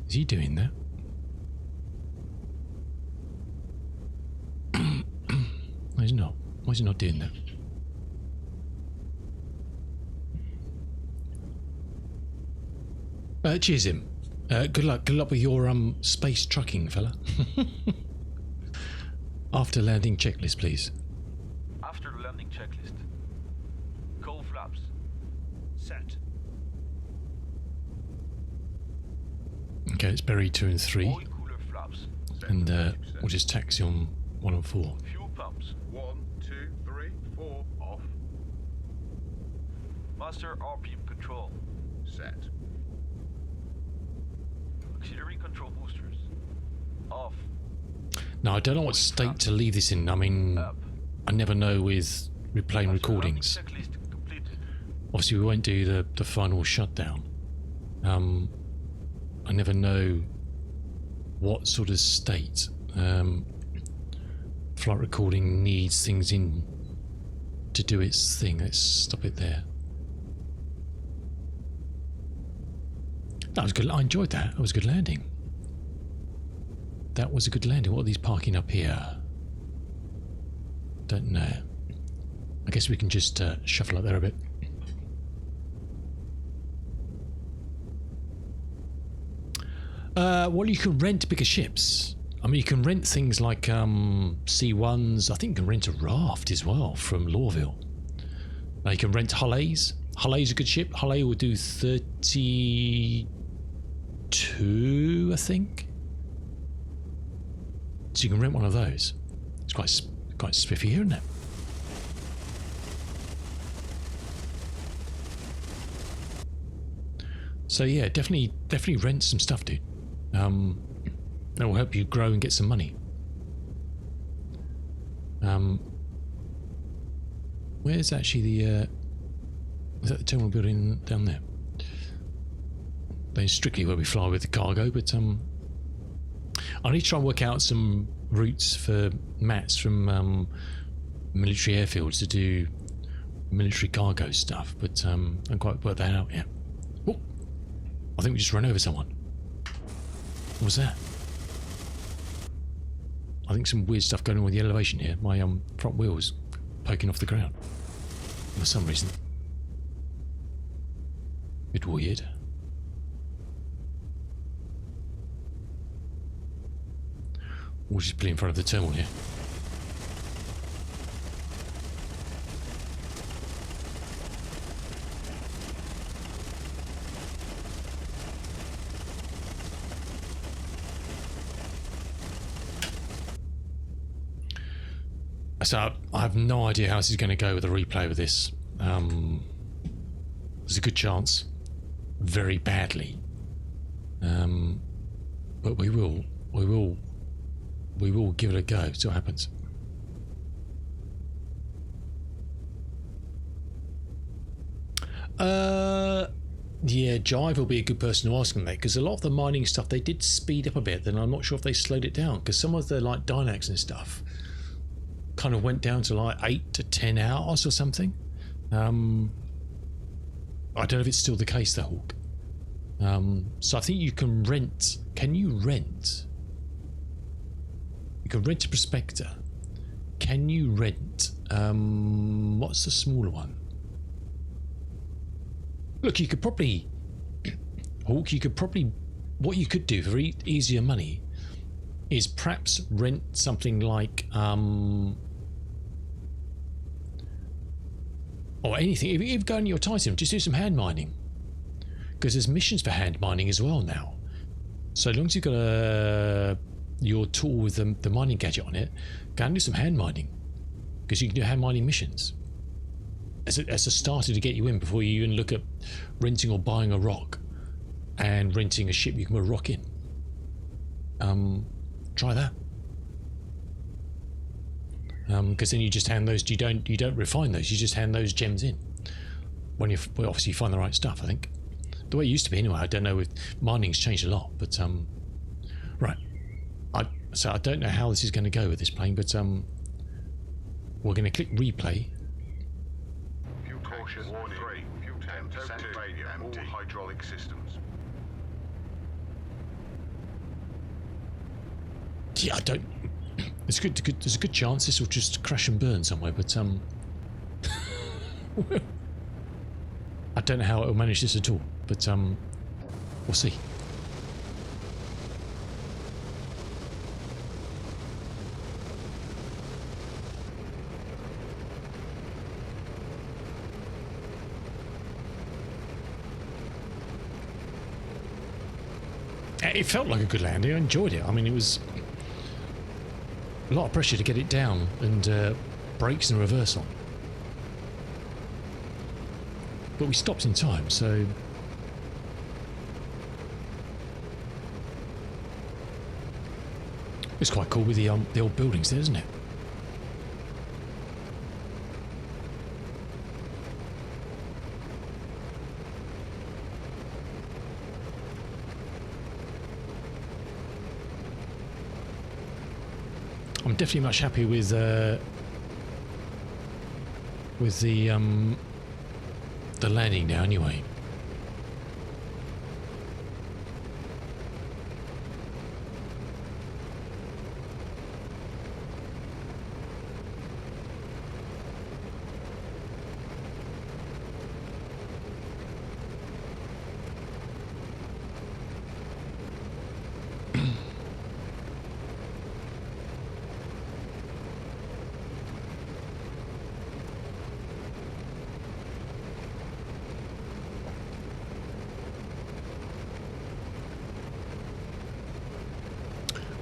Is he doing that? No, he's not. Why is he not doing that? Cheers him. Good luck with your space trucking, fella. After landing checklist, please. After landing checklist. Coal flaps. Set. Okay, it's Berry 2 and 3. Oil cooler flaps. And we'll just taxi on 1 and 4. Fuel pumps. 1, 2, 3, 4, off. Master RPM control. Set. Auxiliary control boosters. Off. Now, I don't know what state to leave this in. I mean, Up. I never know with replaying After recordings. landing checklist completed. Obviously, we won't do the final shutdown. I never know what sort of state flight recording needs things in to do its thing. Let's stop it there. That was good. I enjoyed that. That was a good landing. That was a good landing. What are these parking up here? Don't know. I guess we can just shuffle up there a bit. Well, you can rent bigger ships. I mean, you can rent things like C1s. I think you can rent a raft as well from Lawville. You can rent Hull's. Hull's a good ship. Hull will do 32, I think. So you can rent one of those. It's quite spiffy here, isn't it? So yeah, definitely rent some stuff, dude. That will help you grow and get some money. Where's actually the is that the terminal building down there? That's strictly where we fly with the cargo, but I need to try and work out some routes for mats from military airfields to do military cargo stuff, but I haven't quite worked that out yet. Oh, I think we just ran over someone. What was that? I think some weird stuff going on with the elevation here. My front wheel's poking off the ground for some reason. Bit weird. We'll just be in front of the terminal here. So I have no idea how this is going to go with the replay with this. There's a good chance very badly. But we will give it a go. See what happens. Yeah, Jive will be a good person to ask them that, because a lot of the mining stuff they did speed up a bit. Then I'm not sure if they slowed it down, because some of the like Dynax and stuff kind of went down to like 8 to 10 hours or something. I don't know if it's still the case though, Hawk. So I think you can rent. Can you rent? You can rent a Prospector. Can you rent? What's the smaller one? Look, you could probably, Hawk. You could probably, what you could do for easier money is perhaps rent something like, or anything. If you go on your Titan, just do some hand mining, because there's missions for hand mining as well now. So as long as you've got your tool with the mining gadget on it, go and do some hand mining, because you can do hand mining missions as a starter to get you in before you even look at renting or buying a rock and renting a ship you can put a rock in. Try that. Because then you just hand those. You don't refine those. You just hand those gems in when you obviously find the right stuff. I think the way it used to be anyway. I don't know if mining's changed a lot, but right. So I don't know how this is going to go with this plane, but we're going to click replay. Fuel caution. Warning. 3. Fuel tank. 10% failure. All hydraulic systems. Yeah, I don't. There's a good chance this will just crash and burn somewhere, but I don't know how it will manage this at all, but we'll see. It felt like a good landing. I enjoyed it. I mean, it was a lot of pressure to get it down, and brakes and reverse on. But we stopped in time, so it's quite cool with the old buildings there, isn't it? I'm definitely much happy with the landing now anyway.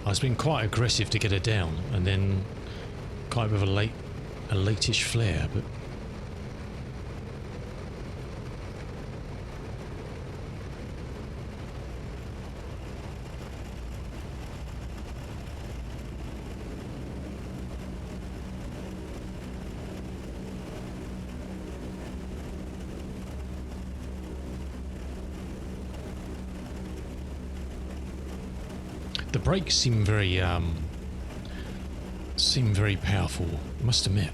It's been quite aggressive to get her down, and then quite with a latish flare, but the brakes seem very powerful, I must admit.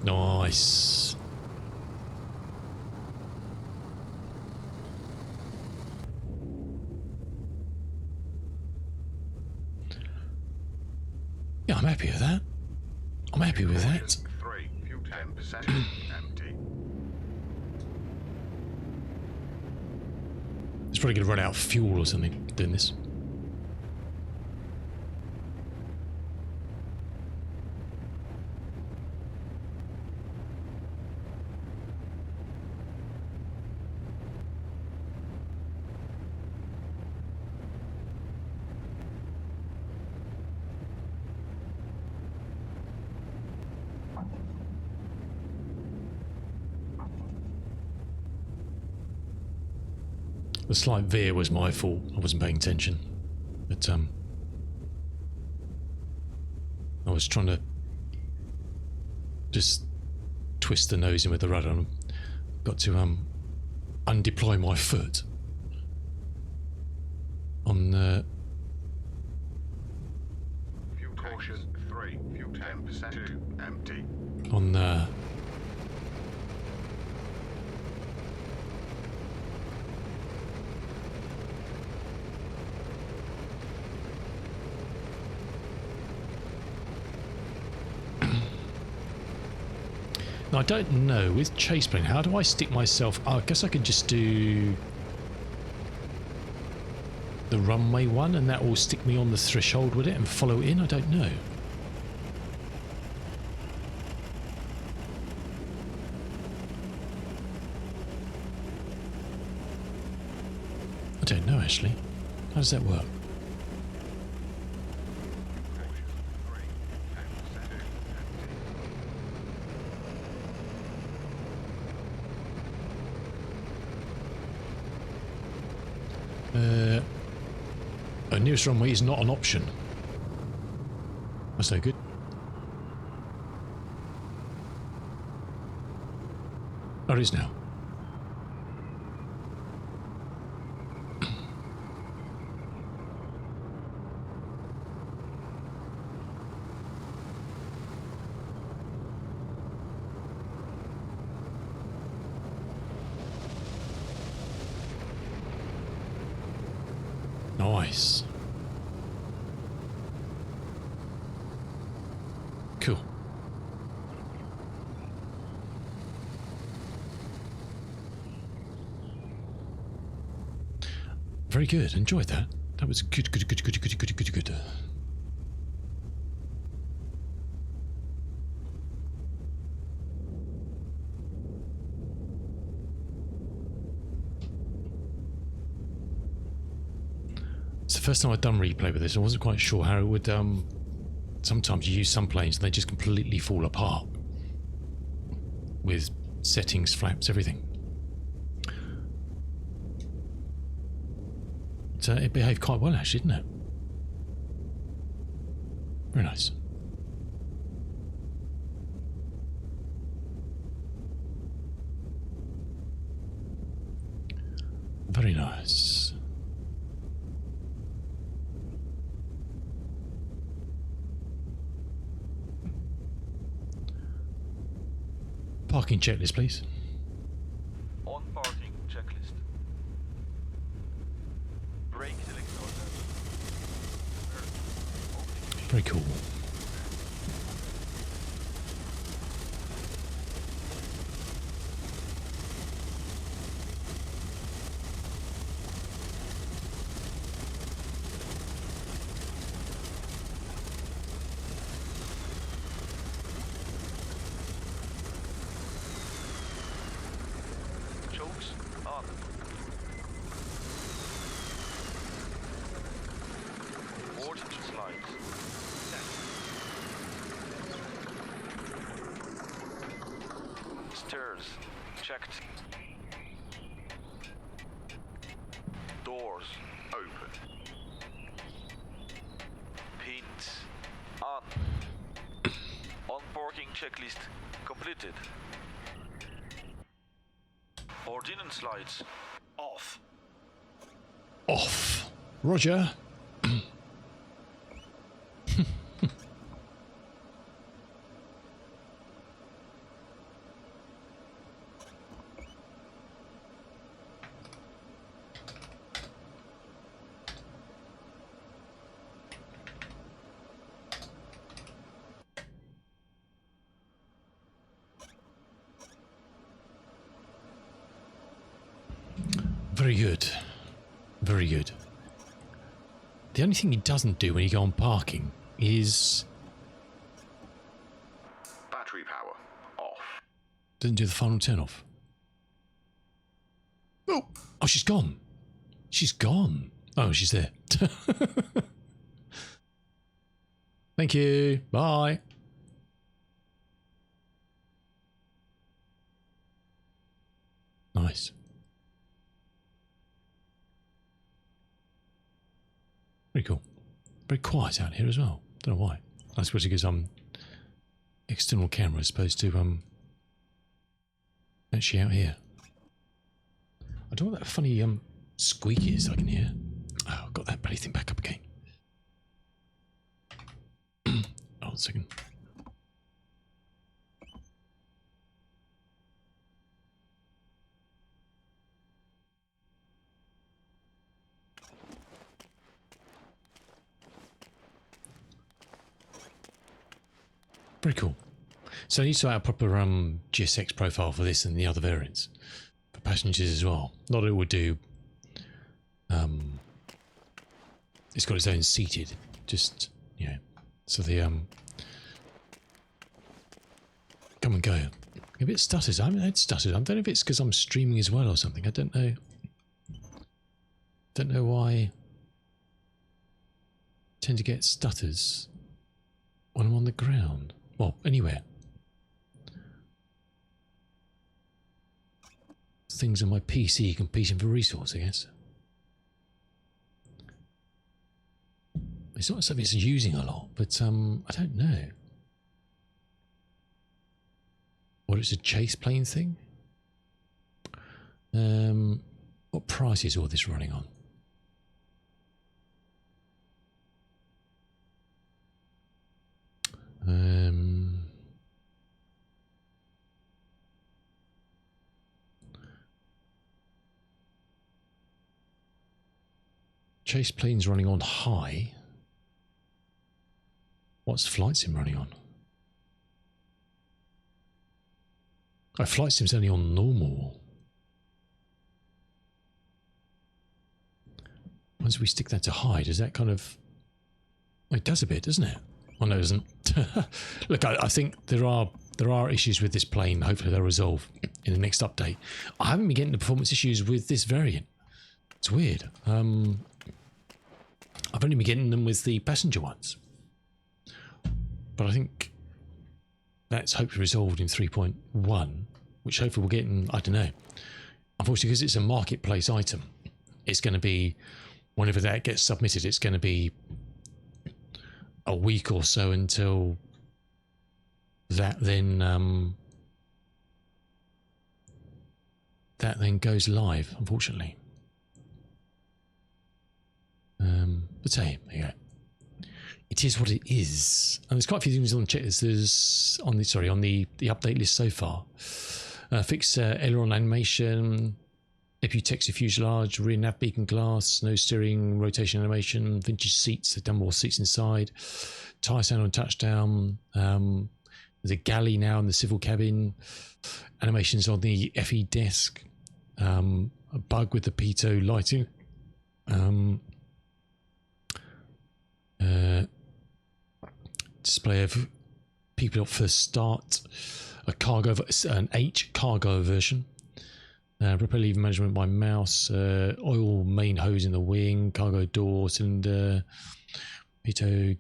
Nice. Yeah, I'm happy with that. I'm happy with that. 3, 10% empty. It's probably going to run out of fuel or something doing this. The slight veer was my fault. I wasn't paying attention. But, I was trying to just twist the nose in with the rudder. Got to, undeploy my foot on the... Fuel caution 3, 10% 2 empty. on the... Now, I don't know, with chase plane, how do I stick myself... I guess I could just do the runway one and that will stick me on the threshold with it and follow in? I don't know. I don't know, actually. How does that work? Nearest runway is not an option. That's no good. Oh, it is now. Nice. Cool. Very good. Enjoyed that. That was good. It's the first time I've done replay with this. I wasn't quite sure how it would. Sometimes you use some planes and they just completely fall apart with settings, flaps, everything. So it behaved quite well, actually, didn't it? Very nice. Very nice. Parking checklist, please. On parking checklist. Brake selector. Very cool. Chokes on. Vortex slides. Stairs checked. Doors open. Pins on. On parking checklist completed. Ordnance lights off. Off. Roger. Very good. Very good. The only thing he doesn't do when you go on parking is... Battery power off. Doesn't do the final turn off. Oh, oh, she's gone. She's gone. Oh, she's there. Thank you. Bye. Nice. Very cool. Very quiet out here as well. Don't know why. I suppose because external camera as opposed to actually out here. I don't know what that funny squeak is I can hear. Oh, I've got that bloody thing back up again. Hold on a second. Very cool. So I need to add a proper GSX profile for this and the other variants. For passengers as well. Not it would do. It's got its own seated. Just, yeah. So the come and go. A bit stutters. I haven't had stutters. I don't know if it's because I'm streaming as well or something. I don't know. Don't know why I tend to get stutters when I'm on the ground. Well, anywhere. Things on my PC competing for resource, I guess. It's not something it's using a lot, but I don't know. What, it's a chase plane thing? What price is all this running on? Chase planes running on high. What's flight sim running on? Oh, flight sim's only on normal. Once we stick that to high, does that kind of... Well, it does a bit, doesn't it? Well, no, it doesn't. Look, I think there are issues with this plane. Hopefully they'll resolve in the next update. I haven't been getting the performance issues with this variant. It's weird. I've only been getting them with the passenger ones. But I think that's hopefully resolved in 3.1, which hopefully we'll get in, I don't know. Unfortunately, because it's a marketplace item, it's going to be, whenever that gets submitted, it's going to be a week or so until that then goes live, unfortunately. But hey, there you go. It is what it is. And there's quite a few things on the checklist. There's on the update list so far. Fix aileron animation, epitaxy fuselage, rear nav beacon glass, nose steering, rotation animation, vintage seats, they've done more seats inside, tyre sound on touchdown, there's a galley now in the civil cabin, animations on the FE desk, a bug with the pitot lighting, display of people at first start, an H cargo version, propeller lever management by mouse, oil main hose in the wing, cargo door, cylinder, pitot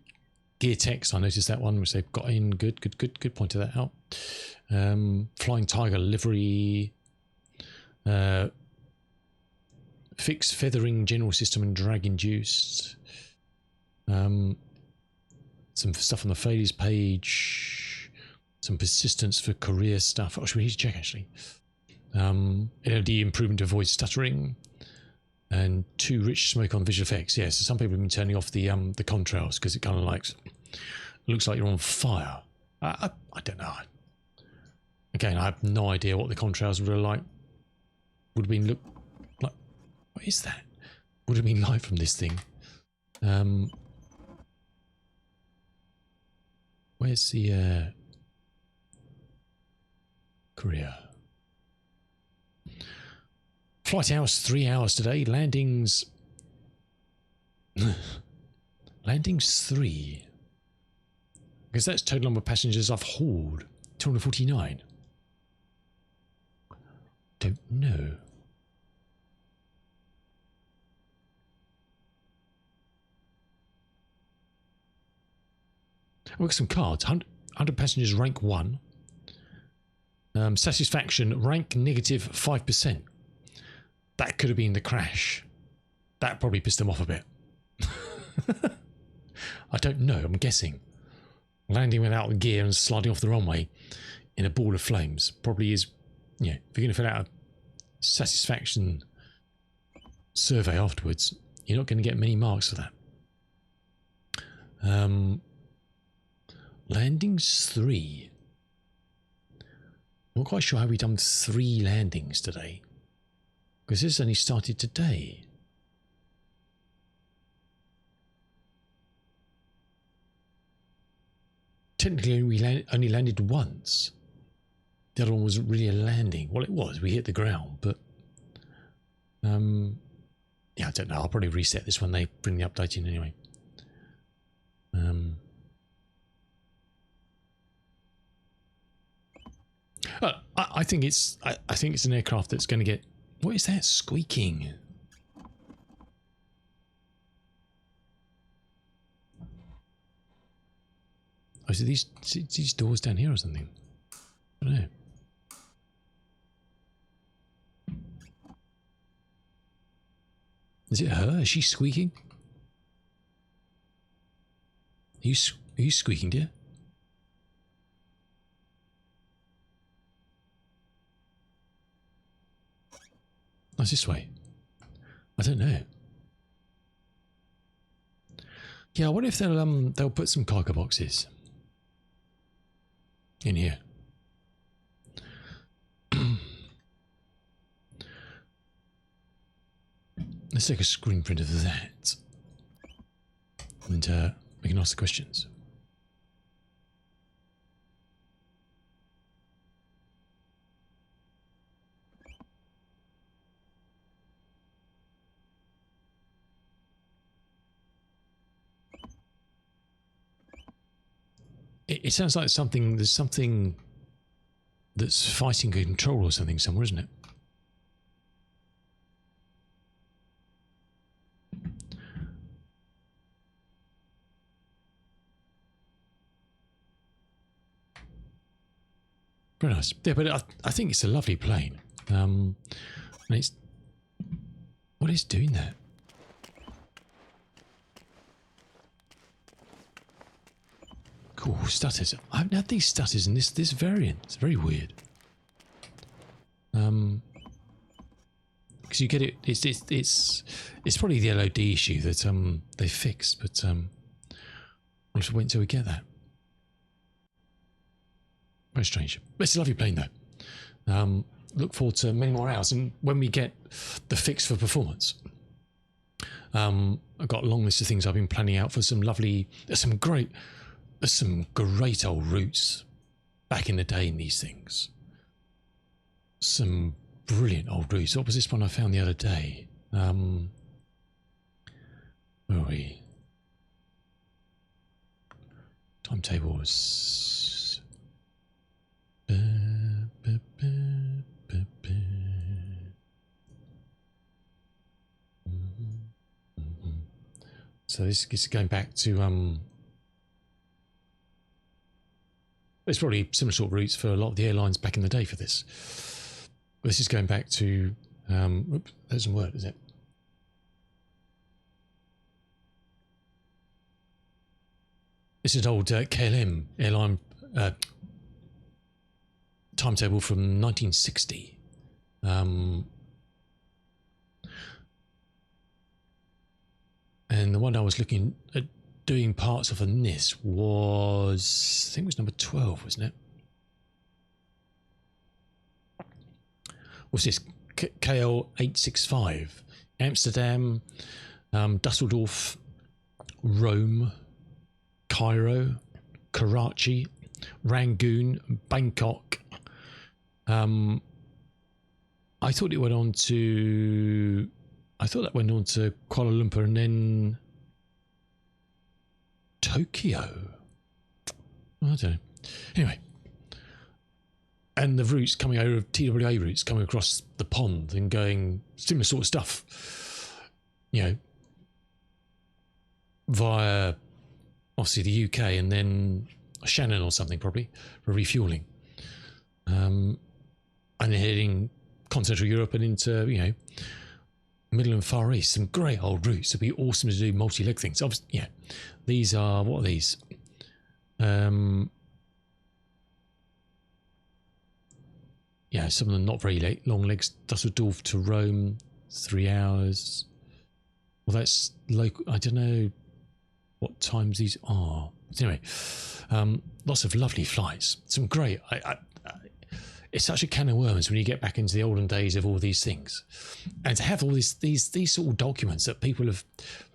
gear text. I noticed that one which they've got in. Good. Pointed that out. Flying Tiger livery, fixed feathering general system and drag induced. Some stuff on the failures page, some persistence for career stuff. Oh, should we need to check actually? LED improvement to avoid stuttering, and too rich smoke on visual effects. Yeah, so some people have been turning off the contrails because it kind of looks like you're on fire. I don't know. Again, I have no idea what the contrails would have been look like. What is that? Would have been like from this thing. Where's the career? Flight hours 3 hours today. Landings. Landings 3. Because that's total number of passengers I've hauled. 249. Don't know. I've got some cards. 100 passengers, rank 1. Satisfaction, rank negative 5%. That could have been the crash. That probably pissed them off a bit. I don't know, I'm guessing. Landing without the gear and sliding off the runway in a ball of flames probably is, yeah, if you're going to fill out a satisfaction survey afterwards, you're not going to get many marks for that. Landings 3. I'm not quite sure how we've done 3 landings today, because this only started today. Technically, we only landed once. The other one wasn't really a landing. Well, it was. We hit the ground, but yeah, I don't know. I'll probably reset this when they bring the update in anyway. I think it's an aircraft that's going to get. What is that squeaking? Oh, is it these doors down here or something? I don't know. Is it her? Is she squeaking? Are you squeaking, dear? That's this way. I don't know. Yeah, I wonder if they'll put some cargo boxes in here. Let's take a screen print of that, and we can ask the questions. It sounds like there's something that's fighting control or something somewhere, isn't it? Very nice. Yeah, but I think it's a lovely plane. And it's... What is doing that? Cool, stutters. I haven't had these stutters in this variant. It's very weird. Because you get it... It's probably the LOD issue that they fixed, but we'll have to wait until we get that. Very strange. It's a lovely plane though. Look forward to many more hours, and when we get the fix for performance, I've got a long list of things I've been planning out for some lovely, there's some great old routes back in the day in these things. Some brilliant old routes. What was this one I found the other day? Where are we? Timetable was... So this is going back to there's probably similar sort of routes for a lot of the airlines back in the day for this. This is going back to oops, that doesn't work, is it? This is an old KLM airline timetable from 1960. And the one I was looking at doing parts of on this was, I think it was number 12, wasn't it? What's this? KL865. Amsterdam, Dusseldorf, Rome, Cairo, Karachi, Rangoon, Bangkok, I thought it went on to... I thought that went on to Kuala Lumpur and then Tokyo. I don't know. Anyway. And the routes coming over, TWA routes coming across the pond and going similar sort of stuff, you know, via obviously the UK and then Shannon or something probably for refueling. And then heading continental Europe and into, you know, Middle and Far East. Some great old routes. It'd be awesome to do multi-leg things. Obviously, yeah, these are, what are these? Yeah, some of them not very long legs. Dusseldorf to Rome, 3 hours. Well, that's local. I don't know what times these are. Anyway, lots of lovely flights. Some great. It's such a can of worms when you get back into the olden days of all these things, and to have all these sort of documents that people have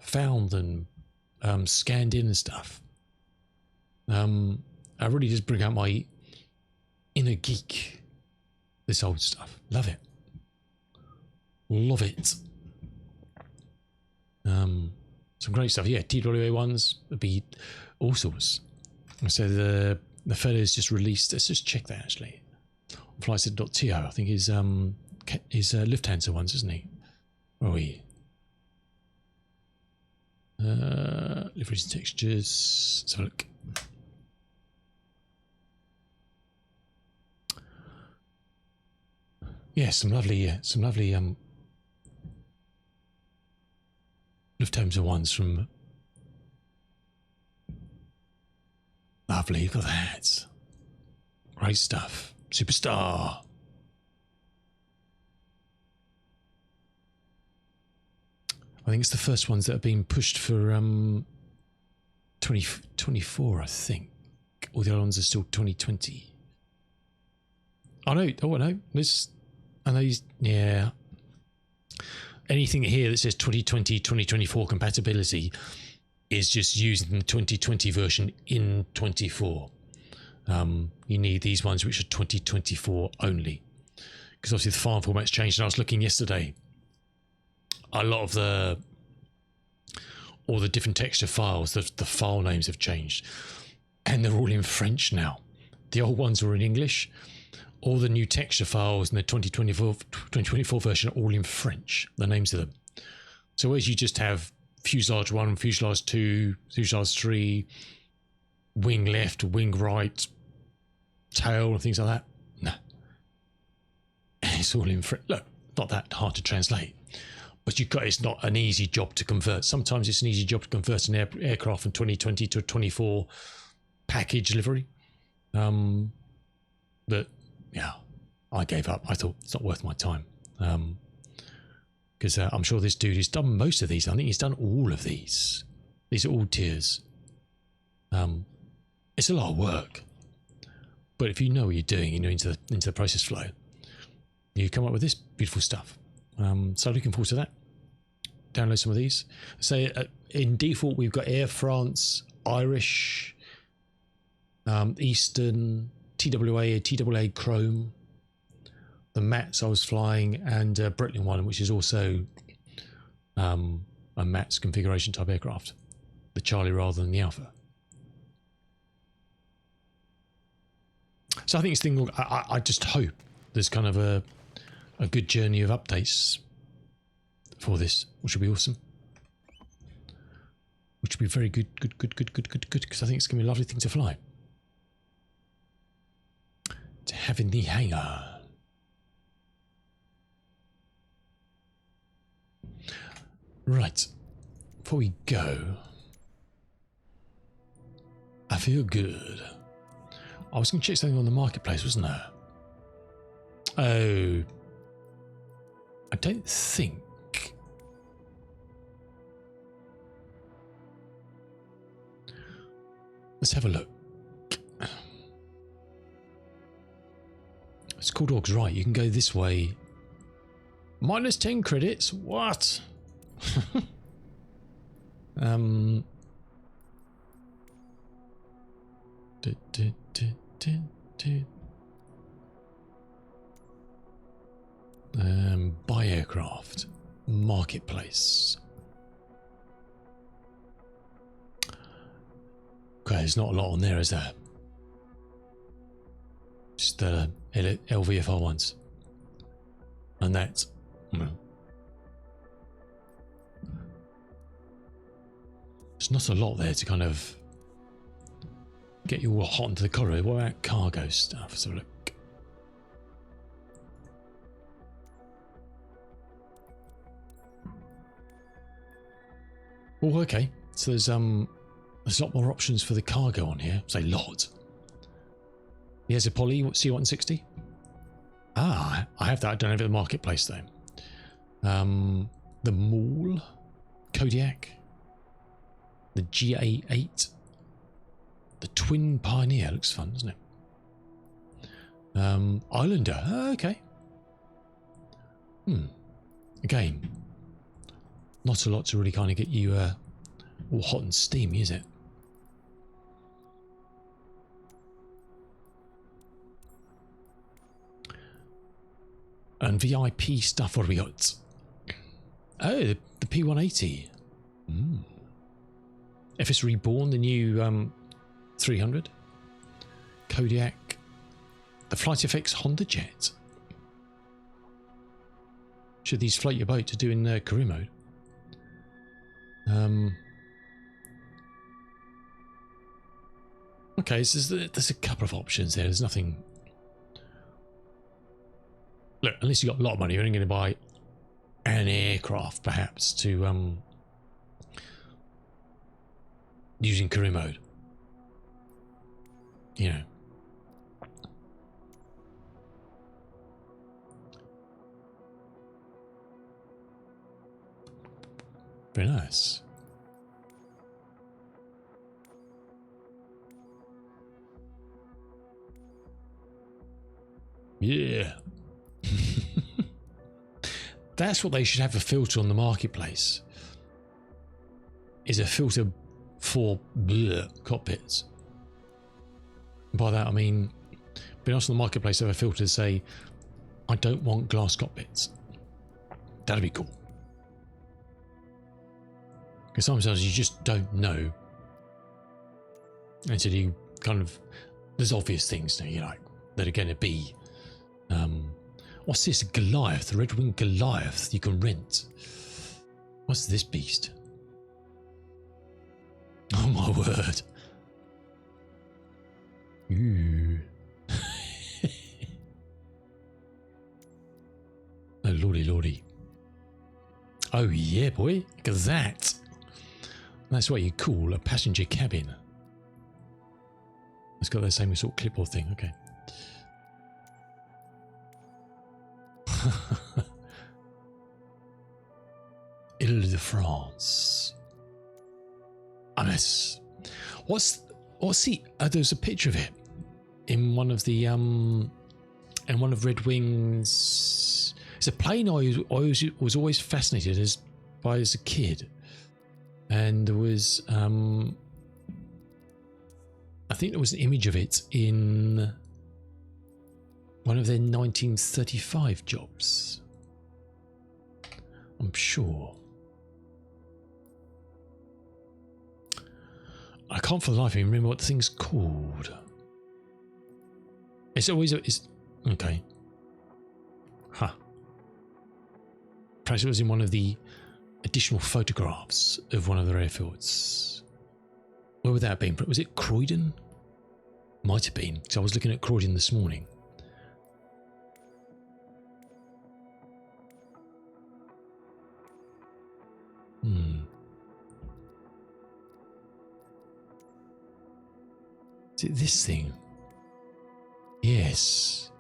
found and scanned in and stuff. I really just bring out my inner geek. This old stuff. Love it. Love it. Some great stuff. Yeah, TWA ones would be all sorts. So the fella's just released. Let's just check that actually. Flightset.to, I think is Lufthansa ones, isn't he? Where are we? Liveries and textures. Let's have a look. Yeah, some lovely Lufthansa ones from. Lovely, look at that. Great stuff. Superstar. I think it's the first ones that have been pushed for 2024, I think. All the other ones are still 2020. I know. Oh, I know. I know. Yeah. Anything here that says 2020, 2024 compatibility is just using the 2020 version in 24. You need these ones which are 2024 only, because obviously the file format's changed. And I was looking yesterday, a lot of all the different texture files, the file names have changed, and they're all in French now. The old ones were in English. All the new texture files in the 2024 version are all in French, the names of them. So whereas you just have fuselage 1, fuselage 2, fuselage 3, wing left, wing right, tail and things like that. No. It's all in French. Look, not that hard to translate. But it's not an easy job to convert. Sometimes it's an easy job to convert an aircraft from 2020 to a 24 package delivery. But yeah, I gave up. I thought it's not worth my time. Because I'm sure this dude has done most of these. I think he's done all of these. These are all tiers. It's a lot of work. But if you know what you're doing, you know into the process flow, you come up with this beautiful stuff. So looking forward to that. Download some of these. So in default, we've got Air France, Irish, Eastern, TWA Chrome, the Mats I was flying, and Breitling one, which is also a Mats configuration type aircraft, the Charlie rather than the Alpha. So I think this thing, I just hope there's kind of a good journey of updates for this, which would be awesome. Which would be very good, because I think it's going to be a lovely thing to fly. To have in the hangar. Right, before we go, I feel good. I was going to check something on the marketplace, wasn't I? Oh, I don't think. Let's have a look. It's called Org's right. You can go this way. Minus 10 credits. What? marketplace. Okay, there's not a lot on there, is there? Just the LVFR ones. And that. There's not a lot there to kind of get you all hot into the corridor. What about cargo stuff? Let's have a look. Oh, okay. So there's a lot more options for the cargo on here. Say lot. Here's a Poly C-160. Ah, I have that. I don't have it in the marketplace though. The Maul, Kodiak, the GA8, the Twin Pioneer looks fun, doesn't it? Islander. Okay. Again, not a lot to really kind of get you all hot and steamy, is it? And VIP stuff, what have we got? Oh, the P180. FS Reborn, the new 300. Kodiak. The Flight FX Honda Jet. Should these float your boat to do in career mode? Okay, so there's a couple of options there. There's nothing. Look, unless you've got a lot of money, you're only going to buy an aircraft, perhaps, to using career mode. You know. Very nice. Yeah. That's what they should have a filter on the marketplace. Is a filter for cockpits. By that I mean, be honest, on the marketplace have a filter to say, I don't want glass cockpits. That'd be cool. Because sometimes you just don't know until you kind of, there's obvious things that you like that are going to be. What's this? Goliath, the red-winged Goliath you can rent. What's this beast? Oh my word. Ooh. Oh lordy lordy. Oh yeah boy, look at that. That's what you call a passenger cabin. It's got that same sort of clipboard thing, okay. Ile-de-France. MS. What's the? There's a picture of it in one of the Red Wings. It's a plane I was always fascinated by as a kid, and there was I think there was an image of it in one of their 1935 jobs. I'm sure. I can't for the life of me remember what the thing's called. It's always okay. Huh. Perhaps it was in one of the additional photographs of one of their airfields. Where would that have been? Was it Croydon? Might have been, because I was looking at Croydon this morning. Is it this thing? Yes.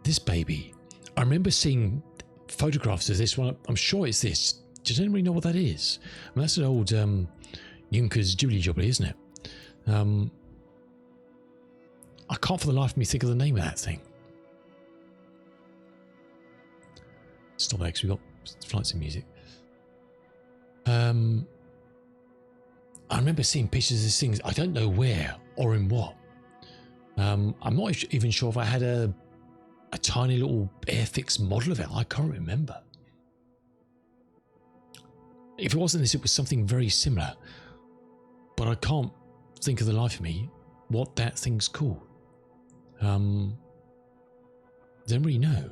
This baby. I remember seeing photographs of this one. I'm sure it's this. Does anybody know what that is? I mean, that's an old Junkers Jubilee Jobbly, isn't it? I can't for the life of me think of the name of that thing. Stop there because we've got flights and music. I remember seeing pictures of these things. I don't know where or in what. I'm not even sure if I had a tiny little Airfix model of it. I can't remember. If it wasn't this, it was something very similar. But I can't think of the life of me what that thing's called. Don't really know.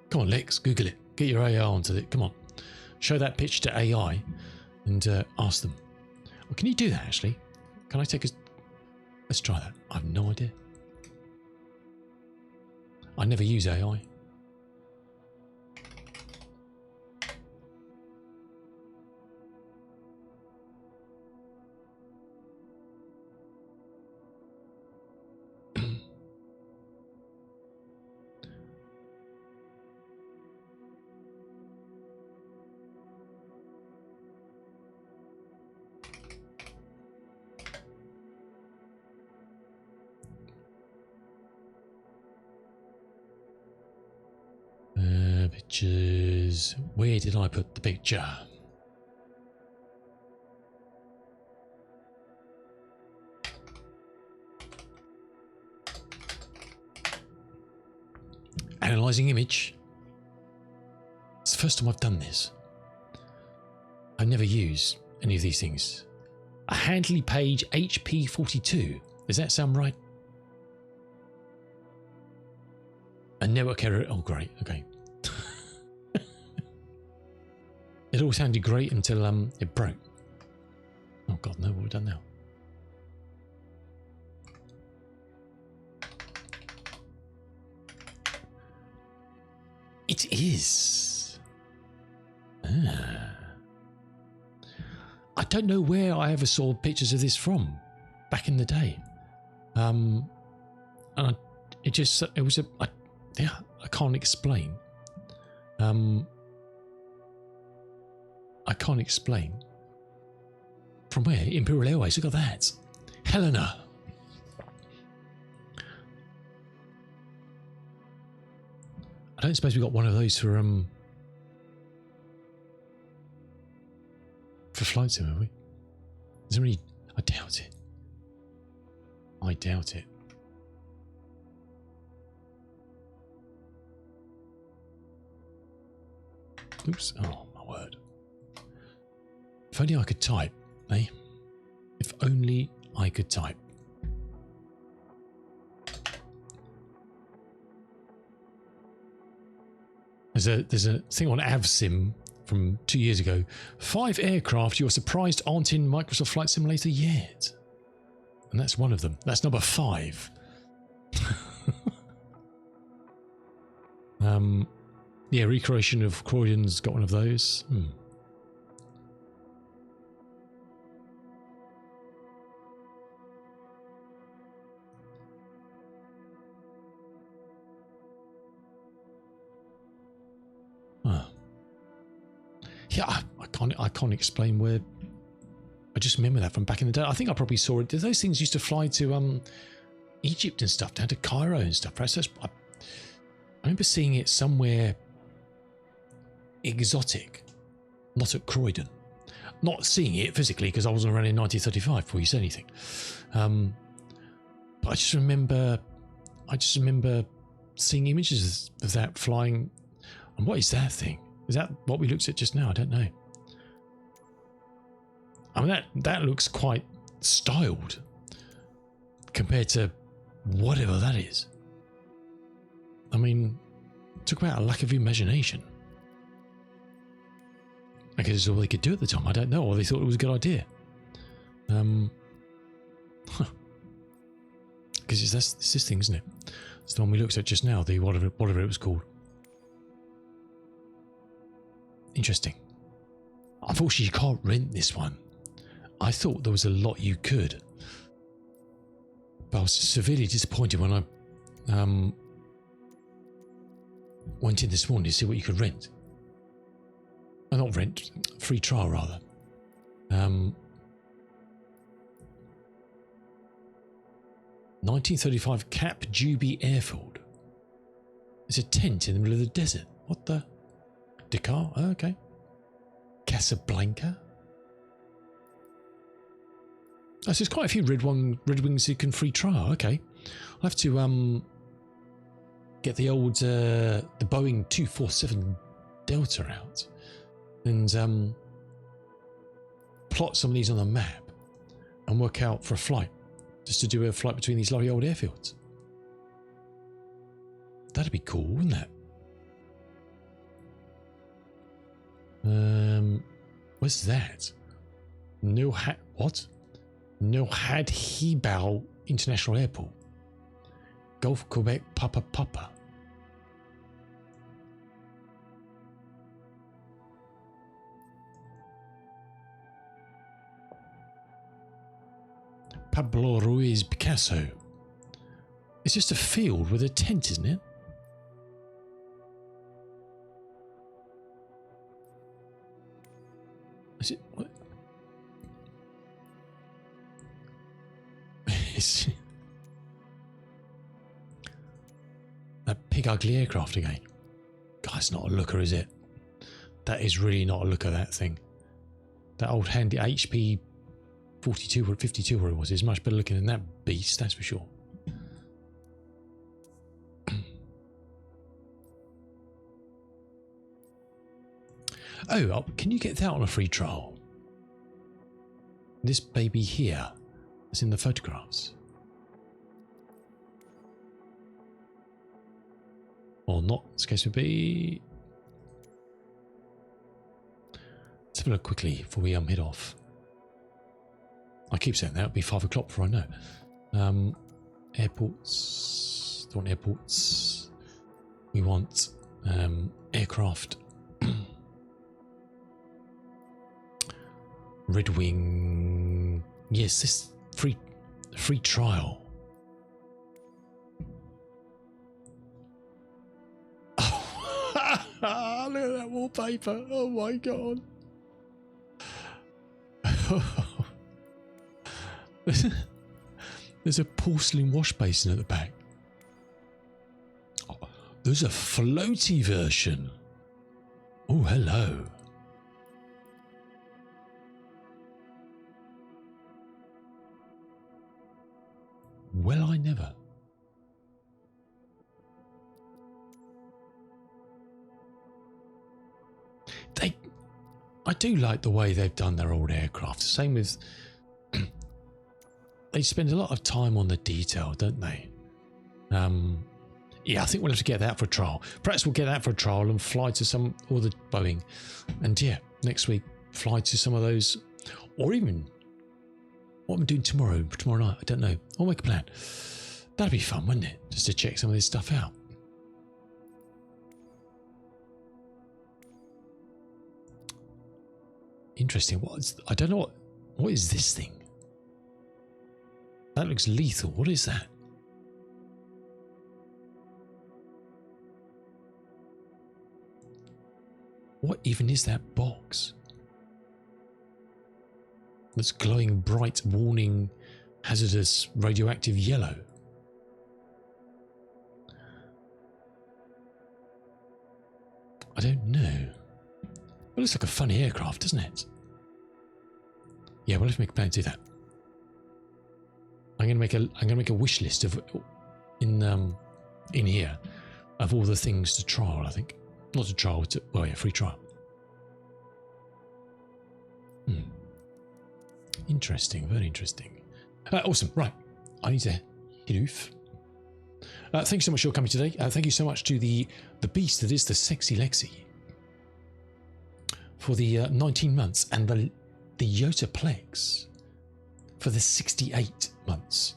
Come on, Lex, Google it. Get your AI onto it. Come on. Show that pitch to AI and ask them. Well, can you do that, actually? Can I take a... Let's try that. I have no idea. I never use AI. Pictures. Where did I put the picture? Analyzing image. It's the first time I've done this. I never use any of these things. A Handley Page HP42. Does that sound right? A network error. Oh, great. Okay. It all sounded great until it broke. Oh God, no! What have we done now? It is. I don't know where I ever saw pictures of this from back in the day. And I can't explain. I can't explain. From where? Imperial Airways, look at that. Helena. I don't suppose we got one of those for flight sim, have we? Is there any... I doubt it. I doubt it. Oops. Oh, my word. If only I could type, eh? If only I could type. There's a thing on AvSim from 2 years ago. 5 aircraft you're surprised aren't in Microsoft Flight Simulator yet. And that's one of them. That's number 5. Yeah, recreation of Croydon's got one of those. Yeah, I can't explain where. I just remember that from back in the day. I think I probably saw it. Those things used to fly to Egypt and stuff, down to Cairo and stuff. I remember seeing it somewhere exotic, not at Croydon. Not seeing it physically because I wasn't around in 1935 before you said anything. But I just remember seeing images of that flying. And what is that thing? Is that what we looked at just now? I don't know. I mean, that looks quite styled compared to whatever that is. I mean, talk about a lack of imagination. I guess it's all they could do at the time. I don't know, or they thought it was a good idea. Because it's this thing, isn't it? It's the one we looked at just now. The whatever it was called. Interesting. Unfortunately, you can't rent this one. I thought there was a lot you could. But I was severely disappointed when I went in this morning to see what you could rent. Well, not rent, free trial rather. 1935 Cap Juby Airfield. It's a tent in the middle of the desert. What the? Dakar? Oh, okay. Casablanca? Oh, so there's quite a few Red Wings you can free trial. Okay. I'll have to get the old the Boeing 247 Delta out and plot some of these on the map and work out for a flight, just to do a flight between these lovely old airfields. That'd be cool, wouldn't it? What's that? What? Nohad Hibao International Airport. Gulf Quebec Papa Papa. Pablo Ruiz Picasso. It's just a field with a tent, isn't it? Is it what? Is that big ugly aircraft again? God, it's not a looker, is it? That is really not a looker, that thing. That old handy HP 42 or 52 where it was is much better looking than that beast, that's for sure. Oh, can you get that on a free trial? This baby here is in the photographs. Or not, this case would be. Let's have a look quickly before we head off. I keep saying that, it'll be 5 o'clock before I know. Airports. Don't want airports. We want aircraft. Red Wing. Yes, this free trial. Oh, look at that wallpaper. Oh my god. There's a porcelain wash basin at the back. Oh, there's a floaty version. Oh, hello. Well, I never. I do like the way they've done their old aircraft. Same with. They spend a lot of time on the detail, don't they? Yeah, I think we'll have to get that for a trial. Perhaps we'll get that for a trial and fly to some, or the Boeing. And yeah, next week, fly to some of those, or even what I'm doing tomorrow night, I don't know. I'll make a plan. That'd be fun, wouldn't it? Just to check some of this stuff out. Interesting. I don't know what is this thing? That looks lethal. What is that? What even is that box? That's glowing bright, warning, hazardous, radioactive yellow. I don't know. It looks like a funny aircraft, doesn't it? Yeah, we'll have to make a plan to do that. I'm gonna make a wish list of in here of all the things to trial. I think not to trial, well, yeah, free trial. Interesting, very interesting. Awesome. Right, I need to head off. Thank you so much for coming today. Thank you so much to the beast that is the Sexy Lexi for the 19 months and the Yotaplex for the 68 months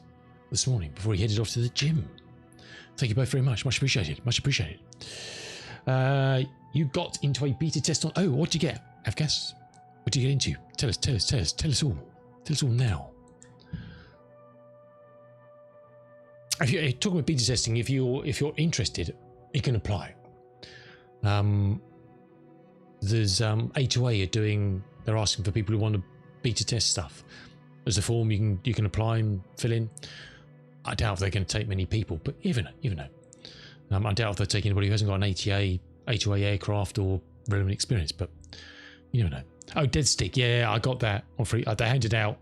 this morning before he headed off to the gym. Thank you both very much. Much appreciated. Much appreciated. You got into a beta test on... Oh, what did you get, Avgas? What did you get into? Tell us all. Tell us all now. If you're talking about beta testing, if you're interested, you can apply. There's A2A they're asking for people who want to beta test stuff. There's a form you can apply and fill in. I doubt if they're going to take many people, but you never know. I doubt if they'll take anybody who hasn't got an A2A aircraft or relevant experience, but you never know. Oh, Dead Stick, yeah, I got that on free. They handed out.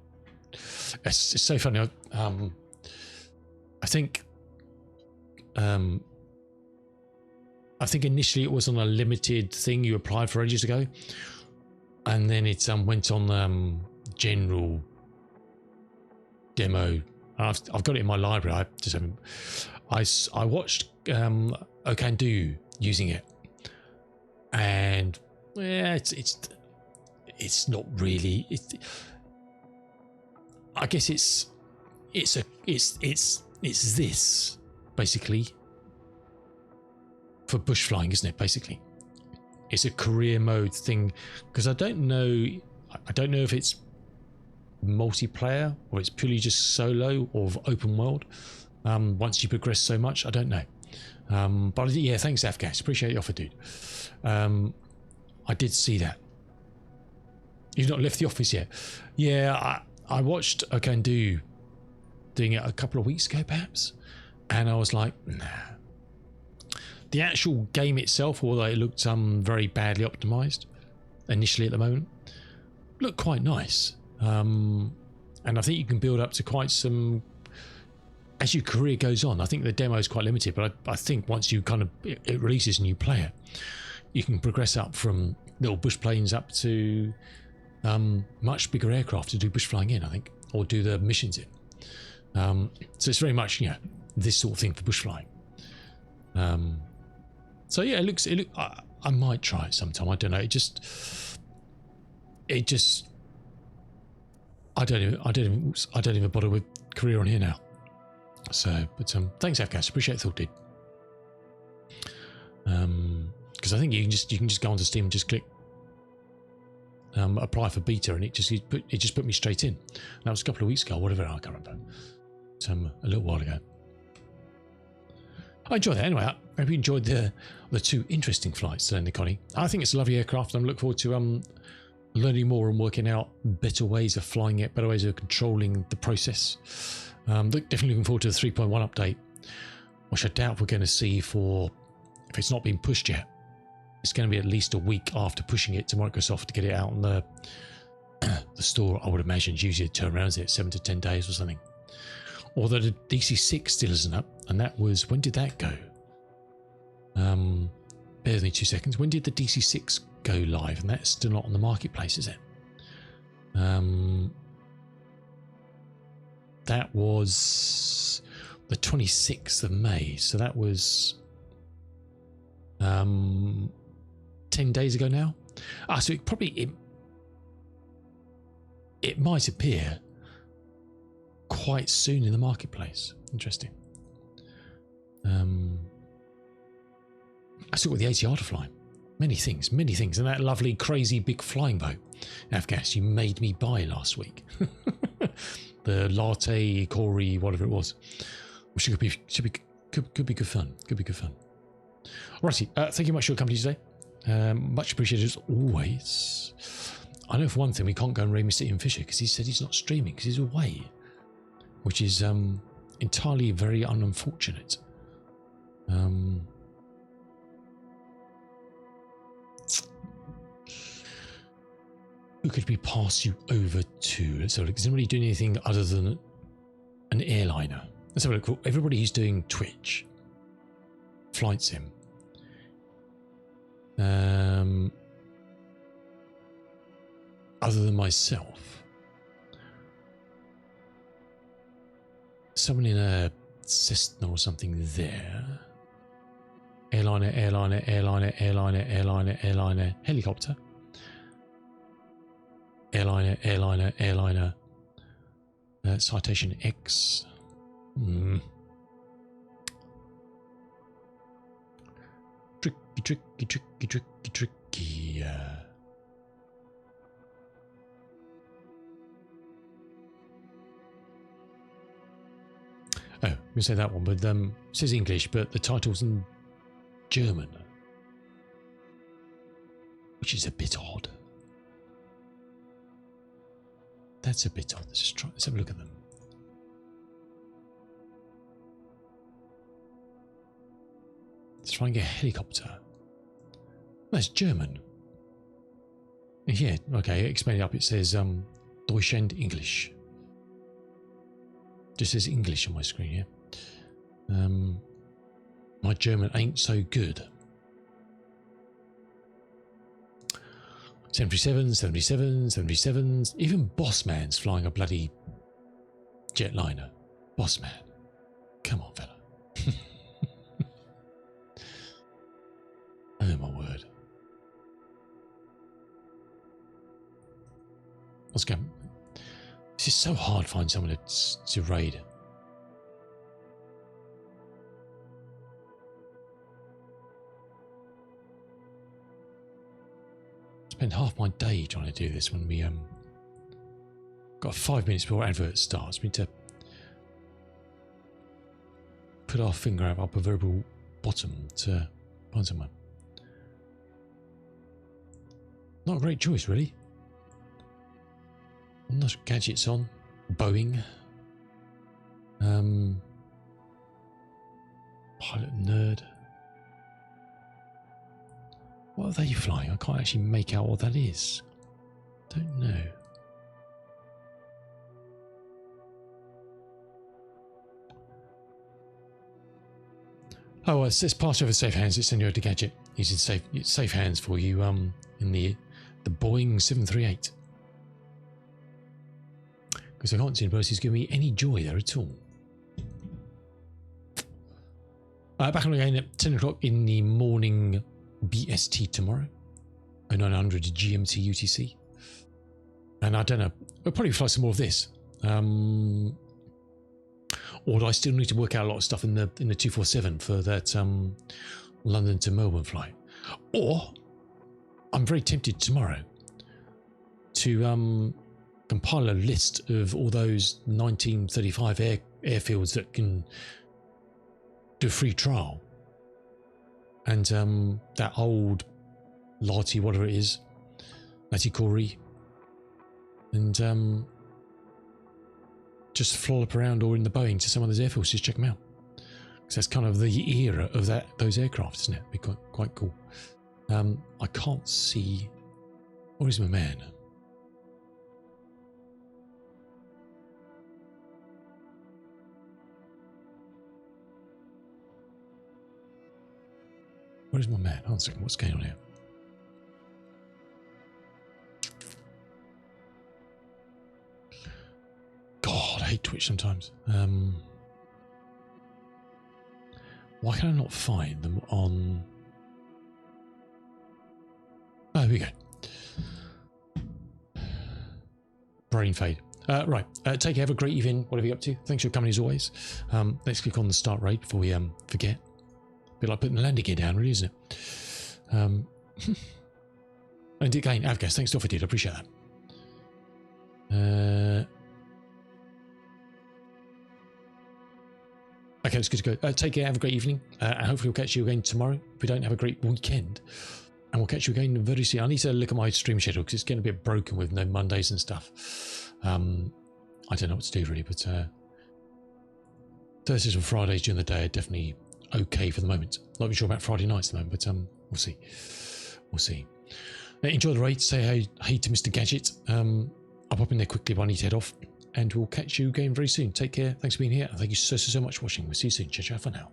It's so funny. I think initially it was on a limited thing you applied for ages ago, and then it went on general demo. I've got it in my library. I just haven't. I watched Okandu using it, and yeah, it's not really. I guess it's this basically for bush flying, isn't it? Basically, it's a career mode thing, because I don't know if it's multiplayer or it's purely just solo or open world. Once you progress so much, I don't know. But yeah, thanks Afgas, appreciate the offer, dude. I did see that. You've not left the office yet? Yeah, I watched Okandu doing it a couple of weeks ago perhaps, and I was like, nah. The actual game itself, although it looked very badly optimized initially at the moment, looked quite nice. And I think you can build up to quite some as your career goes on. I think the demo is quite limited, but I think once you kind of it releases and you play it, you can progress up from little bush planes up to much bigger aircraft to do bush flying in, I think, or do the missions in. So it's very much, you know, this sort of thing for bush flying. So yeah, I might try it sometime. I don't know. It just I don't even bother with career on here now. So, but thanks Afgas, appreciate the thought, dude. Because I think you can just go onto Steam and just click apply for beta, and it just put me straight in. That was a couple of weeks ago, whatever, I can't remember. A little while ago. I enjoyed that anyway. I hope you enjoyed the two interesting flights today in the Connie. I think it's a lovely aircraft. I'm looking forward to learning more and working out better ways of flying it, better ways of controlling the process. Definitely looking forward to the 3.1 update, which I doubt we're going to see for, if it's not been pushed yet, it's going to be at least a week after pushing it to Microsoft to get it out on the store. I would imagine it's usually a turnaround, is it 7 to 10 days or something? Although the DC6 still isn't up, and that was, when did that go? Bear with me 2 seconds. When did the DC6 go live? And that's still not on the marketplace, is it? That was the 26th of May, so that was 10 days ago now. So it might appear quite soon in the marketplace. Interesting. I still got the ATR to fly. Many things, and that lovely crazy big flying boat, Afgas, you made me buy last week. The latte, Corey, whatever it was, which could be good fun. Could be good fun. Alrighty, thank you much for your company today. Much appreciated as always. I know for one thing we can't go and raid Mr. Ian Fisher because he said he's not streaming because he's away, which is entirely very unfortunate. Who could we pass you over to? Let's have a look. Is anybody doing anything other than an airliner? Let's have a look. Everybody who's doing Twitch, Flight Sim. Other than myself, someone in a Cessna or something there. Airliner, helicopter. Airliner. Citation X. Tricky. Oh, I'm gonna say that one, but it says English, but the title's in German, which is a bit odd. That's a bit odd. Let's have a look at them. Let's try and get a helicopter. That's German. Yeah, okay, explain it up. It says Deutschland English. Just says English on my screen, yeah. My German ain't so good. 737s, 737s, 737s. Even Boss Man's flying a bloody jetliner. Boss Man. Come on, fella. Oh my word. What's going? This is so hard to find someone to raid. Spend half my day trying to do this when we got 5 minutes before advert starts. We need to put our finger out our proverbial bottom to find someone. Not a great choice, really. Not gadgets on. Boeing. Pilot nerd. What are they flying? I can't actually make out what that is. Don't know. Oh, well, it says pass over safe hands. It's Senor de Gadget. He's in safe hands for you. In the Boeing 738. Because I can't see anybody who's giving me any joy there at all. Back on again at 10 o'clock in the morning BST tomorrow. 0900 GMT UTC. And I don't know. We'll probably fly some more of this. Or do I still need to work out a lot of stuff in the 247 for that London to Melbourne flight? Or I'm very tempted tomorrow to compile a list of all those 1935 airfields that can do a free trial, and that old Lati, whatever it is, Lati Corey, and just flollop around or in the Boeing to some of those airfields, just check them out, because that's kind of the era of those aircraft, isn't it? It'd be quite cool. I can't see. Where is my man? Where's my man? Hold on a second, what's going on here? God, I hate Twitch sometimes. Why can I not find them on... Oh, here we go. Brain fade. Right, take care, have a great evening, whatever you're up to. Thanks for coming as always. Let's click on the start raid before we forget. A bit like putting the landing gear down, really, isn't it? And again, Avgas, thanks to offer, dude. I appreciate that. Okay, it's good to go. Take care, have a great evening. And hopefully we'll catch you again tomorrow. If we don't, have a great weekend. And we'll catch you again very soon. I need to look at my stream schedule because it's getting a bit broken with no Mondays and stuff. I don't know what to do, really, but Thursdays and Fridays during the day are definitely okay for the moment. Not really sure about Friday nights at the moment, but we'll see. We'll see. Enjoy the raid. Say hey to Mr. Gadget. I'll pop in there quickly, but I need to head off. And we'll catch you again very soon. Take care. Thanks for being here. And thank you so much for watching. We'll see you soon. Ciao, ciao for now.